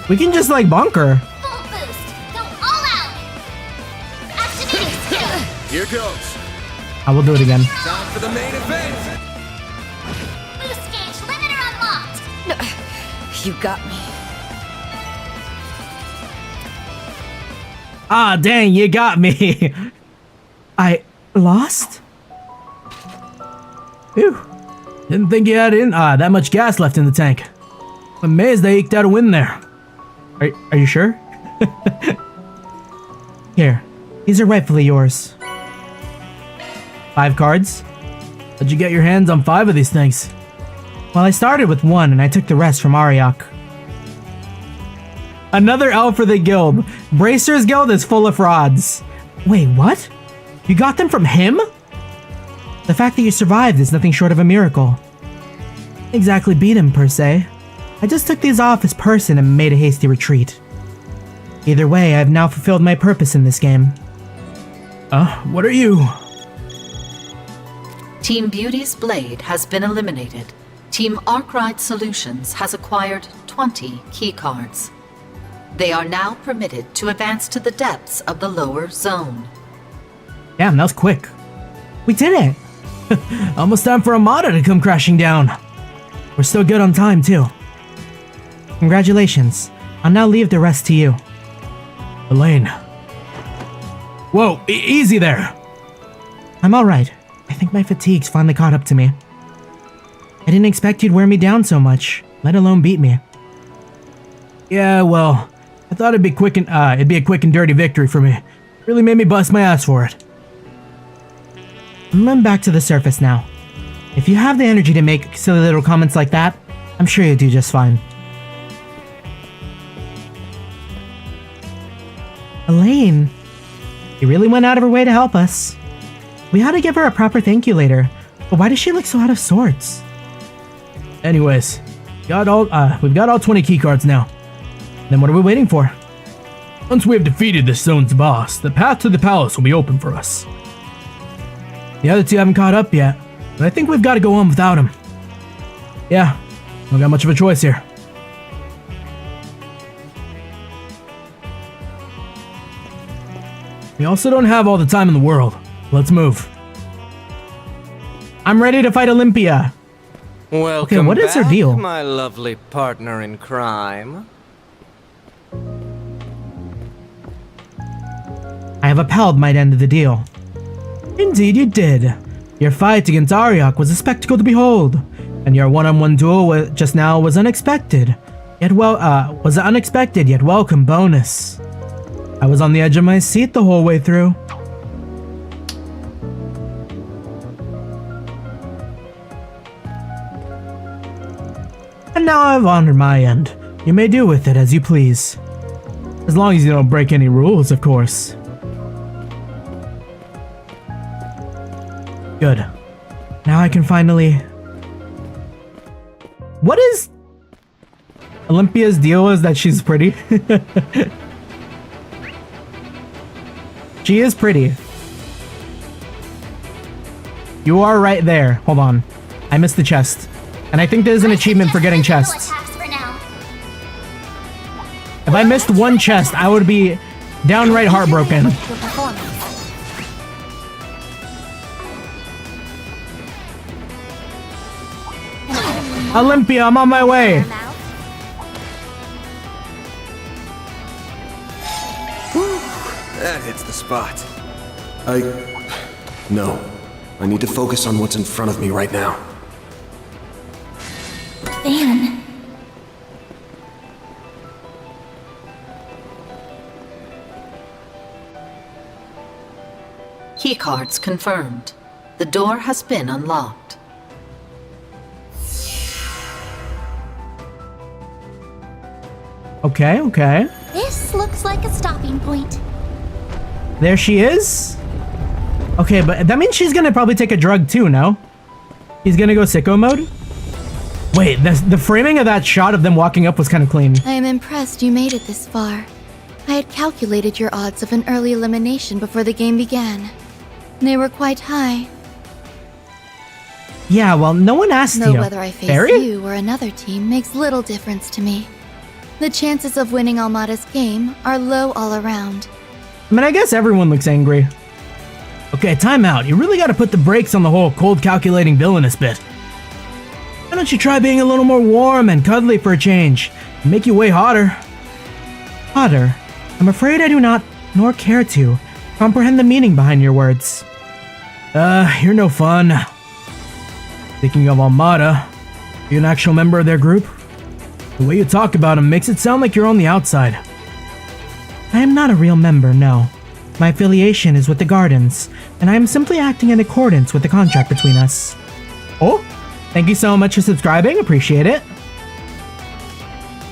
We can just like bonk her. Full boost! Go all out! Activating skill! Here goes. I will do it again. Time for the main event. Boost gauge, limiter unlocked! You got me. Ah, dang, you got me. I lost? Phew. Didn't think you had that much gas left in the tank. I'm amazed they eked out a win there. Are you sure? Here, these are rightfully yours. 5 cards? How'd you get your hands on 5 of these things? Well, I started with 1 and I took the rest from Ariok. Another L for the guild. Bracer's guild is full of frauds. Wait, what? You got them from him? The fact that you survived is nothing short of a miracle. Exactly beat him, per se. I just took these off as person and made a hasty retreat. Either way, I've now fulfilled my purpose in this game. What are you? Team Beauty's blade has been eliminated. Team Arkride Solutions has acquired 20 keycards. They are now permitted to advance to the depths of the lower zone. Damn, that was quick. We did it! Almost time for Armada to come crashing down. We're still good on time, too. Congratulations. I'll now leave the rest to you. Elaine. Whoa, easy there. I'm alright. I think my fatigue's finally caught up to me. I didn't expect you'd wear me down so much, let alone beat me. Yeah, well, I thought it'd be a quick and dirty victory for me. Really made me bust my ass for it. I'm running back to the surface now. If you have the energy to make silly little comments like that, I'm sure you'll do just fine. Elaine, you really went out of her way to help us. We ought to give her a proper thank you later, but why does she look so out of sorts? Anyways, we've got all 20 keycards now. Then what are we waiting for? Once we have defeated this zone's boss, the path to the palace will be open for us. The other two haven't caught up yet, but I think we've got to go on without him. Yeah, don't got much of a choice here. We also don't have all the time in the world. Let's move. I'm ready to fight Olympia. Welcome okay, what is her deal? my lovely partner in crime. I have upheld my end of the deal. Indeed you did. Your fight against Ariok was a spectacle to behold, and your one-on-one duel just now was unexpected, yet welcome bonus. I was on the edge of my seat the whole way through. And now I've honored my end. You may do with it as you please. As long as you don't break any rules, of course. Good. Now I can finally... What is... Olympia's deal is that she's pretty? She is pretty. You are right there. Hold on. I missed the chest. And I think there's an achievement for getting chests. If I missed one chest, I would be downright heartbroken. Olympia, I'm on my way. That hits the spot. No. I need to focus on what's in front of me right now. Van. Keycards confirmed. The door has been unlocked. Okay, okay. This looks like a stopping point. There she is. Okay, but that means she's gonna probably take a drug too, no? He's gonna go sicko mode? Wait, the framing of that shot of them walking up was kind of clean. I am impressed you made it this far. I had calculated your odds of an early elimination before the game began. They were quite high. Yeah, well, no one asked Though you. whether I face Barry? you or another team makes little difference to me. The chances of winning Almada's game are low all around. I mean, I guess everyone looks angry. Okay, time out. You really gotta put the brakes on the whole cold calculating villainous bit. Why don't you try being a little more warm and cuddly for a change? It'll make you way hotter. Hotter? I'm afraid I do not, nor care to, comprehend the meaning behind your words. You're no fun. Speaking of Almada, are you an actual member of their group? The way you talk about them makes it sound like you're on the outside. I am not a real member, no. My affiliation is with the Gardens, and I am simply acting in accordance with the contract between us. Oh, thank you so much for subscribing, appreciate it.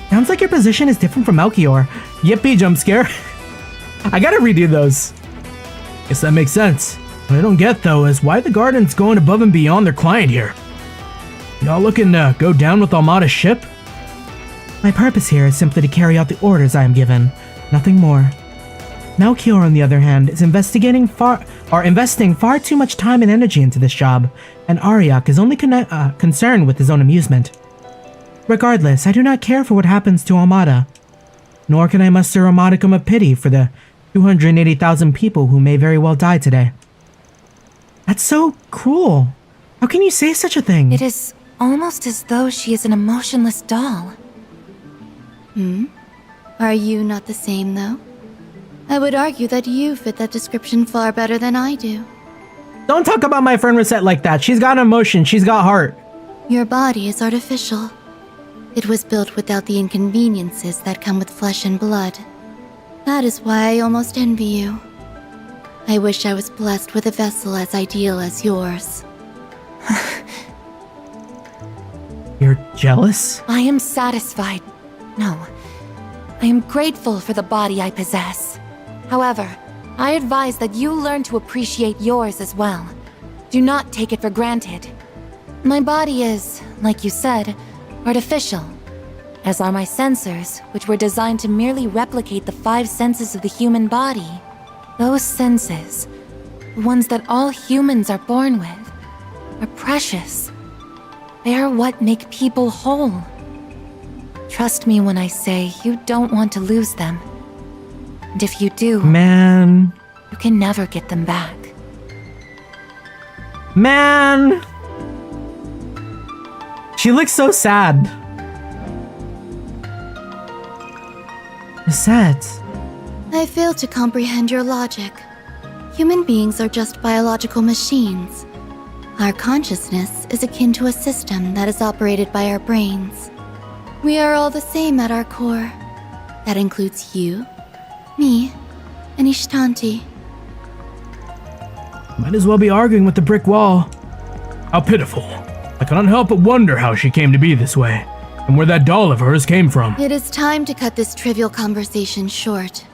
Sounds like your position is different from Melchior. Yippee, jump scare. I gotta redo those. Guess that makes sense. What I don't get, though, is why the Gardens going above and beyond their client here. Y'all looking to go down with Almada's ship? My purpose here is simply to carry out the orders I am given, nothing more. Melchior, on the other hand, is investing far too much time and energy into this job, and Ariak is only concerned with his own amusement. Regardless, I do not care for what happens to Almada, nor can I muster a modicum of pity for the 280,000 people who may very well die today. That's so cruel. How can you say such a thing? It is almost as though she is an emotionless doll. Are you not the same, though? I would argue that you fit that description far better than I do. Don't talk about my friend Rosette like that. She's got emotion. She's got heart. Your body is artificial. It was built without the inconveniences that come with flesh and blood. That is why I almost envy you. I wish I was blessed with a vessel as ideal as yours. You're jealous? I am satisfied. No. I am grateful for the body I possess. However, I advise that you learn to appreciate yours as well. Do not take it for granted. My body is, like you said, artificial, as are my sensors, which were designed to merely replicate the 5 senses of the human body. Those senses, the ones that all humans are born with, are precious. They are what make people whole. Trust me when I say you don't want to lose them. And if you do, man, you can never get them back. Man! She looks so sad. Sad. I fail to comprehend your logic. Human beings are just biological machines. Our consciousness is akin to a system that is operated by our brains. We are all the same at our core. That includes you, me, and Ishtanti. Might as well be arguing with the brick wall. How pitiful. I cannot help but wonder how she came to be this way, and where that doll of hers came from. It is time to cut this trivial conversation short.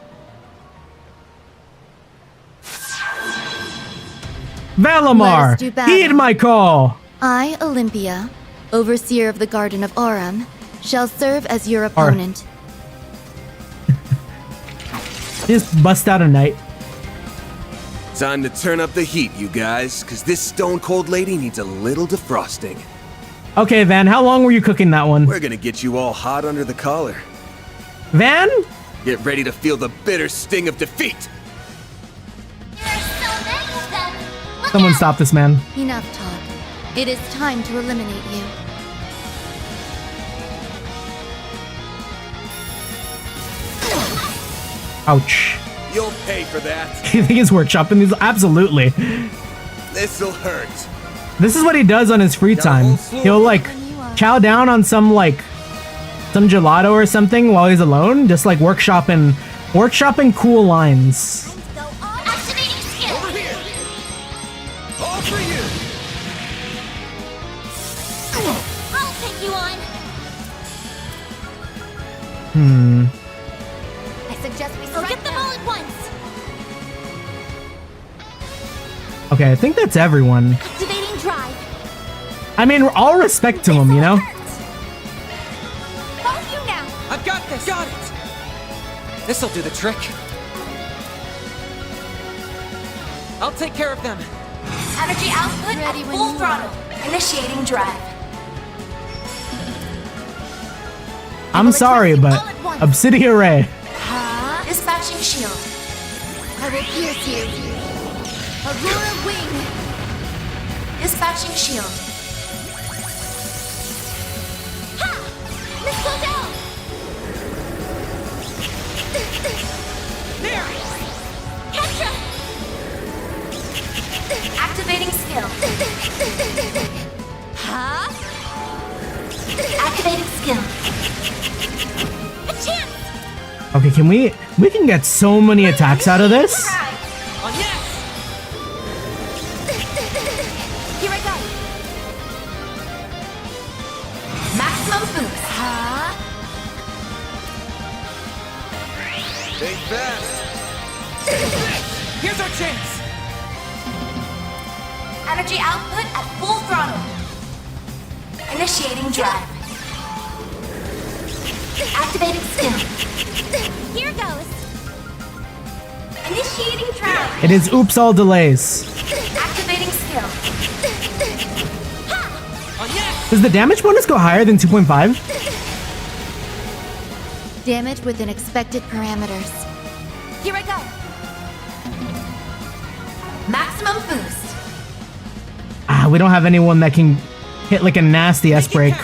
Valamar, heed my call! I, Olympia, overseer of the Garden of Aurum, shall serve as your opponent. Just bust out a knight. Time to turn up the heat, you guys, because this stone-cold lady needs a little defrosting. Okay, Van, how long were you cooking that one? We're gonna get you all hot under the collar. Van? Get ready to feel the bitter sting of defeat! Someone stop this man. Enough talk. It is time to eliminate you. Ouch. You'll pay for that. You think he's workshopping these? Absolutely. This'll hurt. This is what he does on his free time. He'll like chow down on some gelato or something while he's alone, just like workshopping cool lines. I suggest we get them all at once. Okay, I think that's everyone. Activating drive. I mean, all respect to him, you know? Both you now. I've got this! Got it! This'll do the trick. I'll take care of them. Energy output at full throttle. Initiating drive. I'm sorry, but Obsidian Ray. Dispatching shield. I will pierce you. Aurora wing. Dispatching shield. Ha! Missile down. There! Petra! Activating skill. Huh? Activating skill. A chance! Okay, can we can get so many attacks out of this? Oh, yes! Here I go. Maximum boost. Huh? Stay fast. Here's our chance! Energy output at full throttle. Initiating drive. Activating skill. Here goes. Initiating drive. It is oops all delays. Activating skill. Oh, yes! Does the damage bonus go higher than 2.5? Damage within expected parameters. Here I go. Maximum boost. Ah, we don't have anyone that can hit like a nasty S-break.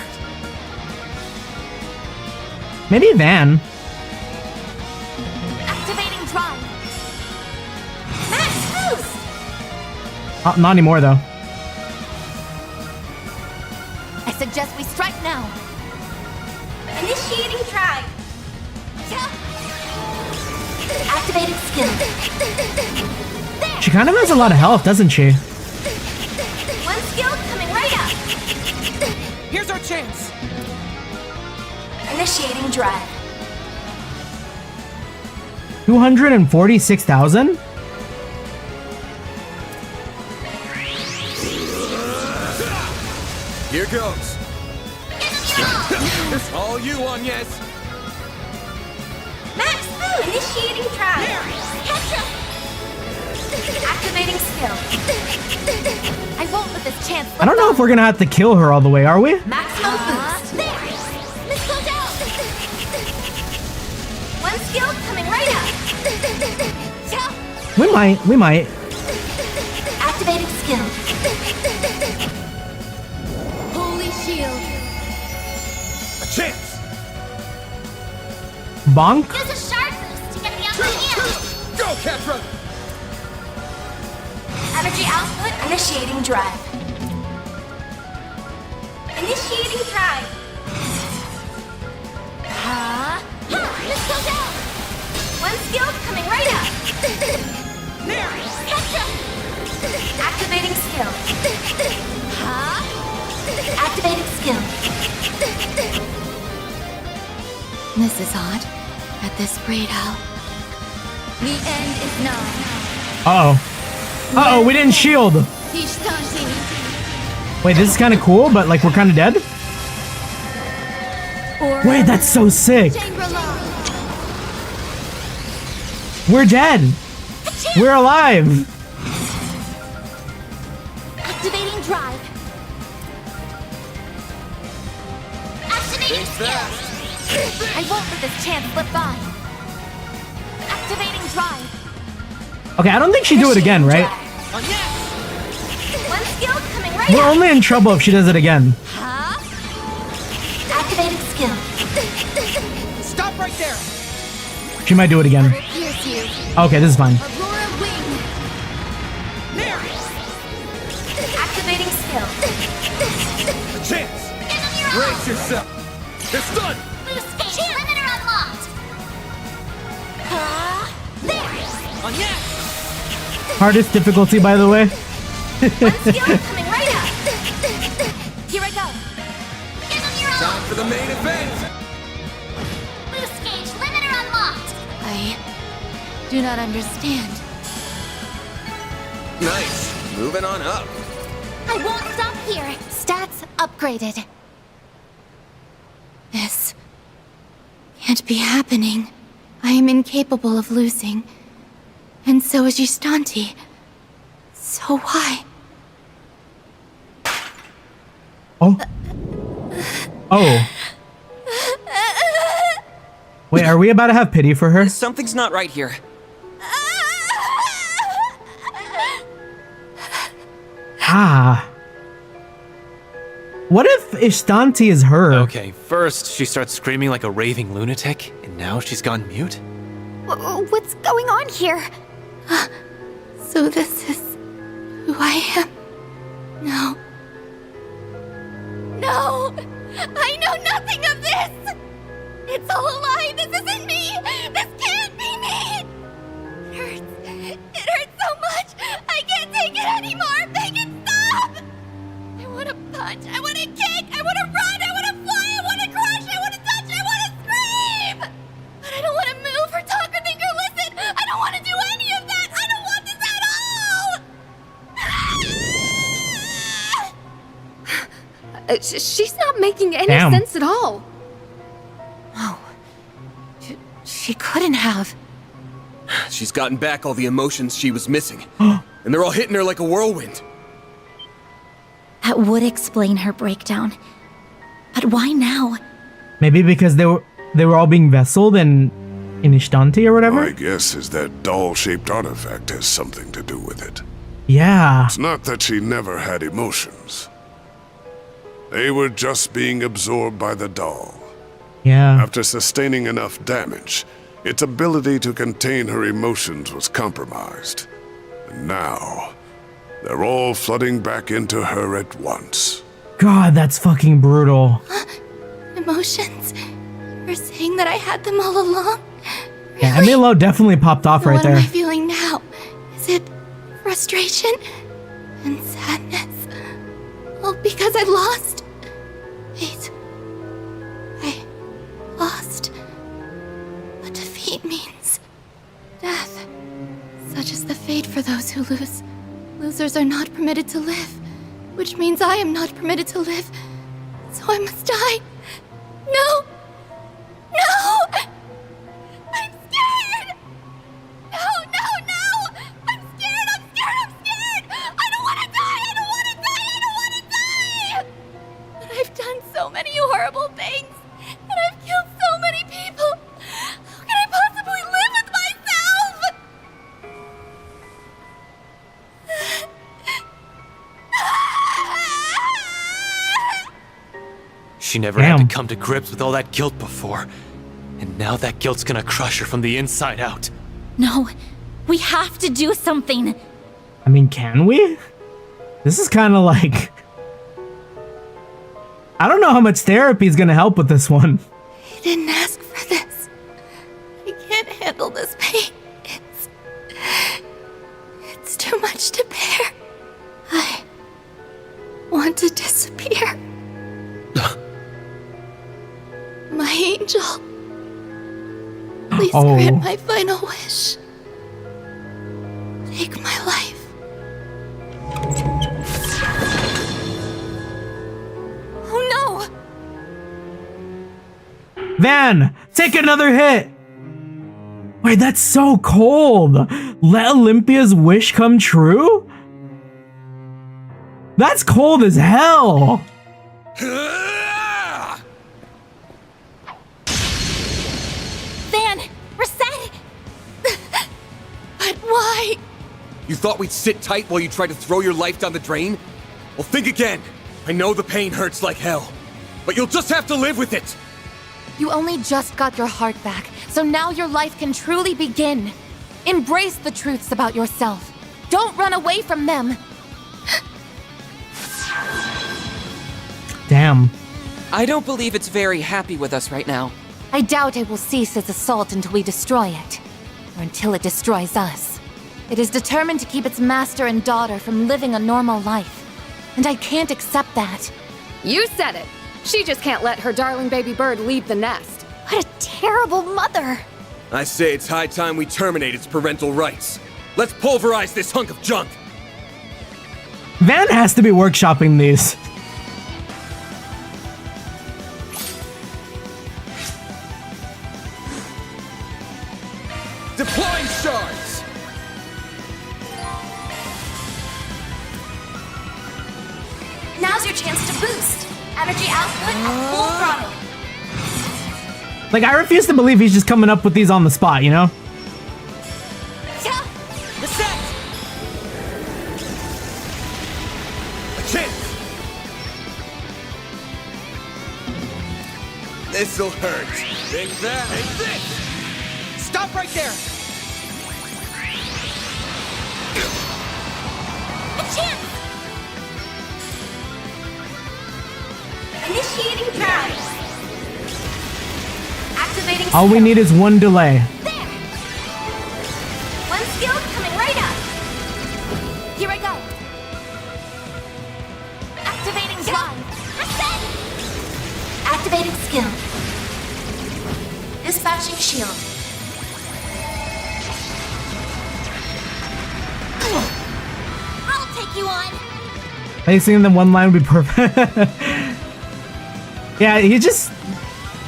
Maybe Van. Activating drive. Max boost. Not anymore though. I suggest we strike now. Initiating drive. Activating skill. She kind of has a lot of health, doesn't she? One skill coming right up. Here's our chance! Initiating drive. 246,000? Here goes. It's all you, Agnes. Max boost. Initiating drive. Petra. Activating skill. I won't let this chance. I don't know if we're gonna have to kill her all the way, are we? Maximum boost. There. Missile down. One skill coming right up. We might. Activating skill. Holy shield. A chance. Bonk? Use a sharp boost to get me out of my hand. Go, Ketra. Energy output initiating drive. Initiating drive. Missile down. One skill coming right up. There. Petra. Activating skill. Activating skill. This is odd. At this rate, Al. The end is nigh. Uh-oh. Uh-oh, we didn't shield. Wait, this is kind of cool, but like we're kind of dead? Wait, that's so sick. We're dead. We're alive. Activating drive. Activating skill. I won't let this chance slip by. Activating drive. Okay, I don't think she'd do it again, right? One skill coming right We're up. only in trouble if she does it again. Activating skill. Stop right there! She might do it again. Pierce you. Okay, this is fine. Aurora wing. There. Activating skill. A chance. Brace yourself. It's done. Boost gauge limiter unlocked. There. On yes! Hardest difficulty, by the way. One skill coming right up. Here I go. Time for the main event. Boost do not understand. Nice. Moving on up. I won't stop here. Stats upgraded. This can't be happening. I am incapable of losing. And so is Yustanti. So why? Oh. Oh. Wait, are we about to have pity for her? Something's not right here. Ah. What if Ishtanti is her? Okay, first she starts screaming like a raving lunatic, and now she's gone mute? What's going on here? So this is who I am? No. No! I know nothing of this! It's all a lie! This isn't me! This can't be me! It hurts. It hurts so much! I can't take it anymore! Make it stop! I want to punch, I want to kick, I want to run, I want to fly, I want to crush, I want to touch, I want to scream! But I don't want to move or talk or think or listen! I don't want to do any of that! I don't want this at all! She's not making any sense at all. No. She couldn't have. She's gotten back all the emotions she was missing. And they're all hitting her like a whirlwind. That would explain her breakdown. But why now? Maybe because they were all being vesseled in Ishtanti or whatever? My guess is that doll-shaped artifact has something to do with it. Yeah. It's not that she never had emotions. They were just being absorbed by the doll. Yeah. After sustaining enough damage, its ability to contain her emotions was compromised. And now, they're all flooding back into her at once. God, that's fucking brutal. Emotions? You're saying that I had them all along? Really? Yeah, Emilio definitely popped off right there. What am I feeling now? Is it frustration and sadness? All because I lost? Wait. I lost. What defeat means? Death. Such is the fate for those who lose. Losers are not permitted to live, which means I am not permitted to live. So I must die. No! No! I'm scared! No, no, no! I'm scared, I'm scared, I'm scared! I don't want to die! I don't want to die! I don't want to die! But I've done so many horrible things, and I've killed so many people. How can I possibly live with myself? She never had to come to grips with all that guilt before. And now that guilt's gonna crush her from the inside out. No, we have to do something. I mean, can we? This is kind of like... I don't know how much therapy is gonna help with this one. I didn't ask for this. I can't handle this pain. It's too much to bear. I want to disappear. My angel. Please grant my final wish. Take my life. Oh no! Van, take another hit! Wait, that's so cold! Let Olympia's wish come true? That's cold as hell! Van! Reset! But why? You thought we'd sit tight while you tried to throw your life down the drain? Well, think again. I know the pain hurts like hell, but you'll just have to live with it. You only just got your heart back, so now your life can truly begin. Embrace the truths about yourself. Don't run away from them. Damn. I don't believe it's very happy with us right now. I doubt it will cease its assault until we destroy it, or until it destroys us. It is determined to keep its master and daughter from living a normal life, and I can't accept that. You said it! She just can't let her darling baby bird leave the nest. What a terrible mother! I say it's high time we terminate its parental rights. Let's pulverize this hunk of junk! Van has to be workshopping these. Deploying shards! Now's your chance to boost. Energy output at full throttle. Like, I refuse to believe he's just coming up with these on the spot, you know? Reset! A chance! This'll hurt. Take that! Take this! Stop right there! A chance! Initiating drive. Activating All we need is one delay. one skill coming right up. Here I go. Activating drive. Reset. Activating skill. Dispatching shield. I'll take you on. I think the one line would be perfect. Yeah, he's just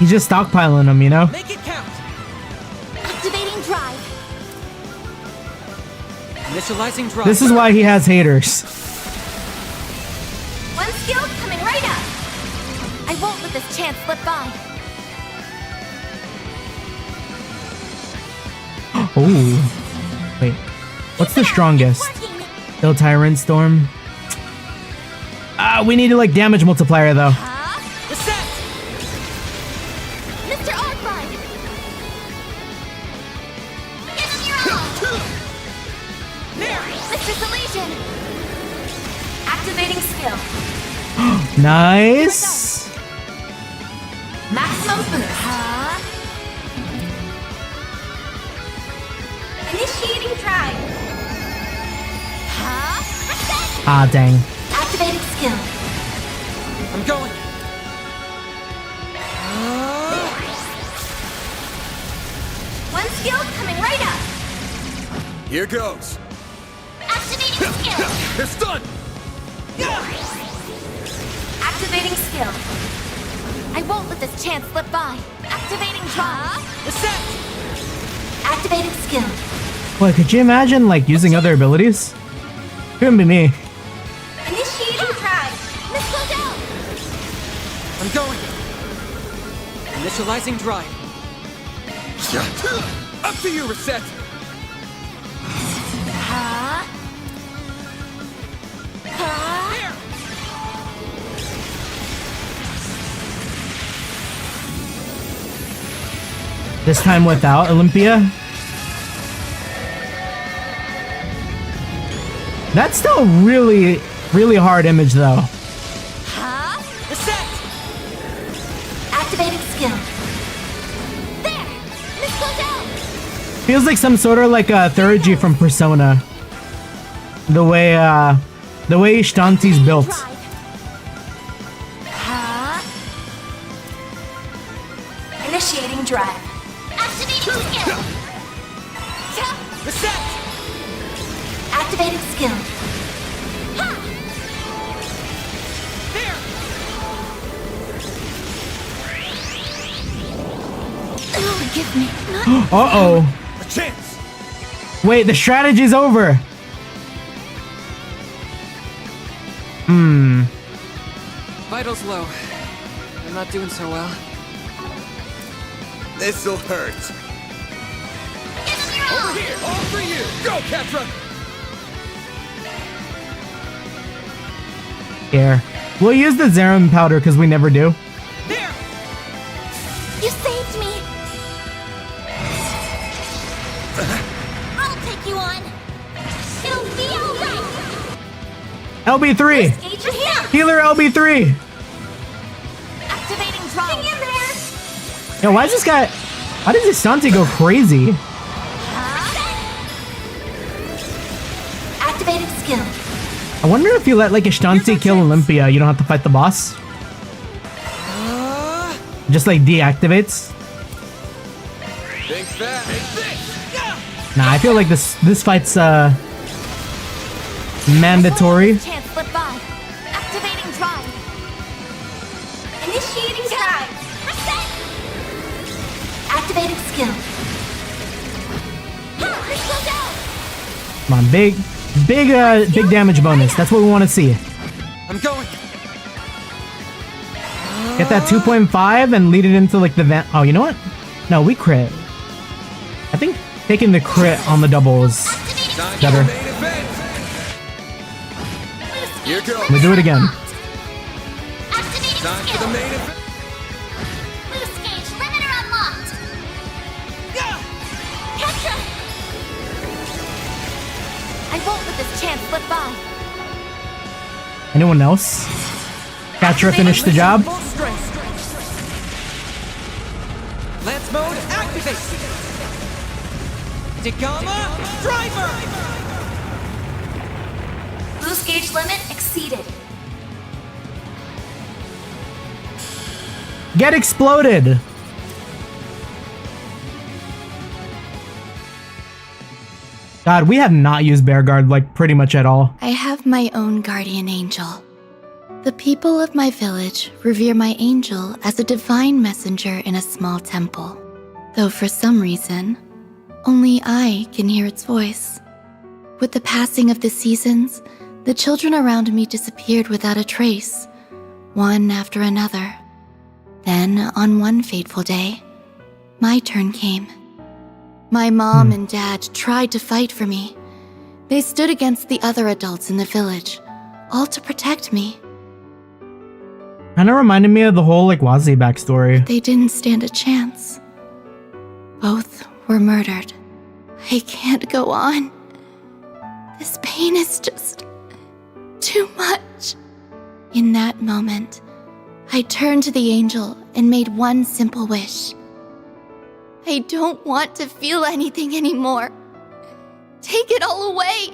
stockpiling them, you know? Make it count. Activating drive. Initializing drive. This is why he has haters. One skill coming right up. I won't let this chance slip by. Oh. Wait. What's the strongest? Still Tyrant Storm. We need to like damage multiplier though. Reset. Mr. Arkride. Give him your all. There. Mr. Salesian. Activating skill. Nice. Maximum boost. Initiating drive. Reset. Ah, dang. Activating skill. I'm going. One skill coming right up. Here goes. Activating skill. They're stunned! Activating skill. I won't let this chance slip by. Activating drive. Reset. Activating skill. Boy, could you imagine like using other abilities? Couldn't be me. Initiating drive. Missile down. I'm going. Initializing drive. Up to you, Reset! This time without Olympia. That's still really, really hard image though. Reset. Activating skill. There. Missile down. Feels like some sort of like a Thurgy from Persona. The way Ishtanti's built. Initiating drive. Activating skill. Reset. Activating skill. There. Forgive me. Uh-oh. A chance! Wait, the strategy's over. Vitals low. I'm not doing so well. This'll hurt. Over here, all for you! Go, Catra! Here. We'll use the Zerum powder because we never do. You saved me. I'll take you on. It'll be alright. LB3. Engage your hand. Healer LB3. Activating drive. Hang in there. Yo, why does Ishtanti go crazy? Activating skill. I wonder if you let like Ishtanti kill Olympia, you don't have to fight the boss. Just like deactivates. Think Nah, I feel like this fight's mandatory. Chance slip by. Activating drive. Initiating drive. Reset. Activating skill. Crystal down. Come on, big damage bonus. That's what we want to see. I'm going. Get that 2.5 and lead it into like the van. Oh, you know what? No, we crit. I think taking the crit on the double is better. We do it again. Time for the main event. Loose gauge limiter unlocked. Petra! I won't let this chance slip by. Anyone else? Catra finished the job. Lance mode activate. Degama driver. Loose gauge limit exceeded. Get exploded! God, we have not used Bear Guard like pretty much at all. I have my own guardian angel. The people of my village revere my angel as a divine messenger in a small temple. Though for some reason, only I can hear its voice. With the passing of the seasons, the children around me disappeared without a trace, one after another. Then, on one fateful day, my turn came. My mom and dad tried to fight for me. They stood against the other adults in the village, all to protect me. Kinda reminded me of the whole like Wazi backstory. They didn't stand a chance. Both were murdered. I can't go on. This pain is just too much. In that moment, I turned to the angel and made one simple wish. I don't want to feel anything anymore. Take it all away.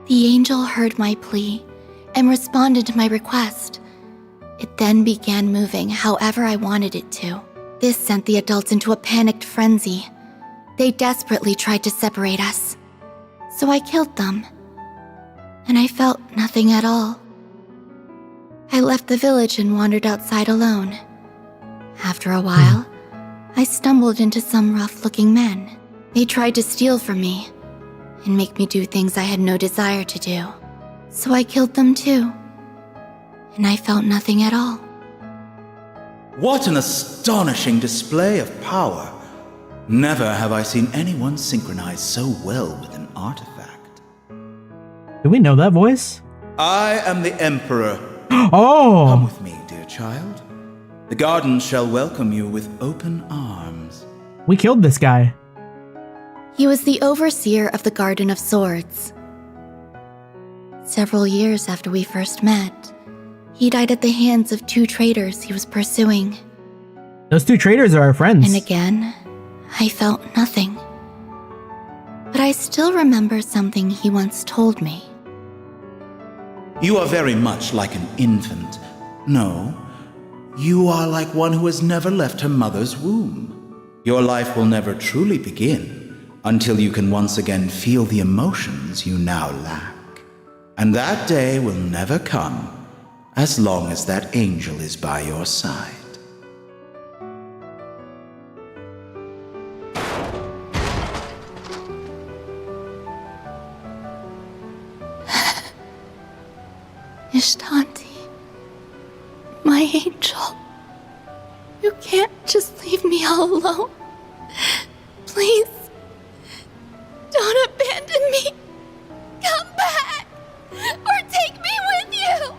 The angel heard my plea and responded to my request. It then began moving however I wanted it to. This sent the adults into a panicked frenzy. They desperately tried to separate us. So I killed them. And I felt nothing at all. I left the village and wandered outside alone. After a while, I stumbled into some rough-looking men. They tried to steal from me and make me do things I had no desire to do. So I killed them too. And I felt nothing at all. What an astonishing display of power. Never have I seen anyone synchronize so well with an artifact. Do we know that voice? I am the Emperor. Oh! Come with me, dear child. The garden shall welcome you with open arms. We killed this guy. He was the overseer of the Garden of Swords. Several years after we first met, he died at the hands of 2 traitors he was pursuing. Those 2 traitors are our friends. And again, I felt nothing. But I still remember something he once told me. You are very much like an infant. No, you are like one who has never left her mother's womb. Your life will never truly begin until you can once again feel the emotions you now lack. And that day will never come as long as that angel is by your side. Ishtanti, my angel, you can't just leave me all alone. Please, don't abandon me. Come back, or take me with you.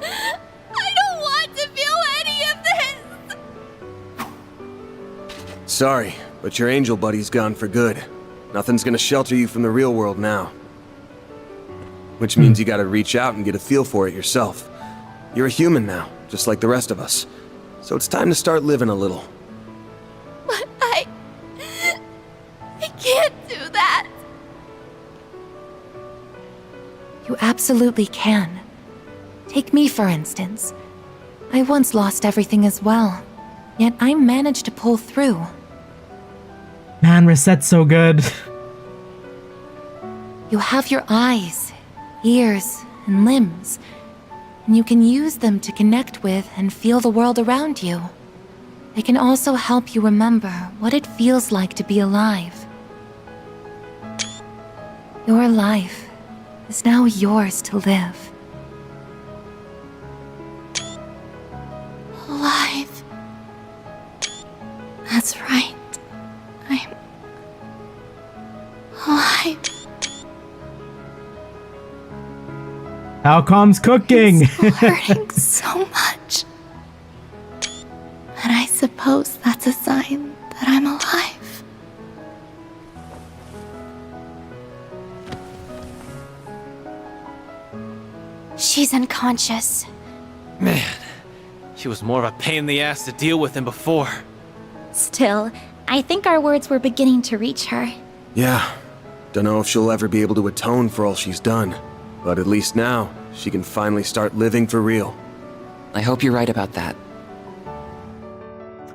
I don't want to feel any of this. Sorry, but your angel buddy's gone for good. Nothing's gonna shelter you from the real world now. Which means you gotta reach out and get a feel for it yourself. You're a human now, just like the rest of us. So it's time to start living a little. But I can't do that. You absolutely can. Take me, for instance. I once lost everything as well, yet I managed to pull through. Man, Reset's so good. You have your eyes, ears, and limbs, and you can use them to connect with and feel the world around you. They can also help you remember what it feels like to be alive. Your life is now yours to live. Alive. That's right. I'm alive. Alcom's cooking. Hurting so much. But I suppose that's a sign that I'm alive. She's unconscious. Man, she was more of a pain in the ass to deal with than before. Still, I think our words were beginning to reach her. Yeah. Don't know if she'll ever be able to atone for all she's done. But at least now, she can finally start living for real. I hope you're right about that.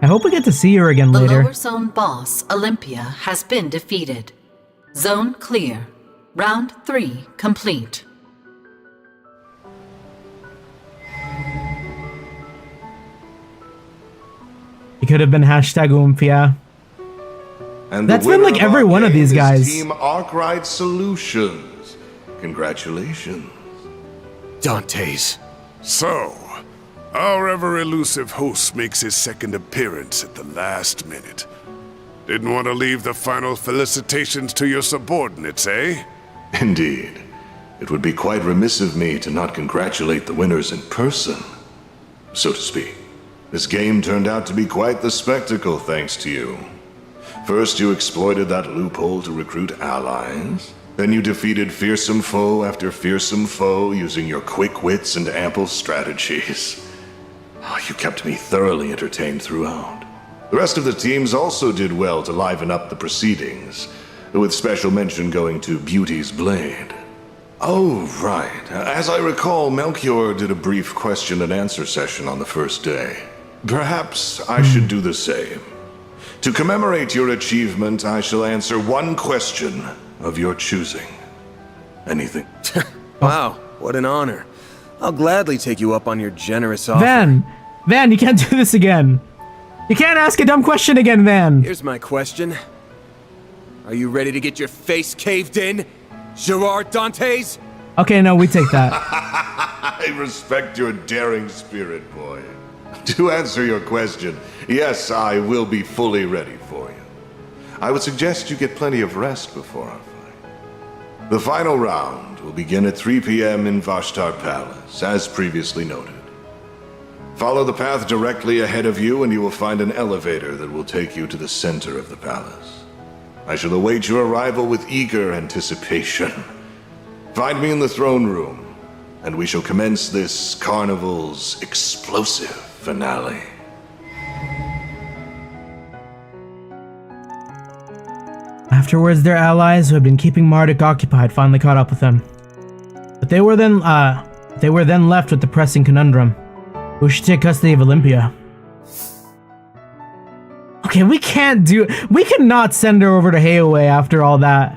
I hope we get to see her again The later. lower zone boss, Olympia, has been defeated. Zone clear. Round 3 complete. It could have been hashtag Olympia. And That's the been winner like every our one of game these is guys. Team Arkride Solutions. Congratulations. Dante's. So, our ever-elusive host makes his second appearance at the last minute. Didn't want to leave the final felicitations to your subordinates, eh? Indeed. It would be quite remiss of me to not congratulate the winners in person, so to speak. This game turned out to be quite the spectacle thanks to you. First, you exploited that loophole to recruit allies. Then you defeated fearsome foe after fearsome foe using your quick wits and ample strategies. You kept me thoroughly entertained throughout. The rest of the teams also did well to liven up the proceedings, with special mention going to Beauty's Blade. Oh, right. As I recall, Melchior did a brief question and answer session on the first day. Perhaps I should do the same. To commemorate your achievement, I shall answer one question of your choosing. Anything? Wow, what an honor. I'll gladly take you up on your generous offer. Van, you can't do this again. You can't ask a dumb question again, Van. Here's my question. Are you ready to get your face caved in, Gerard Dantes? Okay, no, we take that. I respect your daring spirit, boy. To answer your question, yes, I will be fully ready for you. I would suggest you get plenty of rest before our fight. The final round will begin at 3 p.m. in Vashtar Palace, as previously noted. Follow the path directly ahead of you and you will find an elevator that will take you to the center of the palace. I shall await your arrival with eager anticipation. Find me in the throne room, and we shall commence this carnival's explosive finale. Afterwards, their allies who had been keeping Marduk occupied finally caught up with them. But they were then left with the pressing conundrum. Who should take custody of Olympia? Okay, we cannot send her over to Hayaway after all that.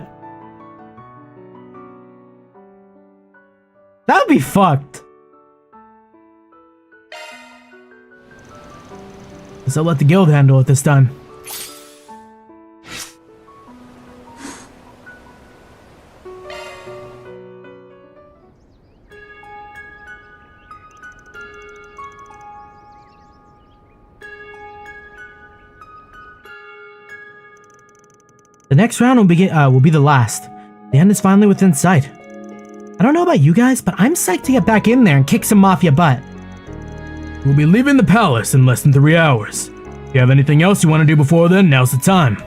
That would be fucked. So let the guild handle it this time. The next round will be the last. The end is finally within sight. I don't know about you guys, but I'm psyched to get back in there and kick some mafia butt. We'll be leaving the palace in less than 3 hours. If you have anything else you want to do before then, now's the time.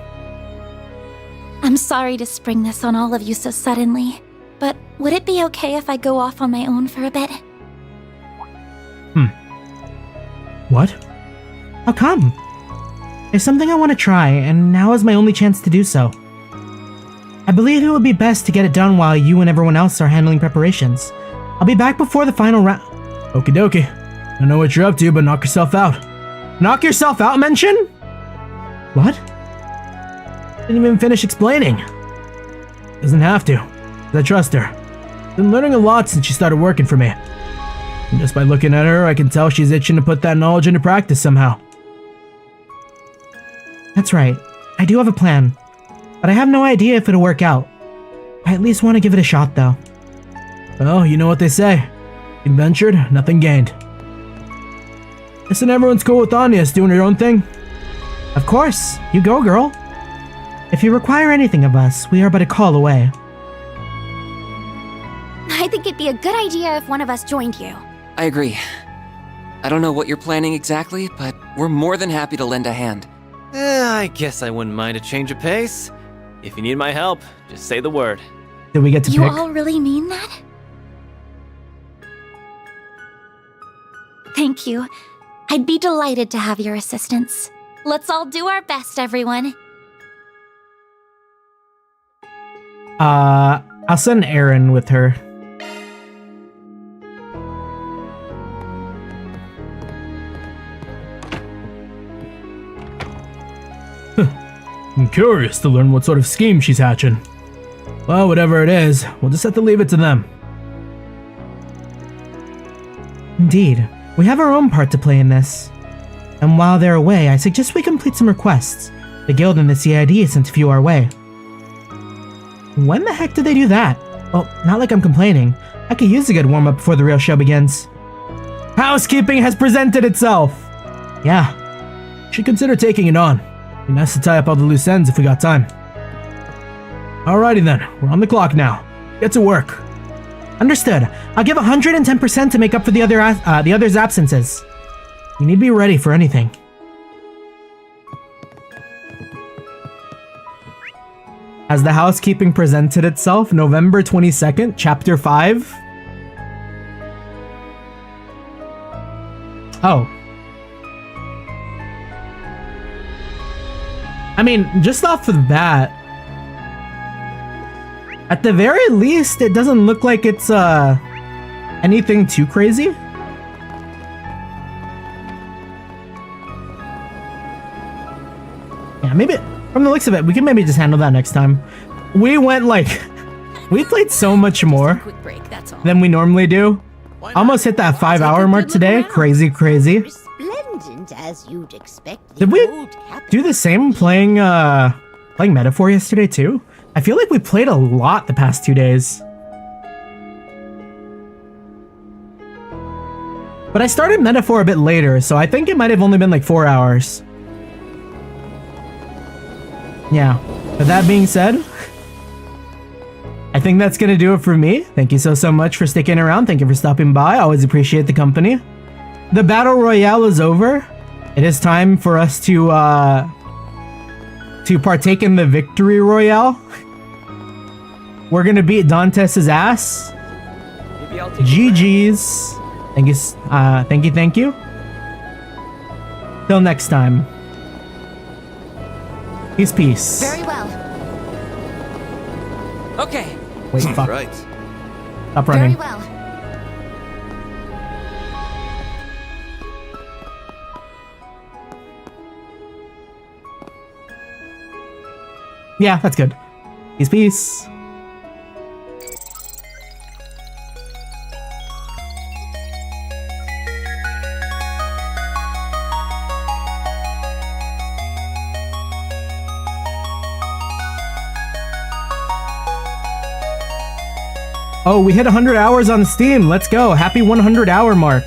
I'm sorry to spring this on all of you so suddenly, but would it be okay if I go off on my own for a bit? What? How come? There's something I want to try, and now is my only chance to do so. I believe it would be best to get it done while you and everyone else are handling preparations. I'll be back before the final round. Okie dokie. I know what you're up to, but knock yourself out. Knock yourself out, mention? What? Didn't even finish explaining. Doesn't have to. 'Cause I trust her. Been learning a lot since she started working for me. And just by looking at her, I can tell she's itching to put that knowledge into practice somehow. That's right. I do have a plan. But I have no idea if it'll work out. I at least want to give it a shot, though. Well, you know what they say. Nothing ventured, nothing gained. Isn't everyone's cool with Anya's doing her own thing? Of course. You go, girl. If you require anything of us, we are but a call away. I think it'd be a good idea if one of us joined you. I agree. I don't know what you're planning exactly, but we're more than happy to lend a hand. I guess I wouldn't mind a change of pace. If you need my help, just say the word. Did we get to You pick? all really mean that? Thank you. I'd be delighted to have your assistance. Let's all do our best, everyone. I'll send Aaron with her. I'm curious to learn what sort of scheme she's hatching. Well, whatever it is, we'll just have to leave it to them. Indeed. We have our own part to play in this. And while they're away, I suggest we complete some requests. The guild and the CID sent a few our way. When the heck did they do that? Well, not like I'm complaining. I could use a good warm-up before the real show begins. Housekeeping has presented itself! Yeah. Should consider taking it on. Be nice to tie up all the loose ends if we got time. Alrighty then, we're on the clock now. Get to work. Understood. I'll give 110% to make up for the others' absences. You need to be ready for anything. Has the housekeeping presented itself? November 22nd, Chapter 5? Oh. I mean, just off of the bat, at the very least, it doesn't look like it's, anything too crazy. Yeah, maybe, from the looks of it, we can maybe just handle that next time. We went, like, we played so much more than we normally do. Almost hit that 5-hour mark today. Crazy, crazy. As you'd expect. Did we do the same playing Metaphor yesterday too? I feel like we played a lot the past 2 days. But I started Metaphor a bit later, so I think it might have only been like 4 hours. Yeah. With that being said, I think that's gonna do it for me. Thank you so much for sticking around. Thank you for stopping by. I always appreciate the company. The Battle Royale is over. It is time for us to partake in the Victory Royale. We're gonna beat Dantes' ass. GG's. Thank you. Till next time. Peace. Very well. Okay. Wait, fuck. Right. Stop running. Very well. Yeah, that's good. Peace. Oh, we hit 100 hours on Steam. Let's go. Happy 100-hour mark.